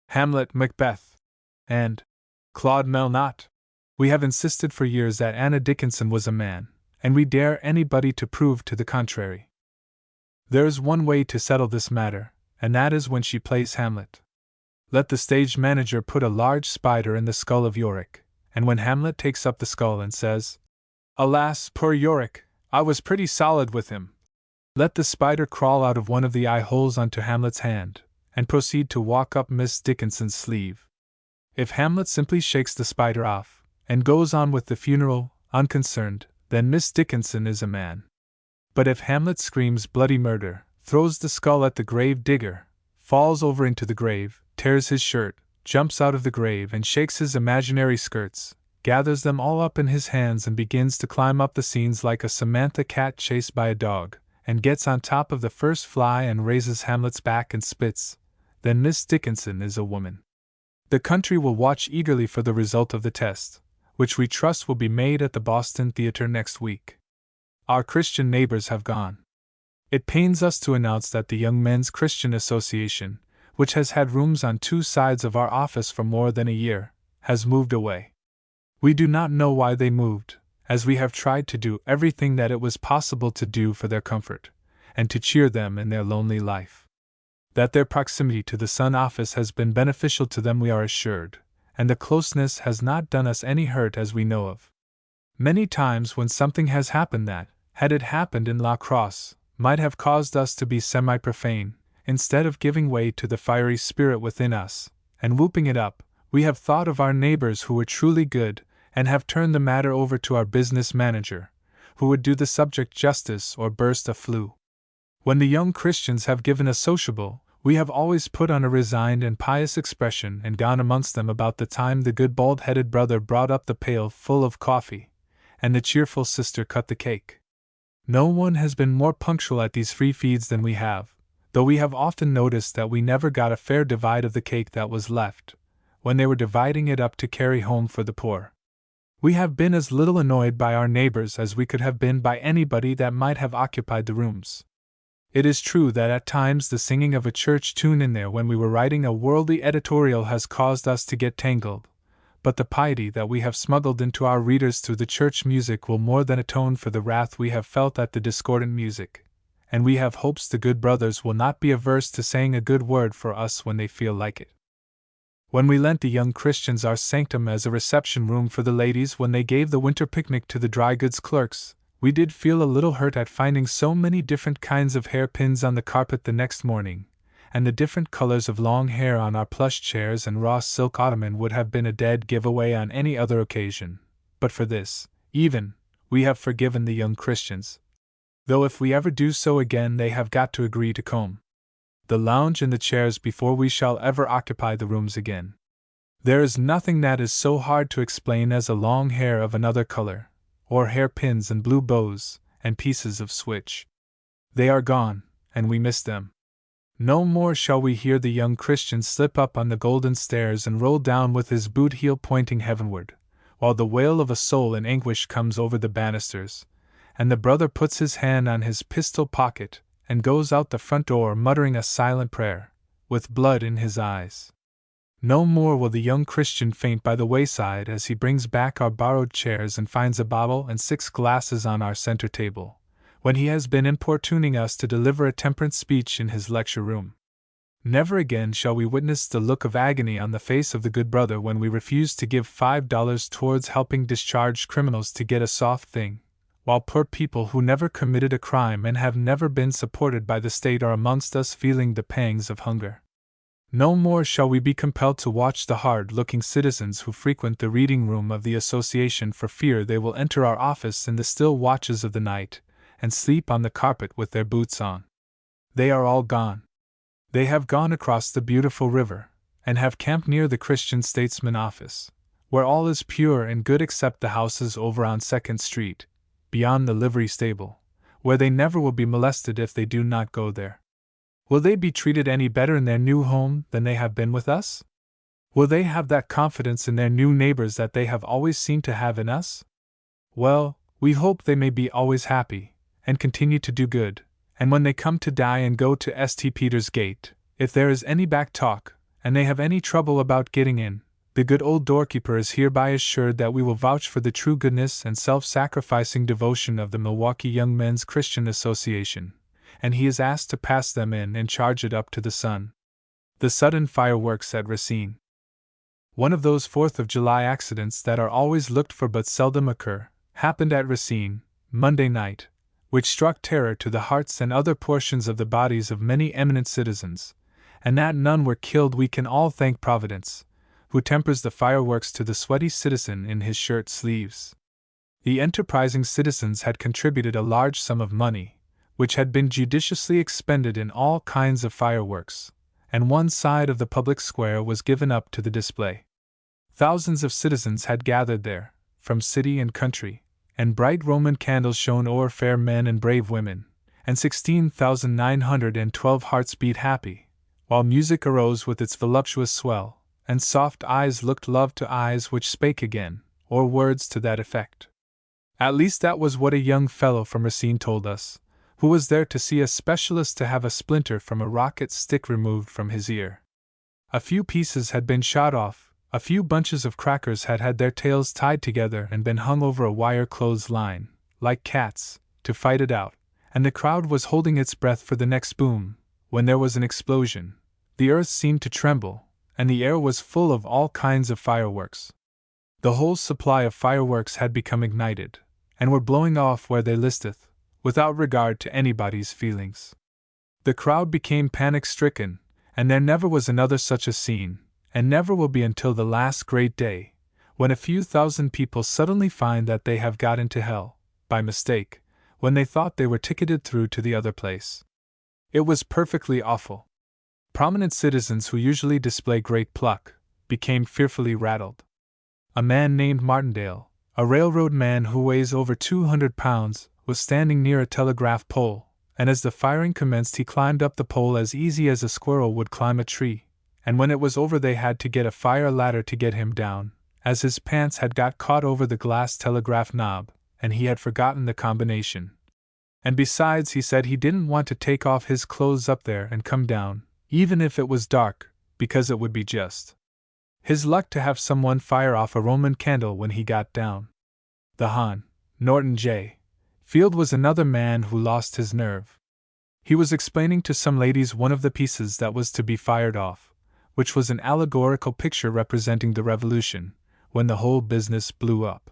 Hamlet, Macbeth, and Claude Melnot. We have insisted for years that Anna Dickinson was a man, and we dare anybody to prove to the contrary. There is one way to settle this matter, and that is when she plays Hamlet. Let the stage manager put a large spider in the skull of Yorick, and when Hamlet takes up the skull and says, "Alas, poor Yorick, I was pretty solid with him," let the spider crawl out of one of the eye holes onto Hamlet's hand, and proceed to walk up Miss Dickinson's sleeve. If Hamlet simply shakes the spider off, and goes on with the funeral, unconcerned, then Miss Dickinson is a man. But if Hamlet screams bloody murder, throws the skull at the grave digger, falls over into the grave, tears his shirt, jumps out of the grave and shakes his imaginary skirts, gathers them all up in his hands and begins to climb up the scenes like a Samantha cat chased by a dog, and gets on top of the first fly and raises Hamlet's back and spits, then Miss Dickinson is a woman. The country will watch eagerly for the result of the test, which we trust will be made at the Boston Theatre next week. Our Christian neighbors have gone. It pains us to announce that the Young Men's Christian Association, which has had rooms on two sides of our office for more than a year, has moved away. We do not know why they moved, as we have tried to do everything that it was possible to do for their comfort, and to cheer them in their lonely life. That their proximity to the Sun office has been beneficial to them we are assured, and the closeness has not done us any hurt as we know of. Many times when something has happened that, had it happened in La Crosse, might have caused us to be semi-profane, instead of giving way to the fiery spirit within us, and whooping it up, we have thought of our neighbors who were truly good, and have turned the matter over to our business manager, who would do the subject justice or burst a flue. When the young Christians have given a sociable, we have always put on a resigned and pious expression and gone amongst them about the time the good bald-headed brother brought up the pail full of coffee, and the cheerful sister cut the cake. No one has been more punctual at these free feeds than we have, though we have often noticed that we never got a fair divide of the cake that was left, when they were dividing it up to carry home for the poor. We have been as little annoyed by our neighbors as we could have been by anybody that might have occupied the rooms. It is true that at times the singing of a church tune in there when we were writing a worldly editorial has caused us to get tangled, but the piety that we have smuggled into our readers through the church music will more than atone for the wrath we have felt at the discordant music, and we have hopes the good brothers will not be averse to saying a good word for us when they feel like it. When we lent the young Christians our sanctum as a reception room for the ladies when they gave the winter picnic to the dry goods clerks, we did feel a little hurt at finding so many different kinds of hairpins on the carpet the next morning, and the different colors of long hair on our plush chairs and raw silk ottoman would have been a dead giveaway on any other occasion. But for this, even, we have forgiven the young Christians. Though if we ever do so again, they have got to agree to comb the lounge and the chairs before we shall ever occupy the rooms again. There is nothing that is so hard to explain as a long hair of another color, or hairpins and blue bows, and pieces of switch. They are gone, and we miss them. No more shall we hear the young Christian slip up on the golden stairs and roll down with his boot heel pointing heavenward, while the wail of a soul in anguish comes over the banisters, and the brother puts his hand on his pistol pocket and goes out the front door muttering a silent prayer, with blood in his eyes. No more will the young Christian faint by the wayside as he brings back our borrowed chairs and finds a bottle and 6 glasses on our center table, when he has been importuning us to deliver a temperance speech in his lecture room. Never again shall we witness the look of agony on the face of the good brother when we refuse to give $5 towards helping discharged criminals to get a soft thing, while poor people who never committed a crime and have never been supported by the state are amongst us feeling the pangs of hunger. No more shall we be compelled to watch the hard-looking citizens who frequent the reading room of the association for fear they will enter our office in the still watches of the night, and sleep on the carpet with their boots on. They are all gone. They have gone across the beautiful river, and have camped near the Christian Statesman office, where all is pure and good except the houses over on 2nd Street, beyond the livery stable, where they never will be molested if they do not go there. Will they be treated any better in their new home than they have been with us? Will they have that confidence in their new neighbors that they have always seemed to have in us? Well, we hope they may be always happy, and continue to do good, and when they come to die and go to St. Peter's Gate, if there is any back talk, and they have any trouble about getting in, the good old doorkeeper is hereby assured that we will vouch for the true goodness and self-sacrificing devotion of the Milwaukee Young Men's Christian Association, and he is asked to pass them in and charge it up to the sun. The sudden fireworks at Racine. One of those 4th of July accidents that are always looked for but seldom occur, happened at Racine, Monday night, which struck terror to the hearts and other portions of the bodies of many eminent citizens, and that none were killed we can all thank Providence, who tempers the fireworks to the sweaty citizen in his shirt sleeves. The enterprising citizens had contributed a large sum of money, which had been judiciously expended in all kinds of fireworks, and one side of the public square was given up to the display. Thousands of citizens had gathered there, from city and country, and bright Roman candles shone o'er fair men and brave women, and 16,912 hearts beat happy, while music arose with its voluptuous swell, and soft eyes looked love to eyes which spake again, or words to that effect. At least that was what a young fellow from Racine told us, who was there to see a specialist to have a splinter from a rocket stick removed from his ear. A few pieces had been shot off, a few bunches of crackers had had their tails tied together and been hung over a wire clothesline, like cats, to fight it out, and the crowd was holding its breath for the next boom, when there was an explosion. The earth seemed to tremble, and the air was full of all kinds of fireworks. The whole supply of fireworks had become ignited, and were blowing off where they listeth, without regard to anybody's feelings. The crowd became panic-stricken, and there never was another such a scene, and never will be until the last great day, when a few thousand people suddenly find that they have got into hell, by mistake, when they thought they were ticketed through to the other place. It was perfectly awful. Prominent citizens who usually display great pluck became fearfully rattled. A man named Martindale, a railroad man who weighs over 200 pounds, was standing near a telegraph pole, and as the firing commenced he climbed up the pole as easy as a squirrel would climb a tree, and when it was over they had to get a fire ladder to get him down, as his pants had got caught over the glass telegraph knob, and he had forgotten the combination. And besides, he said he didn't want to take off his clothes up there and come down, even if it was dark, because it would be just his luck to have someone fire off a Roman candle when he got down. The Hon. Norton J. Field was another man who lost his nerve. He was explaining to some ladies one of the pieces that was to be fired off, which was an allegorical picture representing the Revolution, when the whole business blew up.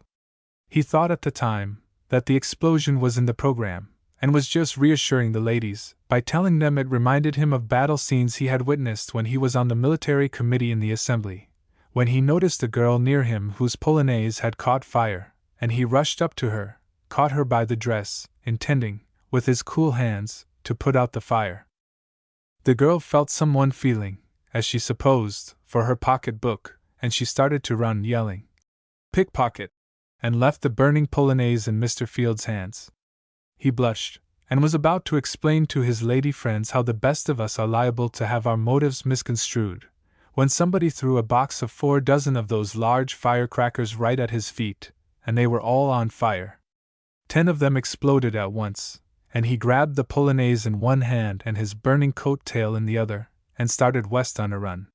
He thought at the time that the explosion was in the program, and was just reassuring the ladies by telling them it reminded him of battle scenes he had witnessed when he was on the military committee in the assembly, when he noticed a girl near him whose polonaise had caught fire, and he rushed up to her, caught her by the dress, intending, with his cool hands, to put out the fire. The girl felt someone feeling, as she supposed, for her pocket-book, and she started to run, yelling, "Pickpocket!" and left the burning polonaise in Mr. Field's hands. He blushed, and was about to explain to his lady friends how the best of us are liable to have our motives misconstrued, when somebody threw a box of 4 dozen of those large firecrackers right at his feet, and they were all on fire. 10 of them exploded at once, and he grabbed the polonaise in one hand and his burning coat tail in the other, and started west on a run.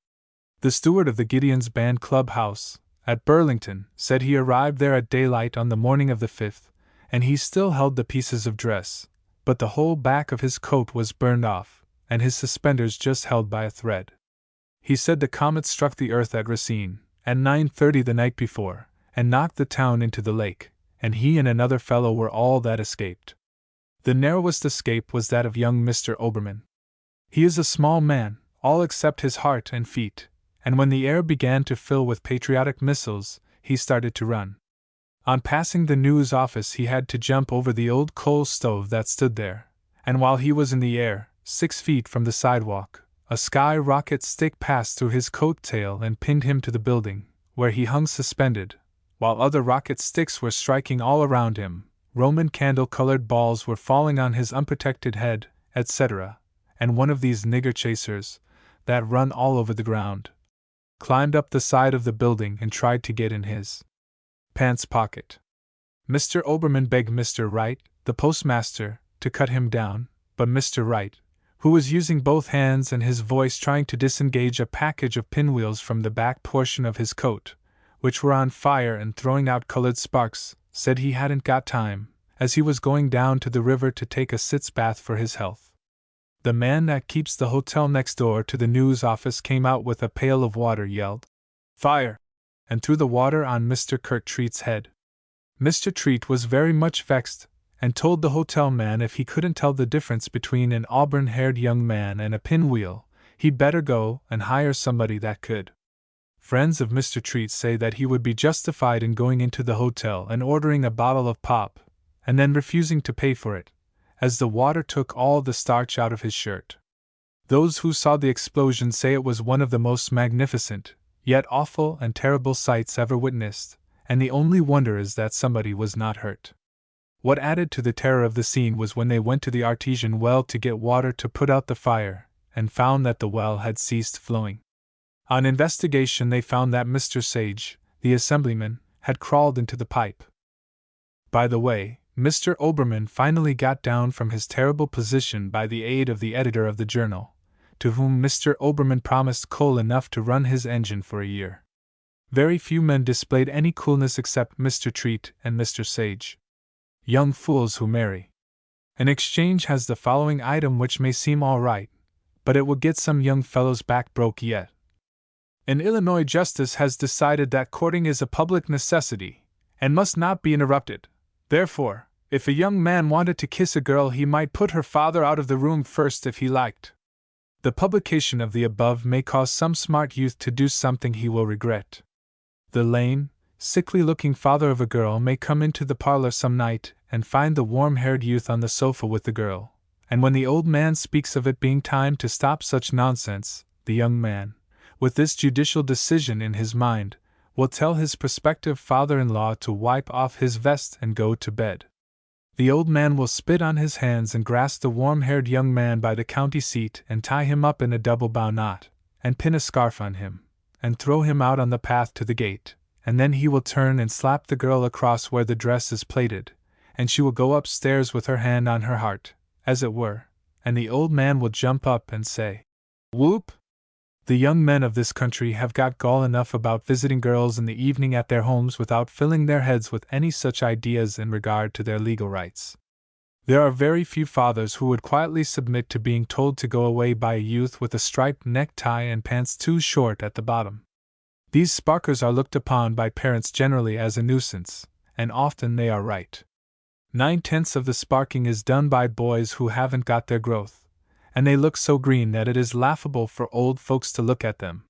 The steward of the Gideon's Band Club House, at Burlington, said he arrived there at daylight on the morning of the 5th, and he still held the pieces of dress, but the whole back of his coat was burned off, and his suspenders just held by a thread. He said the comet struck the earth at Racine, at 9:30 the night before, and knocked the town into the lake, and he and another fellow were all that escaped. The narrowest escape was that of young Mr. Obermann. He is a small man, all except his heart and feet, and when the air began to fill with patriotic missiles, he started to run. On passing the news office, he had to jump over the old coal stove that stood there, and while he was in the air, 6 feet from the sidewalk, a sky rocket stick passed through his coat tail and pinned him to the building, where he hung suspended, while other rocket sticks were striking all around him, Roman candle-colored balls were falling on his unprotected head, etc., and one of these nigger chasers, that run all over the ground, climbed up the side of the building and tried to get in his pants pocket. Mr. Obermann begged Mr. Wright, the postmaster, to cut him down, but Mr. Wright, who was using both hands and his voice trying to disengage a package of pinwheels from the back portion of his coat, which were on fire and throwing out colored sparks, said he hadn't got time, as he was going down to the river to take a sitz bath for his health. The man that keeps the hotel next door to the news office came out with a pail of water, yelled, "Fire!" and threw the water on Mr. Kirktreat's head. Mr. Treat was very much vexed, and told the hotel man if he couldn't tell the difference between an auburn-haired young man and a pinwheel, he'd better go and hire somebody that could. Friends of Mr. Treat say that he would be justified in going into the hotel and ordering a bottle of pop, and then refusing to pay for it, as the water took all the starch out of his shirt. Those who saw the explosion say it was one of the most magnificent, yet awful and terrible sights ever witnessed, and the only wonder is that somebody was not hurt. What added to the terror of the scene was when they went to the artesian well to get water to put out the fire, and found that the well had ceased flowing. On investigation, they found that Mr. Sage, the assemblyman, had crawled into the pipe. By the way, Mr. Obermann finally got down from his terrible position by the aid of the editor of the journal, to whom Mr. Obermann promised coal enough to run his engine for a year. Very few men displayed any coolness except Mr. Treat and Mr. Sage. Young fools who marry. An exchange has the following item which may seem all right, but it will get some young fellow's back broke yet. An Illinois justice has decided that courting is a public necessity, and must not be interrupted. Therefore, if a young man wanted to kiss a girl, he might put her father out of the room first if he liked. The publication of the above may cause some smart youth to do something he will regret. The lame, sickly-looking father of a girl may come into the parlor some night and find the warm-haired youth on the sofa with the girl, and when the old man speaks of it being time to stop such nonsense, the young man, with this judicial decision in his mind, will tell his prospective father-in-law to wipe off his vest and go to bed. The old man will spit on his hands and grasp the warm-haired young man by the county seat and tie him up in a double-bow knot, and pin a scarf on him, and throw him out on the path to the gate, and then he will turn and slap the girl across where the dress is plaited, and she will go upstairs with her hand on her heart, as it were, and the old man will jump up and say, "Whoop!" The young men of this country have got gall enough about visiting girls in the evening at their homes without filling their heads with any such ideas in regard to their legal rights. There are very few fathers who would quietly submit to being told to go away by a youth with a striped necktie and pants too short at the bottom. These sparkers are looked upon by parents generally as a nuisance, and often they are right. 9/10 of the sparking is done by boys who haven't got their growth, and they look so green that it is laughable for old folks to look at them.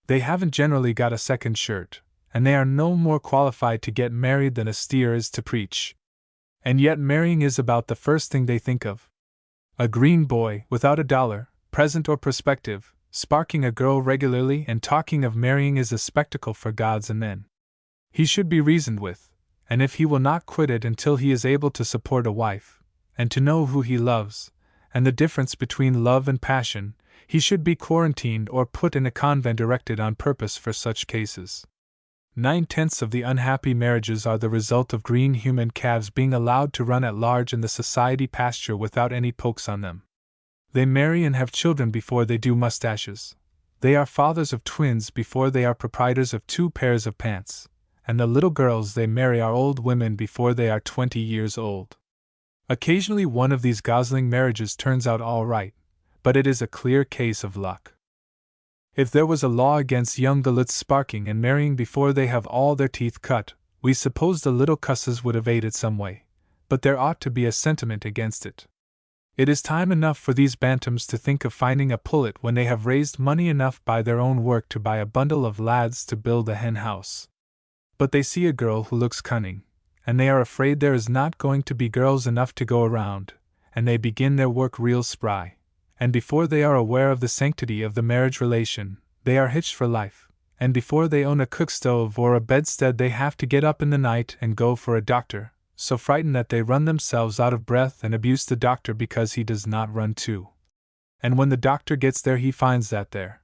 They haven't generally got a second shirt, and they are no more qualified to get married than a steer is to preach. And yet marrying is about the first thing they think of. A green boy, without a dollar, present or prospective, sparking a girl regularly and talking of marrying is a spectacle for gods and men. He should be reasoned with, and if he will not quit it until he is able to support a wife, and to know who he loves, and the difference between love and passion, he should be quarantined or put in a convent erected on purpose for such cases. 9/10 of the unhappy marriages are the result of green human calves being allowed to run at large in the society pasture without any pokes on them. They marry and have children before they do mustaches. They are fathers of twins before they are proprietors of 2 pairs of pants, and the little girls they marry are old women before they are 20 years old. Occasionally one of these gosling marriages turns out all right, but it is a clear case of luck. If there was a law against young galots sparking and marrying before they have all their teeth cut, we suppose the little cusses would evade it some way, but there ought to be a sentiment against it. It is time enough for these bantams to think of finding a pullet when they have raised money enough by their own work to buy a bundle of lads to build a hen house. But they see a girl who looks cunning, and they are afraid there is not going to be girls enough to go around, and they begin their work real spry. And before they are aware of the sanctity of the marriage relation, they are hitched for life, and before they own a cook stove or a bedstead they have to get up in the night and go for a doctor, so frightened that they run themselves out of breath and abuse the doctor because he does not run too. And when the doctor gets there he finds that there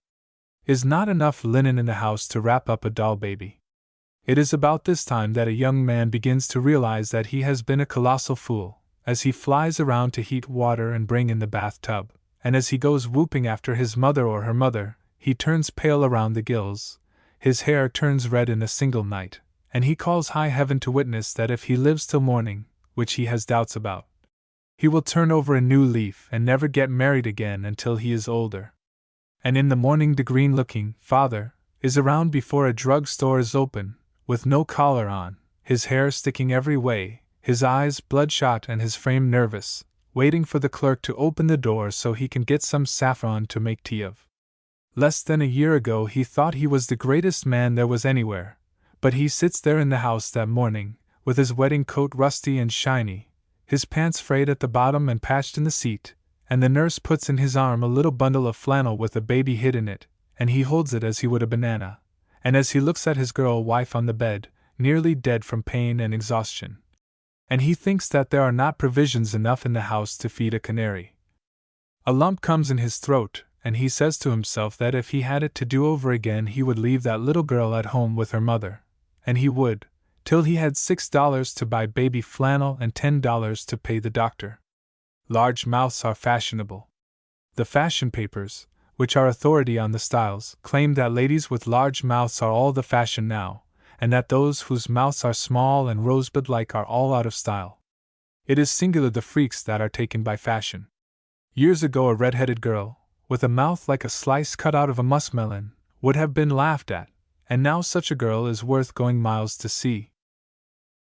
is not enough linen in the house to wrap up a doll baby. It is about this time that a young man begins to realize that he has been a colossal fool, as he flies around to heat water and bring in the bathtub. And as he goes whooping after his mother or her mother, he turns pale around the gills, his hair turns red in a single night, and he calls high heaven to witness that if he lives till morning, which he has doubts about, he will turn over a new leaf and never get married again until he is older. And in the morning the green-looking father is around before a drug store is open, with no collar on, his hair sticking every way, his eyes bloodshot and his frame nervous, waiting for the clerk to open the door so he can get some saffron to make tea of. Less than a year ago he thought he was the greatest man there was anywhere, but he sits there in the house that morning, with his wedding coat rusty and shiny, his pants frayed at the bottom and patched in the seat, and the nurse puts in his arm a little bundle of flannel with a baby hid in it, and he holds it as he would a banana, and as he looks at his girl wife on the bed, nearly dead from pain and exhaustion, and he thinks that there are not provisions enough in the house to feed a canary. A lump comes in his throat, and he says to himself that if he had it to do over again he would leave that little girl at home with her mother, and he would, till he had $6 to buy baby flannel and $10 to pay the doctor. Large mouths are fashionable. The fashion papers, which are authority on the styles, claim that ladies with large mouths are all the fashion now, and that those whose mouths are small and rosebud-like are all out of style. It is singular the freaks that are taken by fashion. Years ago a red-headed girl, with a mouth like a slice cut out of a muskmelon, would have been laughed at, and now such a girl is worth going miles to see.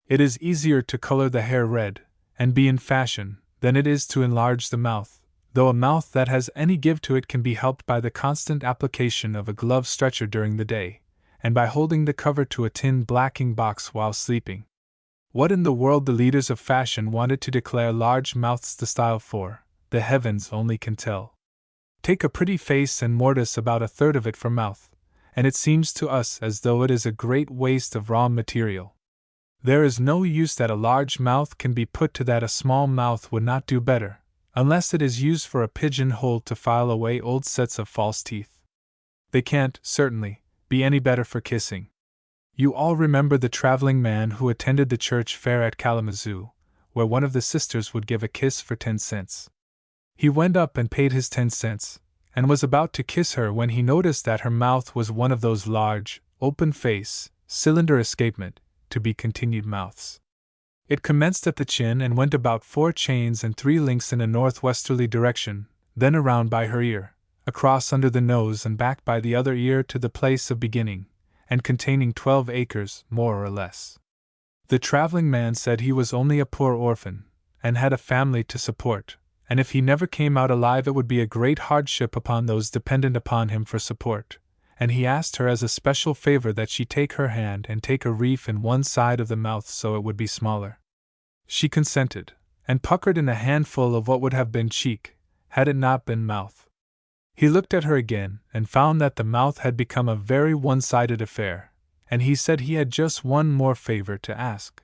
It is easier to color the hair red, and be in fashion, than it is to enlarge the mouth, though a mouth that has any give to it can be helped by the constant application of a glove stretcher during the day, and by holding the cover to a tin blacking box while sleeping. What in the world the leaders of fashion wanted to declare large mouths the style for, the heavens only can tell. Take a pretty face and mortise about a third of it for mouth, and it seems to us as though it is a great waste of raw material. There is no use that a large mouth can be put to that a small mouth would not do better, unless it is used for a pigeon-hole to file away old sets of false teeth. They can't, certainly, be any better for kissing. You all remember the traveling man who attended the church fair at Kalamazoo, where one of the sisters would give a kiss for 10 cents. He went up and paid his 10 cents, and was about to kiss her when he noticed that her mouth was one of those large, open-face, cylinder escapement, to be continued mouths. It commenced at the chin and went about 4 chains and 3 links in a northwesterly direction, then around by her ear, across under the nose and back by the other ear to the place of beginning, and containing 12 acres, more or less. The traveling man said he was only a poor orphan, and had a family to support, and if he never came out alive it would be a great hardship upon those dependent upon him for support, and he asked her as a special favor that she take her hand and take a reef in one side of the mouth so it would be smaller. She consented, and puckered in a handful of what would have been cheek, had it not been mouth. He looked at her again, and found that the mouth had become a very one-sided affair, and he said he had just one more favor to ask.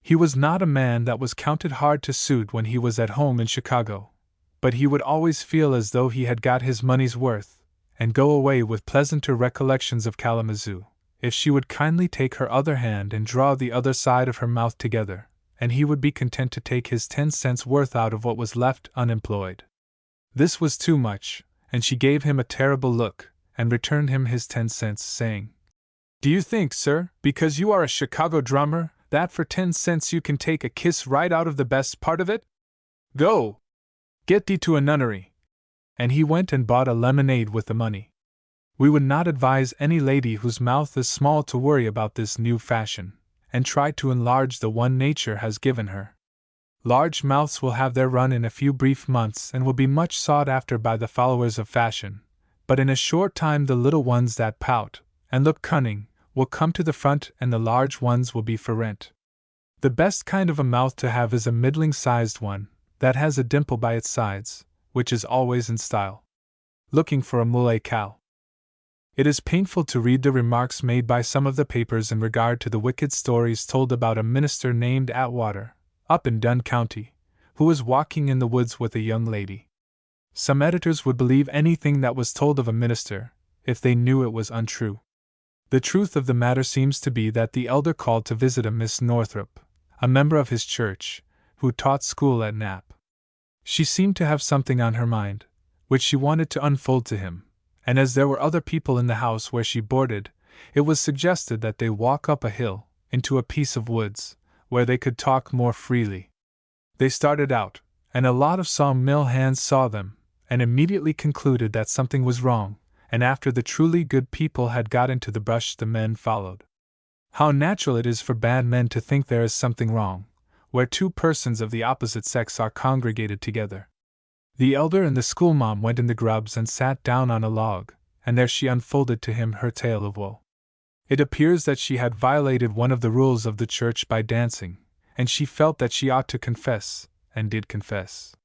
He was not a man that was counted hard to suit when he was at home in Chicago, but he would always feel as though he had got his money's worth, and go away with pleasanter recollections of Kalamazoo, if she would kindly take her other hand and draw the other side of her mouth together, and he would be content to take his 10 cents worth out of what was left unemployed. This was too much, and she gave him a terrible look, and returned him his 10 cents, saying, "Do you think, sir, because you are a Chicago drummer, that for 10 cents you can take a kiss right out of the best part of it? Go! Get thee to a nunnery!" And he went and bought a lemonade with the money. We would not advise any lady whose mouth is small to worry about this new fashion, and try to enlarge the one nature has given her. Large mouths will have their run in a few brief months and will be much sought after by the followers of fashion, but in a short time the little ones that pout, and look cunning, will come to the front and the large ones will be for rent. The best kind of a mouth to have is a middling-sized one, that has a dimple by its sides, which is always in style. Looking for a muley cow. It is painful to read the remarks made by some of the papers in regard to the wicked stories told about a minister named Atwater, up in Dunn County, who was walking in the woods with a young lady. Some editors would believe anything that was told of a minister, if they knew it was untrue. The truth of the matter seems to be that the elder called to visit a Miss Northrop, a member of his church, who taught school at Knapp. She seemed to have something on her mind, which she wanted to unfold to him, and as there were other people in the house where she boarded, it was suggested that they walk up a hill, into a piece of woods, where they could talk more freely. They started out, and a lot of sawmill hands saw them, and immediately concluded that something was wrong, and after the truly good people had got into the brush the men followed. How natural it is for bad men to think there is something wrong, where 2 persons of the opposite sex are congregated together. The elder and the schoolma'am went in the grubs and sat down on a log, and there she unfolded to him her tale of woe. It appears that she had violated one of the rules of the church by dancing, and she felt that she ought to confess, and did confess.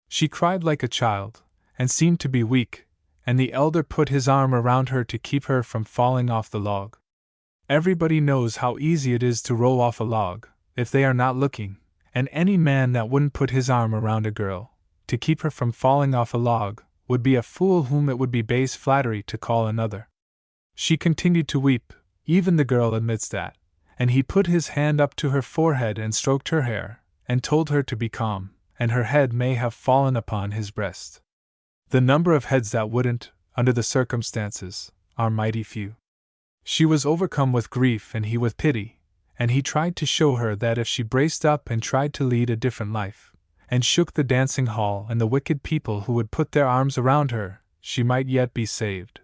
She cried like a child, and seemed to be weak, and the elder put his arm around her to keep her from falling off the log. Everybody knows how easy it is to roll off a log, if they are not looking, and any man that wouldn't put his arm around a girl, to keep her from falling off a log, would be a fool whom it would be base flattery to call another. She continued to weep, even the girl admits that, and he put his hand up to her forehead and stroked her hair, and told her to be calm, and her head may have fallen upon his breast. The number of heads that wouldn't, under the circumstances, are mighty few. She was overcome with grief and he with pity, and he tried to show her that if she braced up and tried to lead a different life, and shook the dancing hall and the wicked people who would put their arms around her, she might yet be saved.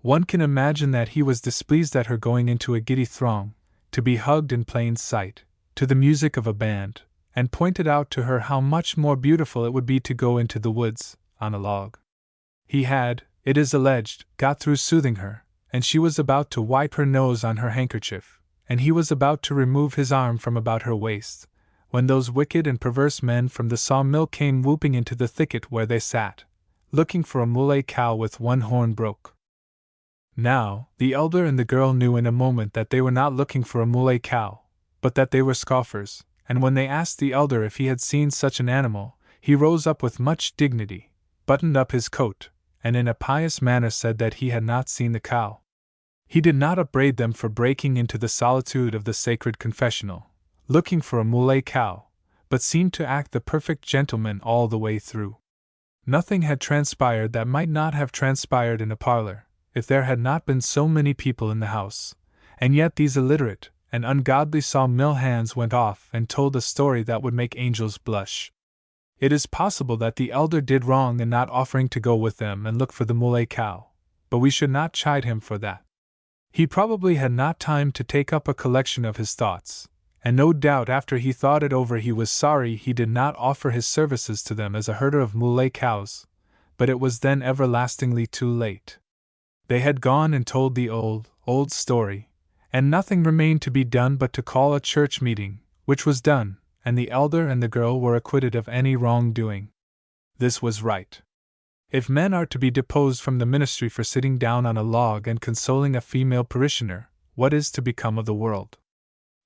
One can imagine that he was displeased at her going into a giddy throng, to be hugged in plain sight, to the music of a band, and pointed out to her how much more beautiful it would be to go into the woods, on a log. He had, it is alleged, got through soothing her, and she was about to wipe her nose on her handkerchief, and he was about to remove his arm from about her waist, when those wicked and perverse men from the sawmill came whooping into the thicket where they sat, looking for a muley cow with one horn broke. Now, the elder and the girl knew in a moment that they were not looking for a muley cow, but that they were scoffers, and when they asked the elder if he had seen such an animal, he rose up with much dignity, buttoned up his coat, and in a pious manner said that he had not seen the cow. He did not upbraid them for breaking into the solitude of the sacred confessional, looking for a muley cow, but seemed to act the perfect gentleman all the way through. Nothing had transpired that might not have transpired in a parlor, if there had not been so many people in the house, and yet these illiterate, and ungodly sawmill hands went off and told a story that would make angels blush. It is possible that the elder did wrong in not offering to go with them and look for the muley cow, but we should not chide him for that. He probably had not time to take up a collection of his thoughts, and no doubt after he thought it over he was sorry he did not offer his services to them as a herder of muley cows, but it was then everlastingly too late. They had gone and told the old story, and nothing remained to be done but to call a church meeting, which was done, and the elder and the girl were acquitted of any wrongdoing. This was right. If men are to be deposed from the ministry for sitting down on a log and consoling a female parishioner, what is to become of the world?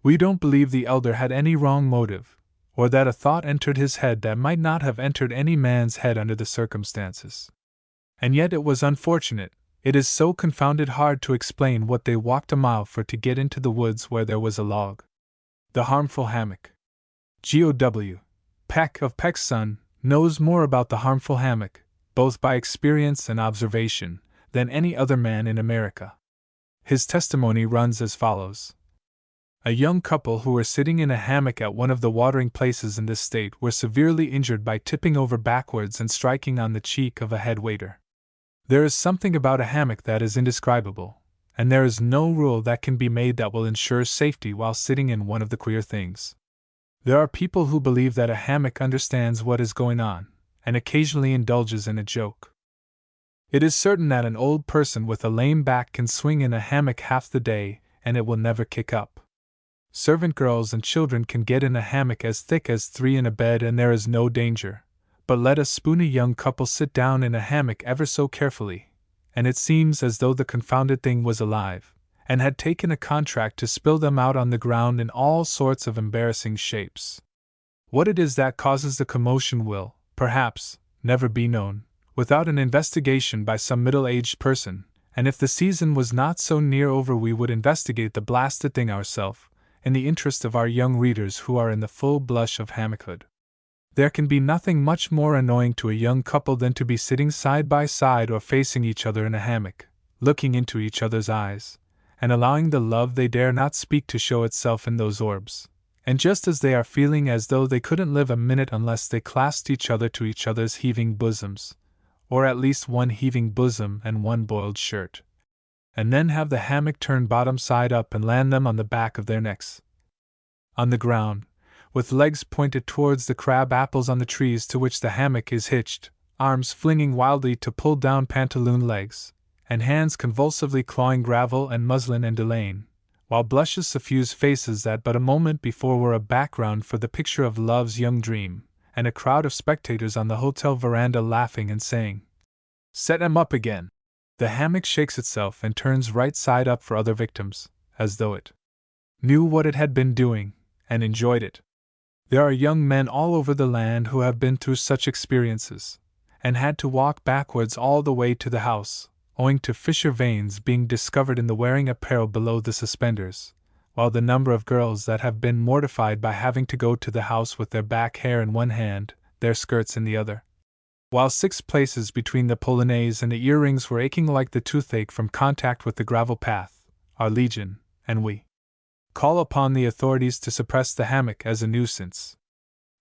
We don't believe the elder had any wrong motive, or that a thought entered his head that might not have entered any man's head under the circumstances. And yet it was unfortunate. It is so confounded hard to explain what they walked a mile for to get into the woods where there was a log. The harmful hammock. G.O.W. Peck of Peck's son knows more about the harmful hammock, both by experience and observation, than any other man in America. His testimony runs as follows. A young couple who were sitting in a hammock at one of the watering places in this state were severely injured by tipping over backwards and striking on the cheek of a head waiter. There is something about a hammock that is indescribable, and there is no rule that can be made that will ensure safety while sitting in one of the queer things. There are people who believe that a hammock understands what is going on, and occasionally indulges in a joke. It is certain that an old person with a lame back can swing in a hammock half the day, and it will never kick up. Servant girls and children can get in a hammock as thick as three in a bed and there is no danger. But let a spoony young couple sit down in a hammock ever so carefully, and it seems as though the confounded thing was alive, and had taken a contract to spill them out on the ground in all sorts of embarrassing shapes. What it is that causes the commotion will, perhaps, never be known, without an investigation by some middle-aged person, and if the season was not so near over we would investigate the blasted thing ourselves, in the interest of our young readers who are in the full blush of hammockhood. There can be nothing much more annoying to a young couple than to be sitting side by side or facing each other in a hammock, looking into each other's eyes, and allowing the love they dare not speak to show itself in those orbs, and just as they are feeling as though they couldn't live a minute unless they clasped each other to each other's heaving bosoms, or at least one heaving bosom and one boiled shirt, and then have the hammock turned bottom side up and land them on the back of their necks, on the ground, with legs pointed towards the crab apples on the trees to which the hammock is hitched, arms flinging wildly to pull down pantaloon legs, and hands convulsively clawing gravel and muslin and delaine, while blushes suffuse faces that but a moment before were a background for the picture of love's young dream, and a crowd of spectators on the hotel veranda laughing and saying, "Set 'em up again!" The hammock shakes itself and turns right side up for other victims, as though it knew what it had been doing, and enjoyed it. There are young men all over the land who have been through such experiences, and had to walk backwards all the way to the house, owing to fissure veins being discovered in the wearing apparel below the suspenders, while the number of girls that have been mortified by having to go to the house with their back hair in one hand, their skirts in the other, while 6 places between the polonaise and the earrings were aching like the toothache from contact with the gravel path, are legion, and we call upon the authorities to suppress the hammock as a nuisance.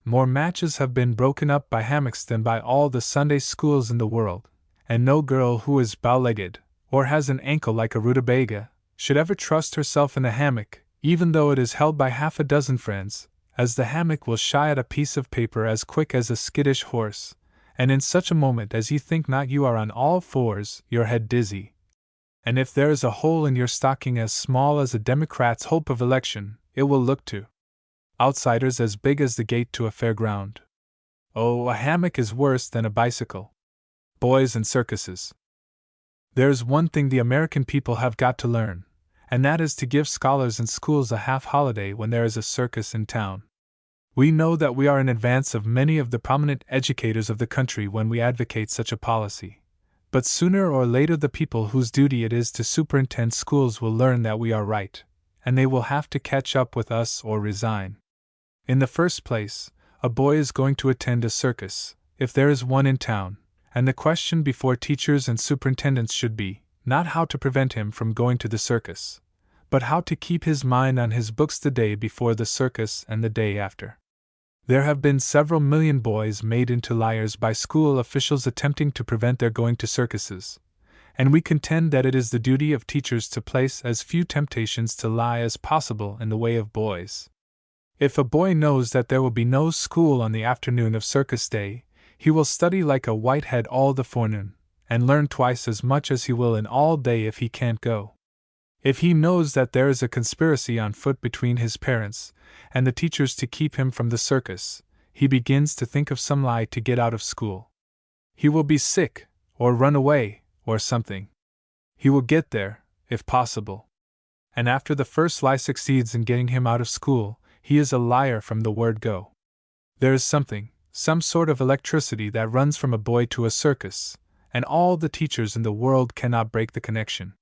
More matches have been broken up by hammocks than by all the Sunday schools in the world, and no girl who is bow-legged, or has an ankle like a rutabaga, should ever trust herself in a hammock, even though it is held by half a dozen friends, as the hammock will shy at a piece of paper as quick as a skittish horse, and in such a moment as you think not you are on all fours, your head dizzy. And if there is a hole in your stocking as small as a Democrat's hope of election, it will look to outsiders as big as the gate to a fairground. Oh, a hammock is worse than a bicycle. Boys and circuses. There's one thing the American people have got to learn, and that is to give scholars and schools a half-holiday when there is a circus in town. We know that we are in advance of many of the prominent educators of the country when we advocate such a policy. But sooner or later the people whose duty it is to superintend schools will learn that we are right, and they will have to catch up with us or resign. In the first place, a boy is going to attend a circus, if there is one in town, and the question before teachers and superintendents should be, not how to prevent him from going to the circus, but how to keep his mind on his books the day before the circus and the day after. There have been several million boys made into liars by school officials attempting to prevent their going to circuses, and we contend that it is the duty of teachers to place as few temptations to lie as possible in the way of boys. If a boy knows that there will be no school on the afternoon of circus day, he will study like a whitehead all the forenoon, and learn twice as much as he will in all day if he can't go. If he knows that there is a conspiracy on foot between his parents and the teachers to keep him from the circus, he begins to think of some lie to get out of school. He will be sick, or run away, or something. He will get there, if possible. And after the first lie succeeds in getting him out of school, he is a liar from the word go. There is something, some sort of electricity that runs from a boy to a circus, and all the teachers in the world cannot break the connection.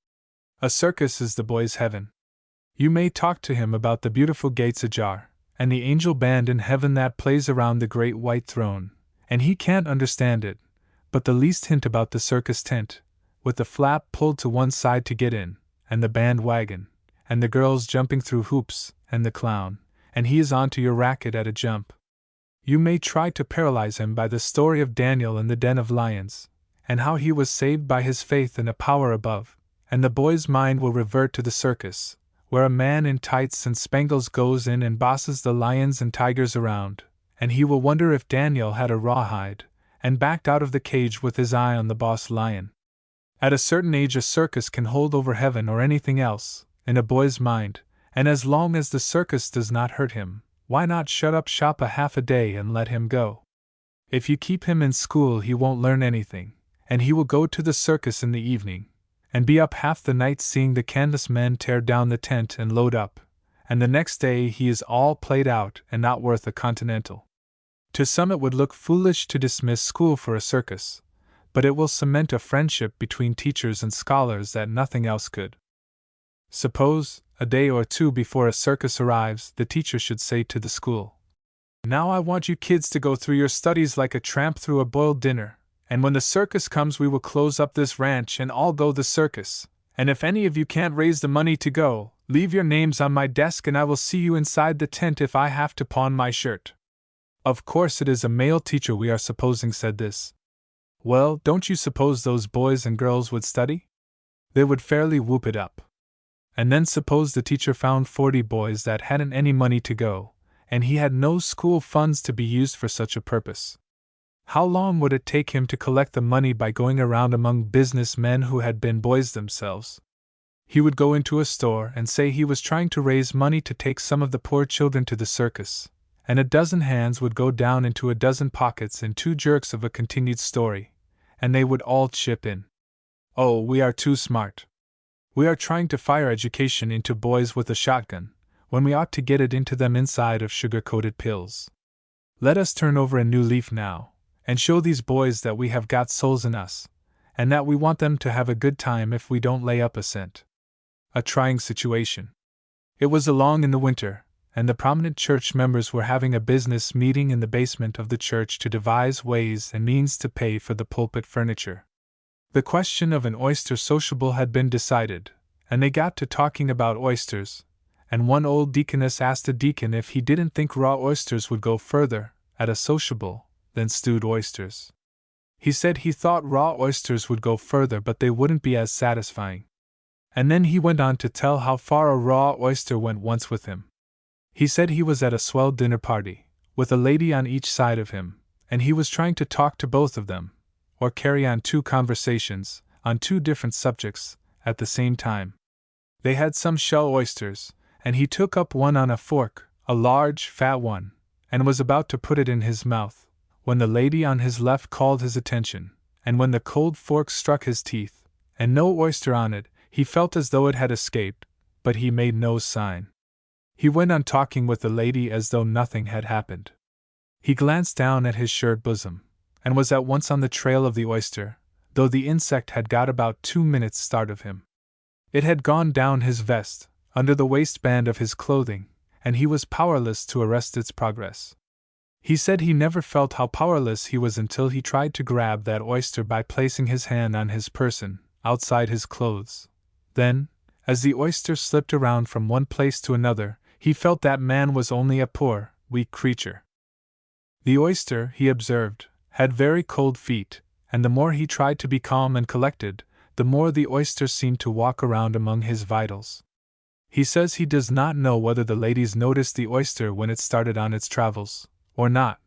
A circus is the boy's heaven. You may talk to him about the beautiful gates ajar, and the angel band in heaven that plays around the great white throne, and he can't understand it, but the least hint about the circus tent, with the flap pulled to one side to get in, and the band wagon, and the girls jumping through hoops, and the clown, and he is on to your racket at a jump. You may try to paralyze him by the story of Daniel in the den of lions, and how he was saved by his faith in a power above, and the boy's mind will revert to the circus, where a man in tights and spangles goes in and bosses the lions and tigers around, and he will wonder if Daniel had a rawhide, and backed out of the cage with his eye on the boss lion. At a certain age a circus can hold over heaven or anything else, in a boy's mind, and as long as the circus does not hurt him, why not shut up shop a half a day and let him go? If you keep him in school he won't learn anything, and he will go to the circus in the evening, and be up half the night seeing the canvas men tear down the tent and load up, and the next day he is all played out and not worth a continental. To some it would look foolish to dismiss school for a circus, but it will cement a friendship between teachers and scholars that nothing else could. Suppose, a day or two before a circus arrives, the teacher should say to the school, "Now I want you kids to go through your studies like a tramp through a boiled dinner, and when the circus comes we will close up this ranch and all go the circus, and if any of you can't raise the money to go, leave your names on my desk and I will see you inside the tent if I have to pawn my shirt." Of course it is a male teacher we are supposing said this. Well, don't you suppose those boys and girls would study? They would fairly whoop it up. And then suppose the teacher found 40 boys that hadn't any money to go, and he had no school funds to be used for such a purpose. How long would it take him to collect the money by going around among businessmen who had been boys themselves? He would go into a store and say he was trying to raise money to take some of the poor children to the circus, and a dozen hands would go down into a dozen pockets in 2 jerks of a continued story, and they would all chip in. Oh, we are too smart. We are trying to fire education into boys with a shotgun, when we ought to get it into them inside of sugar-coated pills. Let us turn over a new leaf now, and show these boys that we have got souls in us, and that we want them to have a good time if we don't lay up a cent. A trying situation. It was along in the winter, and the prominent church members were having a business meeting in the basement of the church to devise ways and means to pay for the pulpit furniture. The question of an oyster sociable had been decided, and they got to talking about oysters, and one old deaconess asked a deacon if he didn't think raw oysters would go further, at a sociable, than stewed oysters. He said he thought raw oysters would go further but they wouldn't be as satisfying. And then he went on to tell how far a raw oyster went once with him. He said he was at a swell dinner party, with a lady on each side of him, and he was trying to talk to both of them, or carry on 2 conversations, on 2 different subjects, at the same time. They had some shell oysters, and he took up one on a fork, a large, fat one, and was about to put it in his mouth, when the lady on his left called his attention, and when the cold fork struck his teeth, and no oyster on it, he felt as though it had escaped, but he made no sign. He went on talking with the lady as though nothing had happened. He glanced down at his shirt bosom, and was at once on the trail of the oyster, though the insect had got about 2 minutes' start of him. It had gone down his vest, under the waistband of his clothing, and he was powerless to arrest its progress. He said he never felt how powerless he was until he tried to grab that oyster by placing his hand on his person, outside his clothes. Then, As the oyster slipped around from one place to another, he felt that man was only a poor, weak creature. The oyster, he observed, had very cold feet, and the more he tried to be calm and collected, the more the oyster seemed to walk around among his vitals. He says he does not know whether the ladies noticed the oyster when it started on its travels, or not,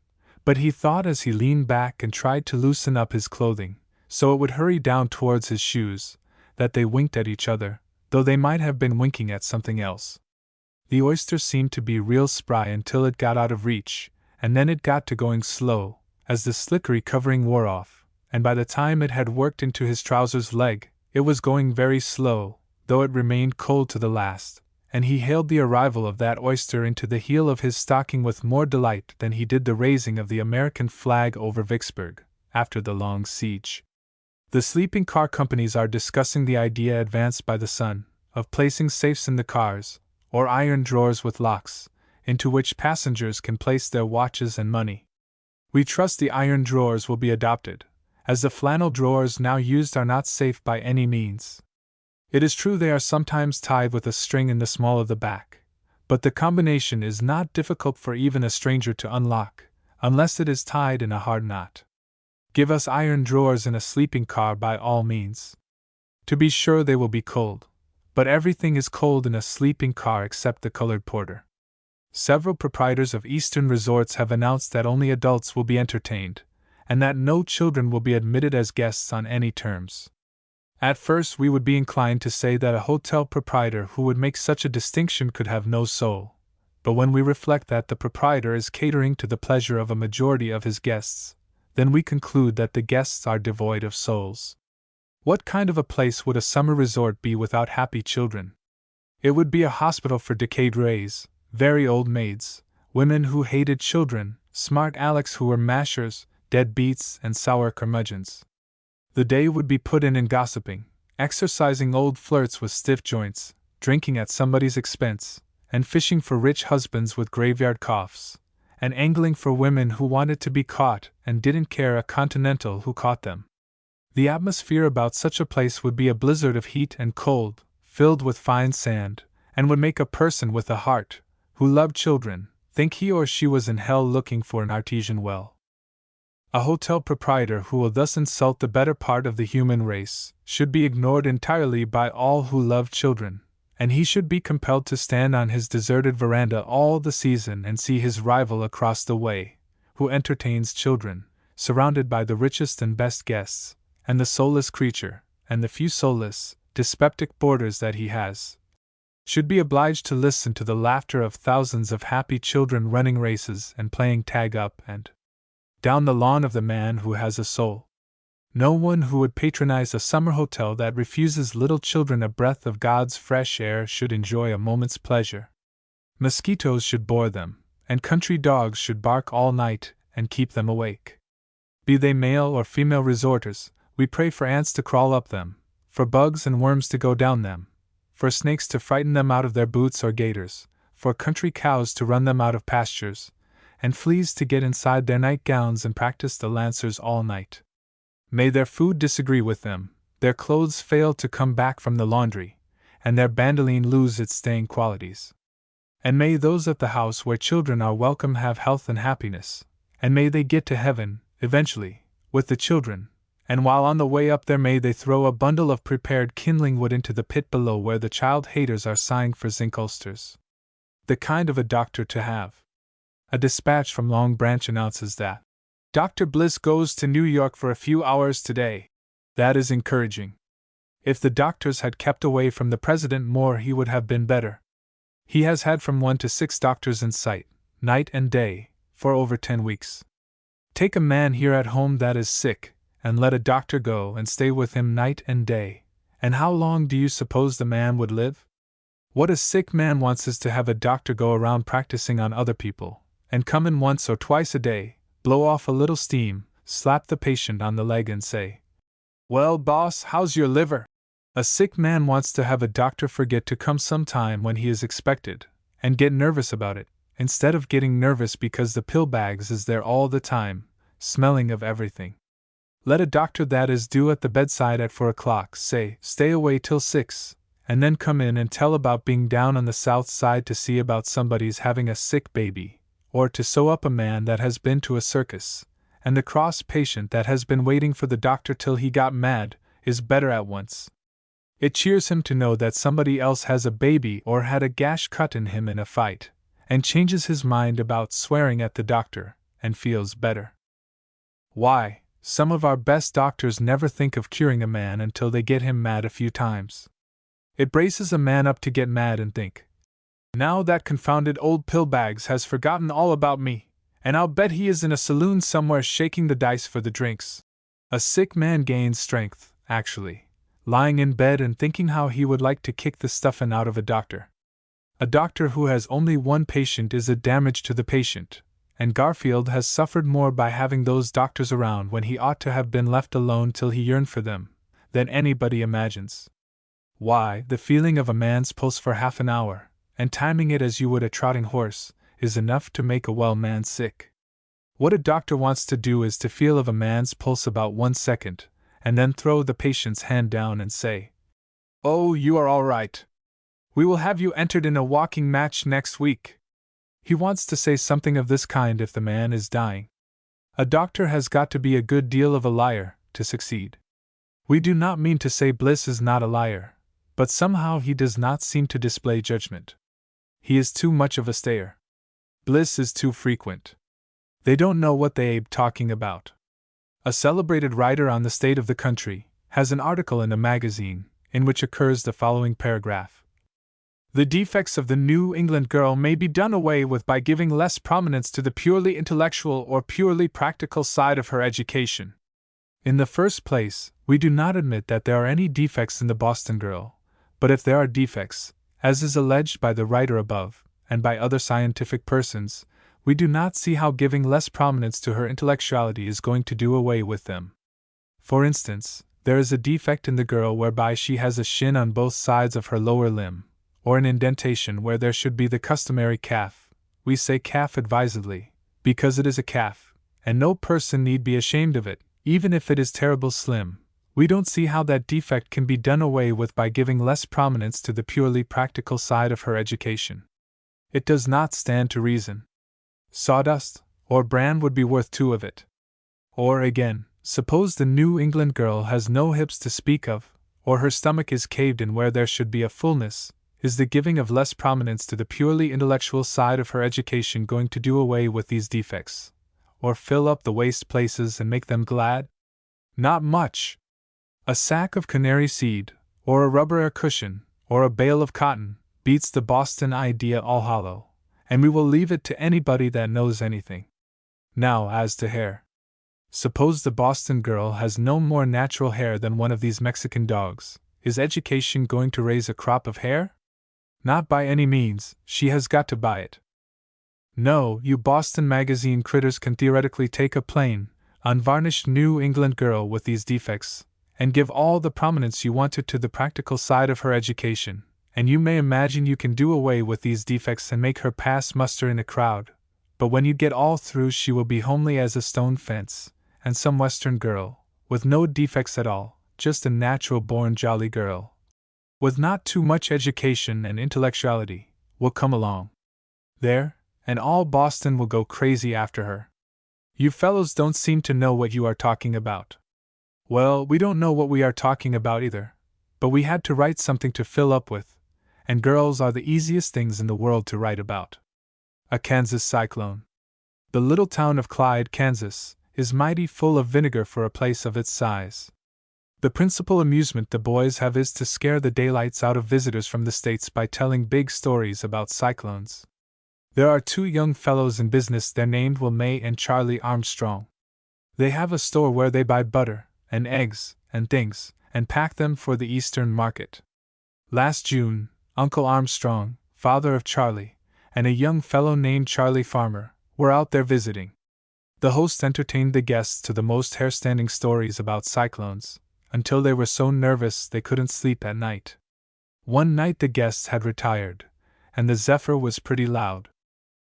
but he thought as he leaned back and tried to loosen up his clothing, so it would hurry down towards his shoes, that they winked at each other, though they might have been winking at something else. The oyster seemed to be real spry until it got out of reach, and then it got to going slow, as the slickery covering wore off, and by the time it had worked into his trousers leg, it was going very slow, though it remained cold to the last, and he hailed the arrival of that oyster into the heel of his stocking with more delight than he did the raising of the American flag over Vicksburg, after the long siege. The sleeping car companies are discussing the idea advanced by the Sun, of placing safes in the cars, or iron drawers with locks, into which passengers can place their watches and money. We trust the iron drawers will be adopted, as the flannel drawers now used are not safe by any means. It is true they are sometimes tied with a string in the small of the back, but the combination is not difficult for even a stranger to unlock, unless it is tied in a hard knot. Give us iron drawers in a sleeping car by all means. To be sure they will be cold, but everything is cold in a sleeping car except the colored porter. Several proprietors of Eastern resorts have announced that only adults will be entertained, and that no children will be admitted as guests on any terms. At first we would be inclined to say that a hotel proprietor who would make such a distinction could have no soul, but when we reflect that the proprietor is catering to the pleasure of a majority of his guests, then we conclude that the guests are devoid of souls. What kind of a place would a summer resort be without happy children? It would be a hospital for decayed rays, very old maids, women who hated children, smart Alecs who were mashers, dead beats, and sour curmudgeons. The day would be put in gossiping, exercising old flirts with stiff joints, drinking at somebody's expense, and fishing for rich husbands with graveyard coughs, and angling for women who wanted to be caught and didn't care a continental who caught them. The atmosphere about such a place would be a blizzard of heat and cold, filled with fine sand, and would make a person with a heart, who loved children, think he or she was in hell looking for an artesian well. A hotel proprietor who will thus insult the better part of the human race should be ignored entirely by all who love children, and he should be compelled to stand on his deserted veranda all the season and see his rival across the way, who entertains children, surrounded by the richest and best guests, and the soulless creature, and the few soulless, dyspeptic boarders that he has, should be obliged to listen to the laughter of thousands of happy children running races and playing tag up and down the lawn of the man who has a soul. No one who would patronize a summer hotel that refuses little children a breath of God's fresh air should enjoy a moment's pleasure. Mosquitoes should bore them, and country dogs should bark all night and keep them awake. Be they male or female resorters, we pray for ants to crawl up them, for bugs and worms to go down them, for snakes to frighten them out of their boots or gaiters, for country cows to run them out of pastures, and fleas to get inside their nightgowns and practice the lancers all night. May their food disagree with them, their clothes fail to come back from the laundry, and their bandoline lose its staying qualities. And may those at the house where children are welcome have health and happiness, and may they get to heaven, eventually, with the children, and while on the way up there may they throw a bundle of prepared kindling wood into the pit below where the child haters are sighing for zinc ulsters. The kind of a doctor to have. A dispatch from Long Branch announces that Dr. Bliss goes to New York for a few hours today. That is encouraging. If the doctors had kept away from the president more, he would have been better. He has had from 1 to 6 doctors in sight, night and day, for over 10 weeks. Take a man here at home that is sick, and let a doctor go and stay with him night and day, and how long do you suppose the man would live? What a sick man wants is to have a doctor go around practicing on other people, and come in once or twice a day, blow off a little steam, slap the patient on the leg and say, "Well, boss, how's your liver?" A sick man wants to have a doctor forget to come sometime when he is expected, and get nervous about it, instead of getting nervous because the pill bags is there all the time, smelling of everything. Let a doctor that is due at the bedside at 4 o'clock say, "Stay away till 6, and then come in and tell about being down on the south side to see about somebody's having a sick baby, or to sew up a man that has been to a circus, and the cross patient that has been waiting for the doctor till he got mad, is better at once. It cheers him to know that somebody else has a baby or had a gash cut in him in a fight, and changes his mind about swearing at the doctor, and feels better. Why, some of our best doctors never think of curing a man until they get him mad a few times. It braces a man up to get mad and think, now that confounded old pillbags has forgotten all about me, and I'll bet he is in a saloon somewhere shaking the dice for the drinks. A sick man gains strength, actually, lying in bed and thinking how he would like to kick the stuffing out of a doctor. A doctor who has only one patient is a damage to the patient, and Garfield has suffered more by having those doctors around when he ought to have been left alone till he yearned for them, than anybody imagines. Why, the feeling of a man's pulse for half an hour, and timing it as you would a trotting horse, is enough to make a well man sick. What a doctor wants to do is to feel of a man's pulse about 1 second, and then throw the patient's hand down and say, "Oh, you are all right. We will have you entered in a walking match next week." He wants to say something of this kind if the man is dying. A doctor has got to be a good deal of a liar to succeed. We do not mean to say Bliss is not a liar, but somehow he does not seem to display judgment. He is too much of a stayer. Bliss is too frequent. They don't know what they abe talking about. A celebrated writer on the state of the country has an article in a magazine in which occurs the following paragraph. The defects of the New England girl may be done away with by giving less prominence to the purely intellectual or purely practical side of her education. In the first place, we do not admit that there are any defects in the Boston girl, but if there are defects, as is alleged by the writer above, and by other scientific persons, we do not see how giving less prominence to her intellectuality is going to do away with them. For instance, there is a defect in the girl whereby she has a shin on both sides of her lower limb, or an indentation where there should be the customary calf. We say calf advisedly, because it is a calf, and no person need be ashamed of it, even if it is terrible slim. We don't see how that defect can be done away with by giving less prominence to the purely practical side of her education. It does not stand to reason. Sawdust or bran would be worth 2 of it. Or again, suppose the New England girl has no hips to speak of, or her stomach is caved in where there should be a fullness. Is the giving of less prominence to the purely intellectual side of her education going to do away with these defects, or fill up the waste places and make them glad? Not much. A sack of canary seed, or a rubber air cushion, or a bale of cotton, beats the Boston idea all hollow, and we will leave it to anybody that knows anything. Now, as to hair. Suppose the Boston girl has no more natural hair than one of these Mexican dogs. Is education going to raise a crop of hair? Not by any means. She has got to buy it. No, you Boston magazine critters can theoretically take a plain, unvarnished New England girl with these defects, and give all the prominence you wanted to the practical side of her education, and you may imagine you can do away with these defects and make her pass muster in a crowd, but when you get all through she will be homely as a stone fence, and some Western girl, with no defects at all, just a natural-born jolly girl, with not too much education and intellectuality, will come along. There, and all Boston will go crazy after her. You fellows don't seem to know what you are talking about. Well, we don't know what we are talking about either, but we had to write something to fill up with, and girls are the easiest things in the world to write about. A Kansas cyclone. The little town of Clyde, Kansas, is mighty full of vinegar for a place of its size. The principal amusement the boys have is to scare the daylights out of visitors from the States by telling big stories about cyclones. There are 2 young fellows in business there named Will May and Charlie Armstrong. They have a store where they buy butter, and eggs, and things, and pack them for the Eastern market. Last June, Uncle Armstrong, father of Charlie, and a young fellow named Charlie Farmer, were out there visiting. The host entertained the guests to the most hair-standing stories about cyclones, until they were so nervous they couldn't sleep at night. One night the guests had retired, and the zephyr was pretty loud.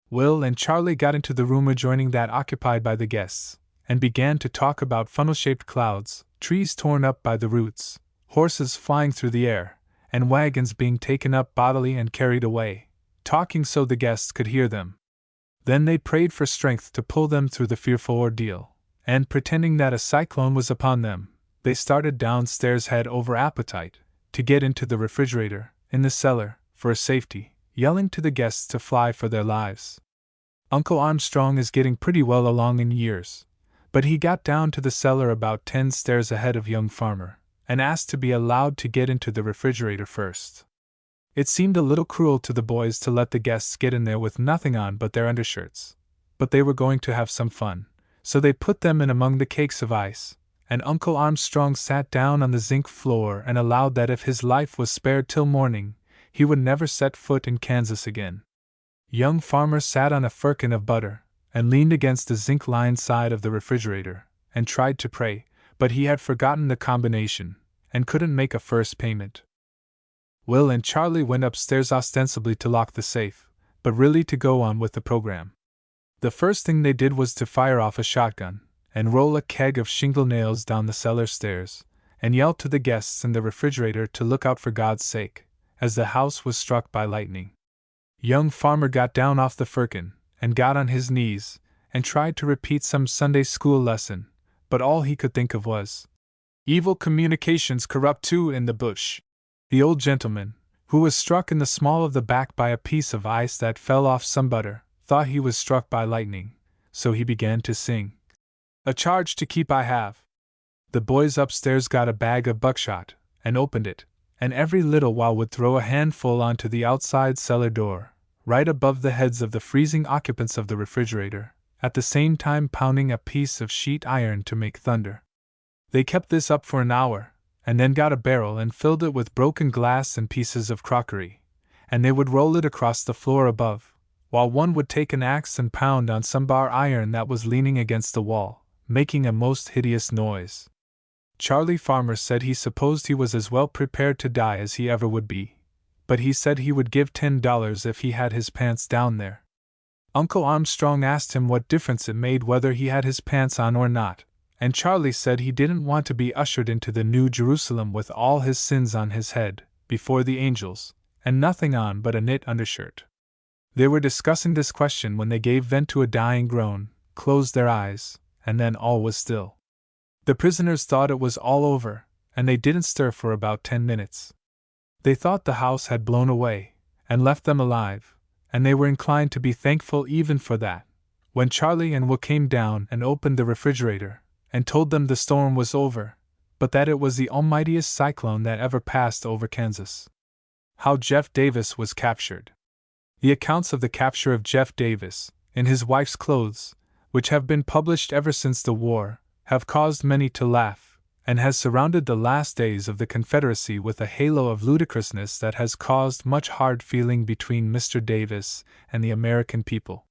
Will and Charlie got into the room adjoining that occupied by the guests, and began to talk about funnel-shaped clouds, trees torn up by the roots, horses flying through the air, and wagons being taken up bodily and carried away, talking so the guests could hear them. Then they prayed for strength to pull them through the fearful ordeal, and pretending that a cyclone was upon them, they started downstairs head over appetite, to get into the refrigerator, in the cellar, for safety, yelling to the guests to fly for their lives. Uncle Armstrong is getting pretty well along in years, but he got down to the cellar about 10 stairs ahead of young Farmer, and asked to be allowed to get into the refrigerator first. It seemed a little cruel to the boys to let the guests get in there with nothing on but their undershirts, but they were going to have some fun, so they put them in among the cakes of ice, and Uncle Armstrong sat down on the zinc floor and allowed that if his life was spared till morning, he would never set foot in Kansas again. Young Farmer sat on a firkin of butter, and leaned against the zinc-lined side of the refrigerator, and tried to pray, but he had forgotten the combination, and couldn't make a first payment. Will and Charlie went upstairs ostensibly to lock the safe, but really to go on with the program. The first thing they did was to fire off a shotgun, and roll a keg of shingle nails down the cellar stairs, and yell to the guests in the refrigerator to look out for God's sake, as the house was struck by lightning. Young Farmer got down off the firkin, and got on his knees, and tried to repeat some Sunday school lesson, but all he could think of was, "Evil communications corrupt too in the bush." The old gentleman, who was struck in the small of the back by a piece of ice that fell off some butter, thought he was struck by lightning, so he began to sing, "A charge to keep I have." The boys upstairs got a bag of buckshot, and opened it, and every little while would throw a handful onto the outside cellar door, right above the heads of the freezing occupants of the refrigerator, at the same time pounding a piece of sheet iron to make thunder. They kept this up for an hour, and then got a barrel and filled it with broken glass and pieces of crockery, and they would roll it across the floor above, while one would take an axe and pound on some bar iron that was leaning against the wall, making a most hideous noise. Charlie Farmer said he supposed he was as well prepared to die as he ever would be, but he said he would give $10 if he had his pants down there. Uncle Armstrong asked him what difference it made whether he had his pants on or not, and Charlie said he didn't want to be ushered into the New Jerusalem with all his sins on his head, before the angels, and nothing on but a knit undershirt. They were discussing this question when they gave vent to a dying groan, closed their eyes, and then all was still. The prisoners thought it was all over, and they didn't stir for about 10 minutes. They thought the house had blown away, and left them alive, and they were inclined to be thankful even for that, when Charlie and Will came down and opened the refrigerator, and told them the storm was over, but that it was the almightiest cyclone that ever passed over Kansas. How Jeff Davis was captured. The accounts of the capture of Jeff Davis, in his wife's clothes, which have been published ever since the war, have caused many to laugh, and has surrounded the last days of the Confederacy with a halo of ludicrousness that has caused much hard feeling between Mr. Davis and the American people.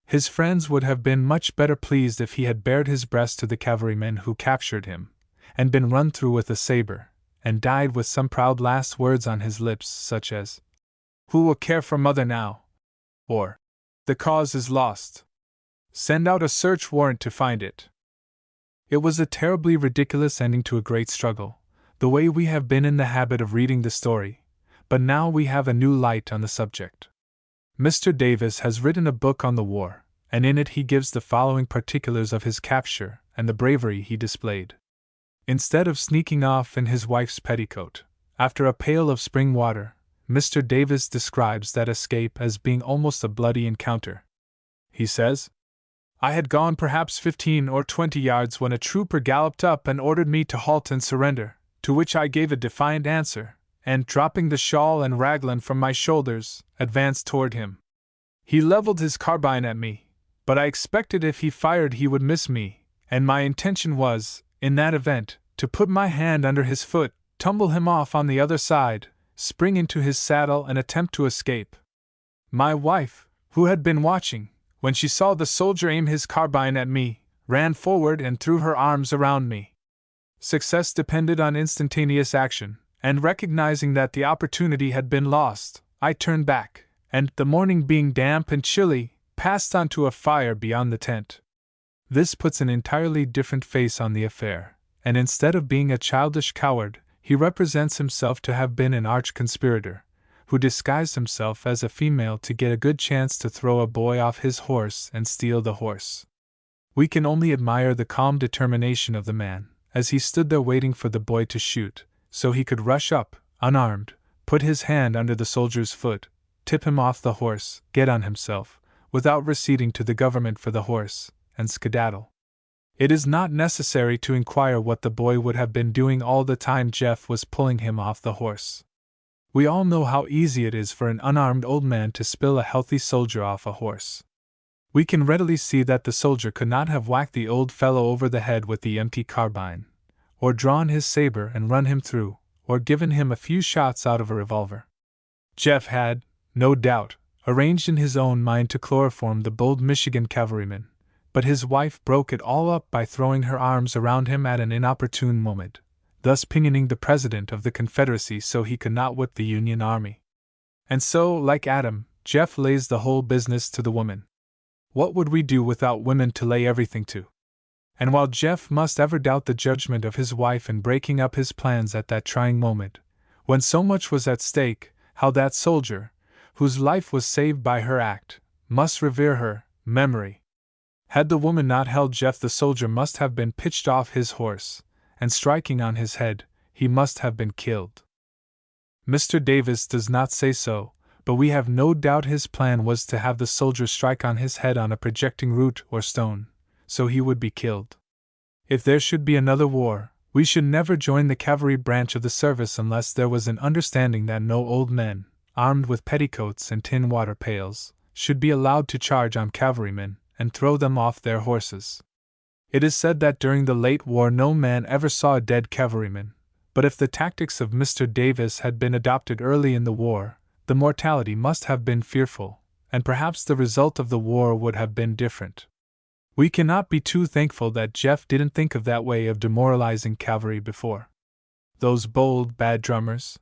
His friends would have been much better pleased if he had bared his breast to the cavalrymen who captured him, and been run through with a saber, and died with some proud last words on his lips, such as, "Who will care for mother now?" or, "The cause is lost. Send out a search warrant to find it." It was a terribly ridiculous ending to a great struggle, the way we have been in the habit of reading the story, but now we have a new light on the subject. Mr. Davis has written a book on the war, and in it he gives the following particulars of his capture and the bravery he displayed. Instead of sneaking off in his wife's petticoat, after a pail of spring water, Mr. Davis describes that escape as being almost a bloody encounter. He says, "I had gone perhaps 15 or 20 yards when a trooper galloped up and ordered me to halt and surrender, to which I gave a defiant answer, and, dropping the shawl and raglan from my shoulders, advanced toward him. He leveled his carbine at me, but I expected if he fired he would miss me, and my intention was, in that event, to put my hand under his foot, tumble him off on the other side, spring into his saddle and attempt to escape. My wife, who had been watching, when she saw the soldier aim his carbine at me, ran forward and threw her arms around me. Success depended on instantaneous action, and recognizing that the opportunity had been lost, I turned back, and, the morning being damp and chilly, passed on to a fire beyond the tent." This puts an entirely different face on the affair, and instead of being a childish coward, He represents himself to have been an arch-conspirator, who disguised himself as a female to get a good chance to throw a boy off his horse and steal the horse. We can only admire the calm determination of the man, as he stood there waiting for the boy to shoot, so he could rush up, unarmed, put his hand under the soldier's foot, tip him off the horse, get on himself, without receding to the government for the horse, and skedaddle. It is not necessary to inquire what the boy would have been doing all the time Jeff was pulling him off the horse. We all know how easy it is for an unarmed old man to spill a healthy soldier off a horse. We can readily see that the soldier could not have whacked the old fellow over the head with the empty carbine, or drawn his saber and run him through, or given him a few shots out of a revolver. Jeff had, no doubt, arranged in his own mind to chloroform the bold Michigan cavalryman, but his wife broke it all up by throwing her arms around him at an inopportune moment, thus pinioning the President of the Confederacy so he could not whip the Union Army. And so, like Adam, Jeff lays the whole business to the woman. What would we do without women to lay everything to? And while Jeff must ever doubt the judgment of his wife in breaking up his plans at that trying moment, when so much was at stake, how that soldier, whose life was saved by her act, must revere her memory. Had the woman not held Jeff, the soldier must have been pitched off his horse, and striking on his head, he must have been killed. Mr. Davis does not say so, but we have no doubt his plan was to have the soldier strike on his head on a projecting root or stone, so he would be killed. If there should be another war, we should never join the cavalry branch of the service unless there was an understanding that no old men, armed with petticoats and tin water pails, should be allowed to charge on cavalrymen and throw them off their horses. It is said that during the late war no man ever saw a dead cavalryman, but if the tactics of Mr. Davis had been adopted early in the war, the mortality must have been fearful, and perhaps the result of the war would have been different. We cannot be too thankful that Jeff didn't think of that way of demoralizing cavalry before. Those bold, bad drummers?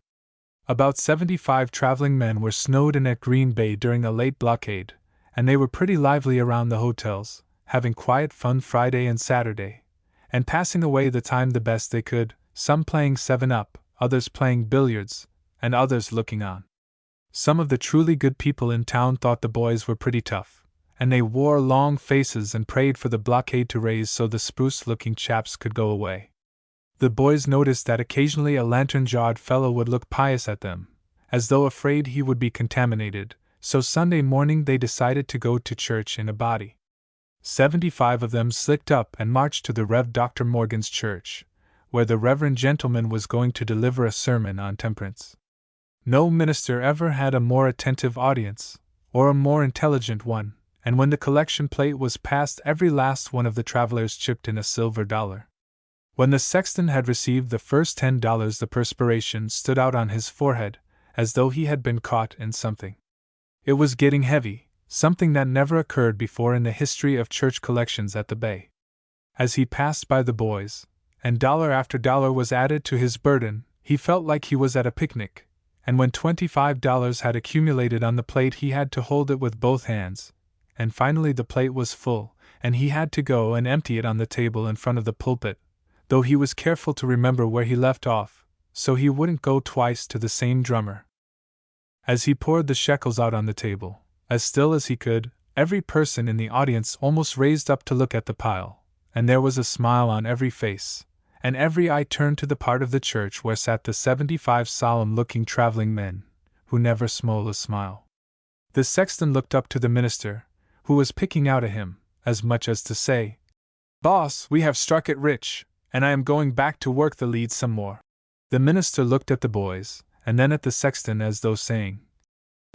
About 75 traveling men were snowed in at Green Bay during a late blockade, and they were pretty lively around the hotels, having quiet fun Friday and Saturday, and passing away the time the best they could, some playing 7-up, others playing billiards, and others looking on. Some of the truly good people in town thought the boys were pretty tough, and they wore long faces and prayed for the blockade to raise so the spruce-looking chaps could go away. The boys noticed that occasionally a lantern-jawed fellow would look pious at them, as though afraid he would be contaminated, so Sunday morning they decided to go to church in a body. 75 of them slicked up and marched to the Rev. Dr. Morgan's church, where the reverend gentleman was going to deliver a sermon on temperance. No minister ever had a more attentive audience, or a more intelligent one, and when the collection plate was passed every last one of the travelers chipped in a silver dollar. When the sexton had received the first $10 the perspiration stood out on his forehead, as though he had been caught in something. It was getting heavy, something that never occurred before in the history of church collections at the Bay. As he passed by the boys, and dollar after dollar was added to his burden, he felt like he was at a picnic, and when $25 had accumulated on the plate he had to hold it with both hands, and finally the plate was full, and he had to go and empty it on the table in front of the pulpit, though he was careful to remember where he left off, so he wouldn't go twice to the same drummer. As he poured the shekels out on the table, as still as he could, every person in the audience almost raised up to look at the pile, and there was a smile on every face, and every eye turned to the part of the church where sat the 75 solemn-looking traveling men, who never smole a smile. The sexton looked up to the minister, who was picking out a hymn, as much as to say, "Boss, we have struck it rich, and I am going back to work the lead some more." The minister looked at the boys, and then at the sexton as though saying,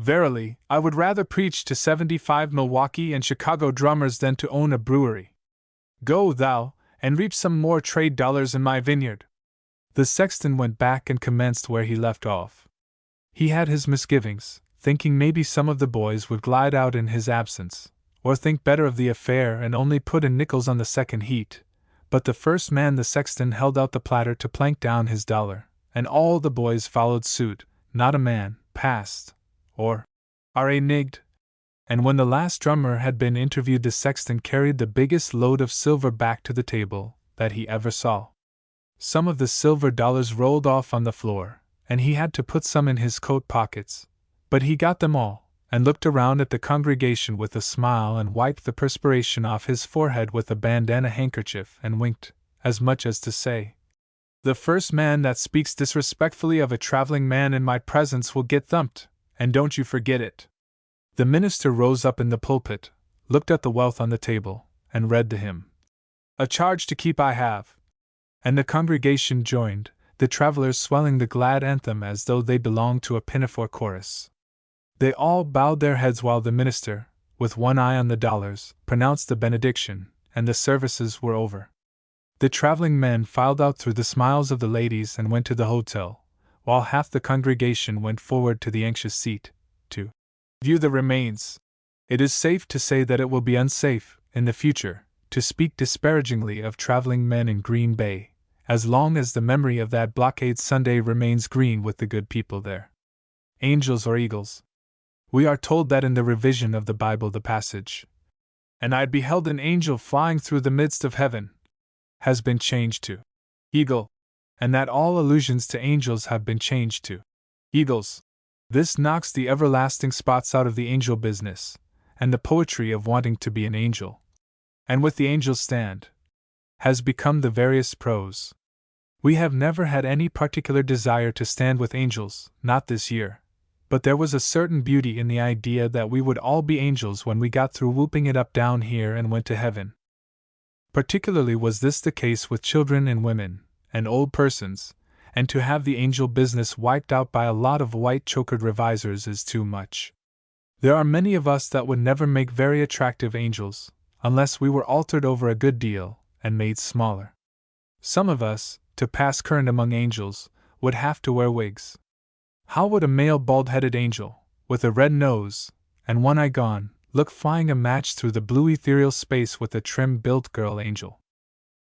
"Verily, I would rather preach to 75 Milwaukee and Chicago drummers than to own a brewery. Go thou, and reap some more trade dollars in my vineyard." The sexton went back and commenced where he left off. He had his misgivings, thinking maybe some of the boys would glide out in his absence, or think better of the affair and only put in nickels on the second heat, but the first man the sexton held out the platter to plank down his dollar, and all the boys followed suit, not a man passed, or nigged. And when the last drummer had been interviewed the sexton carried the biggest load of silver back to the table that he ever saw. Some of the silver dollars rolled off on the floor, and he had to put some in his coat pockets, but he got them all, and looked around at the congregation with a smile and wiped the perspiration off his forehead with a bandana handkerchief and winked, as much as to say, "The first man that speaks disrespectfully of a traveling man in my presence will get thumped, and don't you forget it." The minister rose up in the pulpit, looked at the wealth on the table, and read the hymn. "A charge to keep I have." And the congregation joined, the travelers swelling the glad anthem as though they belonged to a pinafore chorus. They all bowed their heads while the minister, with one eye on the dollars, pronounced the benediction, and the services were over. The traveling men filed out through the smiles of the ladies and went to the hotel, while half the congregation went forward to the anxious seat, to view the remains. It is safe to say that it will be unsafe, in the future, to speak disparagingly of traveling men in Green Bay, as long as the memory of that blockade Sunday remains green with the good people there. Angels or eagles? We are told that in the revision of the Bible the passage, "And I beheld an angel flying through the midst of heaven," has been changed to eagle, and that all allusions to angels have been changed to eagles. This knocks the everlasting spots out of the angel business, and the poetry of wanting to be an angel. And with the angels stand, has become the veriest prose. We have never had any particular desire to stand with angels, not this year. But there was a certain beauty in the idea that we would all be angels when we got through whooping it up down here and went to heaven. Particularly was this the case with children and women, and old persons, and to have the angel business wiped out by a lot of white-chokered revisers is too much. There are many of us that would never make very attractive angels, unless we were altered over a good deal, and made smaller. Some of us, to pass current among angels, would have to wear wigs. How would a male bald-headed angel, with a red nose, and one eye gone, look flying a match through the blue ethereal space with a trim-built girl angel?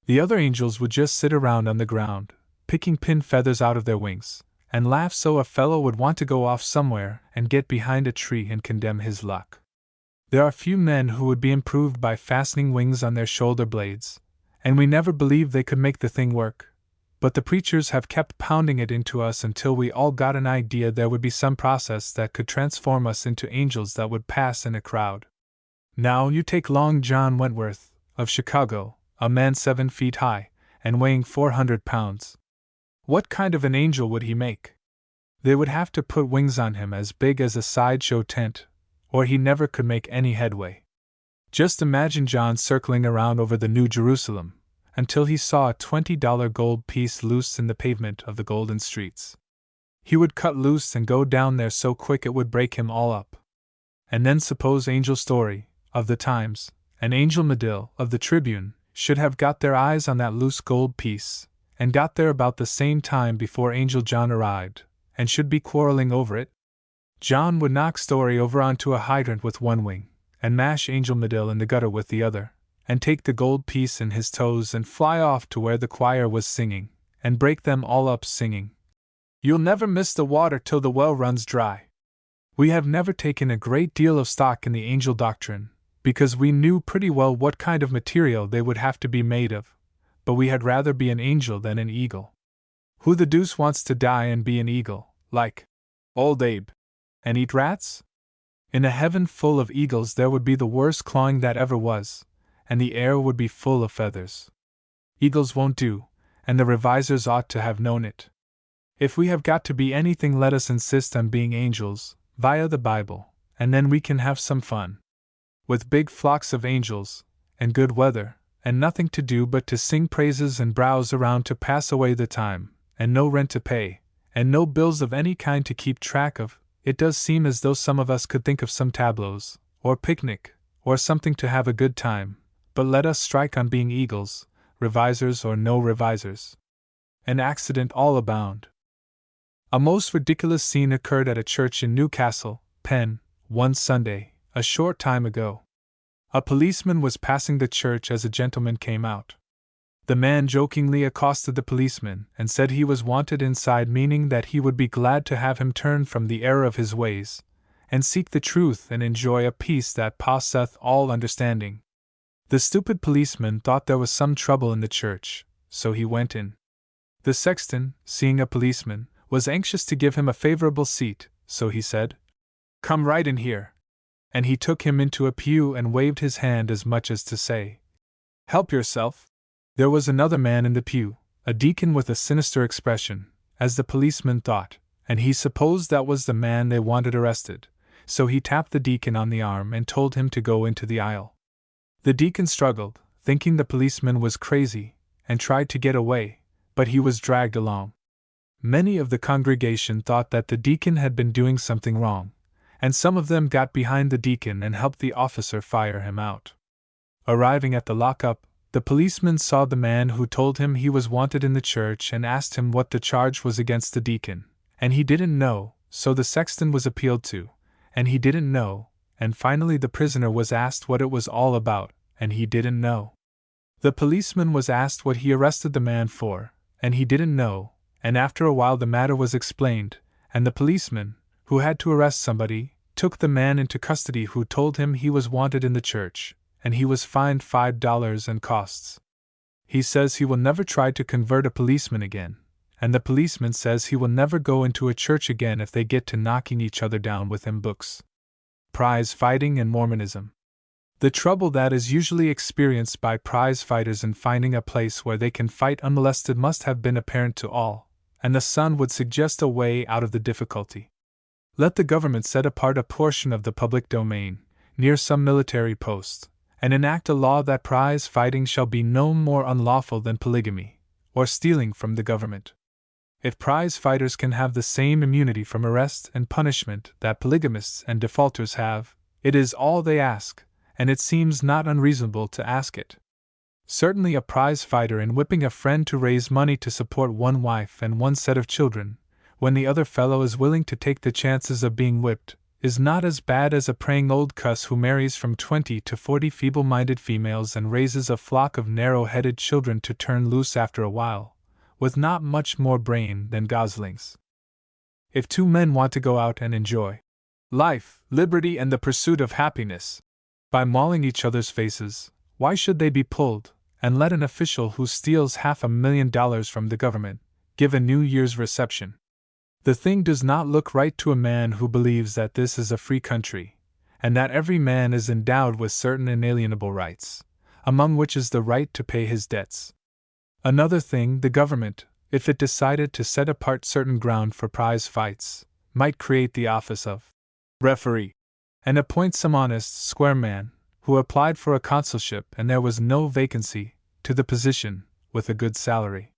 The other angels would just sit around on the ground, picking pin feathers out of their wings, and laugh so a fellow would want to go off somewhere and get behind a tree and condemn his luck. There are few men who would be improved by fastening wings on their shoulder blades, and we never believed they could make the thing work. But the preachers have kept pounding it into us until we all got an idea there would be some process that could transform us into angels that would pass in a crowd. Now you take Long John Wentworth, of Chicago, a man 7 feet high, and weighing 400 pounds. What kind of an angel would he make? They would have to put wings on him as big as a sideshow tent, or he never could make any headway. Just imagine John circling around over the New Jerusalem, until he saw a $20 gold piece loose in the pavement of the golden streets. He would cut loose and go down there so quick it would break him all up. And then suppose Angel Story, of the Times, and Angel Medill, of the Tribune, should have got their eyes on that loose gold piece, and got there about the same time before Angel John arrived, and should be quarreling over it. John would knock Story over onto a hydrant with one wing, and mash Angel Medill in the gutter with the other, and take the gold piece in his toes and fly off to where the choir was singing, and break them all up singing, "You'll never miss the water till the well runs dry." We have never taken a great deal of stock in the angel doctrine, because we knew pretty well what kind of material they would have to be made of, but we had rather be an angel than an eagle. Who the deuce wants to die and be an eagle, like Old Abe, and eat rats? In a heaven full of eagles there would be the worst clawing that ever was, and the air would be full of feathers. Eagles won't do, and the revisers ought to have known it. If we have got to be anything, let us insist on being angels, via the Bible, and then we can have some fun. With big flocks of angels, and good weather, and nothing to do but to sing praises and browse around to pass away the time, and no rent to pay, and no bills of any kind to keep track of, it does seem as though some of us could think of some tableaux, or picnic, or something to have a good time. But let us strike on being eagles, revisers or no revisers. An accident all abound. A most ridiculous scene occurred at a church in Newcastle, Penn, one Sunday, a short time ago. A policeman was passing the church as a gentleman came out. The man jokingly accosted the policeman and said he was wanted inside, meaning that he would be glad to have him turn from the error of his ways, and seek the truth and enjoy a peace that passeth all understanding. The stupid policeman thought there was some trouble in the church, so he went in. The sexton, seeing a policeman, was anxious to give him a favorable seat, so he said, "Come right in here." And he took him into a pew and waved his hand as much as to say, "Help yourself." There was another man in the pew, a deacon with a sinister expression, as the policeman thought, and he supposed that was the man they wanted arrested, so he tapped the deacon on the arm and told him to go into the aisle. The deacon struggled, thinking the policeman was crazy, and tried to get away, but he was dragged along. Many of the congregation thought that the deacon had been doing something wrong, and some of them got behind the deacon and helped the officer fire him out. Arriving at the lockup, the policeman saw the man who told him he was wanted in the church and asked him what the charge was against the deacon, and he didn't know, so the sexton was appealed to, and he didn't know, and finally the prisoner was asked what it was all about, and he didn't know. The policeman was asked what he arrested the man for, and he didn't know, and after a while the matter was explained, and the policeman, who had to arrest somebody, took the man into custody who told him he was wanted in the church, and he was fined $5 and costs. He says he will never try to convert a policeman again, and the policeman says he will never go into a church again if they get to knocking each other down with them books. Prize fighting and Mormonism. The trouble that is usually experienced by prize fighters in finding a place where they can fight unmolested must have been apparent to all, and the Sun would suggest a way out of the difficulty. Let the government set apart a portion of the public domain, near some military post, and enact a law that prize fighting shall be no more unlawful than polygamy, or stealing from the government. If prize fighters can have the same immunity from arrest and punishment that polygamists and defaulters have, it is all they ask, and it seems not unreasonable to ask it. Certainly a prize fighter in whipping a friend to raise money to support one wife and one set of children, when the other fellow is willing to take the chances of being whipped, is not as bad as a praying old cuss who marries from 20 to 40 feeble-minded females and raises a flock of narrow-headed children to turn loose after a while, with not much more brain than goslings. If two men want to go out and enjoy life, liberty, and the pursuit of happiness, by mauling each other's faces, why should they be pulled, and let an official who steals $500,000 from the government give a New Year's reception? The thing does not look right to a man who believes that this is a free country, and that every man is endowed with certain inalienable rights, among which is the right to pay his debts. Another thing, the government, if it decided to set apart certain ground for prize fights, might create the office of referee, and appoint some honest, square man, who applied for a consulship and there was no vacancy, to the position, with a good salary.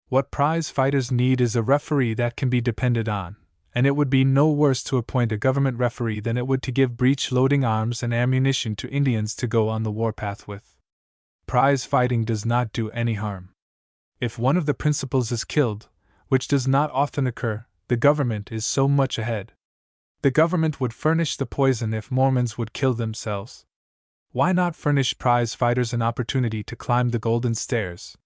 What prize fighters need is a referee that can be depended on, and it would be no worse to appoint a government referee than it would to give breech-loading arms and ammunition to Indians to go on the warpath with. Prize fighting does not do any harm. If one of the principals is killed, which does not often occur, the government is so much ahead. The government would furnish the poison if Mormons would kill themselves. Why not furnish prize fighters an opportunity to climb the golden stairs?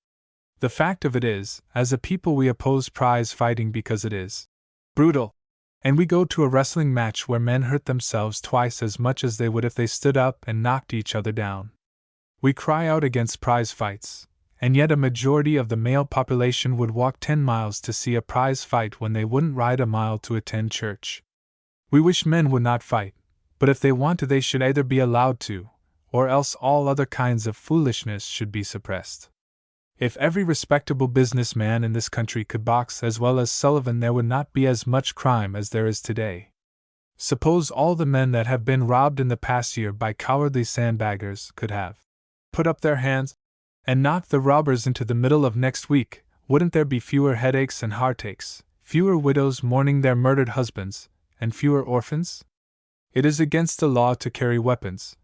The fact of it is, as a people we oppose prize fighting because it is brutal, and we go to a wrestling match where men hurt themselves twice as much as they would if they stood up and knocked each other down. We cry out against prize fights, and yet a majority of the male population would walk 10 miles to see a prize fight when they wouldn't ride a mile to attend church. We wish men would not fight, but if they want to they should either be allowed to, or else all other kinds of foolishness should be suppressed. If every respectable businessman in this country could box as well as Sullivan, there would not be as much crime as there is today. Suppose all the men that have been robbed in the past year by cowardly sandbaggers could have put up their hands and knocked the robbers into the middle of next week, wouldn't there be fewer headaches and heartaches, fewer widows mourning their murdered husbands, and fewer orphans? It is against the law to carry weapons,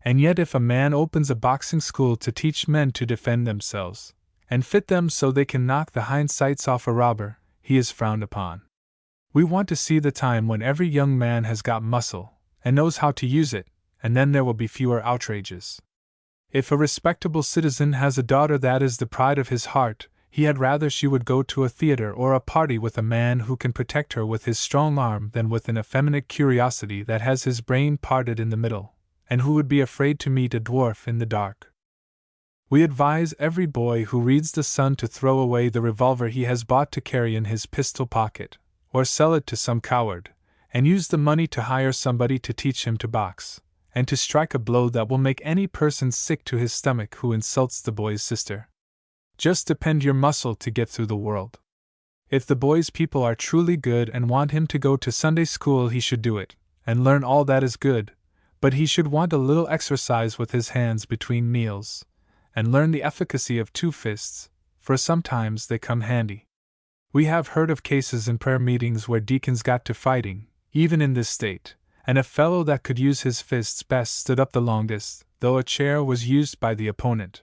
and yet if a man opens a boxing school to teach men to defend themselves, and fit them so they can knock the hindsights off a robber, he is frowned upon. We want to see the time when every young man has got muscle, and knows how to use it, and then there will be fewer outrages. If a respectable citizen has a daughter that is the pride of his heart, he had rather she would go to a theater or a party with a man who can protect her with his strong arm than with an effeminate curiosity that has his brain parted in the middle, and who would be afraid to meet a dwarf in the dark. We advise every boy who reads The Sun to throw away the revolver he has bought to carry in his pistol pocket, or sell it to some coward, and use the money to hire somebody to teach him to box, and to strike a blow that will make any person sick to his stomach who insults the boy's sister. Just depend your muscle to get through the world. If the boy's people are truly good and want him to go to Sunday school, he should do it, and learn all that is good, but he should want a little exercise with his hands between meals, and learn the efficacy of 2 fists, for sometimes they come handy. We have heard of cases in prayer meetings where deacons got to fighting, even in this state, and a fellow that could use his fists best stood up the longest, though a chair was used by the opponent.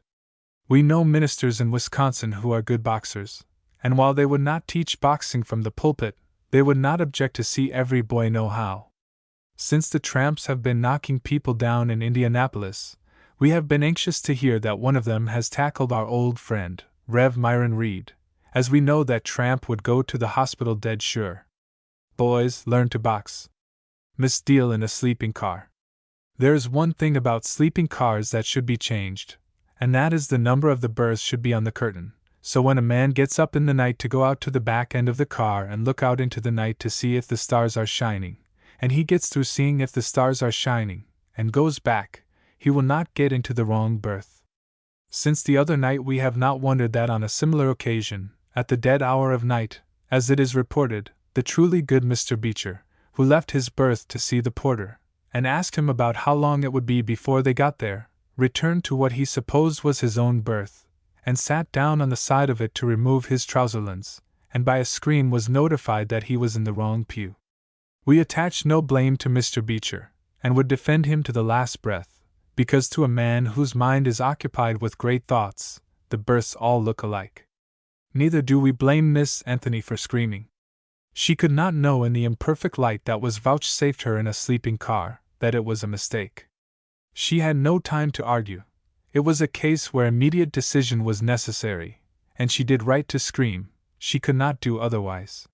We know ministers in Wisconsin who are good boxers, and while they would not teach boxing from the pulpit, they would not object to see every boy know how. Since the tramps have been knocking people down in Indianapolis, we have been anxious to hear that one of them has tackled our old friend, Rev. Myron Reed, as we know that tramp would go to the hospital dead sure. Boys, learn to box. Miss Deal in a sleeping car. There is one thing about sleeping cars that should be changed, and that is the number of the berths should be on the curtain, so when a man gets up in the night to go out to the back end of the car and look out into the night to see if the stars are shining, and he gets through seeing if the stars are shining, and goes back, he will not get into the wrong berth. Since the other night we have not wondered that on a similar occasion, at the dead hour of night, as it is reported, the truly good Mr. Beecher, who left his berth to see the porter, and asked him about how long it would be before they got there, returned to what he supposed was his own berth, and sat down on the side of it to remove his trouserlands, and by a scream was notified that he was in the wrong pew. We attach no blame to Mr. Beecher, and would defend him to the last breath, because to a man whose mind is occupied with great thoughts, the berths all look alike. Neither do we blame Miss Anthony for screaming. She could not know in the imperfect light that was vouchsafed her in a sleeping car, that it was a mistake. She had no time to argue. It was a case where immediate decision was necessary, and she did right to scream. She could not do otherwise.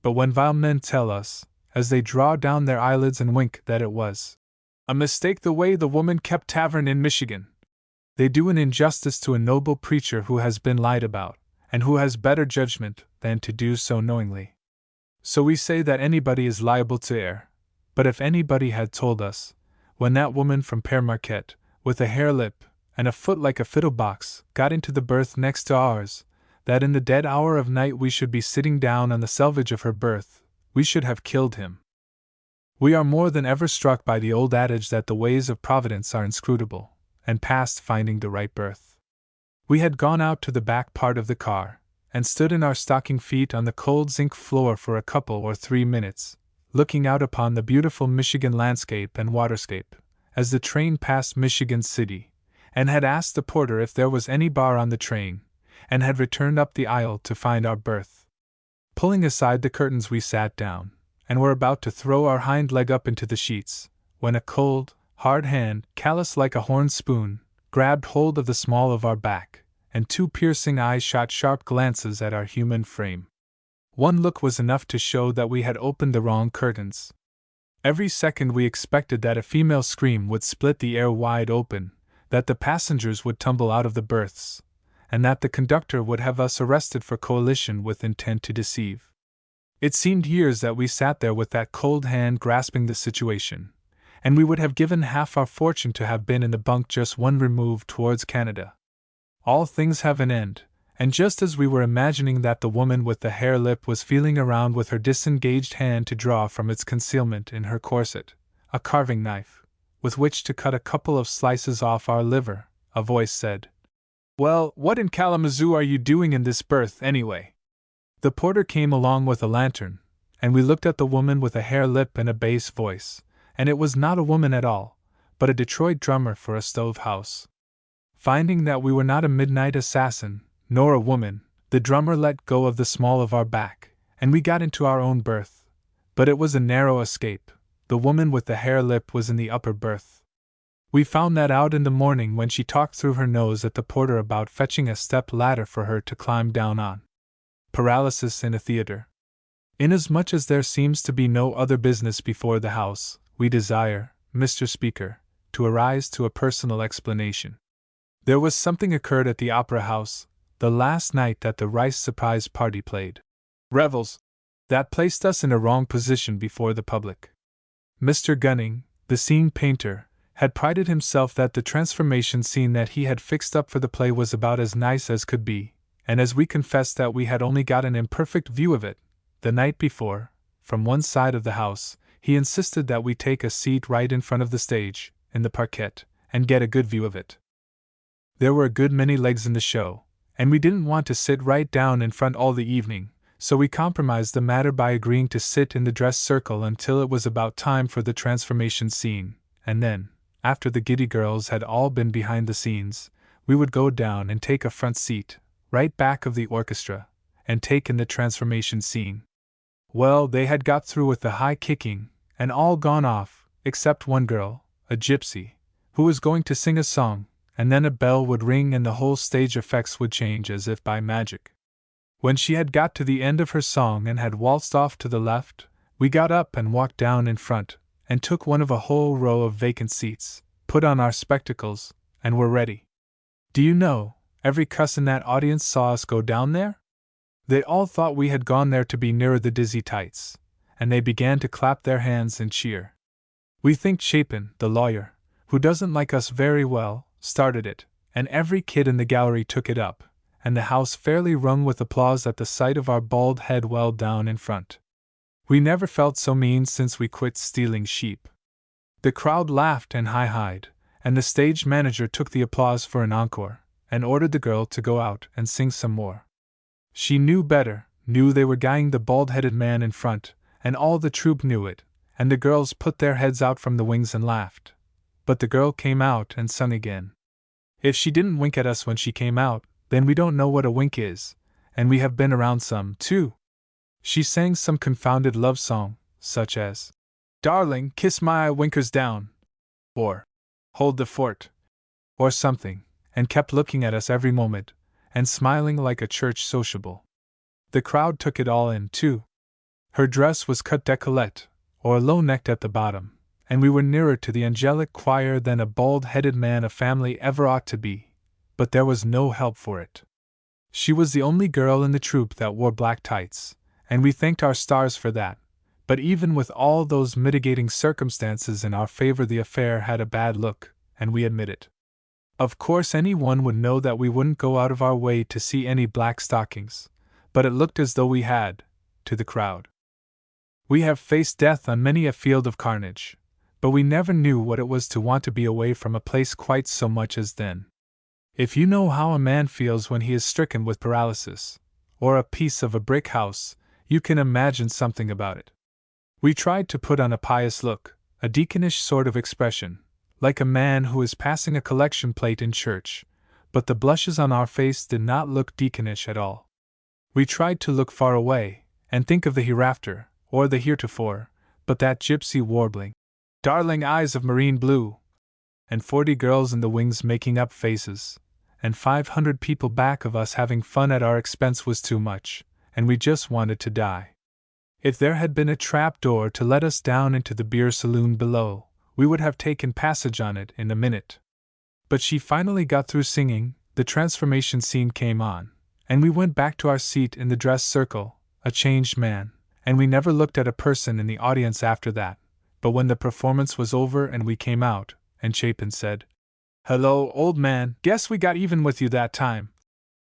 But when vile men tell us, as they draw down their eyelids and wink, that it was a mistake the way the woman kept tavern in Michigan, they do an injustice to a noble preacher who has been lied about, and who has better judgment than to do so knowingly. So we say that anybody is liable to err, but if anybody had told us, when that woman from Pere Marquette, with a hare lip, and a foot like a fiddle box, got into the berth next to ours, that in the dead hour of night we should be sitting down on the selvage of her berth, we should have killed him. We are more than ever struck by the old adage that the ways of Providence are inscrutable, and past finding the right berth. We had gone out to the back part of the car, and stood in our stocking feet on the cold zinc floor for a couple or 3 minutes, looking out upon the beautiful Michigan landscape and waterscape, as the train passed Michigan City, and had asked the porter if there was any bar on the train, and had returned up the aisle to find our berth. Pulling aside the curtains we sat down, and were about to throw our hind leg up into the sheets, when a cold, hard hand, callous like a horn spoon, grabbed hold of the small of our back, and 2 piercing eyes shot sharp glances at our human frame. One look was enough to show that we had opened the wrong curtains. Every second we expected that a female scream would split the air wide open, that the passengers would tumble out of the berths, and that the conductor would have us arrested for coalition with intent to deceive. It seemed years that we sat there with that cold hand grasping the situation, and we would have given half our fortune to have been in the bunk just one remove towards Canada. All things have an end, and just as we were imagining that the woman with the hare lip was feeling around with her disengaged hand to draw from its concealment in her corset a carving knife, with which to cut a couple of slices off our liver, a voice said, "Well, what in Kalamazoo are you doing in this berth, anyway?" The porter came along with a lantern, and we looked at the woman with a hare lip and a bass voice, and it was not a woman at all, but a Detroit drummer for a stove house. Finding that we were not a midnight assassin, nor a woman, the drummer let go of the small of our back, and we got into our own berth. But it was a narrow escape. The woman with the hare lip was in the upper berth. We found that out in the morning when she talked through her nose at the porter about fetching a step ladder for her to climb down on. Paralysis in a theater. Inasmuch as there seems to be no other business before the House, we desire, Mr. Speaker, to arise to a personal explanation. There was something occurred at the Opera House, the last night that the Rice surprise party played. Revels. That placed us in a wrong position before the public. Mr. Gunning, the scene painter, had prided himself that the transformation scene that he had fixed up for the play was about as nice as could be, and as we confessed that we had only got an imperfect view of it, the night before, from one side of the house, he insisted that we take a seat right in front of the stage, in the parquet, and get a good view of it. There were a good many legs in the show, and we didn't want to sit right down in front all the evening, so we compromised the matter by agreeing to sit in the dress circle until it was about time for the transformation scene, and then, after the giddy girls had all been behind the scenes, we would go down and take a front seat, right back of the orchestra, and take in the transformation scene. Well, they had got through with the high kicking, and all gone off, except one girl, a gypsy, who was going to sing a song, and then a bell would ring and the whole stage effects would change as if by magic. When she had got to the end of her song and had waltzed off to the left, we got up and walked down in front, and took one of a whole row of vacant seats, put on our spectacles, and were ready. Do you know, every cuss in that audience saw us go down there? They all thought we had gone there to be nearer the dizzy tights, and they began to clap their hands and cheer. We think Chapin, the lawyer, who doesn't like us very well, started it, and every kid in the gallery took it up, and the house fairly rung with applause at the sight of our bald head well down in front. We never felt so mean since we quit stealing sheep. The crowd laughed and high-hied, and the stage manager took the applause for an encore, and ordered the girl to go out and sing some more. She knew better, knew they were guying the bald-headed man in front, and all the troupe knew it, and the girls put their heads out from the wings and laughed. But the girl came out and sung again. If she didn't wink at us when she came out, then we don't know what a wink is, and we have been around some, too. She sang some confounded love song, such as, "Darling, kiss my winkers down," or "Hold the fort," or something, and kept looking at us every moment, and smiling like a church sociable. The crowd took it all in, too. Her dress was cut décolleté, or low-necked at the bottom, and we were nearer to the angelic choir than a bald-headed man of family ever ought to be, but there was no help for it. She was the only girl in the troupe that wore black tights, and we thanked our stars for that, but even with all those mitigating circumstances in our favor the affair had a bad look, and we admit it. Of course anyone would know that we wouldn't go out of our way to see any black stockings, but it looked as though we had, to the crowd. We have faced death on many a field of carnage, but we never knew what it was to want to be away from a place quite so much as then. If you know how a man feels when he is stricken with paralysis, or a piece of a brick house, you can imagine something about it. We tried to put on a pious look, a deaconish sort of expression, like a man who is passing a collection plate in church, but the blushes on our face did not look deaconish at all. We tried to look far away, and think of the hereafter, or the heretofore, but that gypsy warbling, "Darling eyes of marine blue," and 40 girls in the wings making up faces, and 500 people back of us having fun at our expense was too much, and we just wanted to die. If there had been a trap door to let us down into the beer saloon below, we would have taken passage on it in a minute. But she finally got through singing, the transformation scene came on, and we went back to our seat in the dress circle, a changed man, and we never looked at a person in the audience after that. But when the performance was over and we came out, and Chapin said, "Hello, old man, guess we got even with you that time,"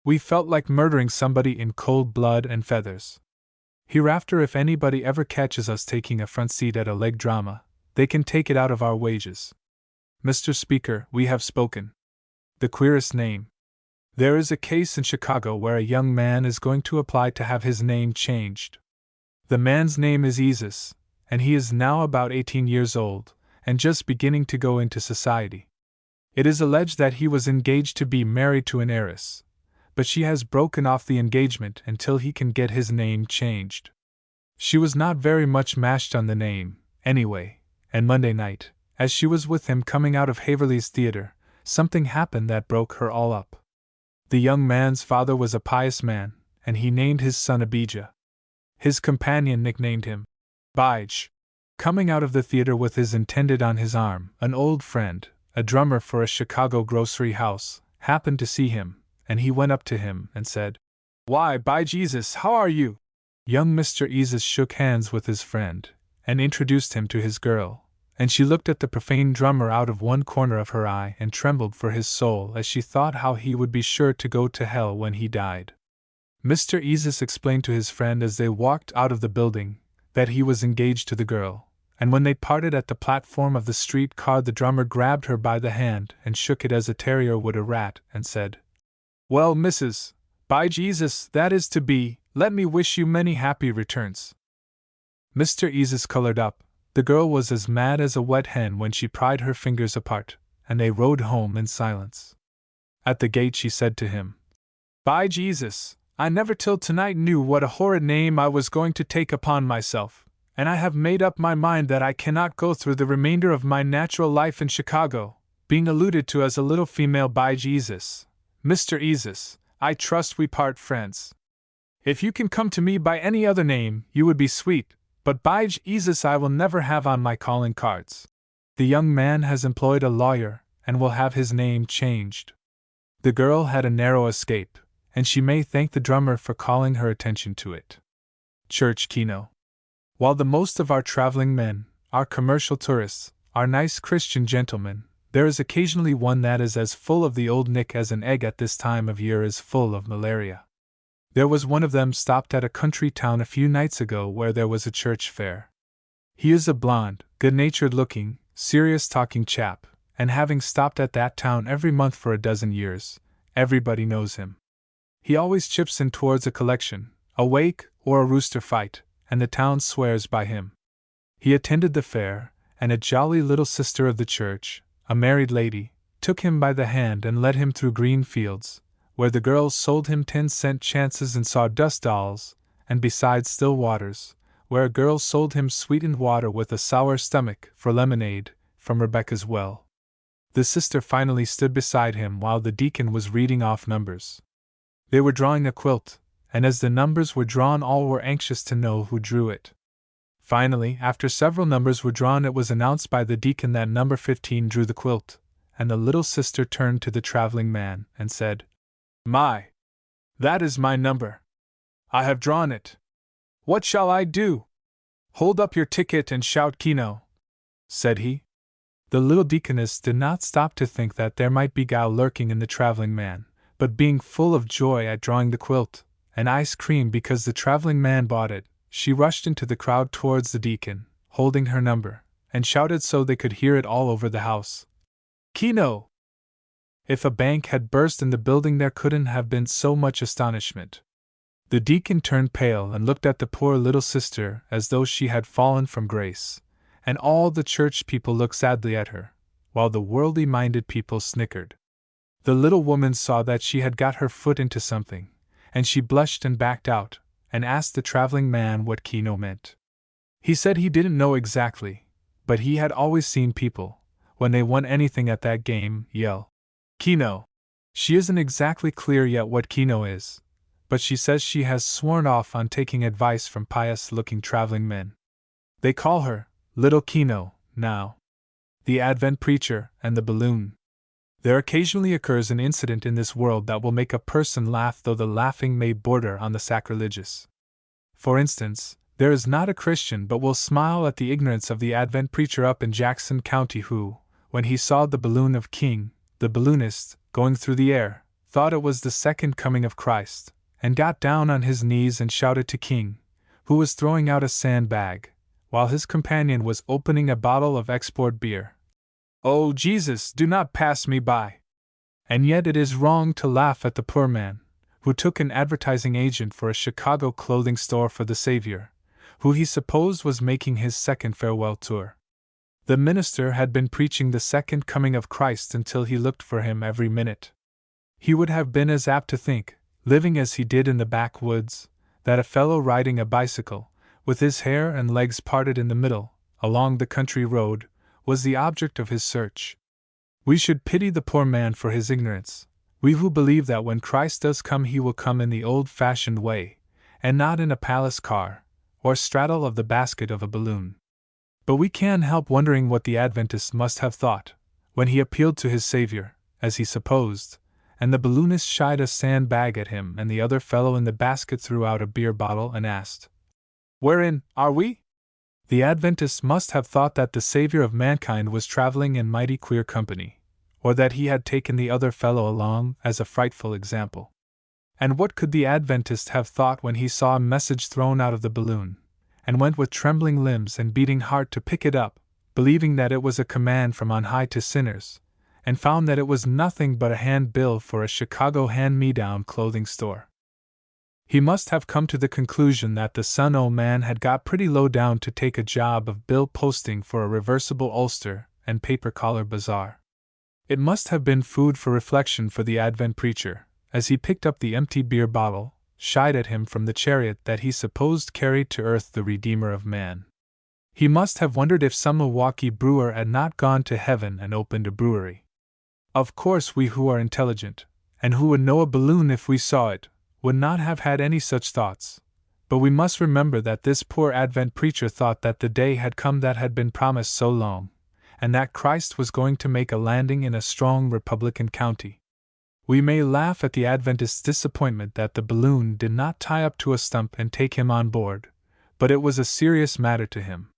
we felt like murdering somebody in cold blood and feathers. Hereafter, if anybody ever catches us taking a front seat at a leg drama, they can take it out of our wages. Mr. Speaker, we have spoken. The queerest name. There is a case in Chicago where a young man is going to apply to have his name changed. The man's name is Isis, and he is now about 18 years old, and just beginning to go into society. It is alleged that he was engaged to be married to an heiress, but she has broken off the engagement until he can get his name changed. She was not very much mashed on the name, anyway, and Monday night, as she was with him coming out of Haverly's Theater, something happened that broke her all up. The young man's father was a pious man, and he named his son Abijah. His companion nicknamed him Bige. Coming out of the theater with his intended on his arm, an old friend, a drummer for a Chicago grocery house, happened to see him, and he went up to him and said, "Why, by Jesus, how are you?" Young Mr. Eases shook hands with his friend, and introduced him to his girl, and she looked at the profane drummer out of one corner of her eye and trembled for his soul as she thought how he would be sure to go to hell when he died. Mr. Eases explained to his friend as they walked out of the building that he was engaged to the girl, and when they parted at the platform of the street car the drummer grabbed her by the hand and shook it as a terrier would a rat and said, "Well, Mrs. By Jesus, that is to be, let me wish you many happy returns." Mr. Eases colored up. The girl was as mad as a wet hen when she pried her fingers apart, and they rode home in silence. At the gate she said to him, "By Jesus, I never till tonight knew what a horrid name I was going to take upon myself, and I have made up my mind that I cannot go through the remainder of my natural life in Chicago, being alluded to as a little female by Jesus. Mr. Eases, I trust we part friends. If you can come to me by any other name, you would be sweet, but by Jesus I will never have on my calling cards. The young man has employed a lawyer, and will have his name changed." The girl had a narrow escape, and she may thank the drummer for calling her attention to it. Church Kino. While the most of our traveling men are commercial tourists, are nice Christian gentlemen, there is occasionally one that is as full of the old Nick as an egg at this time of year is full of malaria. There was one of them stopped at a country town a few nights ago where there was a church fair. He is a blond, good-natured looking, serious-talking chap, and having stopped at that town every month for a dozen years, everybody knows him. He always chips in towards a collection, a wake, or a rooster fight, and the town swears by him. He attended the fair, and a jolly little sister of the church, a married lady, took him by the hand and led him through green fields, where the girls sold him 10-cent chances and sawdust dolls, and beside still waters, where a girl sold him sweetened water with a sour stomach for lemonade from Rebecca's well. The sister finally stood beside him while the deacon was reading off numbers. They were drawing a quilt, and as the numbers were drawn all were anxious to know who drew it. Finally, after several numbers were drawn, it was announced by the deacon that number 15 drew the quilt, and the little sister turned to the traveling man and said, "My! That is my number. I have drawn it. What shall I do?" "Hold up your ticket and shout Kino," said he. The little deaconess did not stop to think that there might be guile lurking in the traveling man, but being full of joy at drawing the quilt, and ice cream because the traveling man bought it, she rushed into the crowd towards the deacon, holding her number, and shouted so they could hear it all over the house, "Kino!" If a bank had burst in the building there couldn't have been so much astonishment. The deacon turned pale and looked at the poor little sister as though she had fallen from grace, and all the church people looked sadly at her, while the worldly-minded people snickered. The little woman saw that she had got her foot into something, and she blushed and backed out, and asked the traveling man what Kino meant. He said he didn't know exactly, but he had always seen people, when they won anything at that game, yell, "Kino!" She isn't exactly clear yet what Kino is, but she says she has sworn off on taking advice from pious-looking traveling men. They call her Little Kino now. The Advent Preacher and the Balloon. There occasionally occurs an incident in this world that will make a person laugh, though the laughing may border on the sacrilegious. For instance, there is not a Christian but will smile at the ignorance of the Advent preacher up in Jackson County who, when he saw the balloon of King, the balloonist, going through the air, thought it was the second coming of Christ, and got down on his knees and shouted to King, who was throwing out a sandbag, while his companion was opening a bottle of export beer, "Oh, Jesus, do not pass me by!" And yet it is wrong to laugh at the poor man, who took an advertising agent for a Chicago clothing store for the Savior, who he supposed was making his second farewell tour. The minister had been preaching the second coming of Christ until he looked for him every minute. He would have been as apt to think, living as he did in the backwoods, that a fellow riding a bicycle, with his hair and legs parted in the middle, along the country road, was the object of his search. We should pity the poor man for his ignorance, we who believe that when Christ does come he will come in the old-fashioned way, and not in a palace car, or straddle of the basket of a balloon. But we can't help wondering what the Adventist must have thought, when he appealed to his Savior, as he supposed, and the balloonist shied a sandbag at him, and the other fellow in the basket threw out a beer bottle and asked, "Wherein are we?" The Adventist must have thought that the Savior of mankind was traveling in mighty queer company, or that he had taken the other fellow along as a frightful example. And what could the Adventist have thought when he saw a message thrown out of the balloon, and went with trembling limbs and beating heart to pick it up, believing that it was a command from on high to sinners, and found that it was nothing but a handbill for a Chicago hand-me-down clothing store? He must have come to the conclusion that the son-o' man had got pretty low down to take a job of bill posting for a reversible ulster and paper collar bazaar. It must have been food for reflection for the Advent preacher, as he picked up the empty beer bottle, shied at him from the chariot that he supposed carried to earth the Redeemer of man. He must have wondered if some Milwaukee brewer had not gone to heaven and opened a brewery. Of course, we who are intelligent, and who would know a balloon if we saw it, would not have had any such thoughts, but we must remember that this poor Advent preacher thought that the day had come that had been promised so long, and that Christ was going to make a landing in a strong Republican county. We may laugh at the Adventist's disappointment that the balloon did not tie up to a stump and take him on board, but it was a serious matter to him.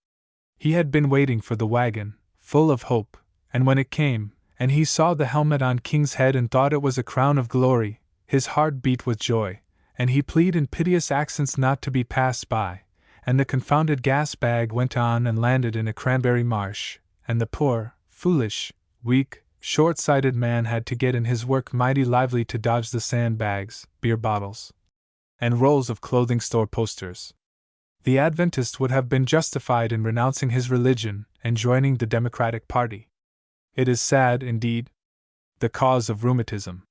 He had been waiting for the wagon, full of hope, and when it came, and he saw the helmet on King's head and thought it was a crown of glory, his heart beat with joy, and he pleaded in piteous accents not to be passed by, and the confounded gas bag went on and landed in a cranberry marsh, and the poor, foolish, weak, short-sighted man had to get in his work mighty lively to dodge the sandbags, beer bottles, and rolls of clothing store posters. The Adventist would have been justified in renouncing his religion and joining the Democratic Party. It is sad, indeed. The cause of rheumatism.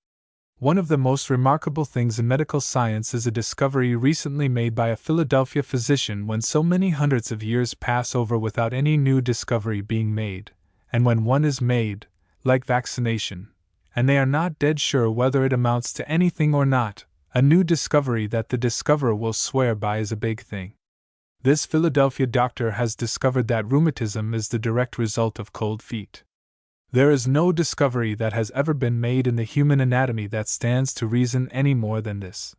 One of the most remarkable things in medical science is a discovery recently made by a Philadelphia physician when so many hundreds of years pass over without any new discovery being made, and when one is made, like vaccination, and they are not dead sure whether it amounts to anything or not, a new discovery that the discoverer will swear by is a big thing. This Philadelphia doctor has discovered that rheumatism is the direct result of cold feet. There is no discovery that has ever been made in the human anatomy that stands to reason any more than this.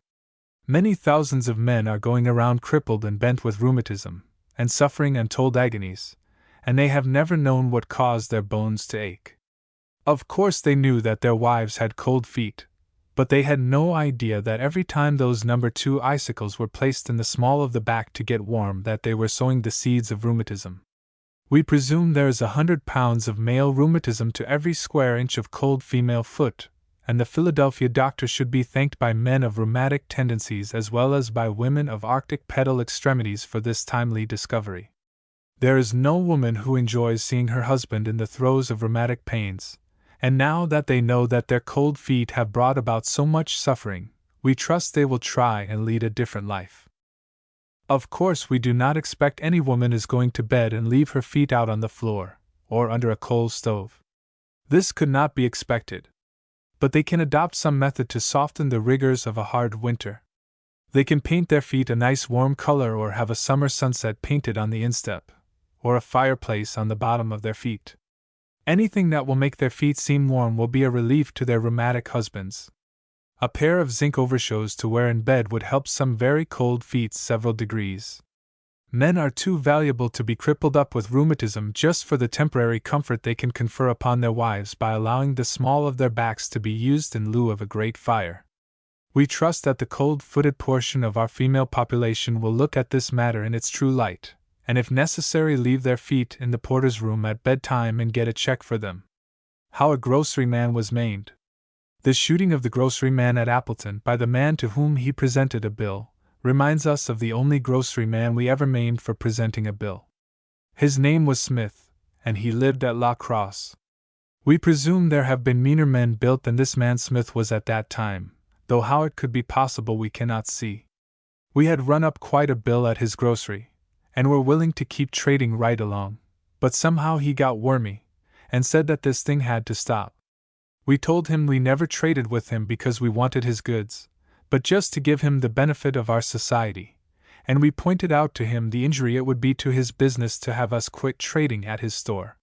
Many thousands of men are going around crippled and bent with rheumatism, and suffering untold agonies, and they have never known what caused their bones to ache. Of course they knew that their wives had cold feet, but they had no idea that every time those number 2 icicles were placed in the small of the back to get warm that they were sowing the seeds of rheumatism. We presume there is 100 pounds of male rheumatism to every square inch of cold female foot, and the Philadelphia doctor should be thanked by men of rheumatic tendencies as well as by women of arctic pedal extremities for this timely discovery. There is no woman who enjoys seeing her husband in the throes of rheumatic pains, and now that they know that their cold feet have brought about so much suffering, we trust they will try and lead a different life. Of course, we do not expect any woman is going to bed and leave her feet out on the floor, or under a coal stove. This could not be expected. But they can adopt some method to soften the rigors of a hard winter. They can paint their feet a nice warm color or have a summer sunset painted on the instep, or a fireplace on the bottom of their feet. Anything that will make their feet seem warm will be a relief to their rheumatic husbands. A pair of zinc overshoes to wear in bed would help some very cold feet several degrees. Men are too valuable to be crippled up with rheumatism just for the temporary comfort they can confer upon their wives by allowing the small of their backs to be used in lieu of a great fire. We trust that the cold-footed portion of our female population will look at this matter in its true light, and if necessary leave their feet in the porter's room at bedtime and get a check for them. How a grocery man was maimed. The shooting of the grocery man at Appleton by the man to whom he presented a bill reminds us of the only grocery man we ever maimed for presenting a bill. His name was Smith, and he lived at La Crosse. We presume there have been meaner men built than this man Smith was at that time, though how it could be possible we cannot see. We had run up quite a bill at his grocery, and were willing to keep trading right along, but somehow he got wormy, and said that this thing had to stop. We told him we never traded with him because we wanted his goods, but just to give him the benefit of our society, and we pointed out to him the injury it would be to his business to have us quit trading at his store.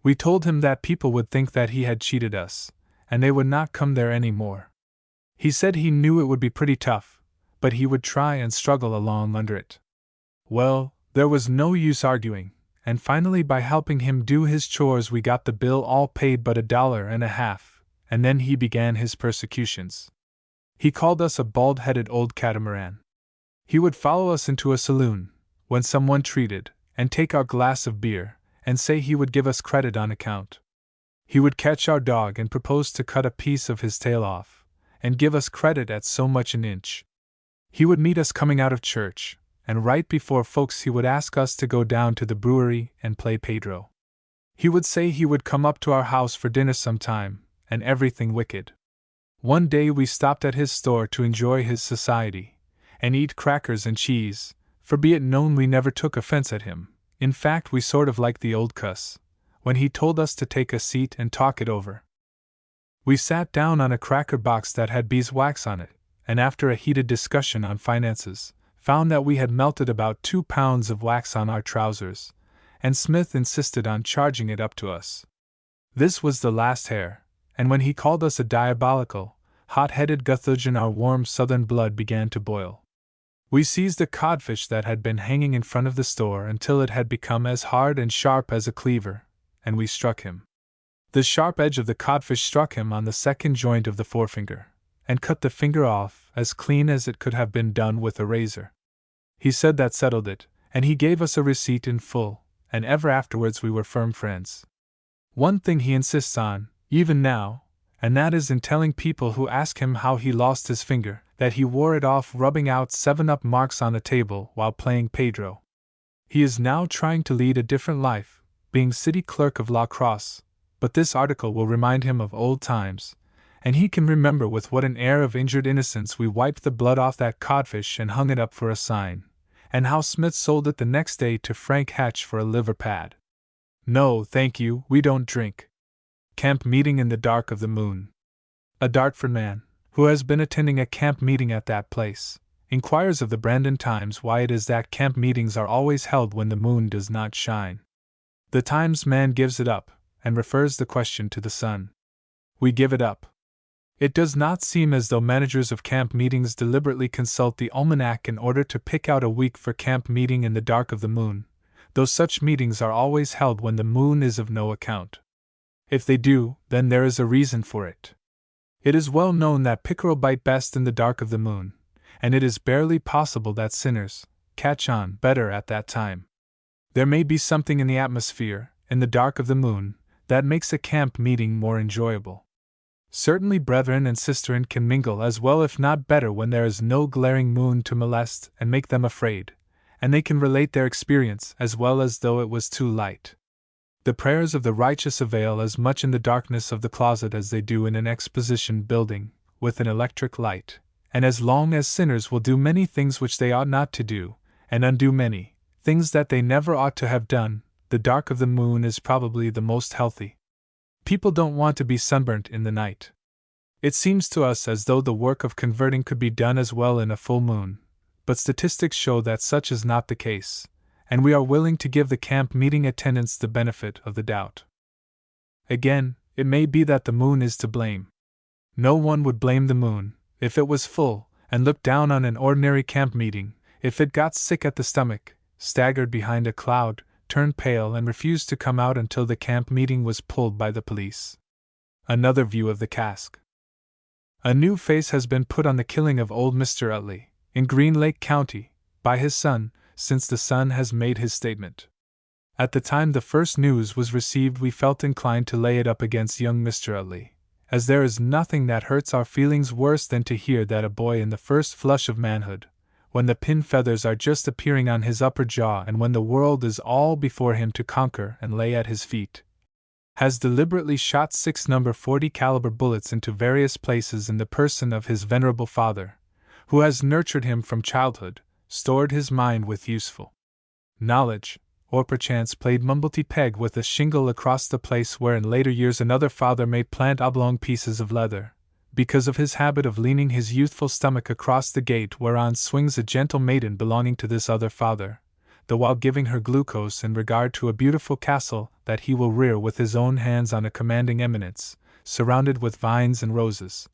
We told him that people would think that he had cheated us, and they would not come there any more. He said he knew it would be pretty tough, but he would try and struggle along under it. Well, there was no use arguing, and finally by helping him do his chores we got the bill all paid but $1.50, and then he began his persecutions. He called us a bald-headed old catamaran. He would follow us into a saloon, when someone treated, and take our glass of beer, and say he would give us credit on account. He would catch our dog and propose to cut a piece of his tail off, and give us credit at so much an inch. He would meet us coming out of church, and right before folks he would ask us to go down to the brewery and play Pedro. He would say he would come up to our house for dinner sometime, and everything wicked. One day we stopped at his store to enjoy his society, and eat crackers and cheese, for be it known we never took offense at him. In fact, we sort of liked the old cuss, when he told us to take a seat and talk it over. We sat down on a cracker box that had beeswax on it, and after a heated discussion on finances, found that we had melted about 2 pounds of wax on our trousers, and Smith insisted on charging it up to us. This was the last hair, and when he called us a diabolical, hot-headed Guthugeon our warm southern blood began to boil. We seized a codfish that had been hanging in front of the store until it had become as hard and sharp as a cleaver, and we struck him. The sharp edge of the codfish struck him on the second joint of the forefinger, and cut the finger off as clean as it could have been done with a razor. He said that settled it, and he gave us a receipt in full, and ever afterwards we were firm friends. One thing he insists on, even now, and that is in telling people who ask him how he lost his finger, that he wore it off rubbing out 7-Up marks on a table while playing Pedro. He is now trying to lead a different life, being city clerk of La Crosse, but this article will remind him of old times, and he can remember with what an air of injured innocence we wiped the blood off that codfish and hung it up for a sign, and how Smith sold it the next day to Frank Hatch for a liver pad. No, thank you, we don't drink. Camp meeting in the dark of the moon. A Dartford man, who has been attending a camp meeting at that place, inquires of the Brandon Times why it is that camp meetings are always held when the moon does not shine. The Times man gives it up, and refers the question to the Sun. We give it up. It does not seem as though managers of camp meetings deliberately consult the almanac in order to pick out a week for camp meeting in the dark of the moon, though such meetings are always held when the moon is of no account. If they do, then there is a reason for it. It is well known that pickerel bite best in the dark of the moon, and it is barely possible that sinners catch on better at that time. There may be something in the atmosphere, in the dark of the moon, that makes a camp meeting more enjoyable. Certainly brethren and sisterin can mingle as well if not better when there is no glaring moon to molest and make them afraid, and they can relate their experience as well as though it was too light. The prayers of the righteous avail as much in the darkness of the closet as they do in an exposition building, with an electric light, and as long as sinners will do many things which they ought not to do, and undo many things that they never ought to have done, the dark of the moon is probably the most healthy. People don't want to be sunburnt in the night. It seems to us as though the work of converting could be done as well in a full moon, but statistics show that such is not the case, and we are willing to give the camp meeting attendants the benefit of the doubt. Again, it may be that the moon is to blame. No one would blame the moon, if it was full, and looked down on an ordinary camp meeting, if it got sick at the stomach, staggered behind a cloud, turned pale and refused to come out until the camp meeting was pulled by the police. Another view of the cask. A new face has been put on the killing of old Mr. Utley, in Green Lake County, by his son, since the son has made his statement. At the time the first news was received we felt inclined to lay it up against young Mr. Utley, as there is nothing that hurts our feelings worse than to hear that a boy in the first flush of manhood, when the pin feathers are just appearing on his upper jaw and when the world is all before him to conquer and lay at his feet, has deliberately shot 6 No. 40 caliber bullets into various places in the person of his venerable father, who has nurtured him from childhood, stored his mind with useful knowledge, or perchance played mumblety peg with a shingle across the place where in later years another father may plant oblong pieces of leather, because of his habit of leaning his youthful stomach across the gate whereon swings a gentle maiden belonging to this other father, the while giving her glucose in regard to a beautiful castle that he will rear with his own hands on a commanding eminence, surrounded with vines and roses,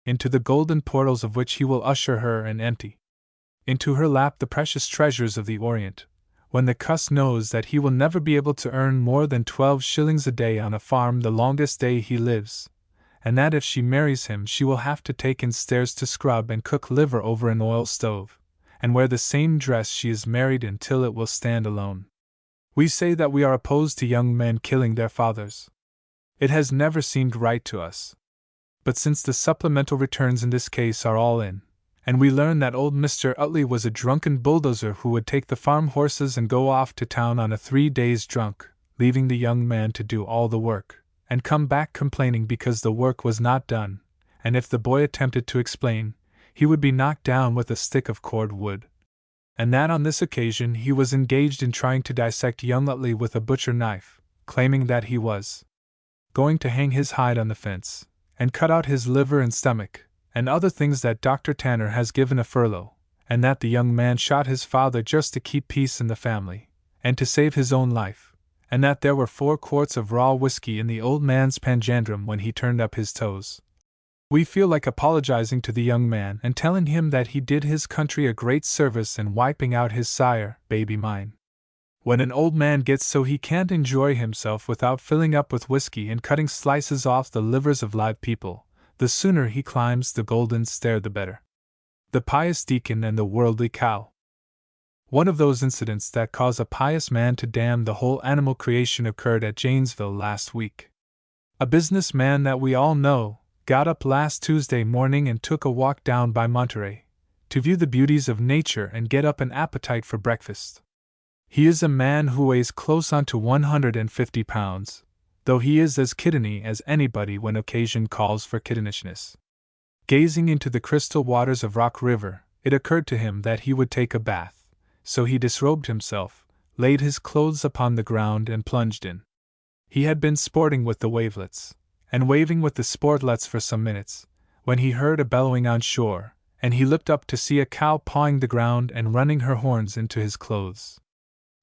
into the golden portals of which he will usher her and empty into her lap the precious treasures of the Orient, when the cuss knows that he will never be able to earn more than 12 shillings a day on a farm the longest day he lives, and that if she marries him she will have to take in stairs to scrub and cook liver over an oil stove, and wear the same dress she is married in till it will stand alone. We say that we are opposed to young men killing their fathers. It has never seemed right to us. But since the supplemental returns in this case are all in, and we learn that old Mr. Utley was a drunken bulldozer who would take the farm horses and go off to town on a 3 days drunk, leaving the young man to do all the work, and come back complaining because the work was not done, and if the boy attempted to explain, he would be knocked down with a stick of cord wood, and that on this occasion he was engaged in trying to dissect young Utley with a butcher knife, claiming that he was going to hang his hide on the fence, and cut out his liver and stomach, and other things that Dr. Tanner has given a furlough, and that the young man shot his father just to keep peace in the family, and to save his own life, and that there were 4 quarts of raw whiskey in the old man's panjandrum when he turned up his toes. We feel like apologizing to the young man and telling him that he did his country a great service in wiping out his sire, baby mine. When an old man gets so he can't enjoy himself without filling up with whiskey and cutting slices off the livers of live people, the sooner he climbs the golden stair the better. The pious deacon and the worldly cow. One of those incidents that cause a pious man to damn the whole animal creation occurred at Janesville last week. A business man that we all know got up last Tuesday morning and took a walk down by Monterey to view the beauties of nature and get up an appetite for breakfast. He is a man who weighs close onto 150 pounds, though he is as kitteny as anybody when occasion calls for kittenishness. Gazing into the crystal waters of Rock River, it occurred to him that he would take a bath, so he disrobed himself, laid his clothes upon the ground and plunged in. He had been sporting with the wavelets, and waving with the sportlets for some minutes, when he heard a bellowing on shore, and he looked up to see a cow pawing the ground and running her horns into his clothes.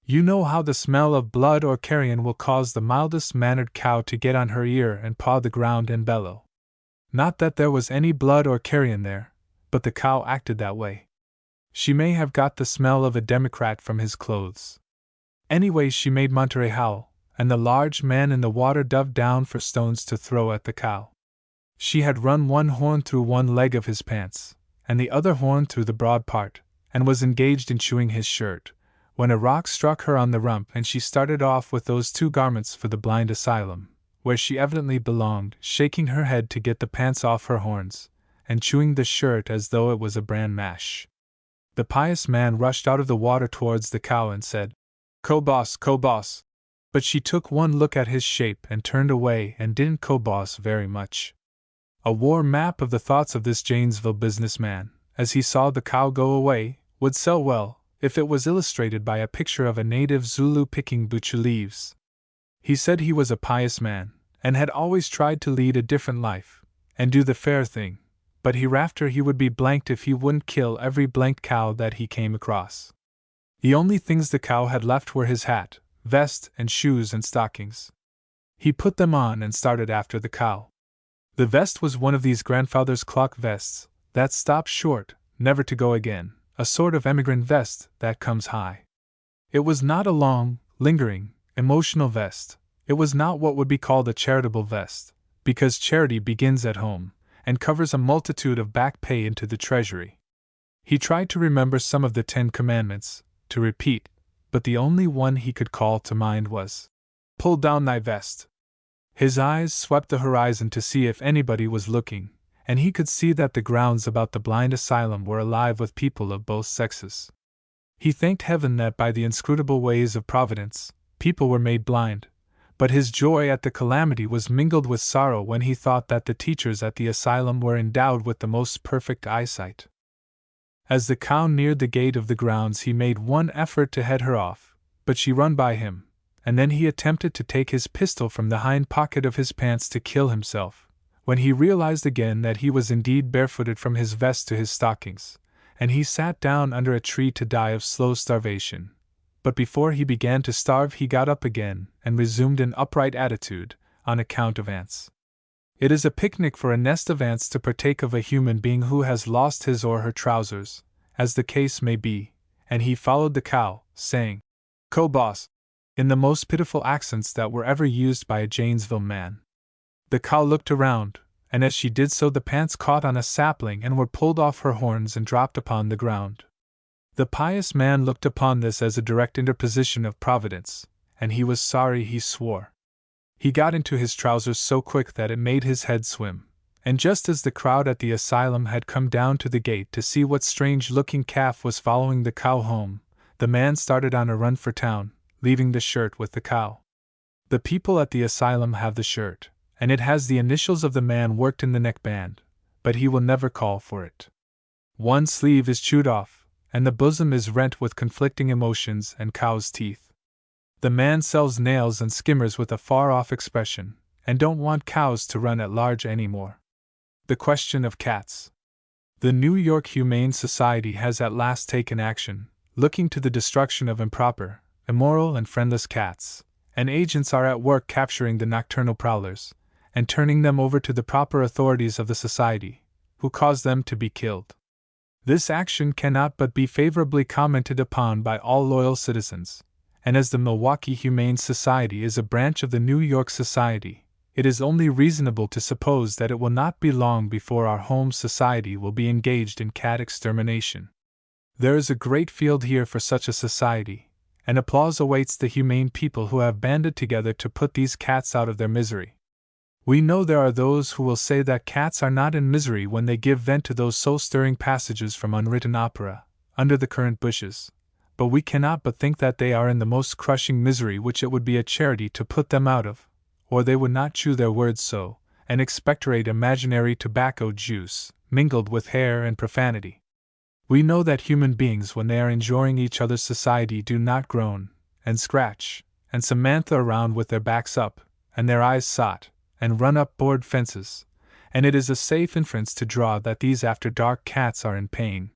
You know how the smell of blood or carrion will cause the mildest mannered cow to get on her ear and paw the ground and bellow. Not that there was any blood or carrion there, but the cow acted that way. She may have got the smell of a Democrat from his clothes. Anyway, she made Monterey howl, and the large man in the water dove down for stones to throw at the cow. She had run one horn through one leg of his pants, and the other horn through the broad part, and was engaged in chewing his shirt, when a rock struck her on the rump and she started off with those 2 garments for the blind asylum, where she evidently belonged, shaking her head to get the pants off her horns, and chewing the shirt as though it was a bran mash. The pious man rushed out of the water towards the cow and said, "Co boss, co boss." But she took one look at his shape and turned away and didn't co boss very much. A war map of the thoughts of this Janesville businessman, as he saw the cow go away, would sell well, if it was illustrated by a picture of a native Zulu picking buchu leaves. He said he was a pious man, and had always tried to lead a different life, and do the fair thing, but hereafter he would be blanked if he wouldn't kill every blanked cow that he came across. The only things the cow had left were his hat, vest, and shoes and stockings. He put them on and started after the cow. The vest was one of these grandfather's clock vests, that stop short, never to go again, a sort of emigrant vest that comes high. It was not a long, lingering, emotional vest. It was not what would be called a charitable vest, because charity begins at home, and covers a multitude of back pay into the treasury. He tried to remember some of the 10 Commandments, to repeat, but the only one he could call to mind was, "Pull down thy vest." His eyes swept the horizon to see if anybody was looking, and he could see that the grounds about the blind asylum were alive with people of both sexes. He thanked heaven that by the inscrutable ways of Providence, people were made blind, but his joy at the calamity was mingled with sorrow when he thought that the teachers at the asylum were endowed with the most perfect eyesight. As the cow neared the gate of the grounds he made one effort to head her off, but she run by him, and then he attempted to take his pistol from the hind pocket of his pants to kill himself, when he realized again that he was indeed barefooted from his vest to his stockings, and he sat down under a tree to die of slow starvation. But before he began to starve he got up again and resumed an upright attitude, on account of ants. It is a picnic for a nest of ants to partake of a human being who has lost his or her trousers, as the case may be, and he followed the cow, saying, "Co boss," in the most pitiful accents that were ever used by a Janesville man. The cow looked around, and as she did so the pants caught on a sapling and were pulled off her horns and dropped upon the ground. The pious man looked upon this as a direct interposition of Providence, and he was sorry, he swore. He got into his trousers so quick that it made his head swim, and just as the crowd at the asylum had come down to the gate to see what strange-looking calf was following the cow home, the man started on a run for town, leaving the shirt with the cow. The people at the asylum have the shirt, and it has the initials of the man worked in the neckband, but he will never call for it. One sleeve is chewed off, and the bosom is rent with conflicting emotions and cow's teeth. The man sells nails and skimmers with a far-off expression, and don't want cows to run at large anymore. The question of cats. The New York Humane Society has at last taken action, looking to the destruction of improper, immoral and friendless cats, and agents are at work capturing the nocturnal prowlers, and turning them over to the proper authorities of the society, who cause them to be killed. This action cannot but be favorably commented upon by all loyal citizens, and as the Milwaukee Humane Society is a branch of the New York Society, it is only reasonable to suppose that it will not be long before our home society will be engaged in cat extermination. There is a great field here for such a society, and applause awaits the humane people who have banded together to put these cats out of their misery. We know there are those who will say that cats are not in misery when they give vent to those soul-stirring passages from unwritten opera, under the currant bushes, but we cannot but think that they are in the most crushing misery which it would be a charity to put them out of, or they would not chew their words so, and expectorate imaginary tobacco juice, mingled with hair and profanity. We know that human beings, when they are enjoying each other's society, do not groan, and scratch, and Samantha around with their backs up, and their eyes sot, and run up board fences, and it is a safe inference to draw that these after-dark cats are in pain.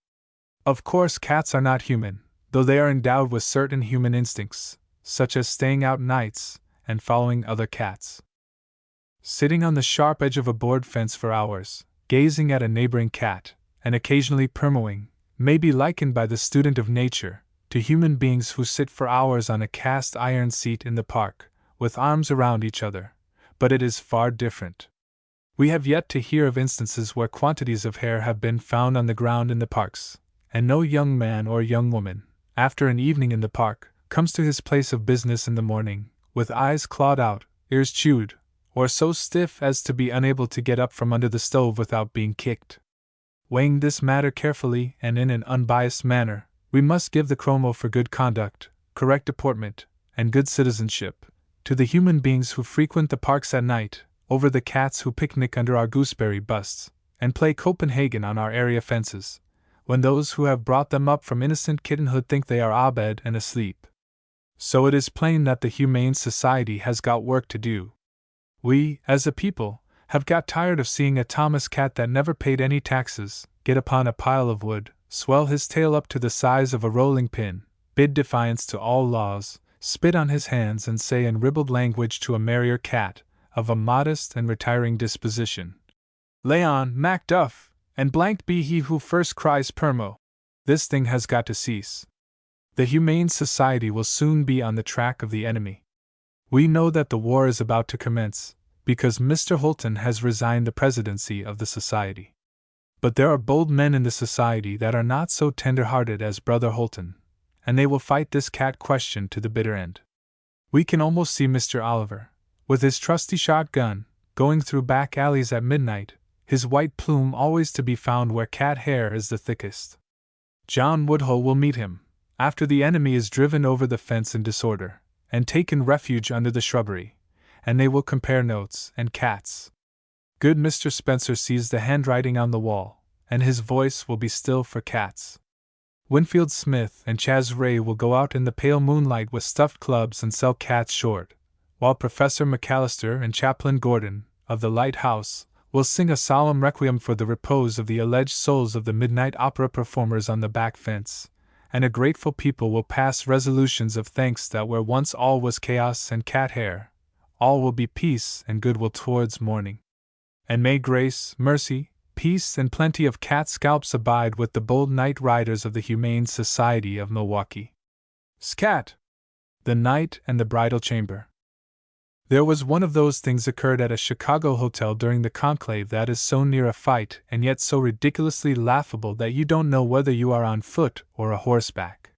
Of course cats are not human, though they are endowed with certain human instincts, such as staying out nights, and following other cats. Sitting on the sharp edge of a board fence for hours, gazing at a neighboring cat, and occasionally purmoing, may be likened by the student of nature to human beings who sit for hours on a cast-iron seat in the park, with arms around each other, but it is far different. We have yet to hear of instances where quantities of hair have been found on the ground in the parks, and no young man or young woman, after an evening in the park, comes to his place of business in the morning, with eyes clawed out, ears chewed, or so stiff as to be unable to get up from under the stove without being kicked. Weighing this matter carefully and in an unbiased manner, we must give the chromo for good conduct, correct deportment, and good citizenship, to the human beings who frequent the parks at night, over the cats who picnic under our gooseberry busts, and play Copenhagen on our area fences, when those who have brought them up from innocent kittenhood think they are abed and asleep. So it is plain that the Humane Society has got work to do. We, as a people, have got tired of seeing a Thomas cat that never paid any taxes get upon a pile of wood, swell his tail up to the size of a rolling pin, bid defiance to all laws, spit on his hands and say in ribald language to a merrier cat, of a modest and retiring disposition, "Lay on, Macduff, and blanked be he who first cries Permo." This thing has got to cease. The Humane Society will soon be on the track of the enemy. We know that the war is about to commence, because Mr. Holton has resigned the presidency of the society. But there are bold men in the society that are not so tender-hearted as Brother Holton, and they will fight this cat question to the bitter end. We can almost see Mr. Oliver, with his trusty shotgun, going through back alleys at midnight, his white plume always to be found where cat hair is the thickest. John Woodhull will meet him, after the enemy is driven over the fence in disorder, and taken refuge under the shrubbery, and they will compare notes and cats. Good Mr. Spencer sees the handwriting on the wall, and his voice will be still for cats. Winfield Smith and Chaz Ray will go out in the pale moonlight with stuffed clubs and sell cats short, while Professor McAllister and Chaplain Gordon, of the Lighthouse, will sing a solemn requiem for the repose of the alleged souls of the midnight opera performers on the back fence, and a grateful people will pass resolutions of thanks that where once all was chaos and cat hair, all will be peace and goodwill towards morning. And may grace, mercy, peace, and plenty of cat scalps abide with the bold night riders of the Humane Society of Milwaukee. Scat! The Night and the Bridal Chamber. There was one of those things occurred at a Chicago hotel during the conclave that is so near a fight and yet so ridiculously laughable that you don't know whether you are on foot or a horseback.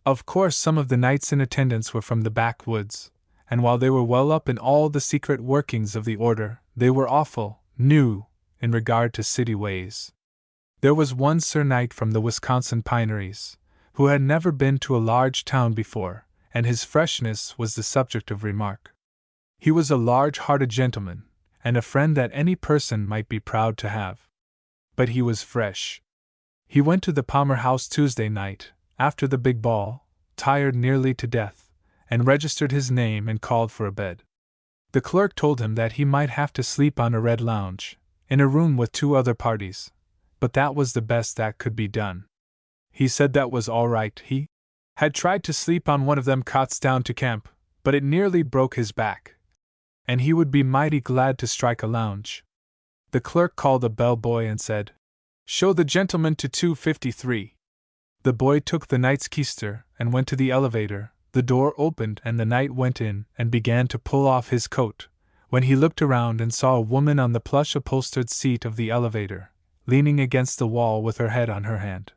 Of course, some of the knights in attendance were from the backwoods, and while they were well up in all the secret workings of the order, they were awful new in regard to city ways. There was one Sir Knight from the Wisconsin pineries, who had never been to a large town before, and his freshness was the subject of remark. He was a large-hearted gentleman, and a friend that any person might be proud to have. But he was fresh. He went to the Palmer House Tuesday night, after the big ball, tired nearly to death, and registered his name and called for a bed. The clerk told him that he might have to sleep on a red lounge, in a room with 2 other parties, but that was the best that could be done. He said that was all right. He had tried to sleep on one of them cots down to camp, but it nearly broke his back, and he would be mighty glad to strike a lounge. The clerk called a bellboy and said, "Show the gentleman to 253. The boy took the knight's keister and went to the elevator. The door opened and the knight went in and began to pull off his coat, when he looked around and saw a woman on the plush-upholstered seat of the elevator, leaning against the wall with her head on her hand.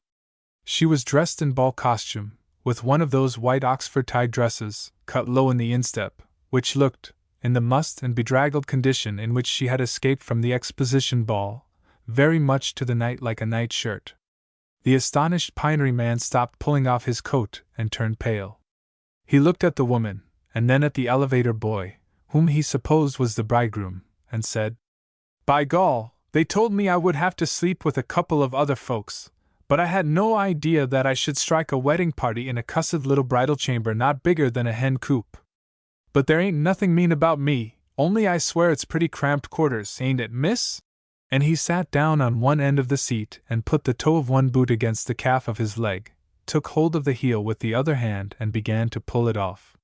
She was dressed in ball costume, with one of those white Oxford tie dresses, cut low in the instep, which looked, in the mussed and bedraggled condition in which she had escaped from the exposition ball, very much to the knight like a night shirt. The astonished pinery man stopped pulling off his coat and turned pale. He looked at the woman, and then at the elevator boy, whom he supposed was the bridegroom, and said, "By gall, they told me I would have to sleep with a couple of other folks, but I had no idea that I should strike a wedding party in a cussed little bridal chamber not bigger than a hen coop. But there ain't nothing mean about me, only I swear it's pretty cramped quarters, ain't it, miss?" And he sat down on one end of the seat and put the toe of one boot against the calf of his leg, took hold of the heel with the other hand and began to pull it off.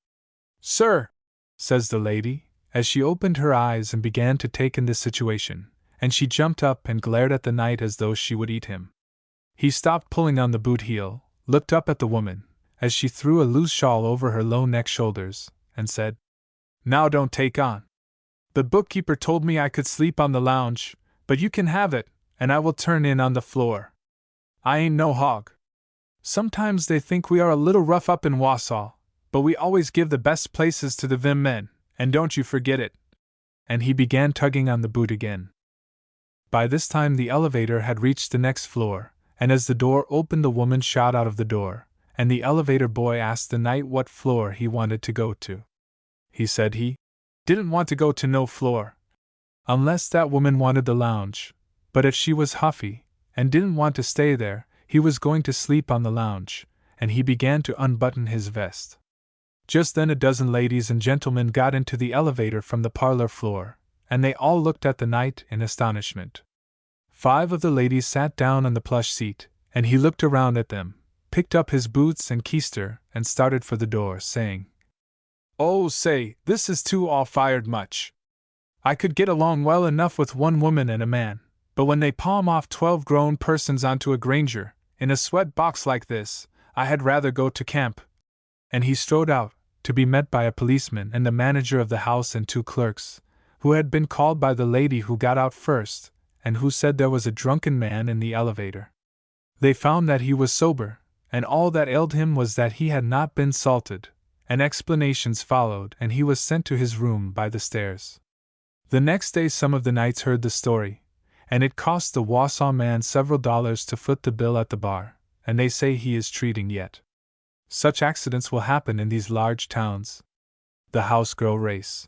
"Sir," says the lady, as she opened her eyes and began to take in the situation, and she jumped up and glared at the knight as though she would eat him. He stopped pulling on the boot heel, looked up at the woman, as she threw a loose shawl over her low neck shoulders, and said, "Now don't take on. The bookkeeper told me I could sleep on the lounge, but you can have it, and I will turn in on the floor. I ain't no hog. Sometimes they think we are a little rough up in Wausau, but we always give the best places to the Vim men, and don't you forget it." And he began tugging on the boot again. By this time the elevator had reached the next floor, and as the door opened the woman shot out of the door, and the elevator boy asked the knight what floor he wanted to go to. He said he didn't want to go to no floor, unless that woman wanted the lounge, but if she was huffy, and didn't want to stay there, he was going to sleep on the lounge, and he began to unbutton his vest. Just then a dozen ladies and gentlemen got into the elevator from the parlor floor, and they all looked at the knight in astonishment. 5 of the ladies sat down on the plush seat, and he looked around at them, picked up his boots and keister, and started for the door, saying, "Oh, say, this is too all-fired much. I could get along well enough with one woman and a man, but when they palm off 12 grown persons onto a granger, in a sweat box like this, I had rather go to camp." And he strode out, to be met by a policeman and the manager of the house and 2 clerks, who had been called by the lady who got out first, and who said there was a drunken man in the elevator. They found that he was sober, and all that ailed him was that he had not been salted, and explanations followed, and he was sent to his room by the stairs. The next day some of the knights heard the story, and it cost the Wausau man several dollars to foot the bill at the bar, and they say he is treating yet. Such accidents will happen in these large towns. The house girl race.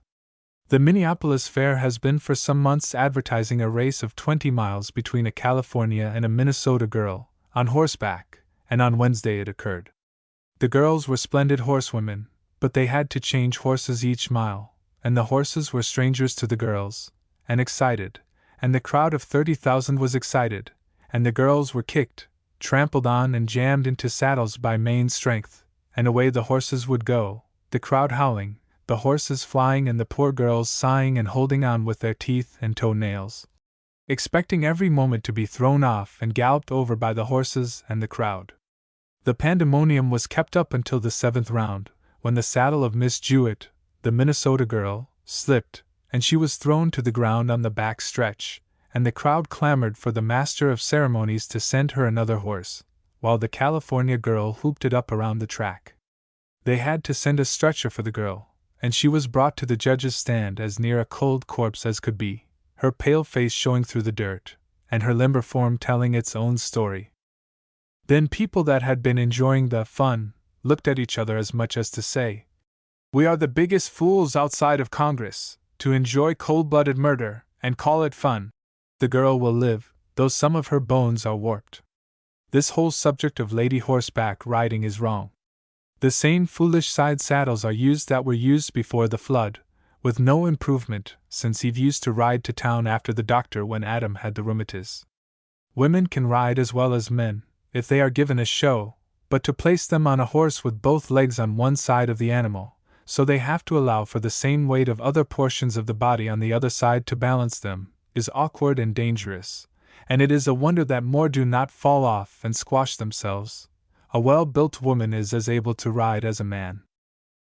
The Minneapolis Fair has been for some months advertising a race of 20 miles between a California and a Minnesota girl, on horseback, and on Wednesday it occurred. The girls were splendid horsewomen, but they had to change horses each mile, and the horses were strangers to the girls, and excited, and the crowd of 30,000 was excited, and the girls were kicked, trampled on and jammed into saddles by main strength, and away the horses would go, the crowd howling, the horses flying and the poor girls sighing and holding on with their teeth and toe-nails, expecting every moment to be thrown off and galloped over by the horses and the crowd. The pandemonium was kept up until the 7th round, when the saddle of Miss Jewett, the Minnesota girl, slipped, and she was thrown to the ground on the back stretch, and the crowd clamored for the master of ceremonies to send her another horse, while the California girl whooped it up around the track. They had to send a stretcher for the girl, and she was brought to the judge's stand as near a cold corpse as could be, her pale face showing through the dirt, and her limber form telling its own story. Then people that had been enjoying the fun looked at each other as much as to say, "We are the biggest fools outside of Congress to enjoy cold-blooded murder and call it fun. The girl will live, though some of her bones are warped." This whole subject of lady horseback riding is wrong. The same foolish side saddles are used that were used before the flood, with no improvement, since Eve used to ride to town after the doctor when Adam had the rheumatiz. Women can ride as well as men, if they are given a show, but to place them on a horse with both legs on one side of the animal, so they have to allow for the same weight of other portions of the body on the other side to balance them, is awkward and dangerous, and it is a wonder that more do not fall off and squash themselves. A well-built woman is as able to ride as a man.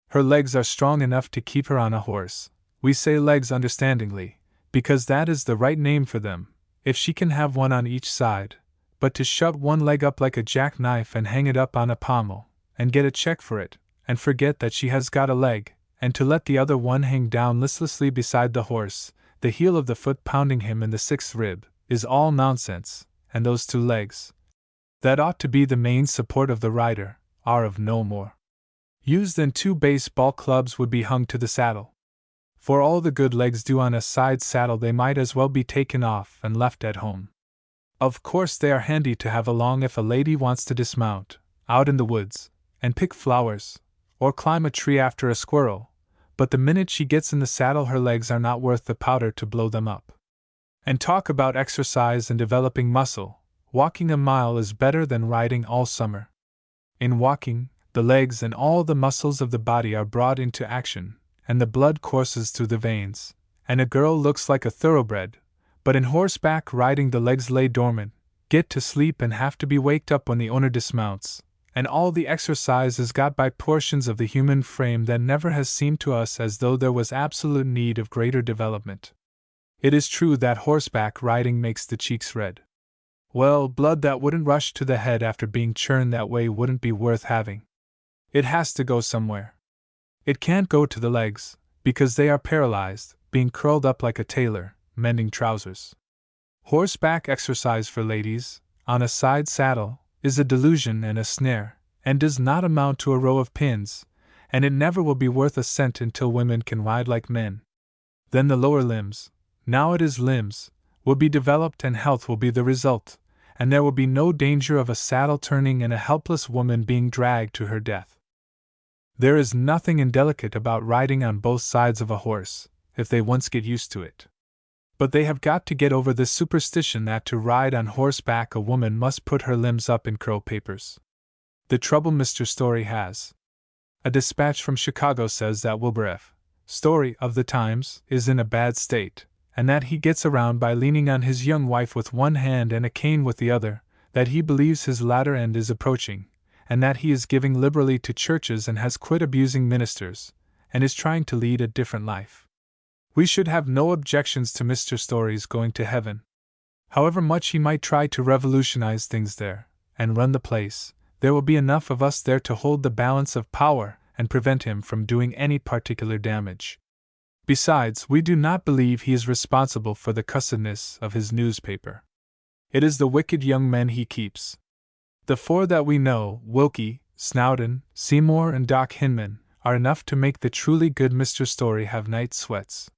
Her legs are strong enough to keep her on a horse. We say legs understandingly, because that is the right name for them, if she can have one on each side. But to shut one leg up like a jackknife and hang it up on a pommel, and get a check for it, and forget that she has got a leg, and to let the other one hang down listlessly beside the horse, the heel of the foot pounding him in the 6th rib, is all nonsense, and those 2 legs, that ought to be the main support of the rider, are of no more use than 2 baseball clubs would be hung to the saddle. For all the good legs do on a side saddle, they might as well be taken off and left at home. Of course they are handy to have along if a lady wants to dismount, out in the woods, and pick flowers, or climb a tree after a squirrel, but the minute she gets in the saddle her legs are not worth the powder to blow them up. And talk about exercise and developing muscle, walking a mile is better than riding all summer. In walking, the legs and all the muscles of the body are brought into action, and the blood courses through the veins, and a girl looks like a thoroughbred. But in horseback riding the legs lay dormant, get to sleep and have to be waked up when the owner dismounts, and all the exercise is got by portions of the human frame that never has seemed to us as though there was absolute need of greater development. It is true that horseback riding makes the cheeks red. Well, blood that wouldn't rush to the head after being churned that way wouldn't be worth having. It has to go somewhere. It can't go to the legs, because they are paralyzed, being curled up like a tailor mending trousers. Horseback exercise for ladies, on a side saddle, is a delusion and a snare, and does not amount to a row of pins, and it never will be worth a cent until women can ride like men. Then the lower limbs, now it is limbs, will be developed and health will be the result, and there will be no danger of a saddle turning and a helpless woman being dragged to her death. There is nothing indelicate about riding on both sides of a horse, if they once get used to it. But they have got to get over this superstition that to ride on horseback a woman must put her limbs up in curl papers. The trouble Mr. Story has. A dispatch from Chicago says that Wilbur F. Story of the Times is in a bad state, and that he gets around by leaning on his young wife with one hand and a cane with the other, that he believes his latter end is approaching, and that he is giving liberally to churches and has quit abusing ministers, and is trying to lead a different life. We should have no objections to Mr. Story's going to heaven. However much he might try to revolutionize things there, and run the place, there will be enough of us there to hold the balance of power and prevent him from doing any particular damage. Besides, we do not believe he is responsible for the cussedness of his newspaper. It is the wicked young men he keeps. The 4 that we know, Wilkie, Snowden, Seymour, and Doc Hinman, are enough to make the truly good Mr. Story have night sweats.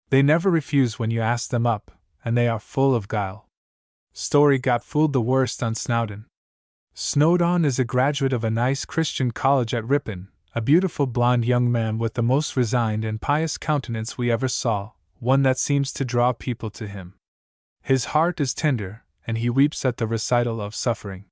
They never refuse when you ask them up, and they are full of guile. Story got fooled the worst on Snowden. Snowdon is a graduate of a nice Christian college at Ripon, a beautiful blond young man with the most resigned and pious countenance we ever saw, one that seems to draw people to him. His heart is tender, and he weeps at the recital of suffering.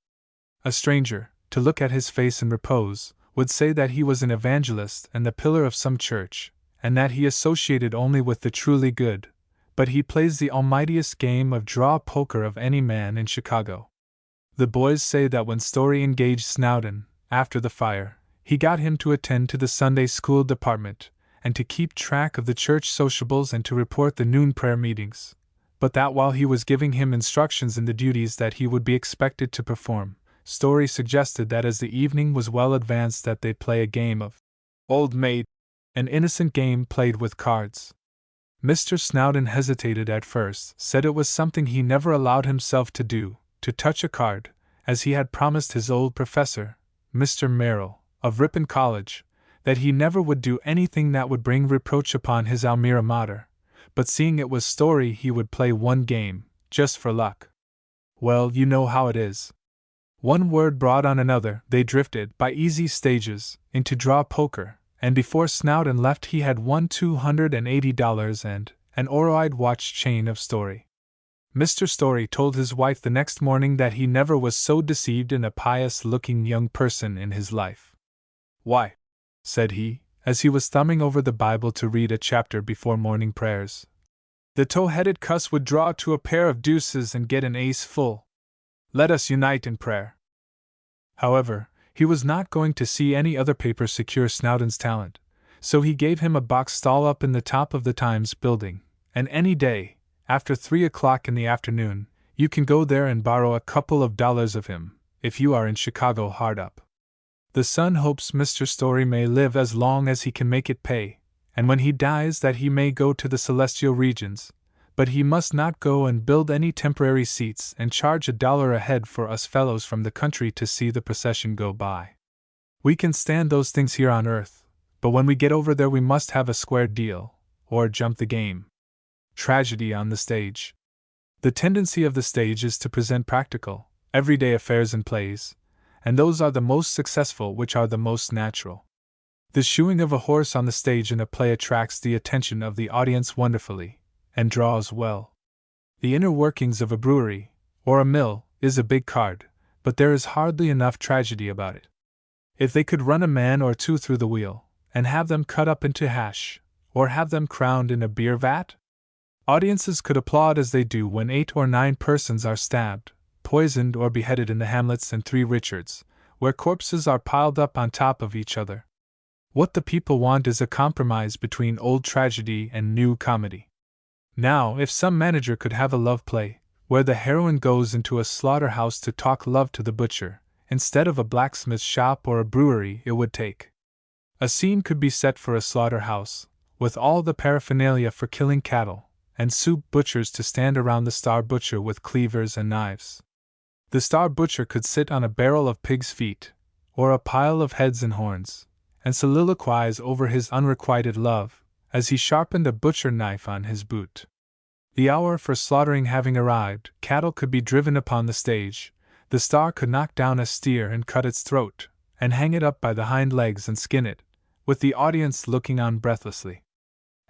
A stranger, to look at his face in repose, would say that he was an evangelist and the pillar of some church, and that he associated only with the truly good, but he plays the almightiest game of draw poker of any man in Chicago. The boys say that when Story engaged Snowden, after the fire, he got him to attend to the Sunday school department, and to keep track of the church sociables and to report the noon prayer meetings, but that while he was giving him instructions in the duties that he would be expected to perform, Story suggested that as the evening was well advanced that they play a game of Old Maid, an innocent game played with cards. Mr. Snowden hesitated at first, said it was something he never allowed himself to do, to touch a card, as he had promised his old professor, Mr. Merrill, of Ripon College, that he never would do anything that would bring reproach upon his alma mater, but seeing it was Story he would play one game, just for luck. Well, you know how it is. One word brought on another, they drifted, by easy stages, into draw poker, and before Snowden left he had won $280 and an oroide watch chain of Story. Mr. Story told his wife the next morning that he never was so deceived in a pious-looking young person in his life. "Why," said he, as he was thumbing over the Bible to read a chapter before morning prayers, "the tow-headed cuss would draw to a pair of deuces and get an ace full. Let us unite in prayer." However, he was not going to see any other paper secure Snowden's talent, so he gave him a box stall up in the top of the Times building, and any day, after 3 o'clock in the afternoon, you can go there and borrow a couple of dollars of him, if you are in Chicago hard up. The Sun hopes Mr. Story may live as long as he can make it pay, and when he dies that he may go to the celestial regions, but he must not go and build any temporary seats and charge $1 a head for us fellows from the country to see the procession go by. We can stand those things here on earth, but when we get over there we must have a square deal, or jump the game. Tragedy on the stage. The tendency of the stage is to present practical, everyday affairs and plays, and those are the most successful which are the most natural. The shoeing of a horse on the stage in a play attracts the attention of the audience wonderfully, and draws well. The inner workings of a brewery, or a mill, is a big card, but there is hardly enough tragedy about it. If they could run a man or two through the wheel, and have them cut up into hash, or have them crowned in a beer vat, audiences could applaud as they do when 8 or 9 persons are stabbed, poisoned or beheaded in the Hamlets and 3 Richards, where corpses are piled up on top of each other. What the people want is a compromise between old tragedy and new comedy. Now, if some manager could have a love play, where the heroine goes into a slaughterhouse to talk love to the butcher, instead of a blacksmith shop or a brewery, it would take. A scene could be set for a slaughterhouse, with all the paraphernalia for killing cattle, and soup butchers to stand around the star butcher with cleavers and knives. The star butcher could sit on a barrel of pig's feet, or a pile of heads and horns, and soliloquize over his unrequited love, as he sharpened a butcher knife on his boot. The hour for slaughtering having arrived, cattle could be driven upon the stage, the star could knock down a steer and cut its throat, and hang it up by the hind legs and skin it, with the audience looking on breathlessly.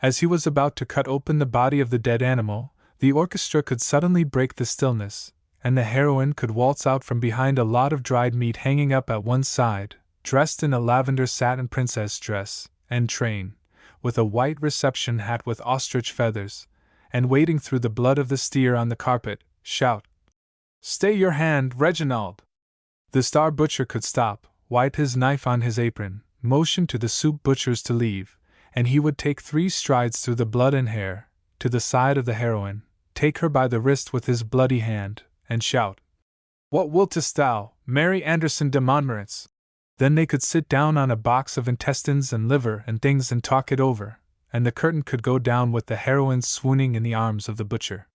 As he was about to cut open the body of the dead animal, the orchestra could suddenly break the stillness, and the heroine could waltz out from behind a lot of dried meat hanging up at one side, dressed in a lavender satin princess dress and train, with a white reception hat with ostrich feathers, and wading through the blood of the steer on the carpet, shout, "Stay your hand, Reginald!" The star butcher could stop, wipe his knife on his apron, motion to the soup butchers to leave, and he would take 3 strides through the blood and hair, to the side of the heroine, take her by the wrist with his bloody hand, and shout, "What wiltest thou, Mary Anderson de Montmorency?" Then they could sit down on a box of intestines and liver and things and talk it over, and the curtain could go down with the heroine swooning in the arms of the butcher.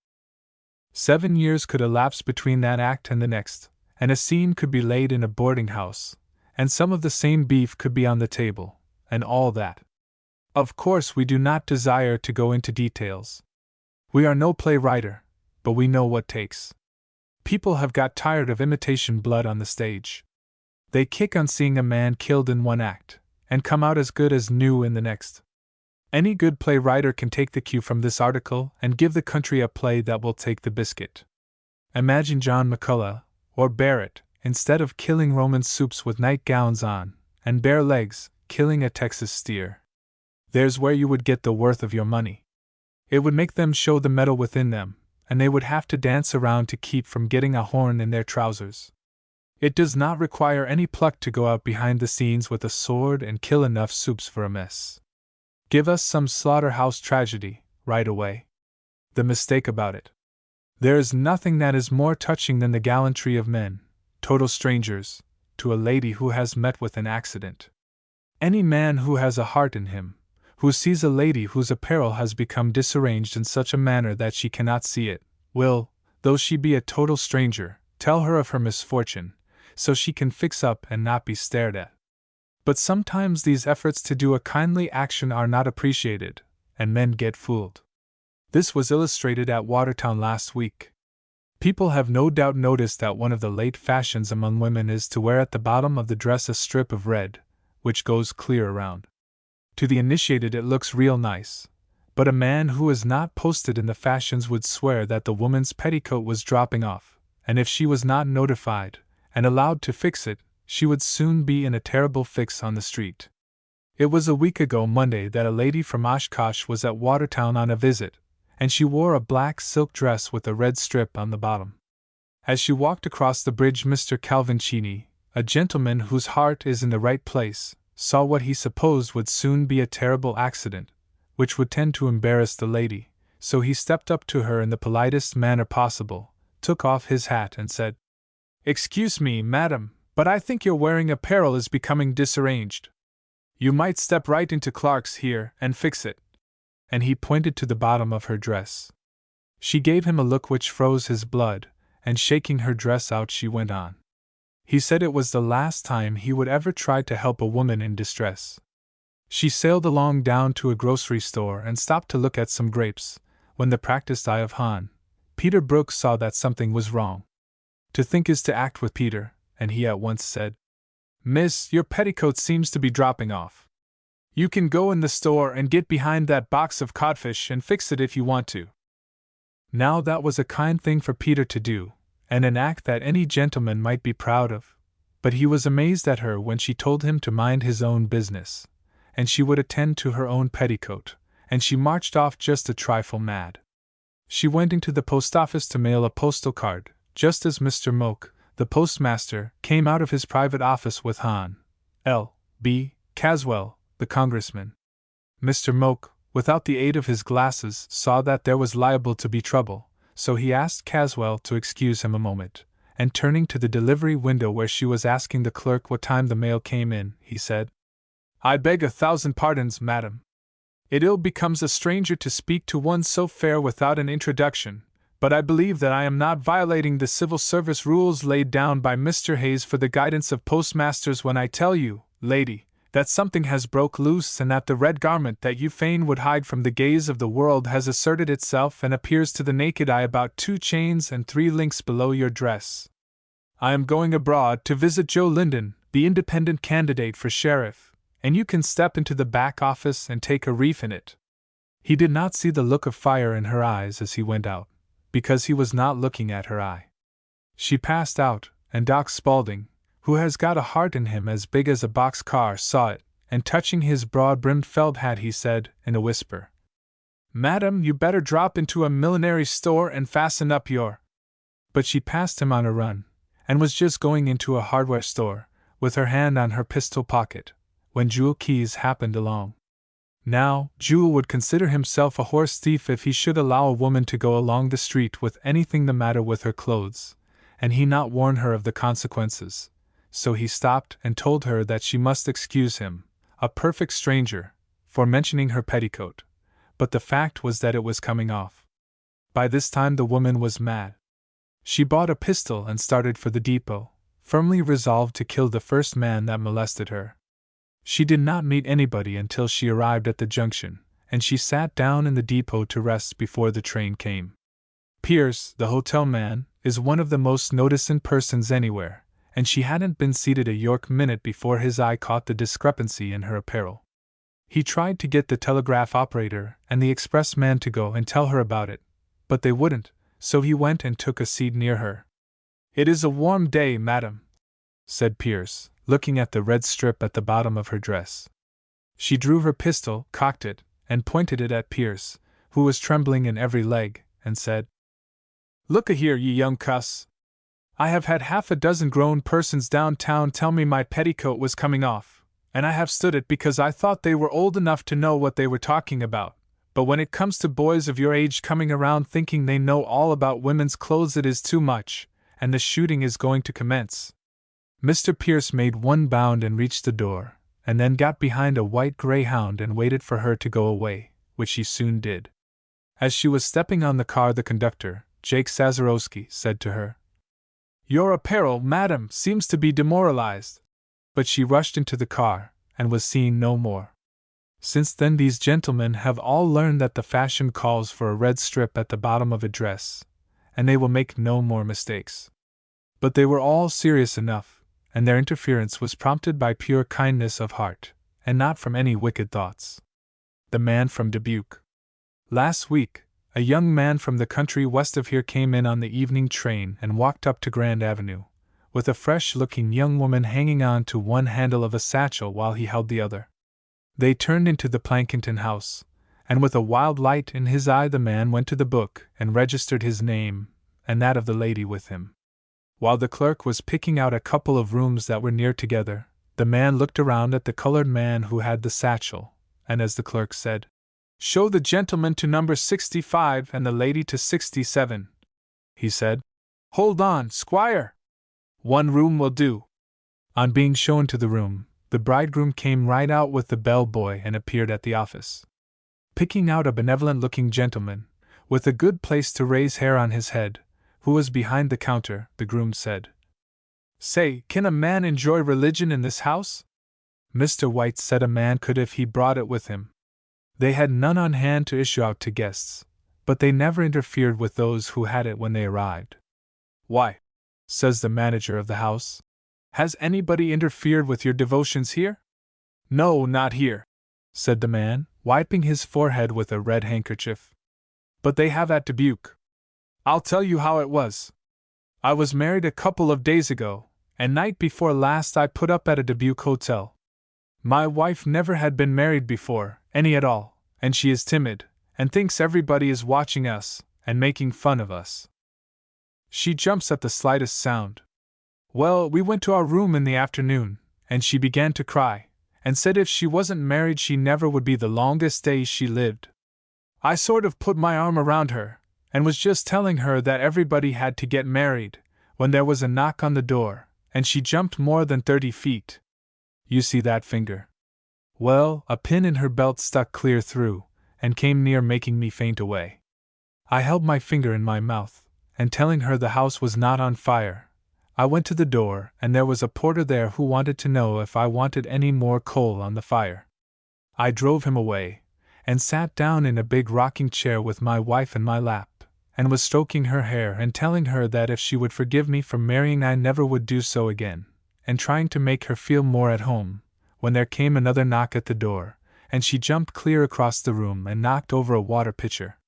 7 years could elapse between that act and the next, and a scene could be laid in a boarding house, and some of the same beef could be on the table, and all that. Of course, we do not desire to go into details. We are no playwrighter, but we know what takes. People have got tired of imitation blood on the stage. They kick on seeing a man killed in one act, and come out as good as new in the next. Any good playwrighter can take the cue from this article and give the country a play that will take the biscuit. Imagine John McCullough, or Barrett, instead of killing Roman soups with nightgowns on, and bare legs, killing a Texas steer. There's where you would get the worth of your money. It would make them show the metal within them, and they would have to dance around to keep from getting a horn in their trousers. It does not require any pluck to go out behind the scenes with a sword and kill enough soups for a mess. Give us some slaughterhouse tragedy, right away. The mistake about it. There is nothing that is more touching than the gallantry of men, total strangers, to a lady who has met with an accident. Any man who has a heart in him, who sees a lady whose apparel has become disarranged in such a manner that she cannot see it, will, though she be a total stranger, tell her of her misfortune, so she can fix up and not be stared at. But sometimes these efforts to do a kindly action are not appreciated, and men get fooled. This was illustrated at Watertown last week. People have no doubt noticed that one of the late fashions among women is to wear at the bottom of the dress a strip of red, which goes clear around. To the initiated it looks real nice, but a man who is not posted in the fashions would swear that the woman's petticoat was dropping off, and if she was not notified and allowed to fix it, she would soon be in a terrible fix on the street. It was a week ago Monday that a lady from Oshkosh was at Watertown on a visit, and she wore a black silk dress with a red strip on the bottom. As she walked across the bridge, Mr. Calvincini, a gentleman whose heart is in the right place, saw what he supposed would soon be a terrible accident, which would tend to embarrass the lady, so he stepped up to her in the politest manner possible, took off his hat and said, "Excuse me, madam, but I think your wearing apparel is becoming disarranged. You might step right into Clark's here and fix it." And he pointed to the bottom of her dress. She gave him a look which froze his blood, and shaking her dress out she went on. He said it was the last time he would ever try to help a woman in distress. She sailed along down to a grocery store and stopped to look at some grapes, when the practiced eye of Peter Brooks saw that something was wrong. To think is to act with Peter, and he at once said, "Miss, your petticoat seems to be dropping off. You can go in the store and get behind that box of codfish and fix it if you want to." Now that was a kind thing for Peter to do, and an act that any gentleman might be proud of, but he was amazed at her when she told him to mind his own business, and she would attend to her own petticoat, and she marched off just a trifle mad. She went into the post office to mail a postal card, just as Mr. Moak, the postmaster, came out of his private office with L. B. Caswell, the congressman. Mr. Moak, without the aid of his glasses, saw that there was liable to be trouble, so he asked Caswell to excuse him a moment, and turning to the delivery window where she was asking the clerk what time the mail came in, he said, "I beg 1,000 pardons, madam. It ill becomes a stranger to speak to one so fair without an introduction, but I believe that I am not violating the civil service rules laid down by Mr. Hayes for the guidance of postmasters when I tell you, lady, that something has broke loose and that the red garment that you fain would hide from the gaze of the world has asserted itself and appears to the naked eye about 2 chains and 3 links below your dress. I am going abroad to visit Joe Linden, the independent candidate for sheriff, and you can step into the back office and take a reef in it." He did not see the look of fire in her eyes as he went out, because he was not looking at her eye. She passed out, and Doc Spaulding, who has got a heart in him as big as a box car, saw it, and touching his broad-brimmed felt hat he said, in a whisper, "Madam, you better drop into a millinery store and fasten up your—" But she passed him on a run, and was just going into a hardware store, with her hand on her pistol pocket, when Jewel Keyes happened along. Now, Jewel would consider himself a horse thief if he should allow a woman to go along the street with anything the matter with her clothes, and he not warn her of the consequences. So he stopped and told her that she must excuse him, a perfect stranger, for mentioning her petticoat, but the fact was that it was coming off. By this time the woman was mad. She bought a pistol and started for the depot, firmly resolved to kill the first man that molested her. She did not meet anybody until she arrived at the junction, and she sat down in the depot to rest before the train came. Pierce, the hotel man, is one of the most noticing persons anywhere, and she hadn't been seated a York minute before his eye caught the discrepancy in her apparel. He tried to get the telegraph operator and the express man to go and tell her about it, but they wouldn't, so he went and took a seat near her. "It is a warm day, madam," said Pierce, looking at the red strip at the bottom of her dress. She drew her pistol, cocked it, and pointed it at Pierce, who was trembling in every leg, and said, "Look-a-here, ye young cuss! I have had half a dozen grown persons downtown tell me my petticoat was coming off, and I have stood it because I thought they were old enough to know what they were talking about. But when it comes to boys of your age coming around thinking they know all about women's clothes, it is too much, and the shooting is going to commence." Mr. Pierce made one bound and reached the door, and then got behind a white greyhound and waited for her to go away, which she soon did. As she was stepping on the car, the conductor, Jake Sazarowski, said to her, "Your apparel, madam, seems to be demoralized." But she rushed into the car, and was seen no more. Since then these gentlemen have all learned that the fashion calls for a red strip at the bottom of a dress, and they will make no more mistakes. But they were all serious enough, and their interference was prompted by pure kindness of heart, and not from any wicked thoughts. The man from Dubuque. Last week, a young man from the country west of here came in on the evening train and walked up to Grand Avenue, with a fresh-looking young woman hanging on to one handle of a satchel while he held the other. They turned into the Plankinton house, and with a wild light in his eye the man went to the book and registered his name, and that of the lady with him. While the clerk was picking out a couple of rooms that were near together, the man looked around at the colored man who had the satchel, and as the clerk said, "Show the gentleman to number 65 and the lady to 67, he said. "Hold on, squire! One room will do." On being shown to the room, the bridegroom came right out with the bell-boy and appeared at the office. Picking out a benevolent-looking gentleman, with a good place to raise hair on his head, who was behind the counter, the groom said, "Say, can a man enjoy religion in this house?" Mr. White said a man could if he brought it with him. They had none on hand to issue out to guests, but they never interfered with those who had it when they arrived. "Why," says the manager of the house, "has anybody interfered with your devotions here?" "No, not here," said the man, wiping his forehead with a red handkerchief. "But they have at Dubuque. I'll tell you how it was. I was married a couple of days ago, and night before last I put up at a Dubuque hotel. My wife never had been married before, any at all, and she is timid, and thinks everybody is watching us, and making fun of us. She jumps at the slightest sound. Well, we went to our room in the afternoon, and she began to cry, and said if she wasn't married she never would be the longest days she lived. I sort of put my arm around her, and was just telling her that everybody had to get married, when there was a knock on the door, and she jumped more than 30 feet. You see that finger? Well, a pin in her belt stuck clear through, and came near making me faint away. I held my finger in my mouth, and telling her the house was not on fire, I went to the door, and there was a porter there who wanted to know if I wanted any more coal on the fire. I drove him away, and sat down in a big rocking chair with my wife in my lap, and was stroking her hair and telling her that if she would forgive me for marrying I never would do so again, and trying to make her feel more at home, when there came another knock at the door, and she jumped clear across the room and knocked over a water pitcher.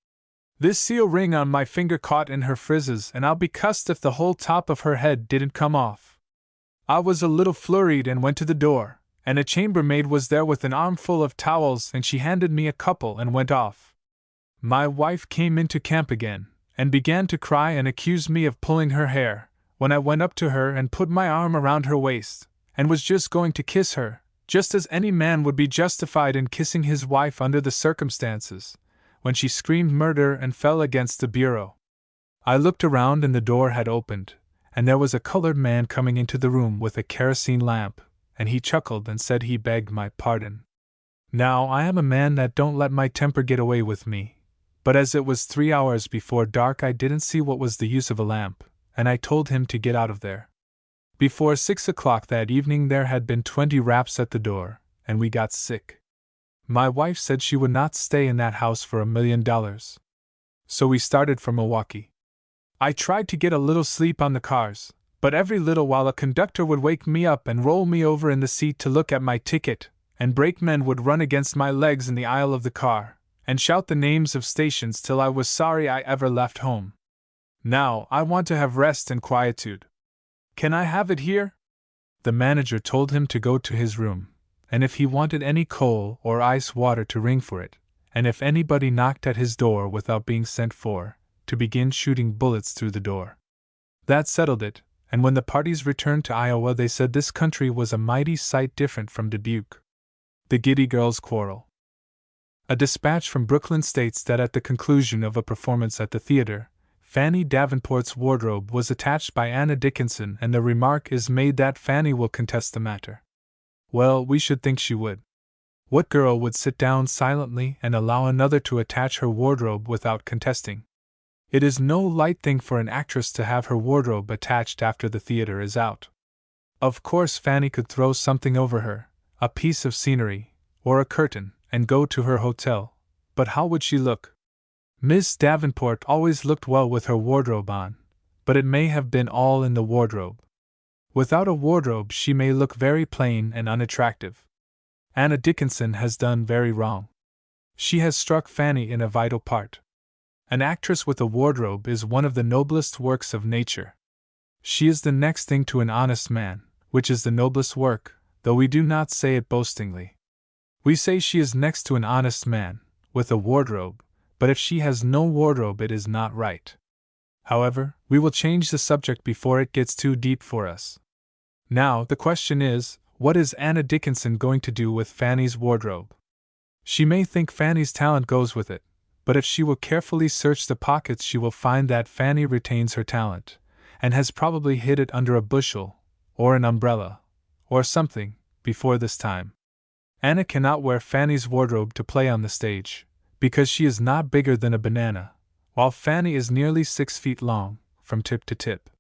This seal ring on my finger caught in her frizzes, and I'll be cussed if the whole top of her head didn't come off. I was a little flurried and went to the door, and a chambermaid was there with an armful of towels, and she handed me a couple and went off. My wife came into camp again, and began to cry and accused me of pulling her hair, when I went up to her and put my arm around her waist, and was just going to kiss her, just as any man would be justified in kissing his wife under the circumstances, when she screamed murder and fell against the bureau. I looked around and the door had opened, and there was a colored man coming into the room with a kerosene lamp, and he chuckled and said he begged my pardon. Now I am a man that don't let my temper get away with me, but as it was 3 hours before dark I didn't see what was the use of a lamp, and I told him to get out of there. Before 6 o'clock that evening there had been 20 raps at the door, and we got sick. My wife said she would not stay in that house for $1 million. So we started for Milwaukee. I tried to get a little sleep on the cars, but every little while a conductor would wake me up and roll me over in the seat to look at my ticket, and brakemen would run against my legs in the aisle of the car, and shout the names of stations till I was sorry I ever left home. Now, I want to have rest and quietude. Can I have it here? The manager told him to go to his room, and if he wanted any coal or ice water to ring for it, and if anybody knocked at his door without being sent for, to begin shooting bullets through the door. That settled it, and when the parties returned to Iowa they said this country was a mighty sight different from Dubuque. The Giddy Girls Quarrel. A dispatch from Brooklyn states that at the conclusion of a performance at the theater, Fanny Davenport's wardrobe was attached by Anna Dickinson, and the remark is made that Fanny will contest the matter. Well, we should think she would. What girl would sit down silently and allow another to attach her wardrobe without contesting? It is no light thing for an actress to have her wardrobe attached after the theater is out. Of course, Fanny could throw something over her, a piece of scenery, or a curtain, and go to her hotel, but how would she look? Miss Davenport always looked well with her wardrobe on, but it may have been all in the wardrobe. Without a wardrobe she may look very plain and unattractive. Anna Dickinson has done very wrong. She has struck Fanny in a vital part. An actress with a wardrobe is one of the noblest works of nature. She is the next thing to an honest man, which is the noblest work, though we do not say it boastingly. We say she is next to an honest man, with a wardrobe, but if she has no wardrobe it is not right. However, we will change the subject before it gets too deep for us. Now, the question is, what is Anna Dickinson going to do with Fanny's wardrobe? She may think Fanny's talent goes with it, but if she will carefully search the pockets she will find that Fanny retains her talent, and has probably hid it under a bushel, or an umbrella, or something, before this time. Anna cannot wear Fanny's wardrobe to play on the stage, because she is not bigger than a banana, while Fanny is nearly 6 feet long, from tip to tip.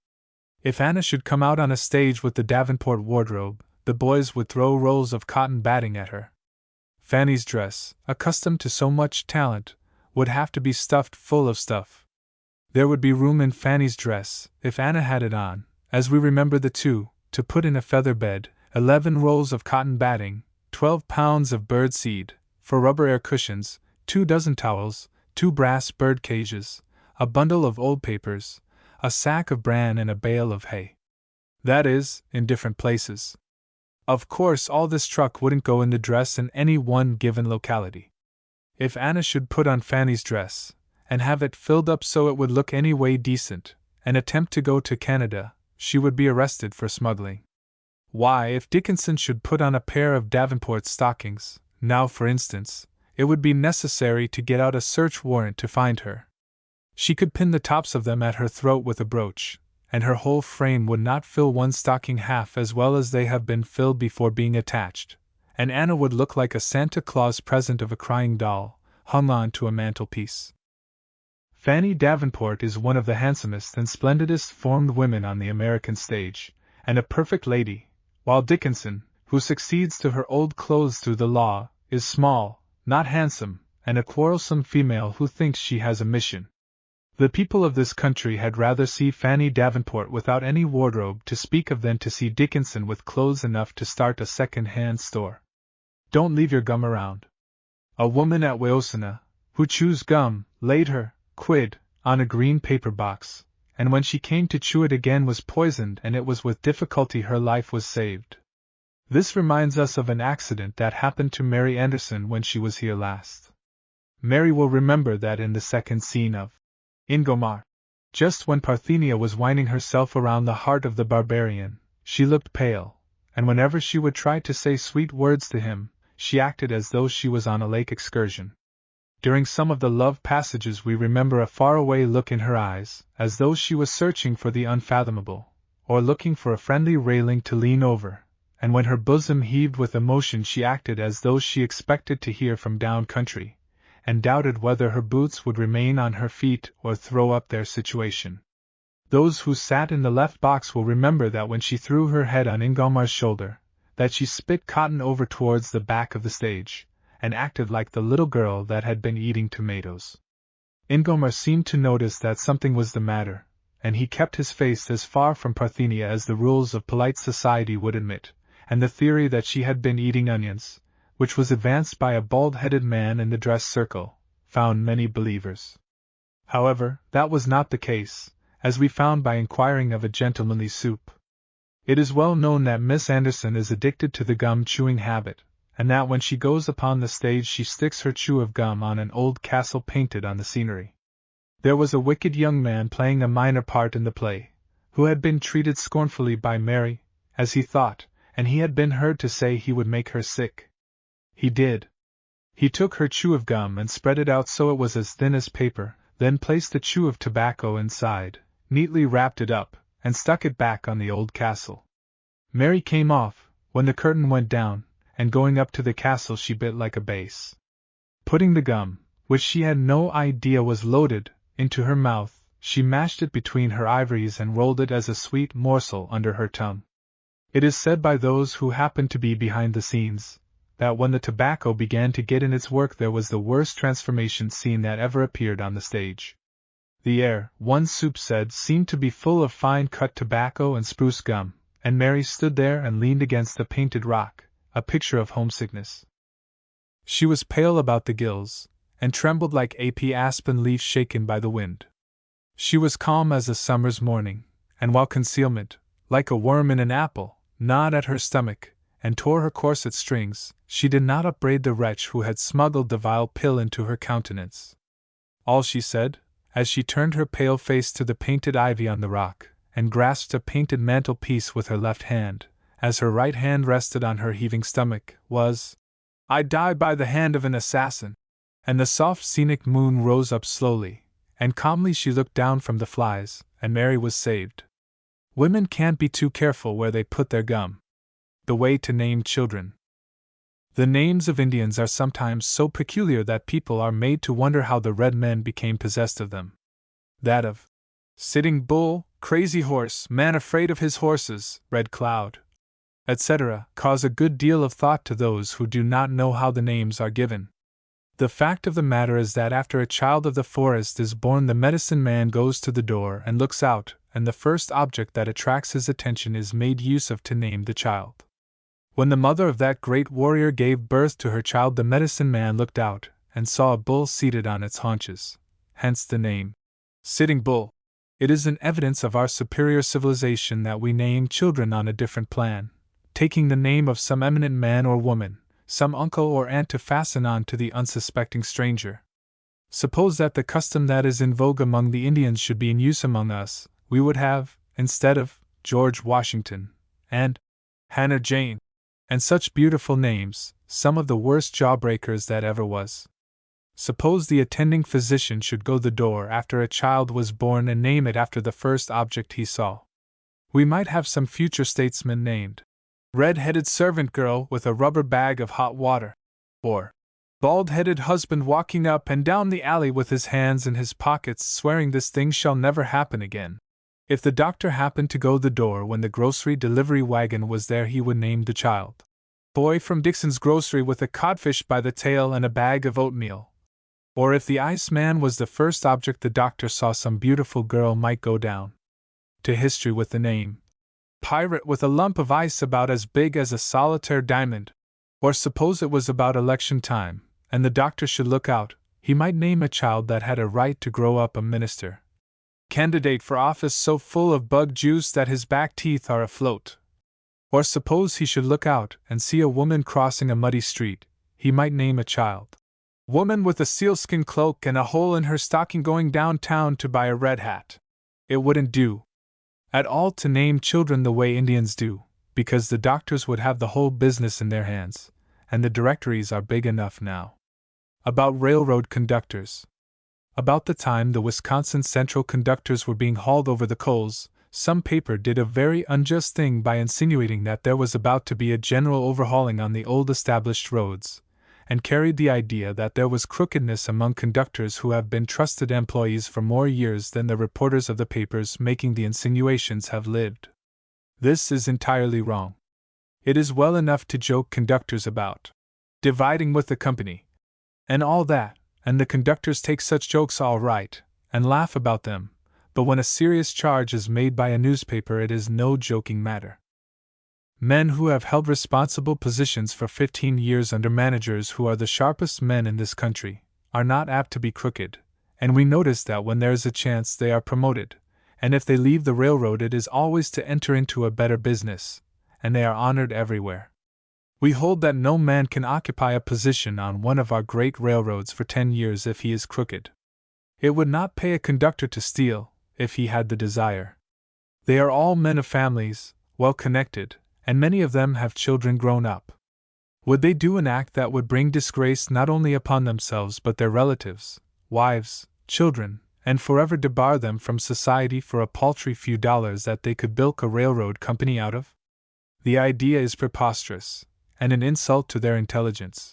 If Anna should come out on a stage with the Davenport wardrobe, the boys would throw rolls of cotton batting at her. Fanny's dress, accustomed to so much talent, would have to be stuffed full of stuff. There would be room in Fanny's dress, if Anna had it on, as we remember the two, to put in a feather bed, 11 rolls of cotton batting, 12 pounds of bird seed, 4 rubber air cushions, 2 dozen towels, 2 brass bird cages, a bundle of old papers, a sack of bran and a bale of hay. That is, in different places. Of course, all this truck wouldn't go in the dress in any one given locality. If Anna should put on Fanny's dress, and have it filled up so it would look any way decent, and attempt to go to Canada, she would be arrested for smuggling. Why, if Dickinson should put on a pair of Davenport stockings, now for instance, it would be necessary to get out a search warrant to find her. She could pin the tops of them at her throat with a brooch, and her whole frame would not fill one stocking half as well as they have been filled before being attached, and Anna would look like a Santa Claus present of a crying doll, hung on to a mantelpiece. Fanny Davenport is one of the handsomest and splendidest formed women on the American stage, and a perfect lady, while Dickinson, who succeeds to her old clothes through the law, is small, not handsome, and a quarrelsome female who thinks she has a mission. The people of this country had rather see Fanny Davenport without any wardrobe to speak of than to see Dickinson with clothes enough to start a second-hand store. Don't leave your gum around. A woman at Wayosana, who chews gum, laid her quid on a green paper box, and when she came to chew it again was poisoned, and it was with difficulty her life was saved. This reminds us of an accident that happened to Mary Anderson when she was here last. Mary will remember that in the second scene of Ingomar, just when Parthenia was winding herself around the heart of the barbarian, she looked pale, and whenever she would try to say sweet words to him, she acted as though she was on a lake excursion. During some of the love passages we remember a faraway look in her eyes, as though she was searching for the unfathomable, or looking for a friendly railing to lean over, and when her bosom heaved with emotion she acted as though she expected to hear from down country, and doubted whether her boots would remain on her feet or throw up their situation. Those who sat in the left box will remember that when she threw her head on Ingomar's shoulder, that she spit cotton over towards the back of the stage, and acted like the little girl that had been eating tomatoes. Ingomar seemed to notice that something was the matter, and he kept his face as far from Parthenia as the rules of polite society would admit, and the theory that she had been eating onions, which was advanced by a bald-headed man in the dress circle, found many believers. However, that was not the case, as we found by inquiring of a gentlemanly soup. It is well known that Miss Anderson is addicted to the gum-chewing habit, and that when she goes upon the stage she sticks her chew of gum on an old castle painted on the scenery. There was a wicked young man playing a minor part in the play, who had been treated scornfully by Mary, as he thought, and he had been heard to say he would make her sick. He did. He took her chew of gum and spread it out so it was as thin as paper, then placed the chew of tobacco inside, neatly wrapped it up, and stuck it back on the old castle. Mary came off, when the curtain went down, and going up to the castle she bit like a bass. Putting the gum, which she had no idea was loaded, into her mouth, she mashed it between her ivories and rolled it as a sweet morsel under her tongue. It is said by those who happened to be behind the scenes, that when the tobacco began to get in its work there was the worst transformation scene that ever appeared on the stage. The air, one soup said, seemed to be full of fine-cut tobacco and spruce gum, and Mary stood there and leaned against the painted rock, a picture of homesickness. She was pale about the gills, and trembled like a aspen leaf shaken by the wind. She was calm as a summer's morning, and while concealment, like a worm in an apple, gnawed at her stomach, and tore her corset strings, she did not upbraid the wretch who had smuggled the vile pill into her countenance. All she said, as she turned her pale face to the painted ivy on the rock, and grasped a painted mantelpiece with her left hand, as her right hand rested on her heaving stomach, was, "I die by the hand of an assassin." And the soft scenic moon rose up slowly, and calmly she looked down from the flies, and Mary was saved. Women can't be too careful where they put their gum. The way to name children. The names of Indians are sometimes so peculiar that people are made to wonder how the red men became possessed of them. That of Sitting Bull, Crazy Horse, Man Afraid of His Horses, Red Cloud, etc., cause a good deal of thought to those who do not know how the names are given. The fact of the matter is that after a child of the forest is born, the medicine man goes to the door and looks out, and the first object that attracts his attention is made use of to name the child. When the mother of that great warrior gave birth to her child, the medicine man looked out and saw a bull seated on its haunches, hence the name, Sitting Bull. It is an evidence of our superior civilization that we name children on a different plan, taking the name of some eminent man or woman, some uncle or aunt, to fasten on to the unsuspecting stranger. Suppose that the custom that is in vogue among the Indians should be in use among us, we would have, instead of George Washington, and Hannah Jane, and such beautiful names, some of the worst jawbreakers that ever was. Suppose the attending physician should go the door after a child was born and name it after the first object he saw. We might have some future statesman named Red-Headed Servant Girl with a rubber bag of hot water, or Bald-Headed Husband walking up and down the alley with his hands in his pockets swearing this thing shall never happen again. If the doctor happened to go the door when the grocery delivery wagon was there, he would name the child Boy from Dixon's Grocery with a codfish by the tail and a bag of oatmeal. Or if the iceman was the first object the doctor saw, some beautiful girl might go down to history with the name Pirate with a lump of ice about as big as a solitaire diamond. Or suppose it was about election time, and the doctor should look out, he might name a child that had a right to grow up a minister. Candidate for office so full of bug juice that his back teeth are afloat. Or suppose he should look out and see a woman crossing a muddy street, he might name a child Woman with a sealskin cloak and a hole in her stocking going downtown to buy a red hat. It wouldn't do at all to name children the way Indians do, because the doctors would have the whole business in their hands, and the directories are big enough now. About railroad conductors. About the time the Wisconsin Central conductors were being hauled over the coals, some paper did a very unjust thing by insinuating that there was about to be a general overhauling on the old established roads, and carried the idea that there was crookedness among conductors who have been trusted employees for more years than the reporters of the papers making the insinuations have lived. This is entirely wrong. It is well enough to joke conductors about dividing with the company, and all that, and the conductors take such jokes all right, and laugh about them, but when a serious charge is made by a newspaper it is no joking matter. Men who have held responsible positions for 15 years under managers who are the sharpest men in this country are not apt to be crooked, and we notice that when there is a chance they are promoted, and if they leave the railroad it is always to enter into a better business, and they are honored everywhere. We hold that no man can occupy a position on one of our great railroads for 10 years if he is crooked. It would not pay a conductor to steal, if he had the desire. They are all men of families, well connected, and many of them have children grown up. Would they do an act that would bring disgrace not only upon themselves but their relatives, wives, children, and forever debar them from society for a paltry few dollars that they could bilk a railroad company out of? The idea is preposterous, and an insult to their intelligence.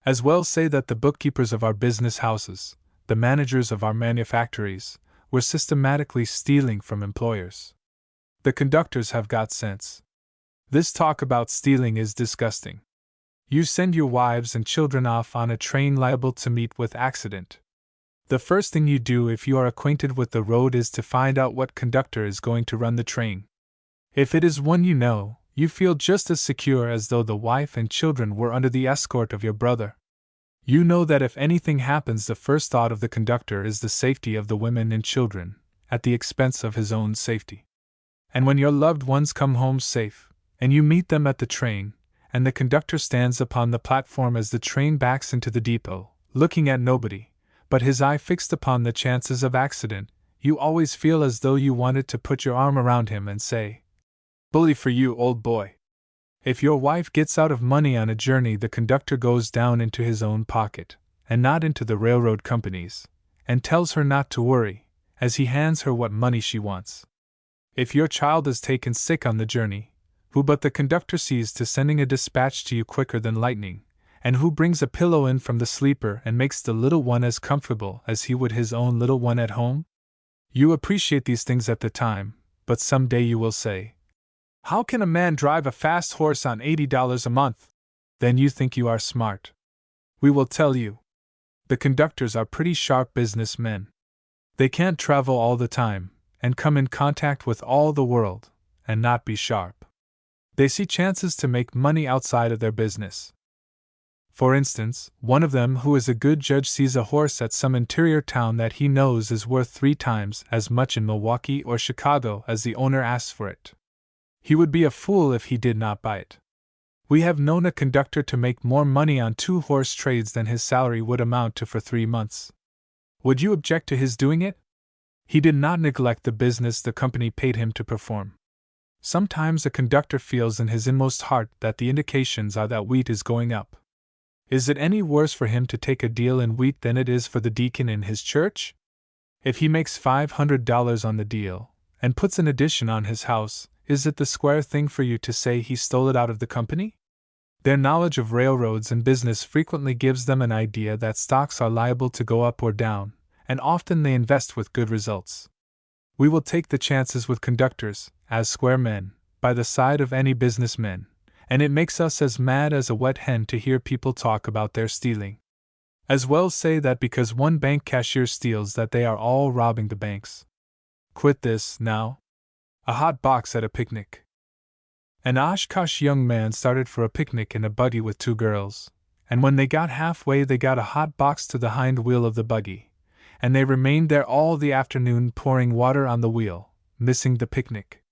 As well say that the bookkeepers of our business houses, the managers of our manufactories, were systematically stealing from employers. The conductors have got sense. This talk about stealing is disgusting. You send your wives and children off on a train liable to meet with accident. The first thing you do if you are acquainted with the road is to find out what conductor is going to run the train. If it is one you know, you feel just as secure as though the wife and children were under the escort of your brother. You know that if anything happens, the first thought of the conductor is the safety of the women and children, at the expense of his own safety. And when your loved ones come home safe, and you meet them at the train, and the conductor stands upon the platform as the train backs into the depot, looking at nobody, but his eye fixed upon the chances of accident, you always feel as though you wanted to put your arm around him and say, "Bully for you, old boy." If your wife gets out of money on a journey, the conductor goes down into his own pocket, and not into the railroad company's, and tells her not to worry, as he hands her what money she wants. If your child is taken sick on the journey, who but the conductor sees to sending a dispatch to you quicker than lightning, and who brings a pillow in from the sleeper and makes the little one as comfortable as he would his own little one at home? You appreciate these things at the time, but some day you will say, "How can a man drive a fast horse on $80 a month?" Then you think you are smart. We will tell you. The conductors are pretty sharp business men. They can't travel all the time, and come in contact with all the world, and not be sharp. They see chances to make money outside of their business. For instance, one of them who is a good judge sees a horse at some interior town that he knows is worth 3 times as much in Milwaukee or Chicago as the owner asks for it. He would be a fool if he did not buy it. We have known a conductor to make more money on 2 horse trades than his salary would amount to for 3 months. Would you object to his doing it? He did not neglect the business the company paid him to perform. Sometimes a conductor feels in his inmost heart that the indications are that wheat is going up. Is it any worse for him to take a deal in wheat than it is for the deacon in his church? If he makes $500 on the deal, and puts an addition on his house, is it the square thing for you to say he stole it out of the company? Their knowledge of railroads and business frequently gives them an idea that stocks are liable to go up or down, and often they invest with good results. We will take the chances with conductors, as square men, by the side of any businessmen, and it makes us as mad as a wet hen to hear people talk about their stealing. As well say that because one bank cashier steals that they are all robbing the banks. Quit this, now. A hot box at a picnic. An Oshkosh young man started for a picnic in a buggy with 2 girls, and when they got halfway they got a hot box to the hind wheel of the buggy, and they remained there all the afternoon pouring water on the wheel, missing the picnic.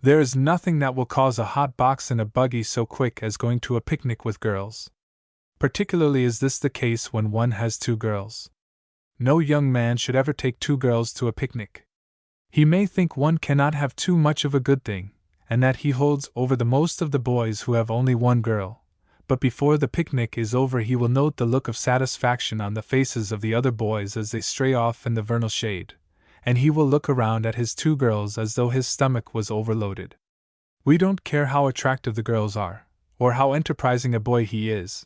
There is nothing that will cause a hot box in a buggy so quick as going to a picnic with girls. Particularly is this the case when one has 2 girls. No young man should ever take 2 girls to a picnic. He may think one cannot have too much of a good thing, and that he holds over the most of the boys who have only 1 girl, but before the picnic is over he will note the look of satisfaction on the faces of the other boys as they stray off in the vernal shade, and he will look around at his 2 girls as though his stomach was overloaded. We don't care how attractive the girls are, or how enterprising a boy he is,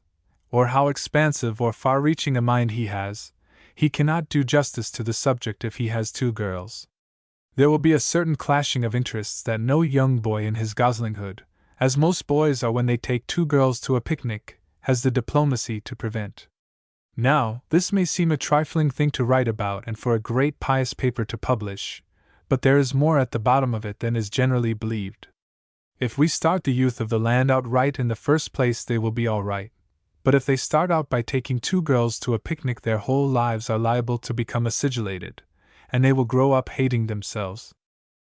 or how expansive or far-reaching a mind he has, he cannot do justice to the subject if he has 2 girls. There will be a certain clashing of interests that no young boy in his goslinghood, as most boys are when they take 2 girls to a picnic, has the diplomacy to prevent. Now, this may seem a trifling thing to write about and for a great pious paper to publish, but there is more at the bottom of it than is generally believed. If we start the youth of the land out right in the first place, they will be all right, but if they start out by taking 2 girls to a picnic, their whole lives are liable to become acidulated, and they will grow up hating themselves.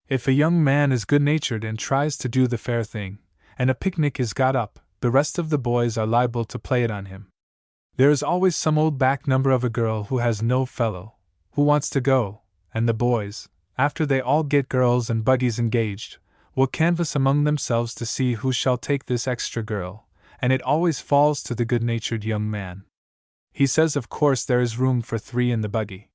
If a young man is good-natured and tries to do the fair thing, and a picnic is got up, the rest of the boys are liable to play it on him. There is always some old back number of a girl who has no fellow, who wants to go, and the boys, after they all get girls and buggies engaged, will canvass among themselves to see who shall take this extra girl, and it always falls to the good-natured young man. He says of course there is room for 3 in the buggy.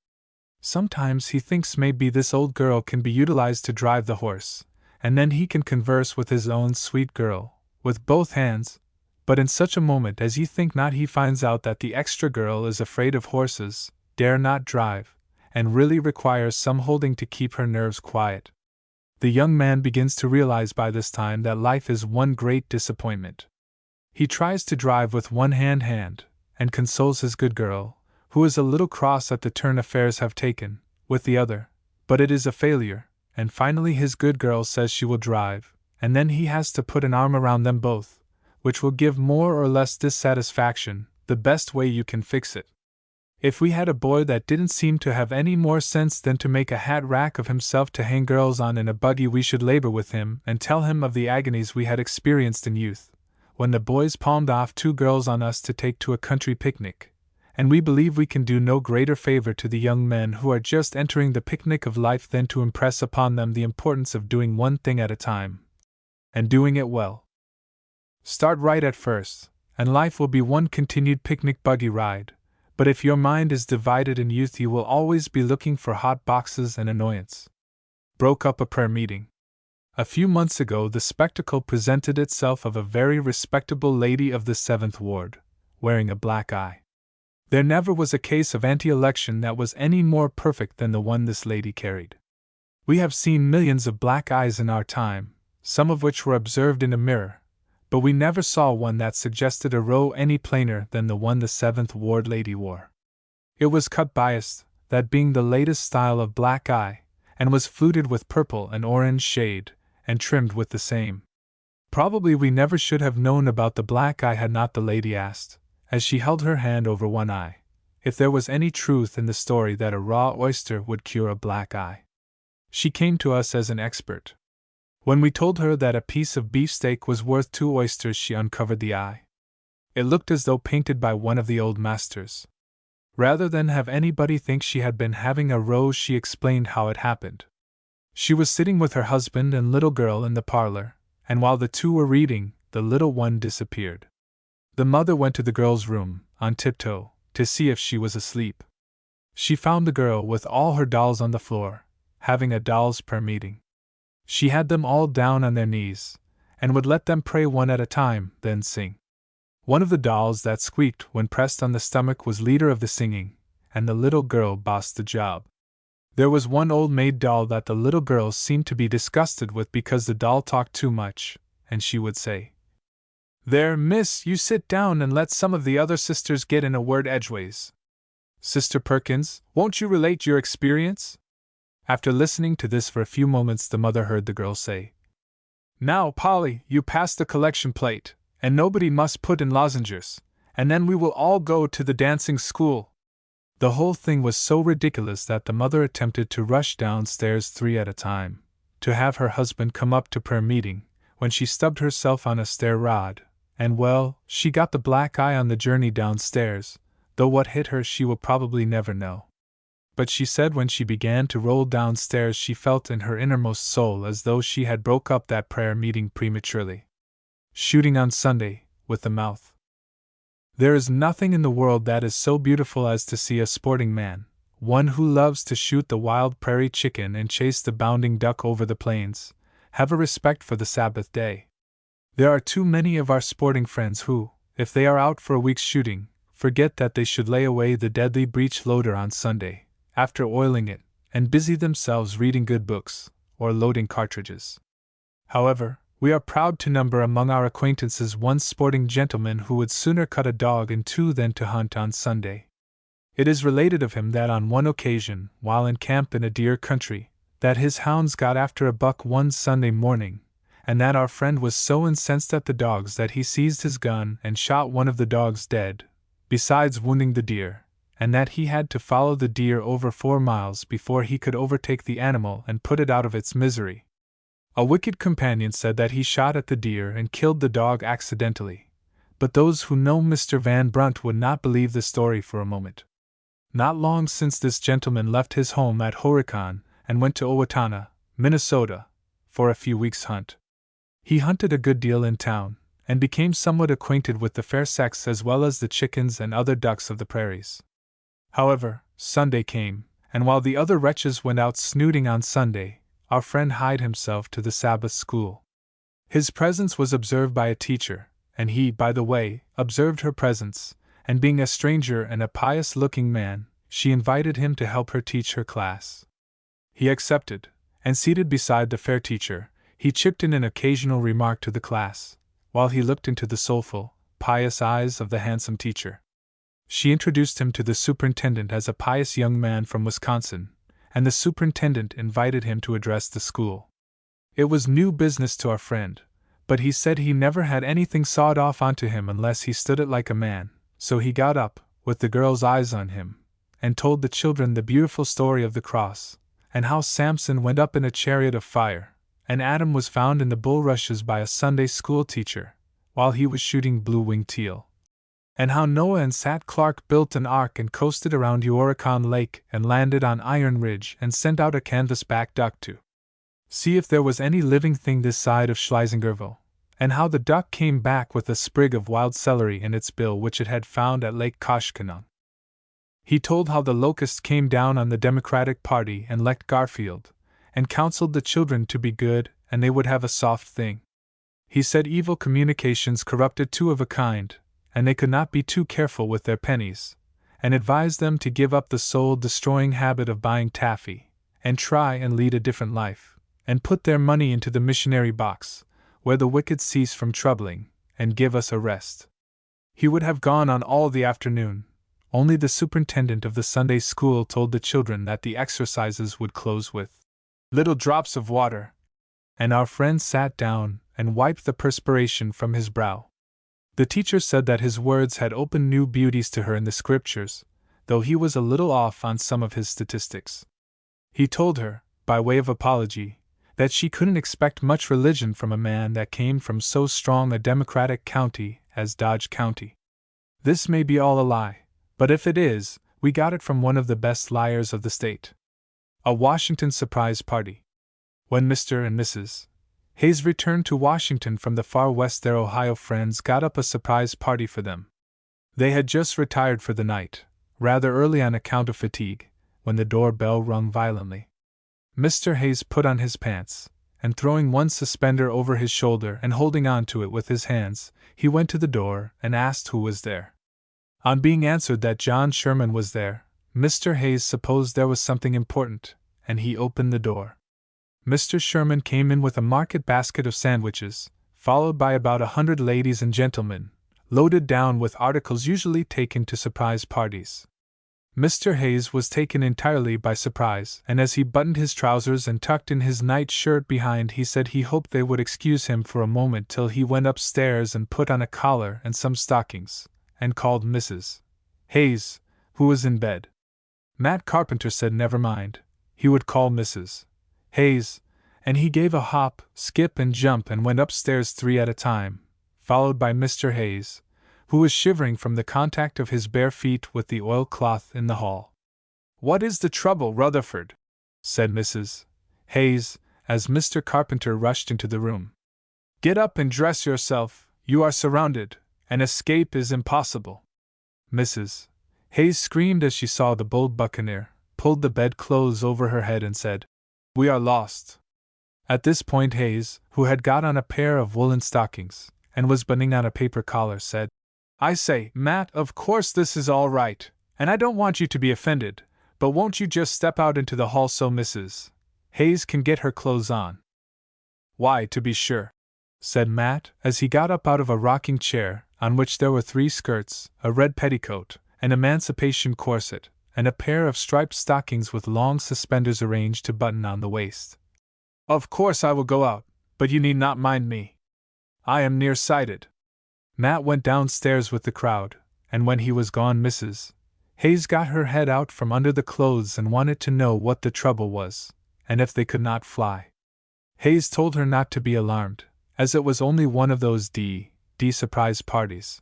Sometimes he thinks maybe this old girl can be utilized to drive the horse, and then he can converse with his own sweet girl, with both hands, but in such a moment as ye think not he finds out that the extra girl is afraid of horses, dare not drive, and really requires some holding to keep her nerves quiet. The young man begins to realize by this time that life is one great disappointment. He tries to drive with one hand, and consoles his good girl, who is a little cross at the turn affairs have taken, with the other, but it is a failure, and finally his good girl says she will drive, and then he has to put an arm around them both, which will give more or less dissatisfaction, the best way you can fix it. If we had a boy that didn't seem to have any more sense than to make a hat rack of himself to hang girls on in a buggy, we should labor with him and tell him of the agonies we had experienced in youth, when the boys palmed off 2 girls on us to take to a country picnic, and we believe we can do no greater favor to the young men who are just entering the picnic of life than to impress upon them the importance of doing one thing at a time, and doing it well. Start right at first, and life will be one continued picnic buggy ride. But if your mind is divided in youth, you will always be looking for hot boxes and annoyance. Broke up a prayer meeting. A few months ago, the spectacle presented itself of a very respectable lady of the 7th Ward, wearing a black eye. There never was a case of anti-election that was any more perfect than the one this lady carried. We have seen millions of black eyes in our time, some of which were observed in a mirror, but we never saw one that suggested a row any plainer than the one the 7th Ward lady wore. It was cut biased, that being the latest style of black eye, and was fluted with purple and orange shade, and trimmed with the same. Probably we never should have known about the black eye had not the lady asked, as she held her hand over one eye, if there was any truth in the story that a raw oyster would cure a black eye. She came to us as an expert. When we told her that a piece of beefsteak was worth 2 oysters, she uncovered the eye. It looked as though painted by one of the old masters. Rather than have anybody think she had been having a row, she explained how it happened. She was sitting with her husband and little girl in the parlor, and while the 2 were reading, the little one disappeared. The mother went to the girl's room, on tiptoe, to see if she was asleep. She found the girl with all her dolls on the floor, having a dolls' prayer meeting. She had them all down on their knees, and would let them pray one at a time, then sing. One of the dolls that squeaked when pressed on the stomach was leader of the singing, and the little girl bossed the job. There was one old maid doll that the little girl seemed to be disgusted with because the doll talked too much, and she would say, "There, miss, you sit down and let some of the other sisters get in a word edgeways. Sister Perkins, won't you relate your experience?" After listening to this for a few moments, the mother heard the girl say, "Now, Polly, you pass the collection plate, and nobody must put in lozenges, and then we will all go to the dancing school." The whole thing was so ridiculous that the mother attempted to rush downstairs 3 at a time, to have her husband come up to prayer meeting, when she stubbed herself on a stair rod, and well, she got the black eye on the journey downstairs, though what hit her she will probably never know. But she said when she began to roll downstairs she felt in her innermost soul as though she had broke up that prayer meeting prematurely. Shooting on Sunday, with the mouth. There is nothing in the world that is so beautiful as to see a sporting man, one who loves to shoot the wild prairie chicken and chase the bounding duck over the plains, have a respect for the Sabbath day. There are too many of our sporting friends who, if they are out for a week's shooting, forget that they should lay away the deadly breech loader on Sunday, after oiling it, and busy themselves reading good books, or loading cartridges. However, we are proud to number among our acquaintances one sporting gentleman who would sooner cut a dog in 2 than to hunt on Sunday. It is related of him that on one occasion, while in camp in a deer country, that his hounds got after a buck one Sunday morning, and that our friend was so incensed at the dogs that he seized his gun and shot one of the dogs dead, besides wounding the deer, and that he had to follow the deer over 4 miles before he could overtake the animal and put it out of its misery. A wicked companion said that he shot at the deer and killed the dog accidentally, but those who know Mr. Van Brunt would not believe the story for a moment. Not long since this gentleman left his home at Horicon and went to Owatonna, Minnesota, for a few weeks' hunt. He hunted a good deal in town, and became somewhat acquainted with the fair sex as well as the chickens and other ducks of the prairies. However, Sunday came, and while the other wretches went out snooting on Sunday, our friend hied himself to the Sabbath school. His presence was observed by a teacher, and he, by the way, observed her presence, and being a stranger and a pious-looking man, she invited him to help her teach her class. He accepted, and seated beside the fair teacher, he chipped in an occasional remark to the class, while he looked into the soulful, pious eyes of the handsome teacher. She introduced him to the superintendent as a pious young man from Wisconsin, and the superintendent invited him to address the school. It was new business to our friend, but he said he never had anything sawed off onto him unless he stood it like a man, so he got up, with the girls' eyes on him, and told the children the beautiful story of the cross, and how Samson went up in a chariot of fire, and Adam was found in the bulrushes by a Sunday school teacher, while he was shooting blue-winged teal, and how Noah and Sat Clark built an ark and coasted around Horicon Lake and landed on Iron Ridge and sent out a canvasback duck to see if there was any living thing this side of Schleisingerville, and how the duck came back with a sprig of wild celery in its bill which it had found at Lake Koshkonong. He told how the locust came down on the Democratic Party and elect Garfield, and counseled the children to be good and they would have a soft thing. He said evil communications corrupted two of a kind, and they could not be too careful with their pennies, and advised them to give up the soul-destroying habit of buying taffy, and try and lead a different life, and put their money into the missionary box, where the wicked cease from troubling, and give us a rest. He would have gone on all the afternoon, only the superintendent of the Sunday school told the children that the exercises would close with little drops of water, and our friend sat down and wiped the perspiration from his brow. The teacher said that his words had opened new beauties to her in the scriptures, though he was a little off on some of his statistics. He told her, by way of apology, that she couldn't expect much religion from a man that came from so strong a Democratic county as Dodge County. This may be all a lie, but if it is, we got it from one of the best liars of the state. A Washington surprise party. When Mr. and Mrs. Hayes returned to Washington from the far west, their Ohio friends got up a surprise party for them. They had just retired for the night, rather early on account of fatigue, when the door bell rung violently. Mr. Hayes put on his pants, and throwing one suspender over his shoulder and holding on to it with his hands, he went to the door and asked who was there. On being answered that John Sherman was there, Mr. Hayes supposed there was something important, and he opened the door. Mr. Sherman came in with a market basket of sandwiches, followed by about 100 ladies and gentlemen, loaded down with articles usually taken to surprise parties. Mr. Hayes was taken entirely by surprise, and as he buttoned his trousers and tucked in his night shirt behind, he said he hoped they would excuse him for a moment till he went upstairs and put on a collar and some stockings, and called Mrs. Hayes, who was in bed. Matt Carpenter said never mind, he would call Mrs. Hayes, and he gave a hop, skip, and jump and went upstairs 3 at a time, followed by Mr. Hayes, who was shivering from the contact of his bare feet with the oilcloth in the hall. "What is the trouble, Rutherford?" said Mrs. Hayes, as Mr. Carpenter rushed into the room. "Get up and dress yourself, you are surrounded, and escape is impossible." Mrs. Hayes screamed as she saw the bold buccaneer, pulled the bedclothes over her head and said, "We are lost." At this point Hayes, who had got on a pair of woolen stockings, and was buttoning on a paper collar, said, "I say, Matt, of course this is all right, and I don't want you to be offended, but won't you just step out into the hall so Mrs. Hayes can get her clothes on?" "Why, to be sure," said Matt, as he got up out of a rocking chair, on which there were 3 skirts, a red petticoat, an emancipation corset, and a pair of striped stockings with long suspenders arranged to button on the waist. "Of course I will go out, but you need not mind me. I am near-sighted." Matt went downstairs with the crowd, and when he was gone Mrs. Hayes got her head out from under the clothes and wanted to know what the trouble was, and if they could not fly. Hayes told her not to be alarmed, as it was only one of those D surprise parties.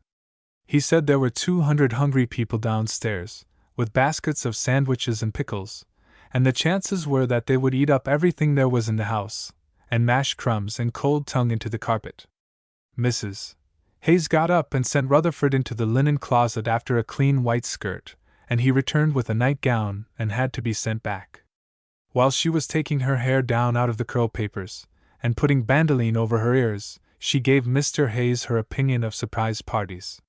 He said there were 200 hungry people downstairs, with baskets of sandwiches and pickles, and the chances were that they would eat up everything there was in the house, and mash crumbs and cold tongue into the carpet. Mrs. Hayes got up and sent Rutherford into the linen closet after a clean white skirt, and he returned with a nightgown and had to be sent back. While she was taking her hair down out of the curl papers, and putting bandoline over her ears, she gave Mr. Hayes her opinion of surprise parties.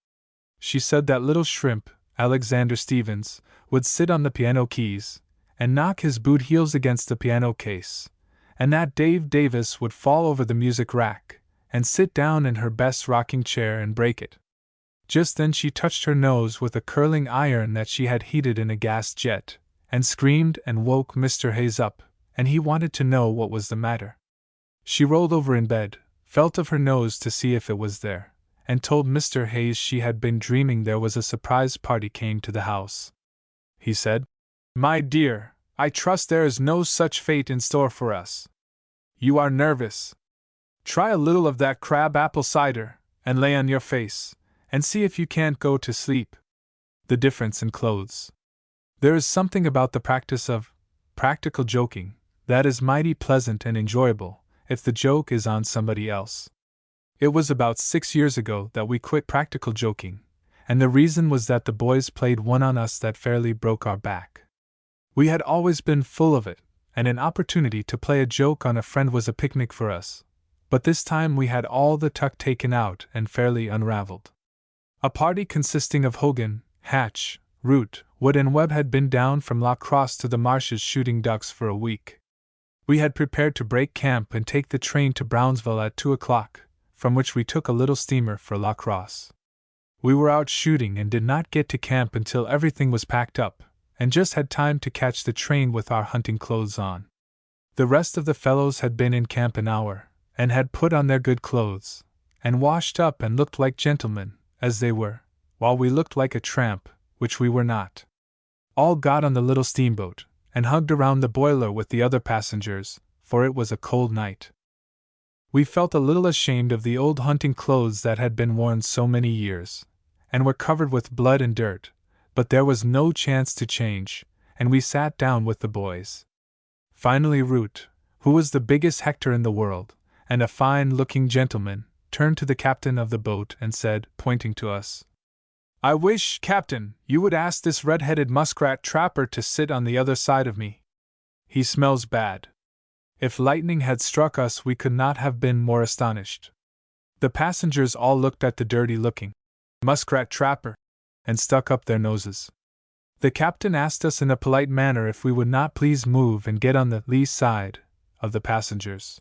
She said that little shrimp, Alexander Stevens, would sit on the piano keys, and knock his boot heels against the piano case, and that Dave Davis would fall over the music rack, and sit down in her best rocking chair and break it. Just then she touched her nose with a curling iron that she had heated in a gas jet, and screamed and woke Mr. Hayes up, and he wanted to know what was the matter. She rolled over in bed, felt of her nose to see if it was there, and told Mr. Hayes she had been dreaming there was a surprise party came to the house. He said, "My dear, I trust there is no such fate in store for us. You are nervous. Try a little of that crab apple cider, and lay on your face, and see if you can't go to sleep." The difference in clothes. There is something about the practice of practical joking that is mighty pleasant and enjoyable if the joke is on somebody else. It was about 6 years ago that we quit practical joking, and the reason was that the boys played one on us that fairly broke our back. We had always been full of it, and an opportunity to play a joke on a friend was a picnic for us, but this time we had all the tuck taken out and fairly unraveled. A party consisting of Hogan, Hatch, Root, Wood and Webb had been down from La Crosse to the marshes shooting ducks for a week. We had prepared to break camp and take the train to Brownsville at 2 o'clock, from which we took a little steamer for La Crosse. We were out shooting and did not get to camp until everything was packed up, and just had time to catch the train with our hunting clothes on. The rest of the fellows had been in camp an hour, and had put on their good clothes, and washed up and looked like gentlemen, as they were, while we looked like a tramp, which we were not. All got on the little steamboat, and hugged around the boiler with the other passengers, for it was a cold night. We felt a little ashamed of the old hunting clothes that had been worn so many years, and were covered with blood and dirt, but there was no chance to change, and we sat down with the boys. Finally Root, who was the biggest Hector in the world, and a fine-looking gentleman, turned to the captain of the boat and said, pointing to us, "I wish, Captain, you would ask this red-headed muskrat trapper to sit on the other side of me. He smells bad." If lightning had struck us, we could not have been more astonished. The passengers all looked at the dirty-looking muskrat trapper, and stuck up their noses. The captain asked us in a polite manner if we would not please move and get on the lee side of the passengers.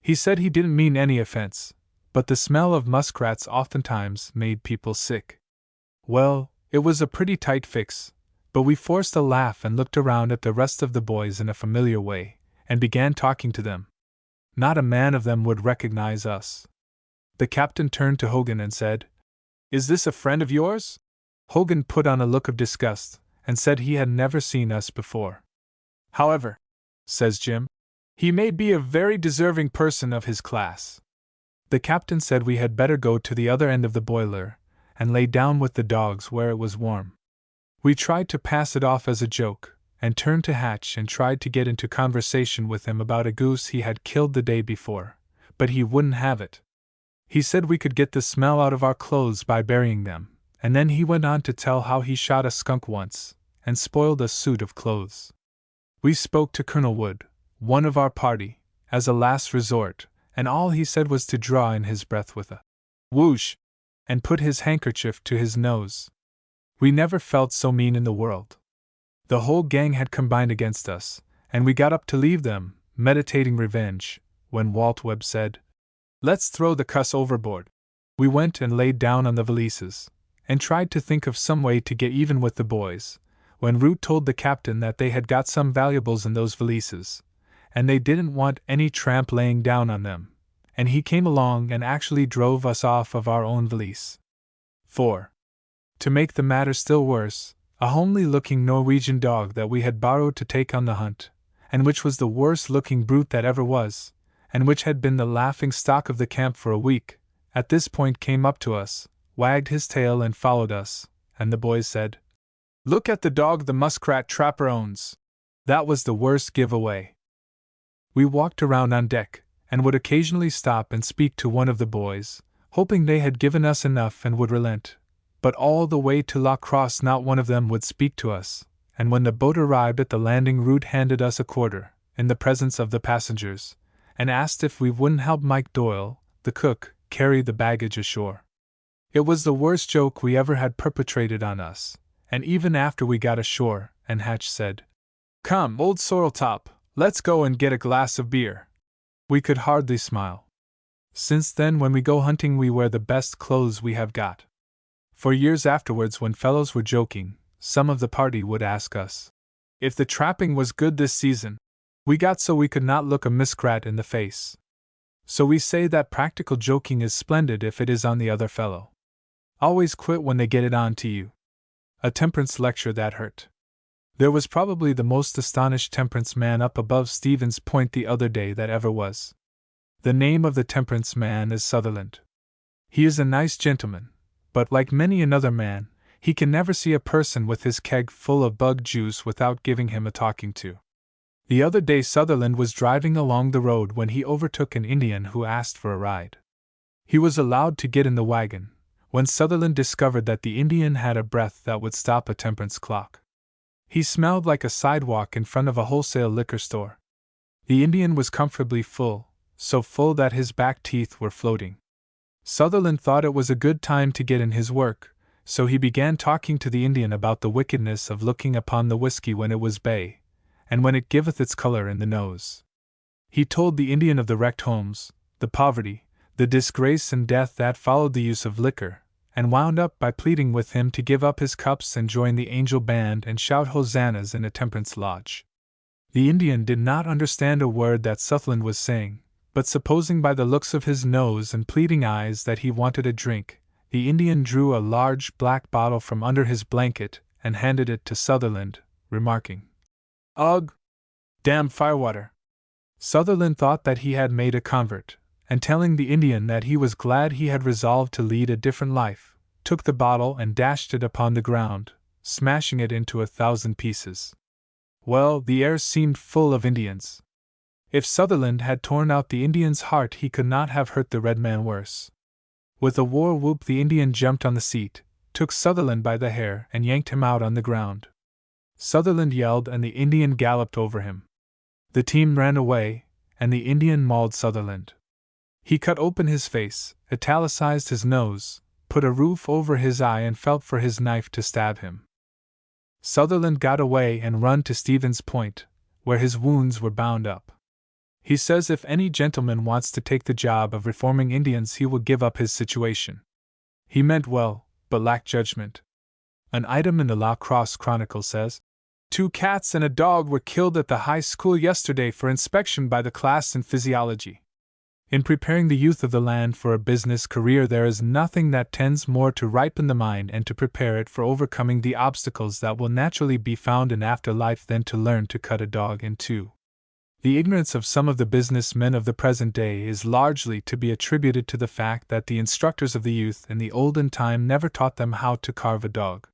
He said he didn't mean any offense, but the smell of muskrats oftentimes made people sick. Well, it was a pretty tight fix, but we forced a laugh and looked around at the rest of the boys in a familiar way, and began talking to them. Not a man of them would recognize us. The captain turned to Hogan and said, "Is this a friend of yours?" Hogan put on a look of disgust, and said he had never seen us before. "However," says Jim, "he may be a very deserving person of his class." The captain said we had better go to the other end of the boiler, and lay down with the dogs where it was warm. We tried to pass it off as a joke, and turned to Hatch and tried to get into conversation with him about a goose he had killed the day before, but he wouldn't have it. He said we could get the smell out of our clothes by burying them, and then he went on to tell how he shot a skunk once, and spoiled a suit of clothes. We spoke to Colonel Wood, one of our party, as a last resort, and all he said was to draw in his breath with a whoosh, and put his handkerchief to his nose. We never felt so mean in the world. The whole gang had combined against us, and we got up to leave them, meditating revenge, when Walt Webb said, "Let's throw the cuss overboard." We went and laid down on the valises, and tried to think of some way to get even with the boys, when Root told the captain that they had got some valuables in those valises, and they didn't want any tramp laying down on them, and he came along and actually drove us off of our own valise. 4. To make the matter still worse, a homely-looking Norwegian dog that we had borrowed to take on the hunt, and which was the worst-looking brute that ever was, and which had been the laughing-stock of the camp for a week, at this point came up to us, wagged his tail and followed us, and the boys said, "Look at the dog the muskrat trapper owns." That was the worst giveaway. We walked around on deck, and would occasionally stop and speak to one of the boys, hoping they had given us enough and would relent. But all the way to La Crosse not one of them would speak to us, and when the boat arrived at the landing Root handed us a quarter, in the presence of the passengers, and asked if we wouldn't help Mike Doyle, the cook, carry the baggage ashore. It was the worst joke we ever had perpetrated on us, and even after we got ashore, and Hatch said, "Come, old Sorreltop, let's go and get a glass of beer," we could hardly smile. Since then, when we go hunting, we wear the best clothes we have got. For years afterwards, when fellows were joking, some of the party would ask us if the trapping was good this season. We got so we could not look a muskrat in the face. So we say that practical joking is splendid if it is on the other fellow. Always quit when they get it on to you. A temperance lecture that hurt. There was probably the most astonished temperance man up above Stevens Point the other day that ever was. The name of the temperance man is Sutherland. He is a nice gentleman, but like many another man, he can never see a person with his keg full of bug juice without giving him a talking to. The other day Sutherland was driving along the road when he overtook an Indian who asked for a ride. He was allowed to get in the wagon, when Sutherland discovered that the Indian had a breath that would stop a temperance clock. He smelled like a sidewalk in front of a wholesale liquor store. The Indian was comfortably full, so full that his back teeth were floating. Sutherland thought it was a good time to get in his work, so he began talking to the Indian about the wickedness of looking upon the whiskey when it was bay, and when it giveth its color in the nose. He told the Indian of the wrecked homes, the poverty, the disgrace and death that followed the use of liquor, and wound up by pleading with him to give up his cups and join the angel band and shout hosannas in a temperance lodge. The Indian did not understand a word that Sutherland was saying, but supposing by the looks of his nose and pleading eyes that he wanted a drink, the Indian drew a large black bottle from under his blanket and handed it to Sutherland, remarking, "Ugh! Damn firewater!" Sutherland thought that he had made a convert, and telling the Indian that he was glad he had resolved to lead a different life, took the bottle and dashed it upon the ground, smashing it into 1,000 pieces. Well, the air seemed full of Indians. If Sutherland had torn out the Indian's heart, he could not have hurt the red man worse. With a war whoop, the Indian jumped on the seat, took Sutherland by the hair, and yanked him out on the ground. Sutherland yelled, and the Indian galloped over him. The team ran away, and the Indian mauled Sutherland. He cut open his face, italicized his nose, put a roof over his eye, and felt for his knife to stab him. Sutherland got away and run to Stevens Point, where his wounds were bound up. He says if any gentleman wants to take the job of reforming Indians, he will give up his situation. He meant well, but lacked judgment. An item in the La Crosse Chronicle says, 2 cats and a dog were killed at the high school yesterday for inspection by the class in physiology. In preparing the youth of the land for a business career, there is nothing that tends more to ripen the mind and to prepare it for overcoming the obstacles that will naturally be found in after life than to learn to cut a dog in two. The ignorance of some of the business men of the present day is largely to be attributed to the fact that the instructors of the youth in the olden time never taught them how to carve a dog.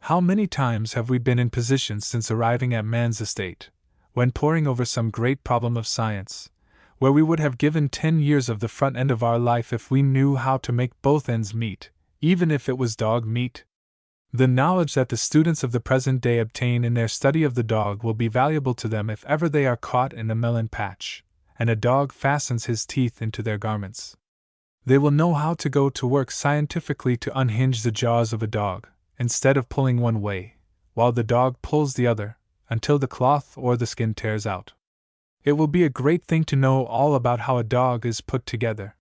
How many times have we been in positions since arriving at man's estate, when poring over some great problem of science, where we would have given 10 years of the front end of our life if we knew how to make both ends meet, even if it was dog meat? The knowledge that the students of the present day obtain in their study of the dog will be valuable to them if ever they are caught in a melon patch, and a dog fastens his teeth into their garments. They will know how to go to work scientifically to unhinge the jaws of a dog, instead of pulling one way, while the dog pulls the other, until the cloth or the skin tears out. It will be a great thing to know all about how a dog is put together.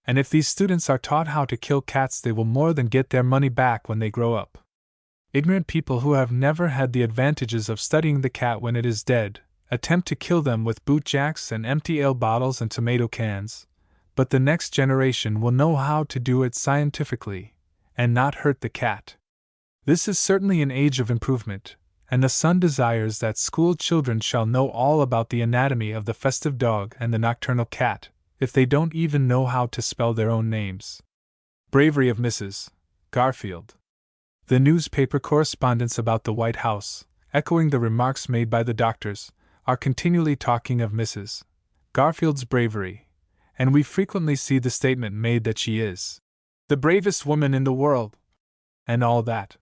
And if these students are taught how to kill cats, they will more than get their money back when they grow up. Ignorant people who have never had the advantages of studying the cat when it is dead attempt to kill them with bootjacks and empty ale bottles and tomato cans, but the next generation will know how to do it scientifically, and not hurt the cat. This is certainly an age of improvement, and the sun desires that school children shall know all about the anatomy of the festive dog and the nocturnal cat, if they don't even know how to spell their own names. Bravery of Mrs. Garfield. The newspaper correspondents about the White House, echoing the remarks made by the doctors, are continually talking of Mrs. Garfield's bravery, and we frequently see the statement made that she is the bravest woman in the world, and all that.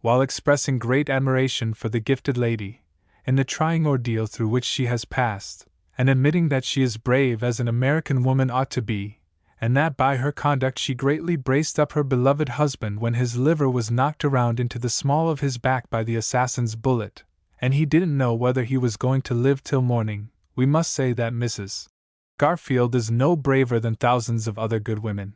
While expressing great admiration for the gifted lady, in the trying ordeal through which she has passed, and admitting that she is brave as an American woman ought to be, and that by her conduct she greatly braced up her beloved husband when his liver was knocked around into the small of his back by the assassin's bullet, and he didn't know whether he was going to live till morning, we must say that Mrs. Garfield is no braver than thousands of other good women.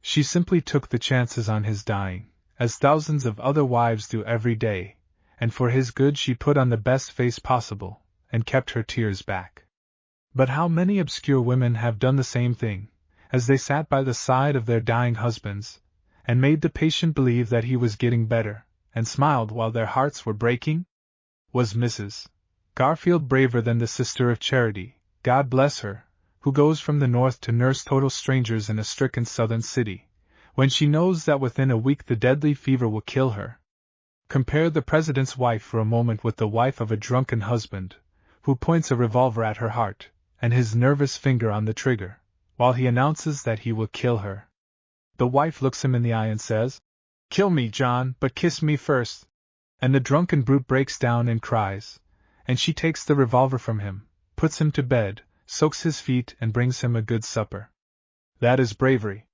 She simply took the chances on his dying, as thousands of other wives do every day, and for his good she put on the best face possible, and kept her tears back. But how many obscure women have done the same thing, as they sat by the side of their dying husbands, and made the patient believe that he was getting better, and smiled while their hearts were breaking? Was Mrs. Garfield braver than the Sister of Charity, God bless her, who goes from the north to nurse total strangers in a stricken southern city, when she knows that within a week the deadly fever will kill her? Compare the president's wife for a moment with the wife of a drunken husband, who points a revolver at her heart, and his nervous finger on the trigger, while he announces that he will kill her. The wife looks him in the eye and says, "Kill me, John, but kiss me first." And the drunken brute breaks down and cries, and she takes the revolver from him, puts him to bed, soaks his feet and brings him a good supper. That is bravery.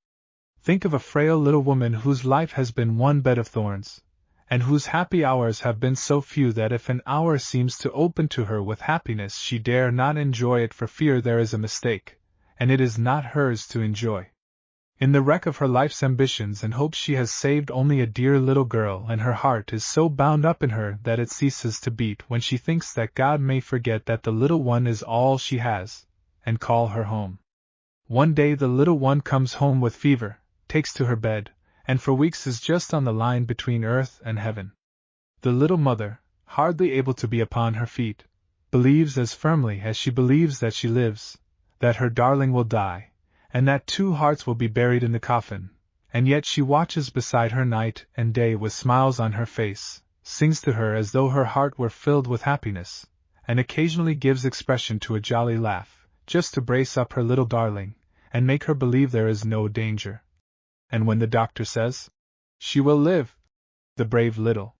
Think of a frail little woman whose life has been one bed of thorns, and whose happy hours have been so few that if an hour seems to open to her with happiness she dare not enjoy it for fear there is a mistake, and it is not hers to enjoy. In the wreck of her life's ambitions and hopes she has saved only a dear little girl, and her heart is so bound up in her that it ceases to beat when she thinks that God may forget that the little one is all she has, and call her home. One day the little one comes home with fever, takes to her bed, and for weeks is just on the line between earth and heaven. The little mother, hardly able to be upon her feet, believes as firmly as she believes that she lives, that her darling will die, and that two hearts will be buried in the coffin, and yet she watches beside her night and day with smiles on her face, sings to her as though her heart were filled with happiness, and occasionally gives expression to a jolly laugh, just to brace up her little darling, and make her believe there is no danger. And when the doctor says, "She will live," the brave little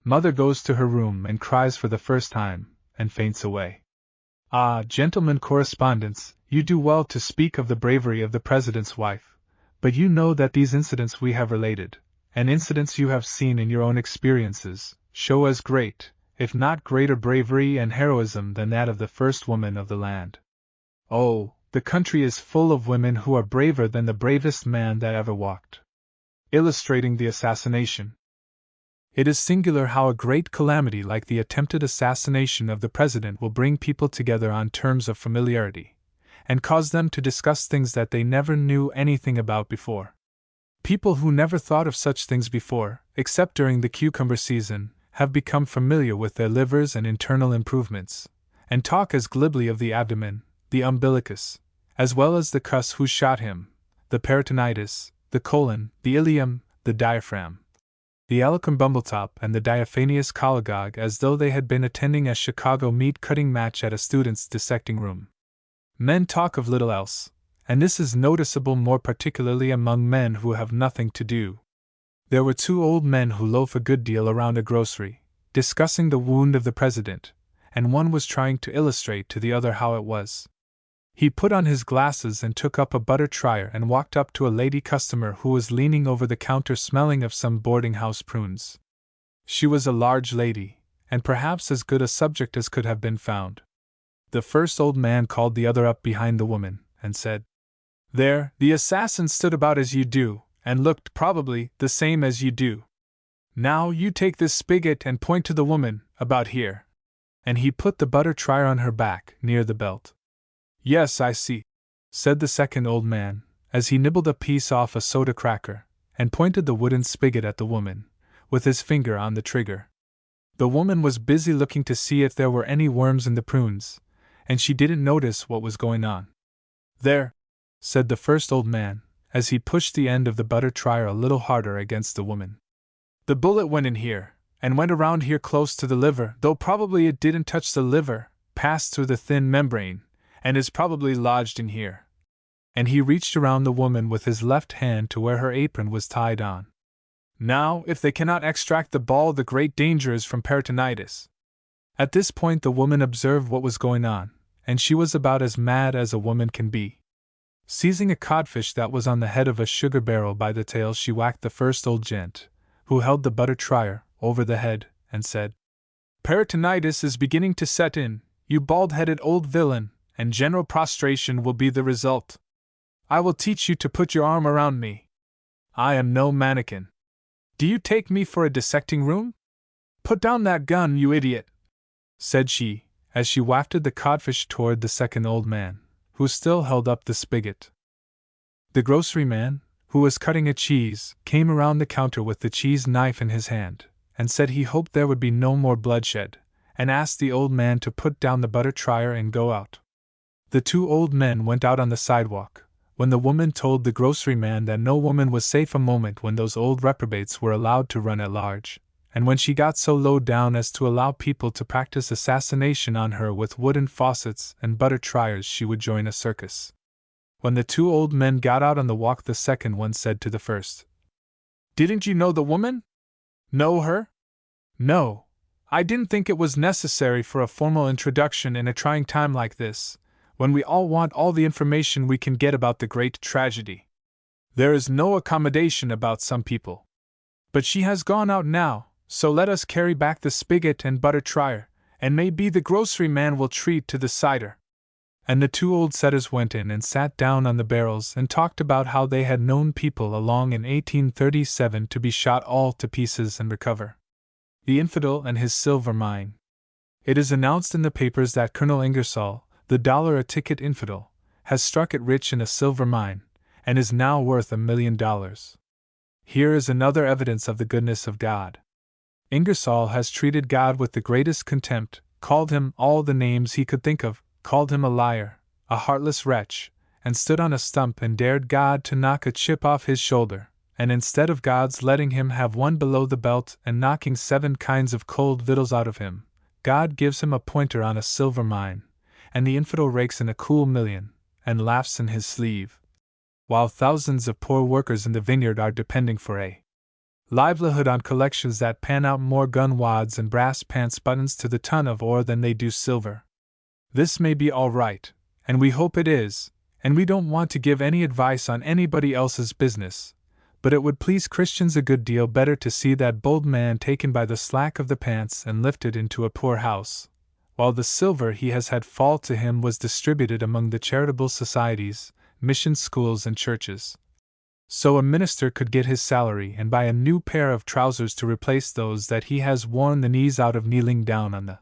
mother goes to her room and cries for the first time, and faints away. Ah, gentlemen correspondents, you do well to speak of the bravery of the president's wife, but you know that these incidents we have related, and incidents you have seen in your own experiences, show as great, if not greater bravery and heroism than that of the first woman of the land. Oh, the country is full of women who are braver than the bravest man that ever walked. Illustrating the assassination. It is singular how a great calamity like the attempted assassination of the president will bring people together on terms of familiarity, and cause them to discuss things that they never knew anything about before. People who never thought of such things before, except during the cucumber season, have become familiar with their livers and internal improvements, and talk as glibly of the abdomen, the umbilicus, as well as the cuss who shot him, the peritonitis, the colon, the ileum, the diaphragm, the alecum bumbletop, and the diaphaneous cholagog as though they had been attending a Chicago meat-cutting match at a student's dissecting room. Men talk of little else, and this is noticeable more particularly among men who have nothing to do. There were two old men who loaf a good deal around a grocery, discussing the wound of the president, and one was trying to illustrate to the other how it was. He put on his glasses and took up a butter trier and walked up to a lady customer who was leaning over the counter smelling of some boarding-house prunes. She was a large lady, and perhaps as good a subject as could have been found. The first old man called the other up behind the woman, and said, "There, the assassin stood about as you do, and looked probably the same as you do. Now you take this spigot and point to the woman, about here." And he put the butter trier on her back, near the belt. "Yes, I see," said the second old man, as he nibbled a piece off a soda cracker, and pointed the wooden spigot at the woman, with his finger on the trigger. The woman was busy looking to see if there were any worms in the prunes, and she didn't notice what was going on. "There," said the first old man, as he pushed the end of the butter trier a little harder against the woman. "The bullet went in here, and went around here close to the liver, though probably it didn't touch the liver, passed through the thin membrane, and is probably lodged in here." And he reached around the woman with his left hand to where her apron was tied on. "Now, if they cannot extract the ball, the great danger is from peritonitis." At this point the woman observed what was going on, and she was about as mad as a woman can be. Seizing a codfish that was on the head of a sugar barrel by the tail, she whacked the first old gent, who held the butter trier, over the head, and said, "Peritonitis is beginning to set in, you bald-headed old villain, and general prostration will be the result. I will teach you to put your arm around me. I am no mannequin. Do you take me for a dissecting room? Put down that gun, you idiot," said she, as she wafted the codfish toward the second old man, who still held up the spigot. The grocery man, who was cutting a cheese, came around the counter with the cheese knife in his hand, and said he hoped there would be no more bloodshed, and asked the old man to put down the butter trier and go out. The two old men went out on the sidewalk, when the woman told the grocery man that no woman was safe a moment when those old reprobates were allowed to run at large, and when she got so low down as to allow people to practice assassination on her with wooden faucets and butter triers, she would join a circus. When the two old men got out on the walk, the second one said to the first, "Didn't you know the woman? Know her?" "No, I didn't think it was necessary for a formal introduction in a trying time like this, when we all want all the information we can get about the great tragedy. There is no accommodation about some people. But she has gone out now, so let us carry back the spigot and butter trier, and maybe the grocery man will treat to the cider." And the two old setters went in and sat down on the barrels and talked about how they had known people along in 1837 to be shot all to pieces and recover. The infidel and his silver mine. It is announced in the papers that Colonel Ingersoll, the dollar-a-ticket infidel, has struck it rich in a silver mine, and is now worth $1 million. Here is another evidence of the goodness of God. Ingersoll has treated God with the greatest contempt, called him all the names he could think of, called him a liar, a heartless wretch, and stood on a stump and dared God to knock a chip off his shoulder, and instead of God's letting him have one below the belt and knocking 7 kinds of cold victuals out of him, God gives him a pointer on a silver mine, and the infidel rakes in a cool $1 million, and laughs in his sleeve, while thousands of poor workers in the vineyard are depending for a livelihood on collections that pan out more gun wads and brass pants buttons to the ton of ore than they do silver. This may be all right, and we hope it is, and we don't want to give any advice on anybody else's business, but it would please Christians a good deal better to see that bold man taken by the slack of the pants and lifted into a poor house, while the silver he has had fall to him was distributed among the charitable societies, mission schools, and churches. So a minister could get his salary and buy a new pair of trousers to replace those that he has worn the knees out of kneeling down on the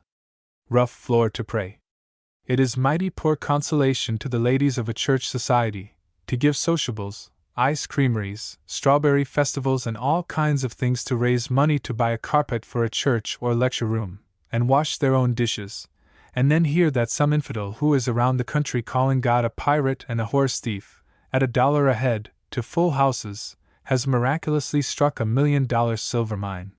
rough floor to pray. It is mighty poor consolation to the ladies of a church society to give sociables, ice creameries, strawberry festivals, and all kinds of things to raise money to buy a carpet for a church or lecture room, and wash their own dishes, and then hear that some infidel who is around the country calling God a pirate and a horse thief, at $1 a head, to full houses, has miraculously struck $1 million silver mine.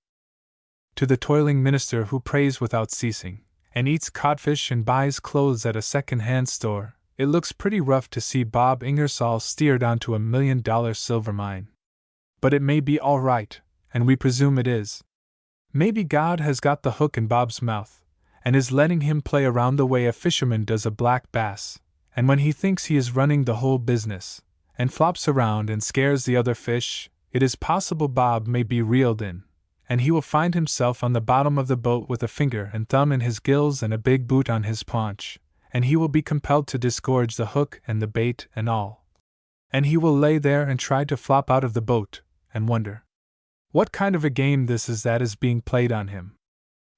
To the toiling minister who prays without ceasing, and eats codfish and buys clothes at a second-hand store, it looks pretty rough to see Bob Ingersoll steered onto $1 million silver mine. But it may be all right, and we presume it is. Maybe God has got the hook in Bob's mouth, and is letting him play around the way a fisherman does a black bass, and when he thinks he is running the whole business, and flops around and scares the other fish, it is possible Bob may be reeled in, and he will find himself on the bottom of the boat with a finger and thumb in his gills and a big boot on his paunch, and he will be compelled to disgorge the hook and the bait and all. And he will lay there and try to flop out of the boat, and wonder what kind of a game this is that is being played on him.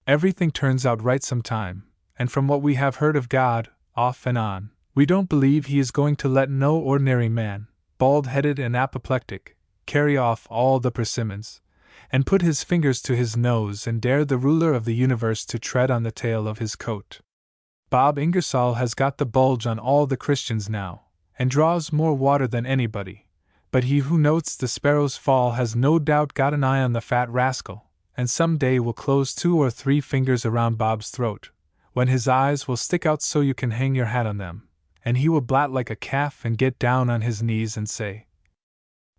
Everything turns out right sometime, and from what we have heard of God, off and on, we don't believe he is going to let no ordinary man, bald-headed and apoplectic, carry off all the persimmons, and put his fingers to his nose and dare the ruler of the universe to tread on the tail of his coat. Bob Ingersoll has got the bulge on all the Christians now, and draws more water than anybody, But he who notes the sparrow's fall has no doubt got an eye on the fat rascal, and some day will close 2 or 3 fingers around Bob's throat, when his eyes will stick out so you can hang your hat on them, and he will blat like a calf and get down on his knees and say,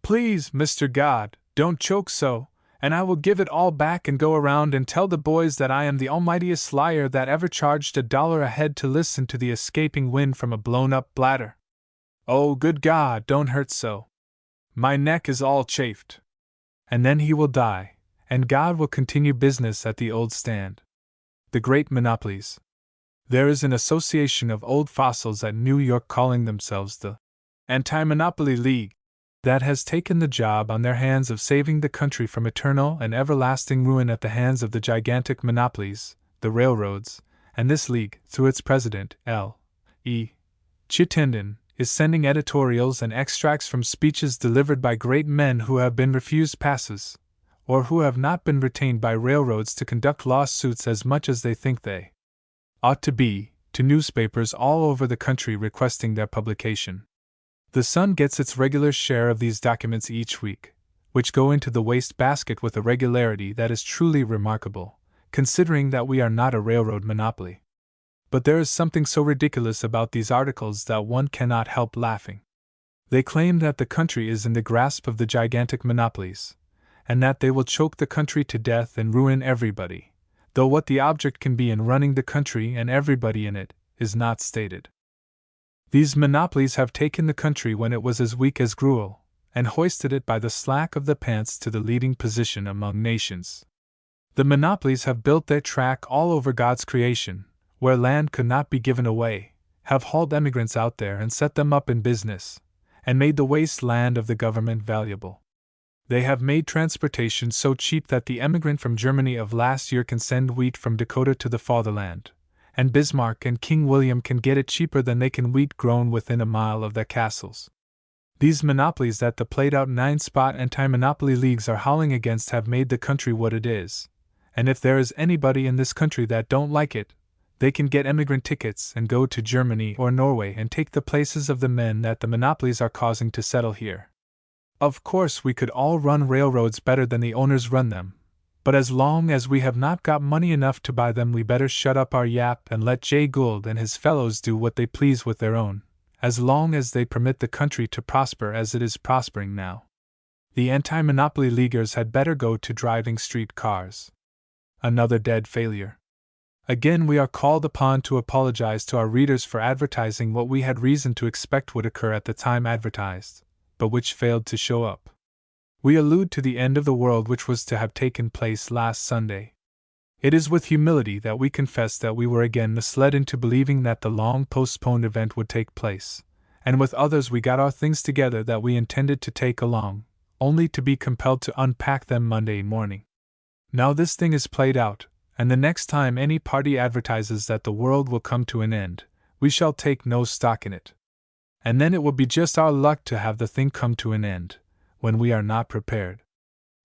"Please, Mr. God, don't choke so, and I will give it all back and go around and tell the boys that I am the almightiest liar that ever charged $1 a head to listen to the escaping wind from a blown-up bladder. Oh, good God, don't hurt so. My neck is all chafed." And then he will die, and God will continue business at the old stand. The great monopolies. There is an association of old fossils at New York calling themselves the Anti-Monopoly League, that has taken the job on their hands of saving the country from eternal and everlasting ruin at the hands of the gigantic monopolies, the railroads, and this league, through its president, L. E. Chittenden, is sending editorials and extracts from speeches delivered by great men who have been refused passes, or who have not been retained by railroads to conduct lawsuits as much as they think they ought to be, to newspapers all over the country requesting their publication. The Sun gets its regular share of these documents each week, which go into the waste basket with a regularity that is truly remarkable, considering that we are not a railroad monopoly. But there is something so ridiculous about these articles that one cannot help laughing. They claim that the country is in the grasp of the gigantic monopolies, and that they will choke the country to death and ruin everybody, though what the object can be in running the country and everybody in it is not stated. These monopolies have taken the country when it was as weak as gruel, and hoisted it by the slack of the pants to the leading position among nations. The monopolies have built their track all over God's creation, where land could not be given away, have hauled emigrants out there and set them up in business, and made the waste land of the government valuable. They have made transportation so cheap that the emigrant from Germany of last year can send wheat from Dakota to the fatherland, and Bismarck and King William can get it cheaper than they can wheat grown within a mile of their castles. These monopolies that the played-out 9-spot anti-monopoly leagues are howling against have made the country what it is, and if there is anybody in this country that don't like it, they can get emigrant tickets and go to Germany or Norway and take the places of the men that the monopolies are causing to settle here. Of course we could all run railroads better than the owners run them, but as long as we have not got money enough to buy them we better shut up our yap and let Jay Gould and his fellows do what they please with their own, as long as they permit the country to prosper as it is prospering now. The anti-monopoly leaguers had better go to driving street cars. Another dead failure. Again we are called upon to apologize to our readers for advertising what we had reason to expect would occur at the time advertised, but which failed to show up. We allude to the end of the world which was to have taken place last Sunday. It is with humility that we confess that we were again misled into believing that the long-postponed event would take place, and with others we got our things together that we intended to take along, only to be compelled to unpack them Monday morning. Now this thing is played out, and the next time any party advertises that the world will come to an end, we shall take no stock in it. And then it will be just our luck to have the thing come to an end, when we are not prepared.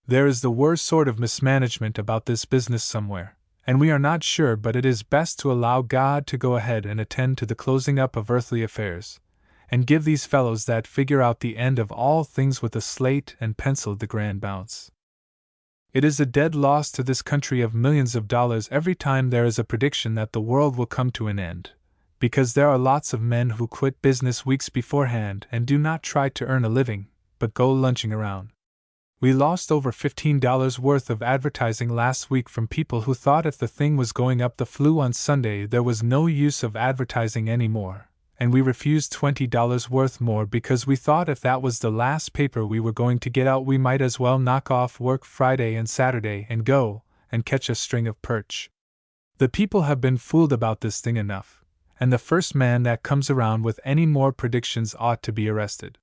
There is the worst sort of mismanagement about this business somewhere, and we are not sure, but it is best to allow God to go ahead and attend to the closing up of earthly affairs, and give these fellows that figure out the end of all things with a slate and pencil the grand bounce. It is a dead loss to this country of millions of dollars every time there is a prediction that the world will come to an end, because there are lots of men who quit business weeks beforehand and do not try to earn a living, but go lunching around. We lost over $15 worth of advertising last week from people who thought if the thing was going up the flue on Sunday there was no use of advertising anymore, and we refused $20 worth more because we thought if that was the last paper we were going to get out we might as well knock off work Friday and Saturday and go and catch a string of perch. The people have been fooled about this thing enough, and the first man that comes around with any more predictions ought to be arrested.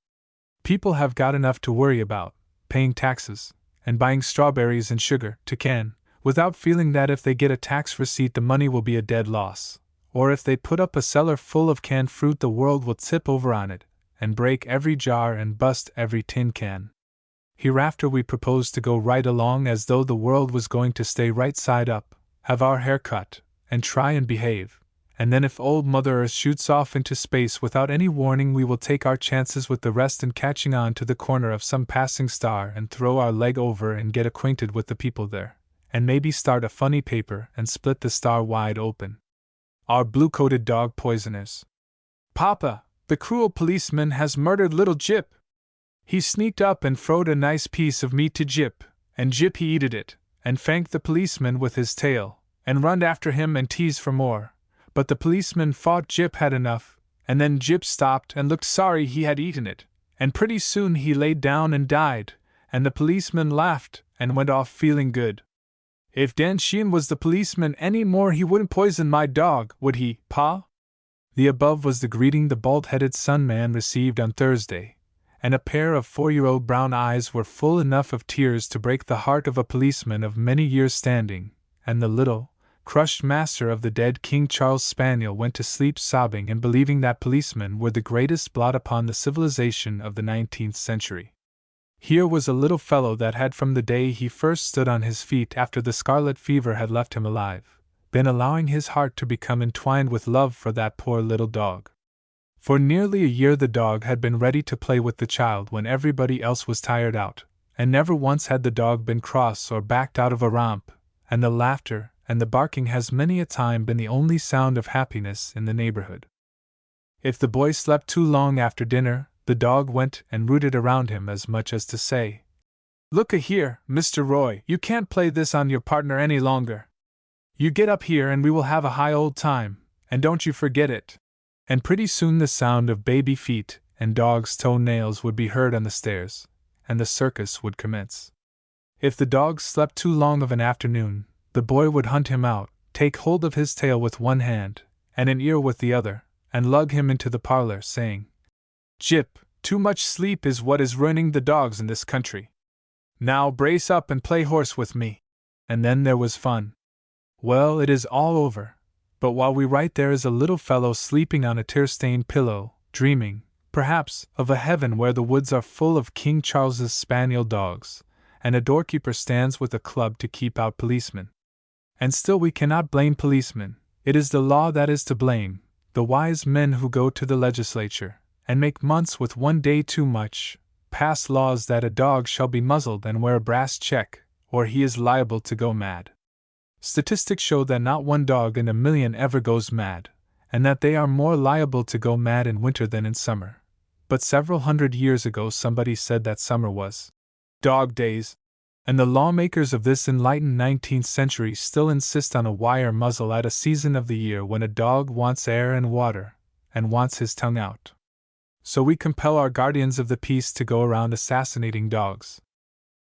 People have got enough to worry about, paying taxes, and buying strawberries and sugar to can, without feeling that if they get a tax receipt the money will be a dead loss, or if they put up a cellar full of canned fruit the world will tip over on it, and break every jar and bust every tin can. Hereafter we propose to go right along as though the world was going to stay right side up, have our hair cut, and try and behave, and then if old Mother Earth shoots off into space without any warning, we will take our chances with the rest in catching on to the corner of some passing star and throw our leg over and get acquainted with the people there, and maybe start a funny paper and split the star wide open. Our blue-coated dog poisoners. Papa, the cruel policeman has murdered little Jip. He sneaked up and throwed a nice piece of meat to Jip, and Jip he eated it, and thanked the policeman with his tail, and runned after him and teased for more. But the policeman thought Jip had enough, and then Jip stopped and looked sorry he had eaten it, and pretty soon he laid down and died, and the policeman laughed and went off feeling good. If Dan Sheehan was the policeman any more, he wouldn't poison my dog, would he, Pa? The above was the greeting the bald-headed Sun Man received on Thursday, and a pair of 4-year-old brown eyes were full enough of tears to break the heart of a policeman of many years' standing, and the little, crushed master of the dead King Charles Spaniel went to sleep sobbing and believing that policemen were the greatest blot upon the civilization of the 19th century. Here was a little fellow that had from the day he first stood on his feet after the scarlet fever had left him alive, been allowing his heart to become entwined with love for that poor little dog. For nearly a year the dog had been ready to play with the child when everybody else was tired out, and never once had the dog been cross or backed out of a romp, and the laughter and the barking has many a time been the only sound of happiness in the neighborhood. If the boy slept too long after dinner, the dog went and rooted around him as much as to say, "Look-a-here, Mr. Roy, you can't play this on your partner any longer. You get up here and we will have a high old time, and don't you forget it." And pretty soon the sound of baby feet and dog's toe-nails would be heard on the stairs, and the circus would commence. If the dog slept too long of an afternoon, the boy would hunt him out, take hold of his tail with one hand, and an ear with the other, and lug him into the parlor, saying, "Jip, too much sleep is what is ruining the dogs in this country. Now brace up and play horse with me." And then there was fun. Well, it is all over, but while we write there is a little fellow sleeping on a tear-stained pillow, dreaming, perhaps, of a heaven where the woods are full of King Charles's spaniel dogs, and a doorkeeper stands with a club to keep out policemen. And still we cannot blame policemen, it is the law that is to blame, the wise men who go to the legislature, and make months with one day too much, pass laws that a dog shall be muzzled and wear a brass check, or he is liable to go mad. Statistics show that not one dog in a million ever goes mad, and that they are more liable to go mad in winter than in summer. But several hundred years ago somebody said that summer was dog days, and the lawmakers of this enlightened 19th century still insist on a wire muzzle at a season of the year when a dog wants air and water, and wants his tongue out. So we compel our guardians of the peace to go around assassinating dogs.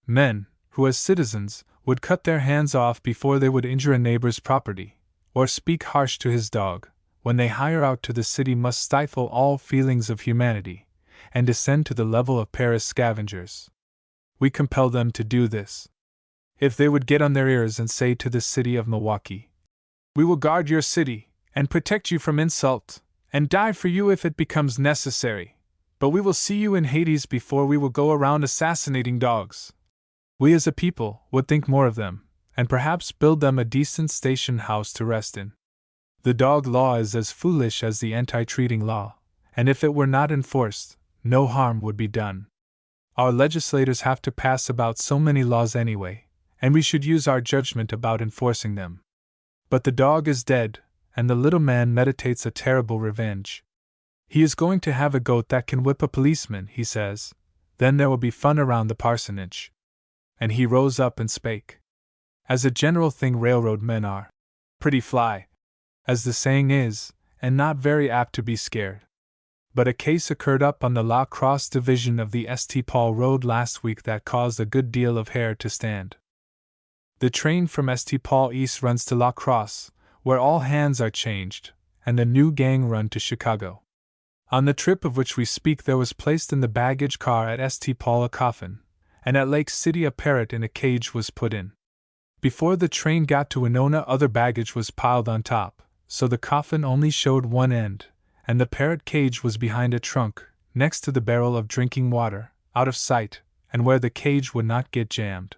Men, who as citizens, would cut their hands off before they would injure a neighbor's property, or speak harsh to his dog, when they hire out to the city must stifle all feelings of humanity, and descend to the level of Paris scavengers. We compel them to do this. If they would get on their ears and say to the city of Milwaukee, "We will guard your city, and protect you from insult, and die for you if it becomes necessary, but we will see you in Hades before we will go around assassinating dogs," we as a people would think more of them, and perhaps build them a decent station house to rest in. The dog law is as foolish as the anti-treating law, and if it were not enforced, no harm would be done. Our legislators have to pass about so many laws anyway, and we should use our judgment about enforcing them. But the dog is dead, and the little man meditates a terrible revenge. He is going to have a goat that can whip a policeman, he says. Then there will be fun around the parsonage. And he rose up and spake. As a general thing, railroad men are pretty fly, as the saying is, and not very apt to be scared. But a case occurred up on the La Crosse division of the St. Paul Road last week that caused a good deal of hair to stand. The train from St. Paul east runs to La Crosse, where all hands are changed, and the new gang run to Chicago. On the trip of which we speak there was placed in the baggage car at St. Paul a coffin, and at Lake City a parrot in a cage was put in. Before the train got to Winona other baggage was piled on top, so the coffin only showed one end, and the parrot cage was behind a trunk, next to the barrel of drinking water, out of sight, and where the cage would not get jammed.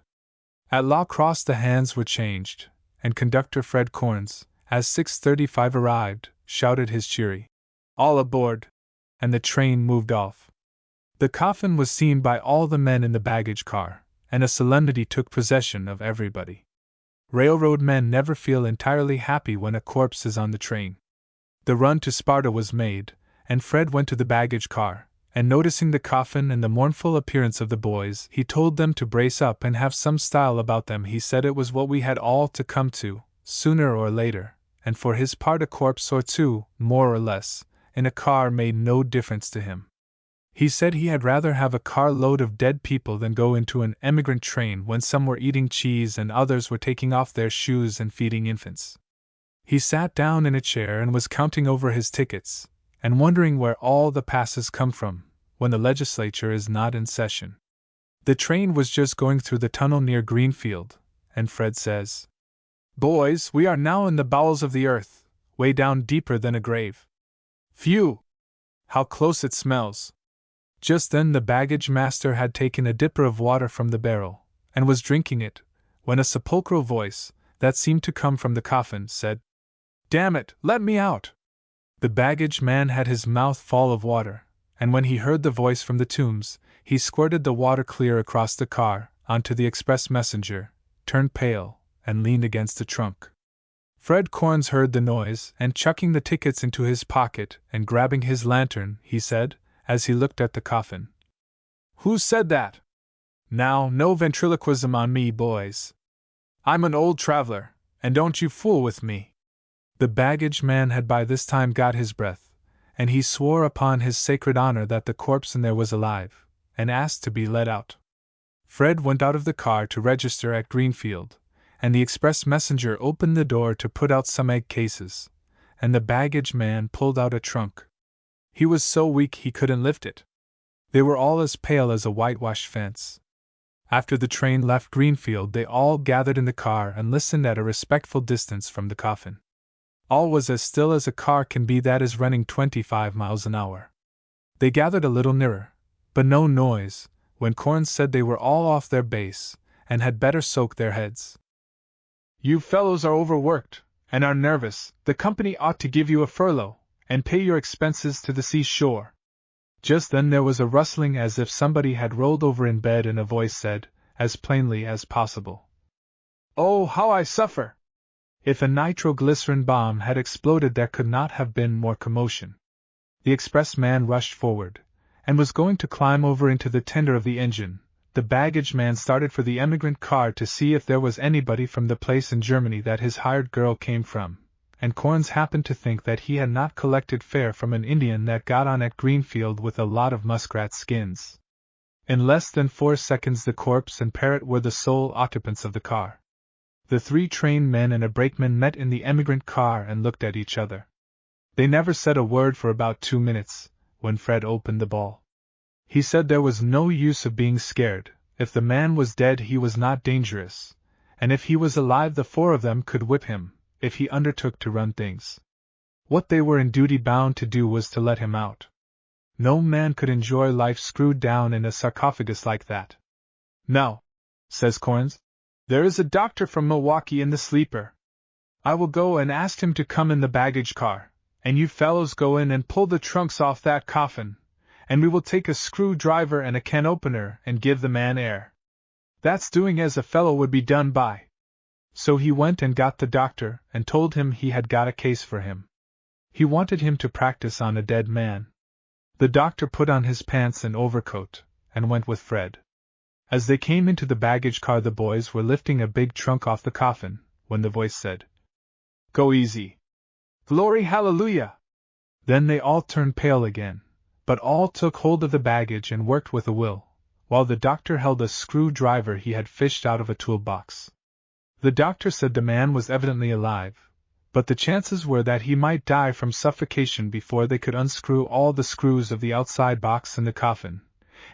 At La Crosse the hands were changed, and conductor Fred Corns, as 6:35 arrived, shouted his cheery, "All aboard!" and the train moved off. The coffin was seen by all the men in the baggage car, and a solemnity took possession of everybody. Railroad men never feel entirely happy when a corpse is on the train. The run to Sparta was made, and Fred went to the baggage car, and noticing the coffin and the mournful appearance of the boys, he told them to brace up and have some style about them. He said it was what we had all to come to, sooner or later, and for his part a corpse or two, more or less, in a car made no difference to him. He said he had rather have a car load of dead people than go into an emigrant train when some were eating cheese and others were taking off their shoes and feeding infants. He sat down in a chair and was counting over his tickets, and wondering where all the passes come from, when the legislature is not in session. The train was just going through the tunnel near Greenfield, and Fred says, "Boys, we are now in the bowels of the earth, way down deeper than a grave. Phew! How close it smells!" Just then the baggage master had taken a dipper of water from the barrel, and was drinking it, when a sepulchral voice, that seemed to come from the coffin, said, "Damn it, let me out!" The baggage man had his mouth full of water, and when he heard the voice from the tombs, he squirted the water clear across the car, onto the express messenger, turned pale, and leaned against the trunk. Fred Corns heard the noise, and chucking the tickets into his pocket and grabbing his lantern, he said, as he looked at the coffin, "Who said that? Now, no ventriloquism on me, boys. I'm an old traveler, and don't you fool with me." The baggage man had by this time got his breath, and he swore upon his sacred honor that the corpse in there was alive, and asked to be let out. Fred went out of the car to register at Greenfield, and the express messenger opened the door to put out some egg cases, and the baggage man pulled out a trunk. He was so weak he couldn't lift it. They were all as pale as a whitewashed fence. After the train left Greenfield, they all gathered in the car and listened at a respectful distance from the coffin. All was as still as a car can be that is running 25 miles an hour. They gathered a little nearer, but no noise, when Corns said they were all off their base, and had better soak their heads. "You fellows are overworked, and are nervous. The company ought to give you a furlough, and pay your expenses to the seashore." Just then there was a rustling as if somebody had rolled over in bed, and a voice said, as plainly as possible, "Oh, how I suffer!" If a nitroglycerin bomb had exploded there could not have been more commotion. The expressman rushed forward, and was going to climb over into the tender of the engine. The baggage man started for the emigrant car to see if there was anybody from the place in Germany that his hired girl came from, and Corns happened to think that he had not collected fare from an Indian that got on at Greenfield with a lot of muskrat skins. In less than 4 seconds the corpse and parrot were the sole occupants of the car. The 3 train men and a brakeman met in the emigrant car and looked at each other. They never said a word for about 2 minutes, when Fred opened the ball. He said there was no use of being scared. If the man was dead he was not dangerous, and if he was alive the 4 of them could whip him, if he undertook to run things. What they were in duty bound to do was to let him out. No man could enjoy life screwed down in a sarcophagus like that. "Now," says Corns, "there is a doctor from Milwaukee in the sleeper. I will go and ask him to come in the baggage car, and you fellows go in and pull the trunks off that coffin, and we will take a screwdriver and a can opener and give the man air. That's doing as a fellow would be done by." So he went and got the doctor and told him he had got a case for him. He wanted him to practice on a dead man. The doctor put on his pants and overcoat, and went with Fred. As they came into the baggage car the boys were lifting a big trunk off the coffin, when the voice said, "Go easy. Glory hallelujah!" Then they all turned pale again, but all took hold of the baggage and worked with a will, while the doctor held a screwdriver he had fished out of a toolbox. The doctor said the man was evidently alive, but the chances were that he might die from suffocation before they could unscrew all the screws of the outside box in the coffin,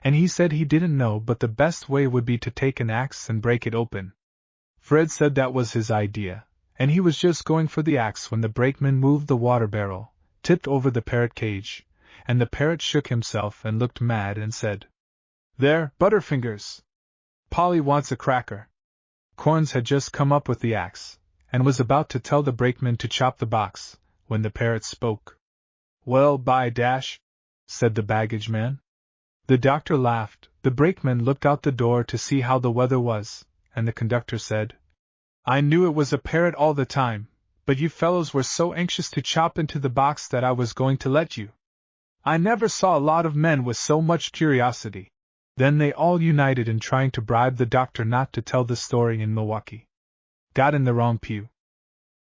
and he said he didn't know but the best way would be to take an axe and break it open. Fred said that was his idea, and he was just going for the axe when the brakeman moved the water barrel, tipped over the parrot cage, and the parrot shook himself and looked mad and said, "There, Butterfingers! Polly wants a cracker." Corns had just come up with the axe, and was about to tell the brakeman to chop the box, when the parrot spoke. "Well, by dash," said the baggage man. The doctor laughed, the brakeman looked out the door to see how the weather was, and the conductor said, "I knew it was a parrot all the time, but you fellows were so anxious to chop into the box that I was going to let you. I never saw a lot of men with so much curiosity." Then they all united in trying to bribe the doctor not to tell the story in Milwaukee. Got in the wrong pew.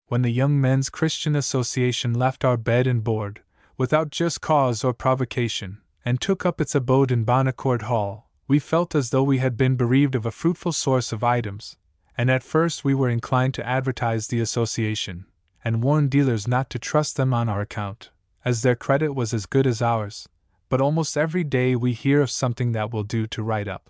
When the Young Men's Christian Association left our bed and board, without just cause or provocation, and took up its abode in Bonaccord Hall, we felt as though we had been bereaved of a fruitful source of items, and at first we were inclined to advertise the association, and warn dealers not to trust them on our account, as their credit was as good as ours, but almost every day we hear of something that will do to write up.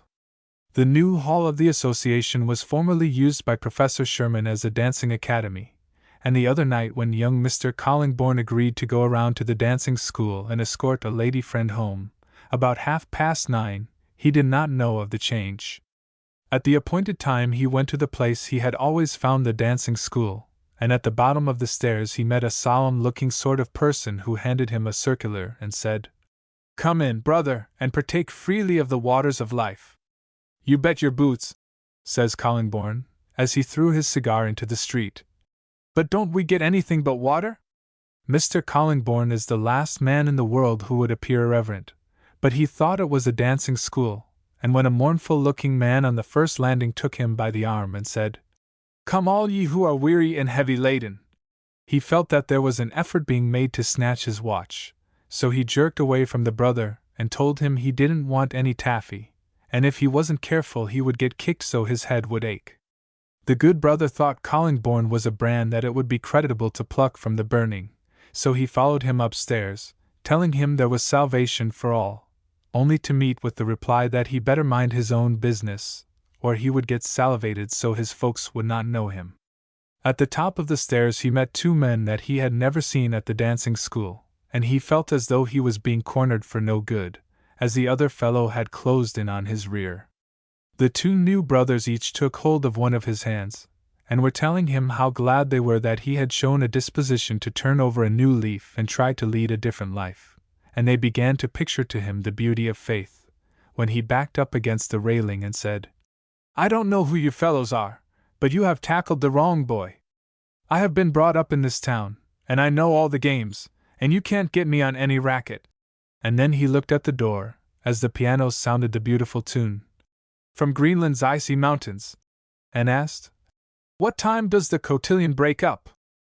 The new hall of the association was formerly used by Professor Sherman as a dancing academy, and the other night when young Mr. Collingborn agreed to go around to the dancing school and escort a lady friend home, about 9:30, he did not know of the change. At the appointed time he went to the place he had always found the dancing school, and at the bottom of the stairs he met a solemn-looking sort of person who handed him a circular and said, "Come in, brother, and partake freely of the waters of life." "You bet your boots," says Collingborn, as he threw his cigar into the street. "But don't we get anything but water?" Mr. Collingborn is the last man in the world who would appear irreverent, but he thought it was a dancing school, and when a mournful-looking man on the first landing took him by the arm and said, "Come all ye who are weary and heavy laden," he felt that there was an effort being made to snatch his watch, so he jerked away from the brother and told him he didn't want any taffy, and if he wasn't careful he would get kicked so his head would ache. The good brother thought Collingborn was a brand that it would be creditable to pluck from the burning, so he followed him upstairs, telling him there was salvation for all, only to meet with the reply that he better mind his own business, or he would get salivated so his folks would not know him. At the top of the stairs he met two men that he had never seen at the dancing school, and he felt as though he was being cornered for no good, as the other fellow had closed in on his rear. The two new brothers each took hold of one of his hands, and were telling him how glad they were that he had shown a disposition to turn over a new leaf and try to lead a different life, and they began to picture to him the beauty of faith, when he backed up against the railing and said, "I don't know who you fellows are, but you have tackled the wrong boy. I have been brought up in this town, and I know all the games, and you can't get me on any racket." And then he looked at the door, as the piano sounded the beautiful tune, "From Greenland's Icy Mountains," and asked, "What time does the cotillion break up?"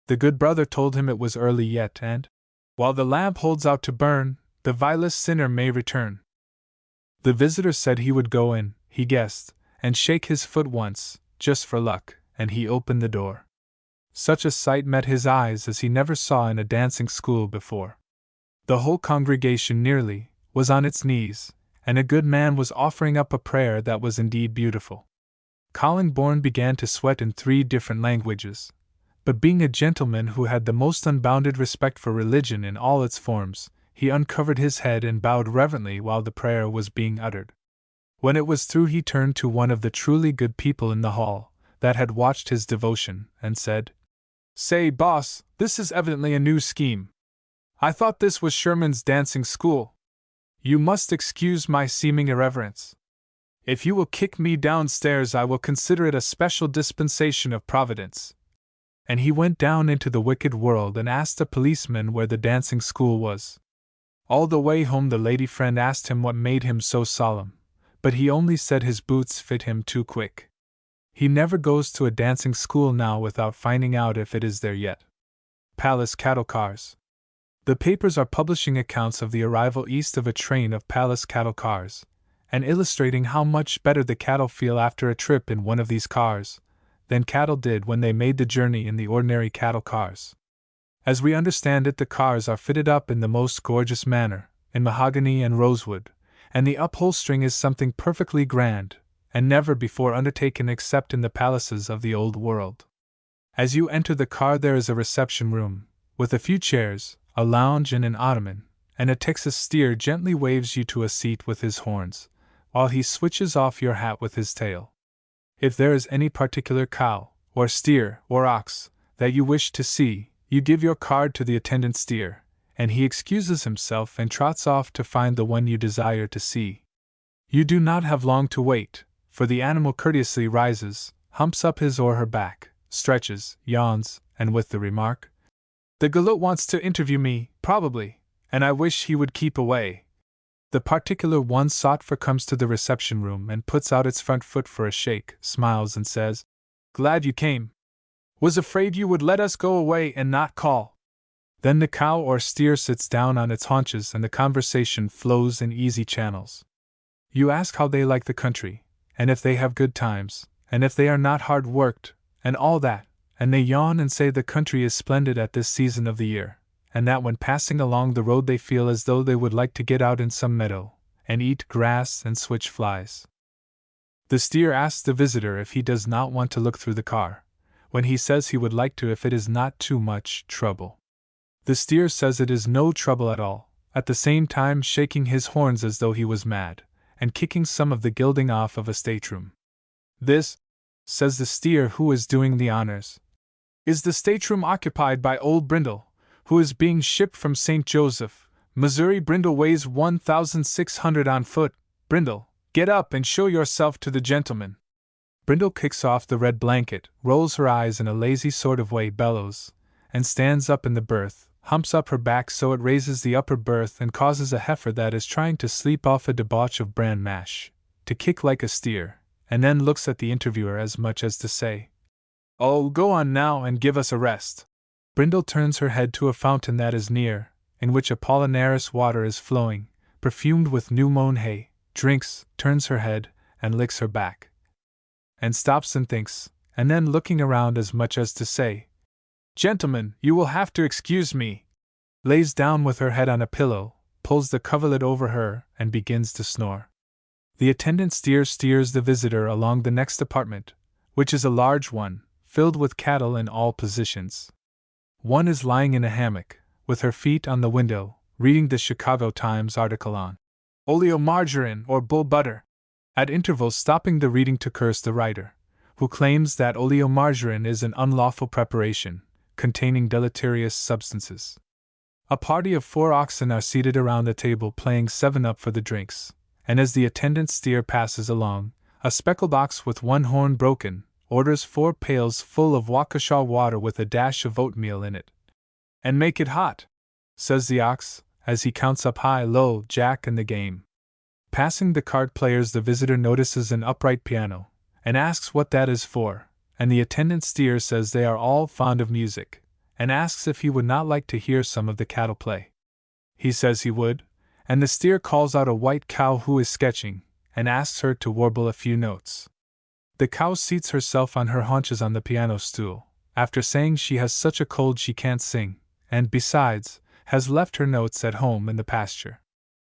The good brother told him it was early yet, and, "While the lamp holds out to burn, the vilest sinner may return." The visitor said he would go in, he guessed, and shake his foot once, just for luck, and he opened the door. Such a sight met his eyes as he never saw in a dancing school before. The whole congregation nearly was on its knees, and a good man was offering up a prayer that was indeed beautiful. Collingborn began to sweat in 3 different languages, but being a gentleman who had the most unbounded respect for religion in all its forms, he uncovered his head and bowed reverently while the prayer was being uttered. When it was through he turned to one of the truly good people in the hall, that had watched his devotion, and said, "Say, boss, this is evidently a new scheme. I thought this was Sherman's dancing school. You must excuse my seeming irreverence. If you will kick me downstairs I will consider it a special dispensation of Providence." And he went down into the wicked world and asked a policeman where the dancing school was. All the way home the lady friend asked him what made him so solemn, but he only said his boots fit him too quick. He never goes to a dancing school now without finding out if it is there yet. Palace cattle cars. The papers are publishing accounts of the arrival east of a train of palace cattle cars, and illustrating how much better the cattle feel after a trip in one of these cars than cattle did when they made the journey in the ordinary cattle cars. As we understand it, the cars are fitted up in the most gorgeous manner, in mahogany and rosewood, and the upholstering is something perfectly grand, and never before undertaken except in the palaces of the old world. As you enter the car there is a reception room, with a few chairs, a lounge and an ottoman, and a Texas steer gently waves you to a seat with his horns, while he switches off your hat with his tail. If there is any particular cow, or steer, or ox, that you wish to see, You give your card to the attendant steer, and he excuses himself and trots off to find the one you desire to see. You do not have long to wait, for the animal courteously rises, humps up his or her back, stretches, yawns, and with the remark, "The galoot wants to interview me, probably, and I wish he would keep away." The particular one sought for comes to the reception room and puts out its front foot for a shake, smiles and says, "Glad you came. Was afraid you would let us go away and not call." Then the cow or steer sits down on its haunches and the conversation flows in easy channels. You ask how they like the country, and if they have good times, and if they are not hard worked, and all that, and they yawn and say the country is splendid at this season of the year, and that when passing along the road they feel as though they would like to get out in some meadow, and eat grass and switch flies. The steer asks the visitor if he does not want to look through the car, when he says he would like to if it is not too much trouble. The steer says it is no trouble at all, at the same time shaking his horns as though he was mad, and kicking some of the gilding off of a stateroom. "This," says the steer who is doing the honors, "is the stateroom occupied by old Brindle, who is being shipped from St. Joseph, Missouri. Brindle weighs 1,600 on foot. Brindle, get up and show yourself to the gentleman." Brindle kicks off the red blanket, rolls her eyes in a lazy sort of way, bellows, and stands up in the berth, humps up her back so it raises the upper berth and causes a heifer that is trying to sleep off a debauch of bran mash to kick like a steer, and then looks at the interviewer as much as to say, "Oh, go on now and give us a rest." Brindle turns her head to a fountain that is near, in which Apollinaris water is flowing, perfumed with new mown hay, drinks, turns her head, and licks her back, and stops and thinks, and then looking around as much as to say, "Gentlemen, you will have to excuse me," lays down with her head on a pillow, pulls the coverlet over her, and begins to snore. The attendant steers the visitor along the next apartment, which is a large one, filled with cattle in all positions. One is lying in a hammock, with her feet on the window, reading the Chicago Times article on oleomargarine or bull butter, at intervals stopping the reading to curse the writer, who claims that oleomargarine is an unlawful preparation, containing deleterious substances. A party of 4 oxen are seated around the table playing 7-up for the drinks, and as the attendant steer passes along, a speckled ox with one horn broken orders 4 pails full of Waukesha water with a dash of oatmeal in it. "And make it hot," says the ox, as he counts up high, low, jack, and the game. Passing the card players, the visitor notices an upright piano, and asks what that is for, and the attendant steer says they are all fond of music, and asks if he would not like to hear some of the cattle play. He says he would, and the steer calls out a white cow who is sketching, and asks her to warble a few notes. The cow seats herself on her haunches on the piano stool, after saying she has such a cold she can't sing, and, besides, has left her notes at home in the pasture.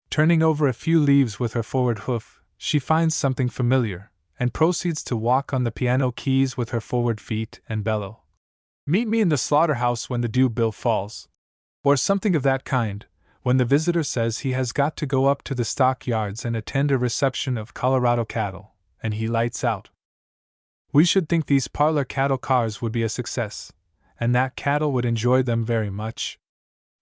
Turning over a few leaves with her forward hoof, she finds something familiar, and proceeds to walk on the piano keys with her forward feet and bellow, "Meet me in the slaughterhouse when the due bill falls," or something of that kind, when the visitor says he has got to go up to the stock yards and attend a reception of Colorado cattle, and he lights out. We should think these parlor cattle cars would be a success, and that cattle would enjoy them very much.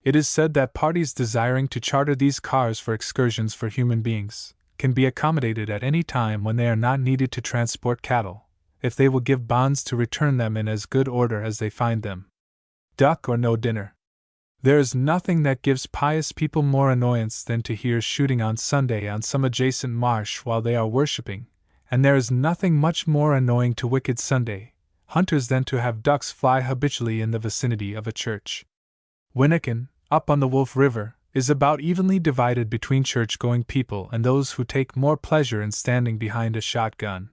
It is said that parties desiring to charter these cars for excursions for human beings can be accommodated at any time when they are not needed to transport cattle, if they will give bonds to return them in as good order as they find them. Duck or no dinner. There is nothing that gives pious people more annoyance than to hear shooting on Sunday on some adjacent marsh while they are worshipping, and there is nothing much more annoying to wicked Sunday hunters than to have ducks fly habitually in the vicinity of a church. Winnekin, up on the Wolf River, is about evenly divided between church-going people and those who take more pleasure in standing behind a shotgun.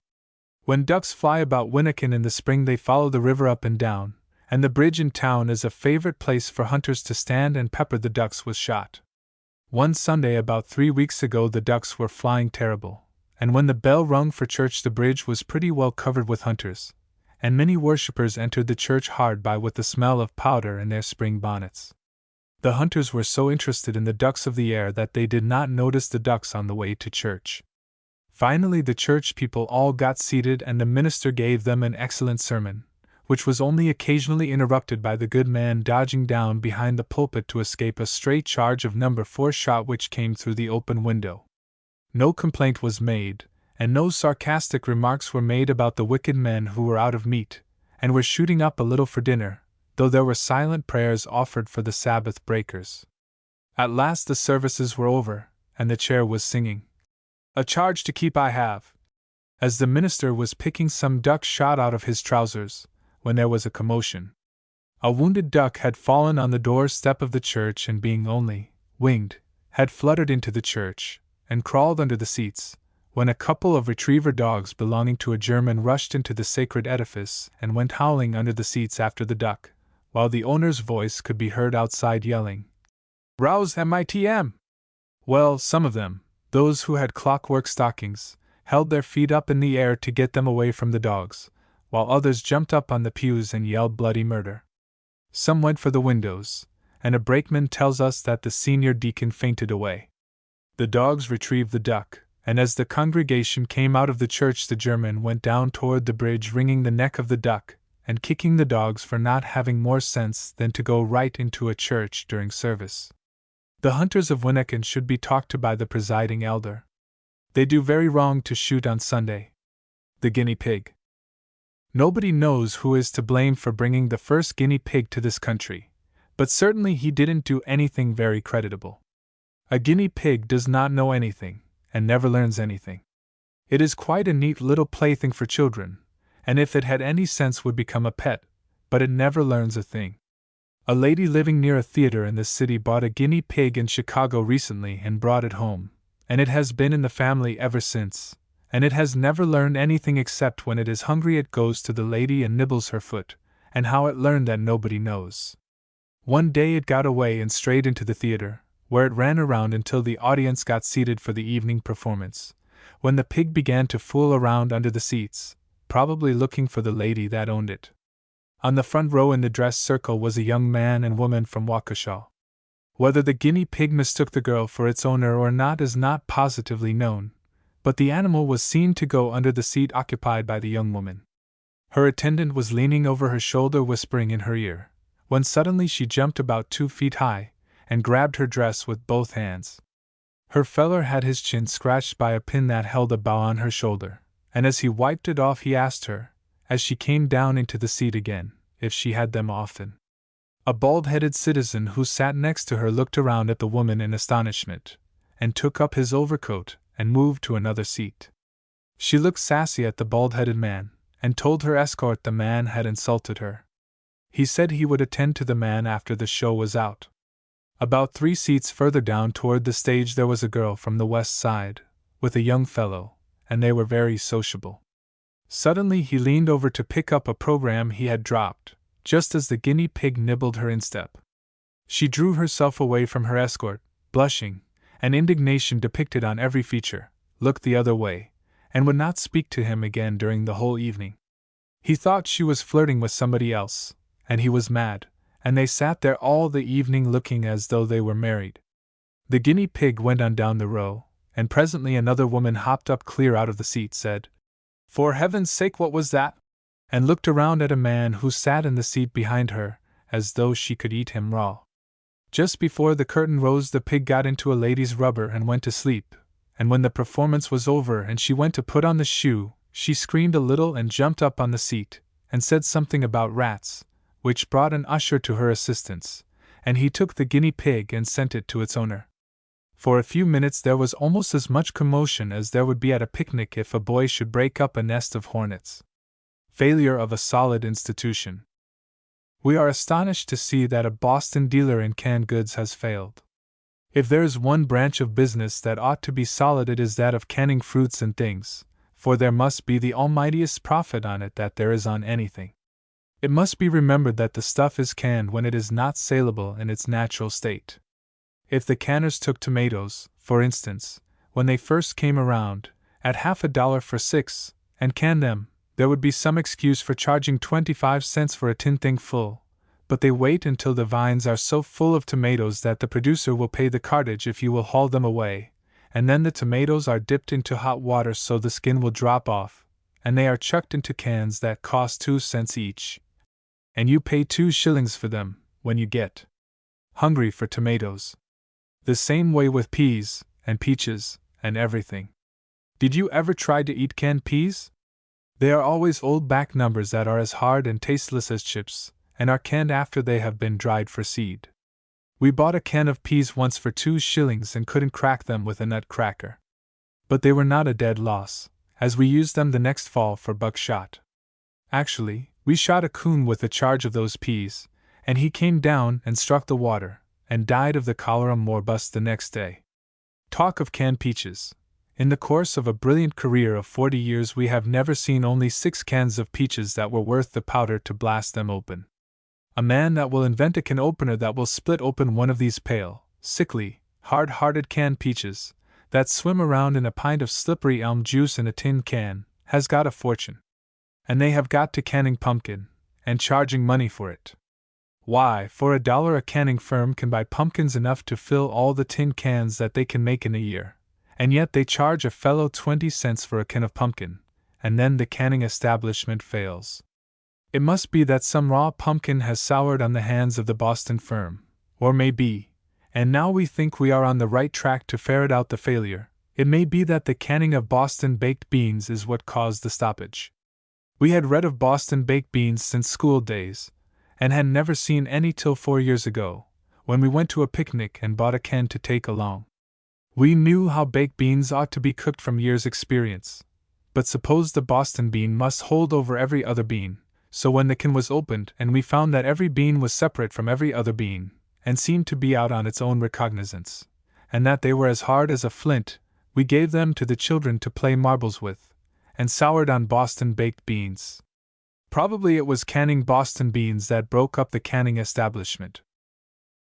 When ducks fly about Winnekin in the spring, they follow the river up and down, and the bridge in town is a favorite place for hunters to stand and pepper the ducks with shot. One Sunday about 3 weeks ago the ducks were flying terrible, and when the bell rung for church the bridge was pretty well covered with hunters, and many worshippers entered the church hard by with the smell of powder in their spring bonnets. The hunters were so interested in the ducks of the air that they did not notice the ducks on the way to church. Finally the church people all got seated and the minister gave them an excellent sermon, which was only occasionally interrupted by the good man dodging down behind the pulpit to escape a stray charge of number 4 shot which came through the open window. No complaint was made, and no sarcastic remarks were made about the wicked men who were out of meat, and were shooting up a little for dinner, though there were silent prayers offered for the Sabbath breakers. At last the services were over, and the chair was singing, "A charge to keep I have," as the minister was picking some duck shot out of his trousers, when there was a commotion. A wounded duck had fallen on the doorstep of the church and being only winged, had fluttered into the church, and crawled under the seats, when a couple of retriever dogs belonging to a German rushed into the sacred edifice and went howling under the seats after the duck, while the owner's voice could be heard outside yelling, "Rouse MITM!" Well, some of them, those who had clockwork stockings, held their feet up in the air to get them away from the dogs, while others jumped up on the pews and yelled bloody murder. Some went for the windows, and a brakeman tells us that the senior deacon fainted away. The dogs retrieved the duck, and as the congregation came out of the church the German went down toward the bridge wringing the neck of the duck, and kicking the dogs for not having more sense than to go right into a church during service. The hunters of Winnekin should be talked to by the presiding elder. They do very wrong to shoot on Sunday. The guinea pig. Nobody knows who is to blame for bringing the first guinea pig to this country, but certainly he didn't do anything very creditable. A guinea pig does not know anything, and never learns anything. It is quite a neat little plaything for children, and if it had any sense would become a pet, but it never learns a thing. A lady living near a theater in this city bought a guinea pig in Chicago recently and brought it home, and it has been in the family ever since, and it has never learned anything except when it is hungry it goes to the lady and nibbles her foot, and how it learned that nobody knows. One day it got away and strayed into the theater, where it ran around until the audience got seated for the evening performance, when the pig began to fool around under the seats, probably looking for the lady that owned it. On the front row in the dress circle was a young man and woman from Waukesha. Whether the guinea pig mistook the girl for its owner or not is not positively known, but the animal was seen to go under the seat occupied by the young woman. Her attendant was leaning over her shoulder whispering in her ear, when suddenly she jumped about 2 feet high, and grabbed her dress with both hands. Her feller had his chin scratched by a pin that held a bough on her shoulder, and as he wiped it off he asked her, as she came down into the seat again, if she had them often. A bald-headed citizen who sat next to her looked around at the woman in astonishment, and took up his overcoat and moved to another seat. She looked sassy at the bald-headed man, and told her escort the man had insulted her. He said he would attend to the man after the show was out. About 3 seats further down toward the stage there was a girl from the west side, with a young fellow, and they were very sociable. Suddenly he leaned over to pick up a program he had dropped, just as the guinea pig nibbled her instep. She drew herself away from her escort, blushing, and indignation depicted on every feature, looked the other way, and would not speak to him again during the whole evening. He thought she was flirting with somebody else, and he was mad, and they sat there all the evening looking as though they were married. The guinea pig went on down the row, and presently another woman hopped up clear out of the seat, said, "For heaven's sake, what was that?" and looked around at a man who sat in the seat behind her, as though she could eat him raw. Just before the curtain rose the pig got into a lady's rubber and went to sleep, and when the performance was over and she went to put on the shoe, she screamed a little and jumped up on the seat, and said something about rats, which brought an usher to her assistance, and he took the guinea pig and sent it to its owner. For a few minutes there was almost as much commotion as there would be at a picnic if a boy should break up a nest of hornets. Failure of a solid institution. We are astonished to see that a Boston dealer in canned goods has failed. If there is one branch of business that ought to be solid it is that of canning fruits and things, for there must be the almightiest profit on it that there is on anything. It must be remembered that the stuff is canned when it is not saleable in its natural state. If the canners took tomatoes, for instance, when they first came around, at $half for 6, and canned them, there would be some excuse for charging 25 cents for a tin thing full, but they wait until the vines are so full of tomatoes that the producer will pay the cartage if you will haul them away, and then the tomatoes are dipped into hot water so the skin will drop off, and they are chucked into cans that cost 2 cents each, and you pay 2 shillings for them when you get hungry for tomatoes. The same way with peas, and peaches, and everything. Did you ever try to eat canned peas? They are always old back numbers that are as hard and tasteless as chips, and are canned after they have been dried for seed. We bought a can of peas once for 2 shillings and couldn't crack them with a nut cracker. But they were not a dead loss, as we used them the next fall for buckshot. Actually, we shot a coon with a charge of those peas, and he came down and struck the water, and died of the cholera morbus the next day. Talk of canned peaches. In the course of a brilliant career of 40 years we have never seen only 6 cans of peaches that were worth the powder to blast them open. A man that will invent a can opener that will split open one of these pale, sickly, hard-hearted canned peaches, that swim around in a pint of slippery elm juice in a tin can, has got a fortune. And they have got to canning pumpkin, and charging money for it. Why, for $1 a canning firm can buy pumpkins enough to fill all the tin cans that they can make in a year, and yet they charge a fellow 20 cents for a can of pumpkin, and then the canning establishment fails. It must be that some raw pumpkin has soured on the hands of the Boston firm, or may be, and now we think we are on the right track to ferret out the failure, it may be that the canning of Boston baked beans is what caused the stoppage. We had read of Boston baked beans since school days, and had never seen any till 4 years ago, when we went to a picnic and bought a can to take along. We knew how baked beans ought to be cooked from years' experience, but suppose the Boston bean must hold over every other bean, so when the can was opened and we found that every bean was separate from every other bean, and seemed to be out on its own recognizance, and that they were as hard as a flint, we gave them to the children to play marbles with, and soured on Boston baked beans. Probably it was canning Boston beans that broke up the canning establishment.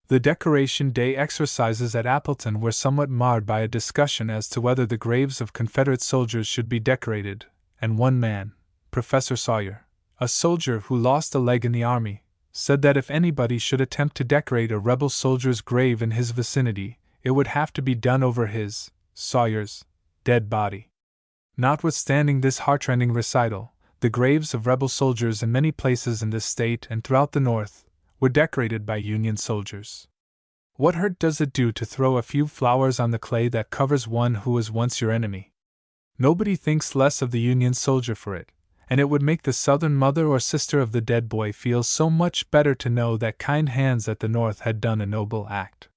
The Decoration Day exercises at Appleton were somewhat marred by a discussion as to whether the graves of Confederate soldiers should be decorated, and one man, Professor Sawyer, a soldier who lost a leg in the army, said that if anybody should attempt to decorate a rebel soldier's grave in his vicinity, it would have to be done over his, Sawyer's, dead body. Notwithstanding this heartrending recital, the graves of rebel soldiers in many places in this state and throughout the North were decorated by Union soldiers. What hurt does it do to throw a few flowers on the clay that covers one who was once your enemy? Nobody thinks less of the Union soldier for it, and it would make the Southern mother or sister of the dead boy feel so much better to know that kind hands at the North had done a noble act.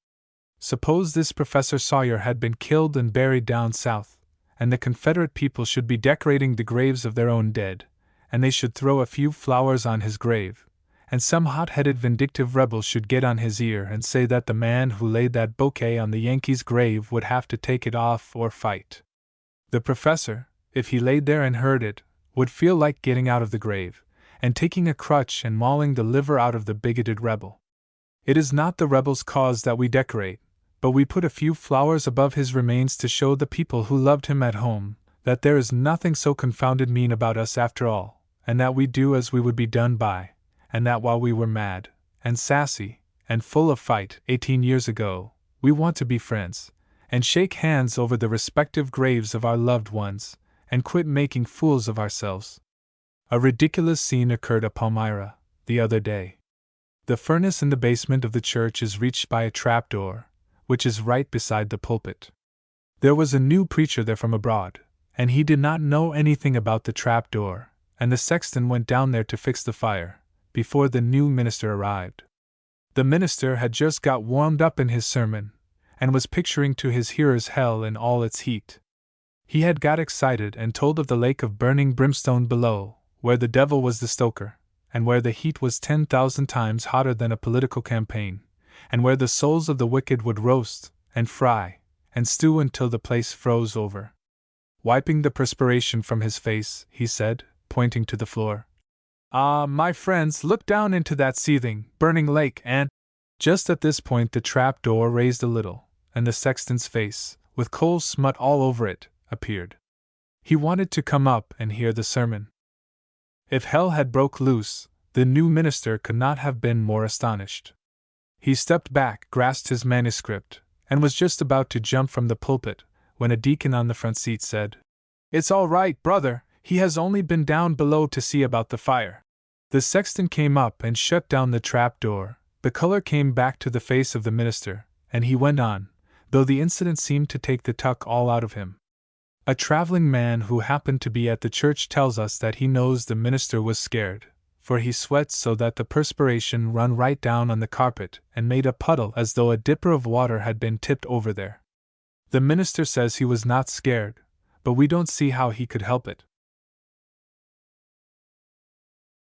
Suppose this Professor Sawyer had been killed and buried down South, and the Confederate people should be decorating the graves of their own dead, and they should throw a few flowers on his grave, and some hot-headed vindictive rebel should get on his ear and say that the man who laid that bouquet on the Yankee's grave would have to take it off or fight. The professor, if he laid there and heard it, would feel like getting out of the grave, and taking a crutch and mauling the liver out of the bigoted rebel. It is not the rebel's cause that we decorate, but we put a few flowers above his remains to show the people who loved him at home that there is nothing so confounded mean about us after all, and that we do as we would be done by, and that while we were mad, and sassy, and full of fight 18 years ago, we want to be friends, and shake hands over the respective graves of our loved ones, and quit making fools of ourselves. A ridiculous scene occurred at Palmyra the other day. The furnace in the basement of the church is reached by a trapdoor, which is right beside the pulpit. There was a new preacher there from abroad, and he did not know anything about the trapdoor, and the sexton went down there to fix the fire, before the new minister arrived. The minister had just got warmed up in his sermon, and was picturing to his hearers hell in all its heat. He had got excited and told of the lake of burning brimstone below, where the devil was the stoker, and where the heat was 10,000 times hotter than a political campaign, and where the souls of the wicked would roast, and fry, and stew until the place froze over. Wiping the perspiration from his face, he said, pointing to the floor, "Ah, my friends, look down into that seething, burning lake, and—" Just at this point the trap door raised a little, and the sexton's face, with coal smut all over it, appeared. He wanted to come up and hear the sermon. If hell had broke loose, the new minister could not have been more astonished. He stepped back, grasped his manuscript, and was just about to jump from the pulpit, when a deacon on the front seat said, "It's all right, brother, he has only been down below to see about the fire." The sexton came up and shut down the trap door. The color came back to the face of the minister, and he went on, though the incident seemed to take the tuck all out of him. A traveling man who happened to be at the church tells us that he knows the minister was scared, for he sweat so that the perspiration run right down on the carpet and made a puddle as though a dipper of water had been tipped over there. The minister says he was not scared, but we don't see how he could help it.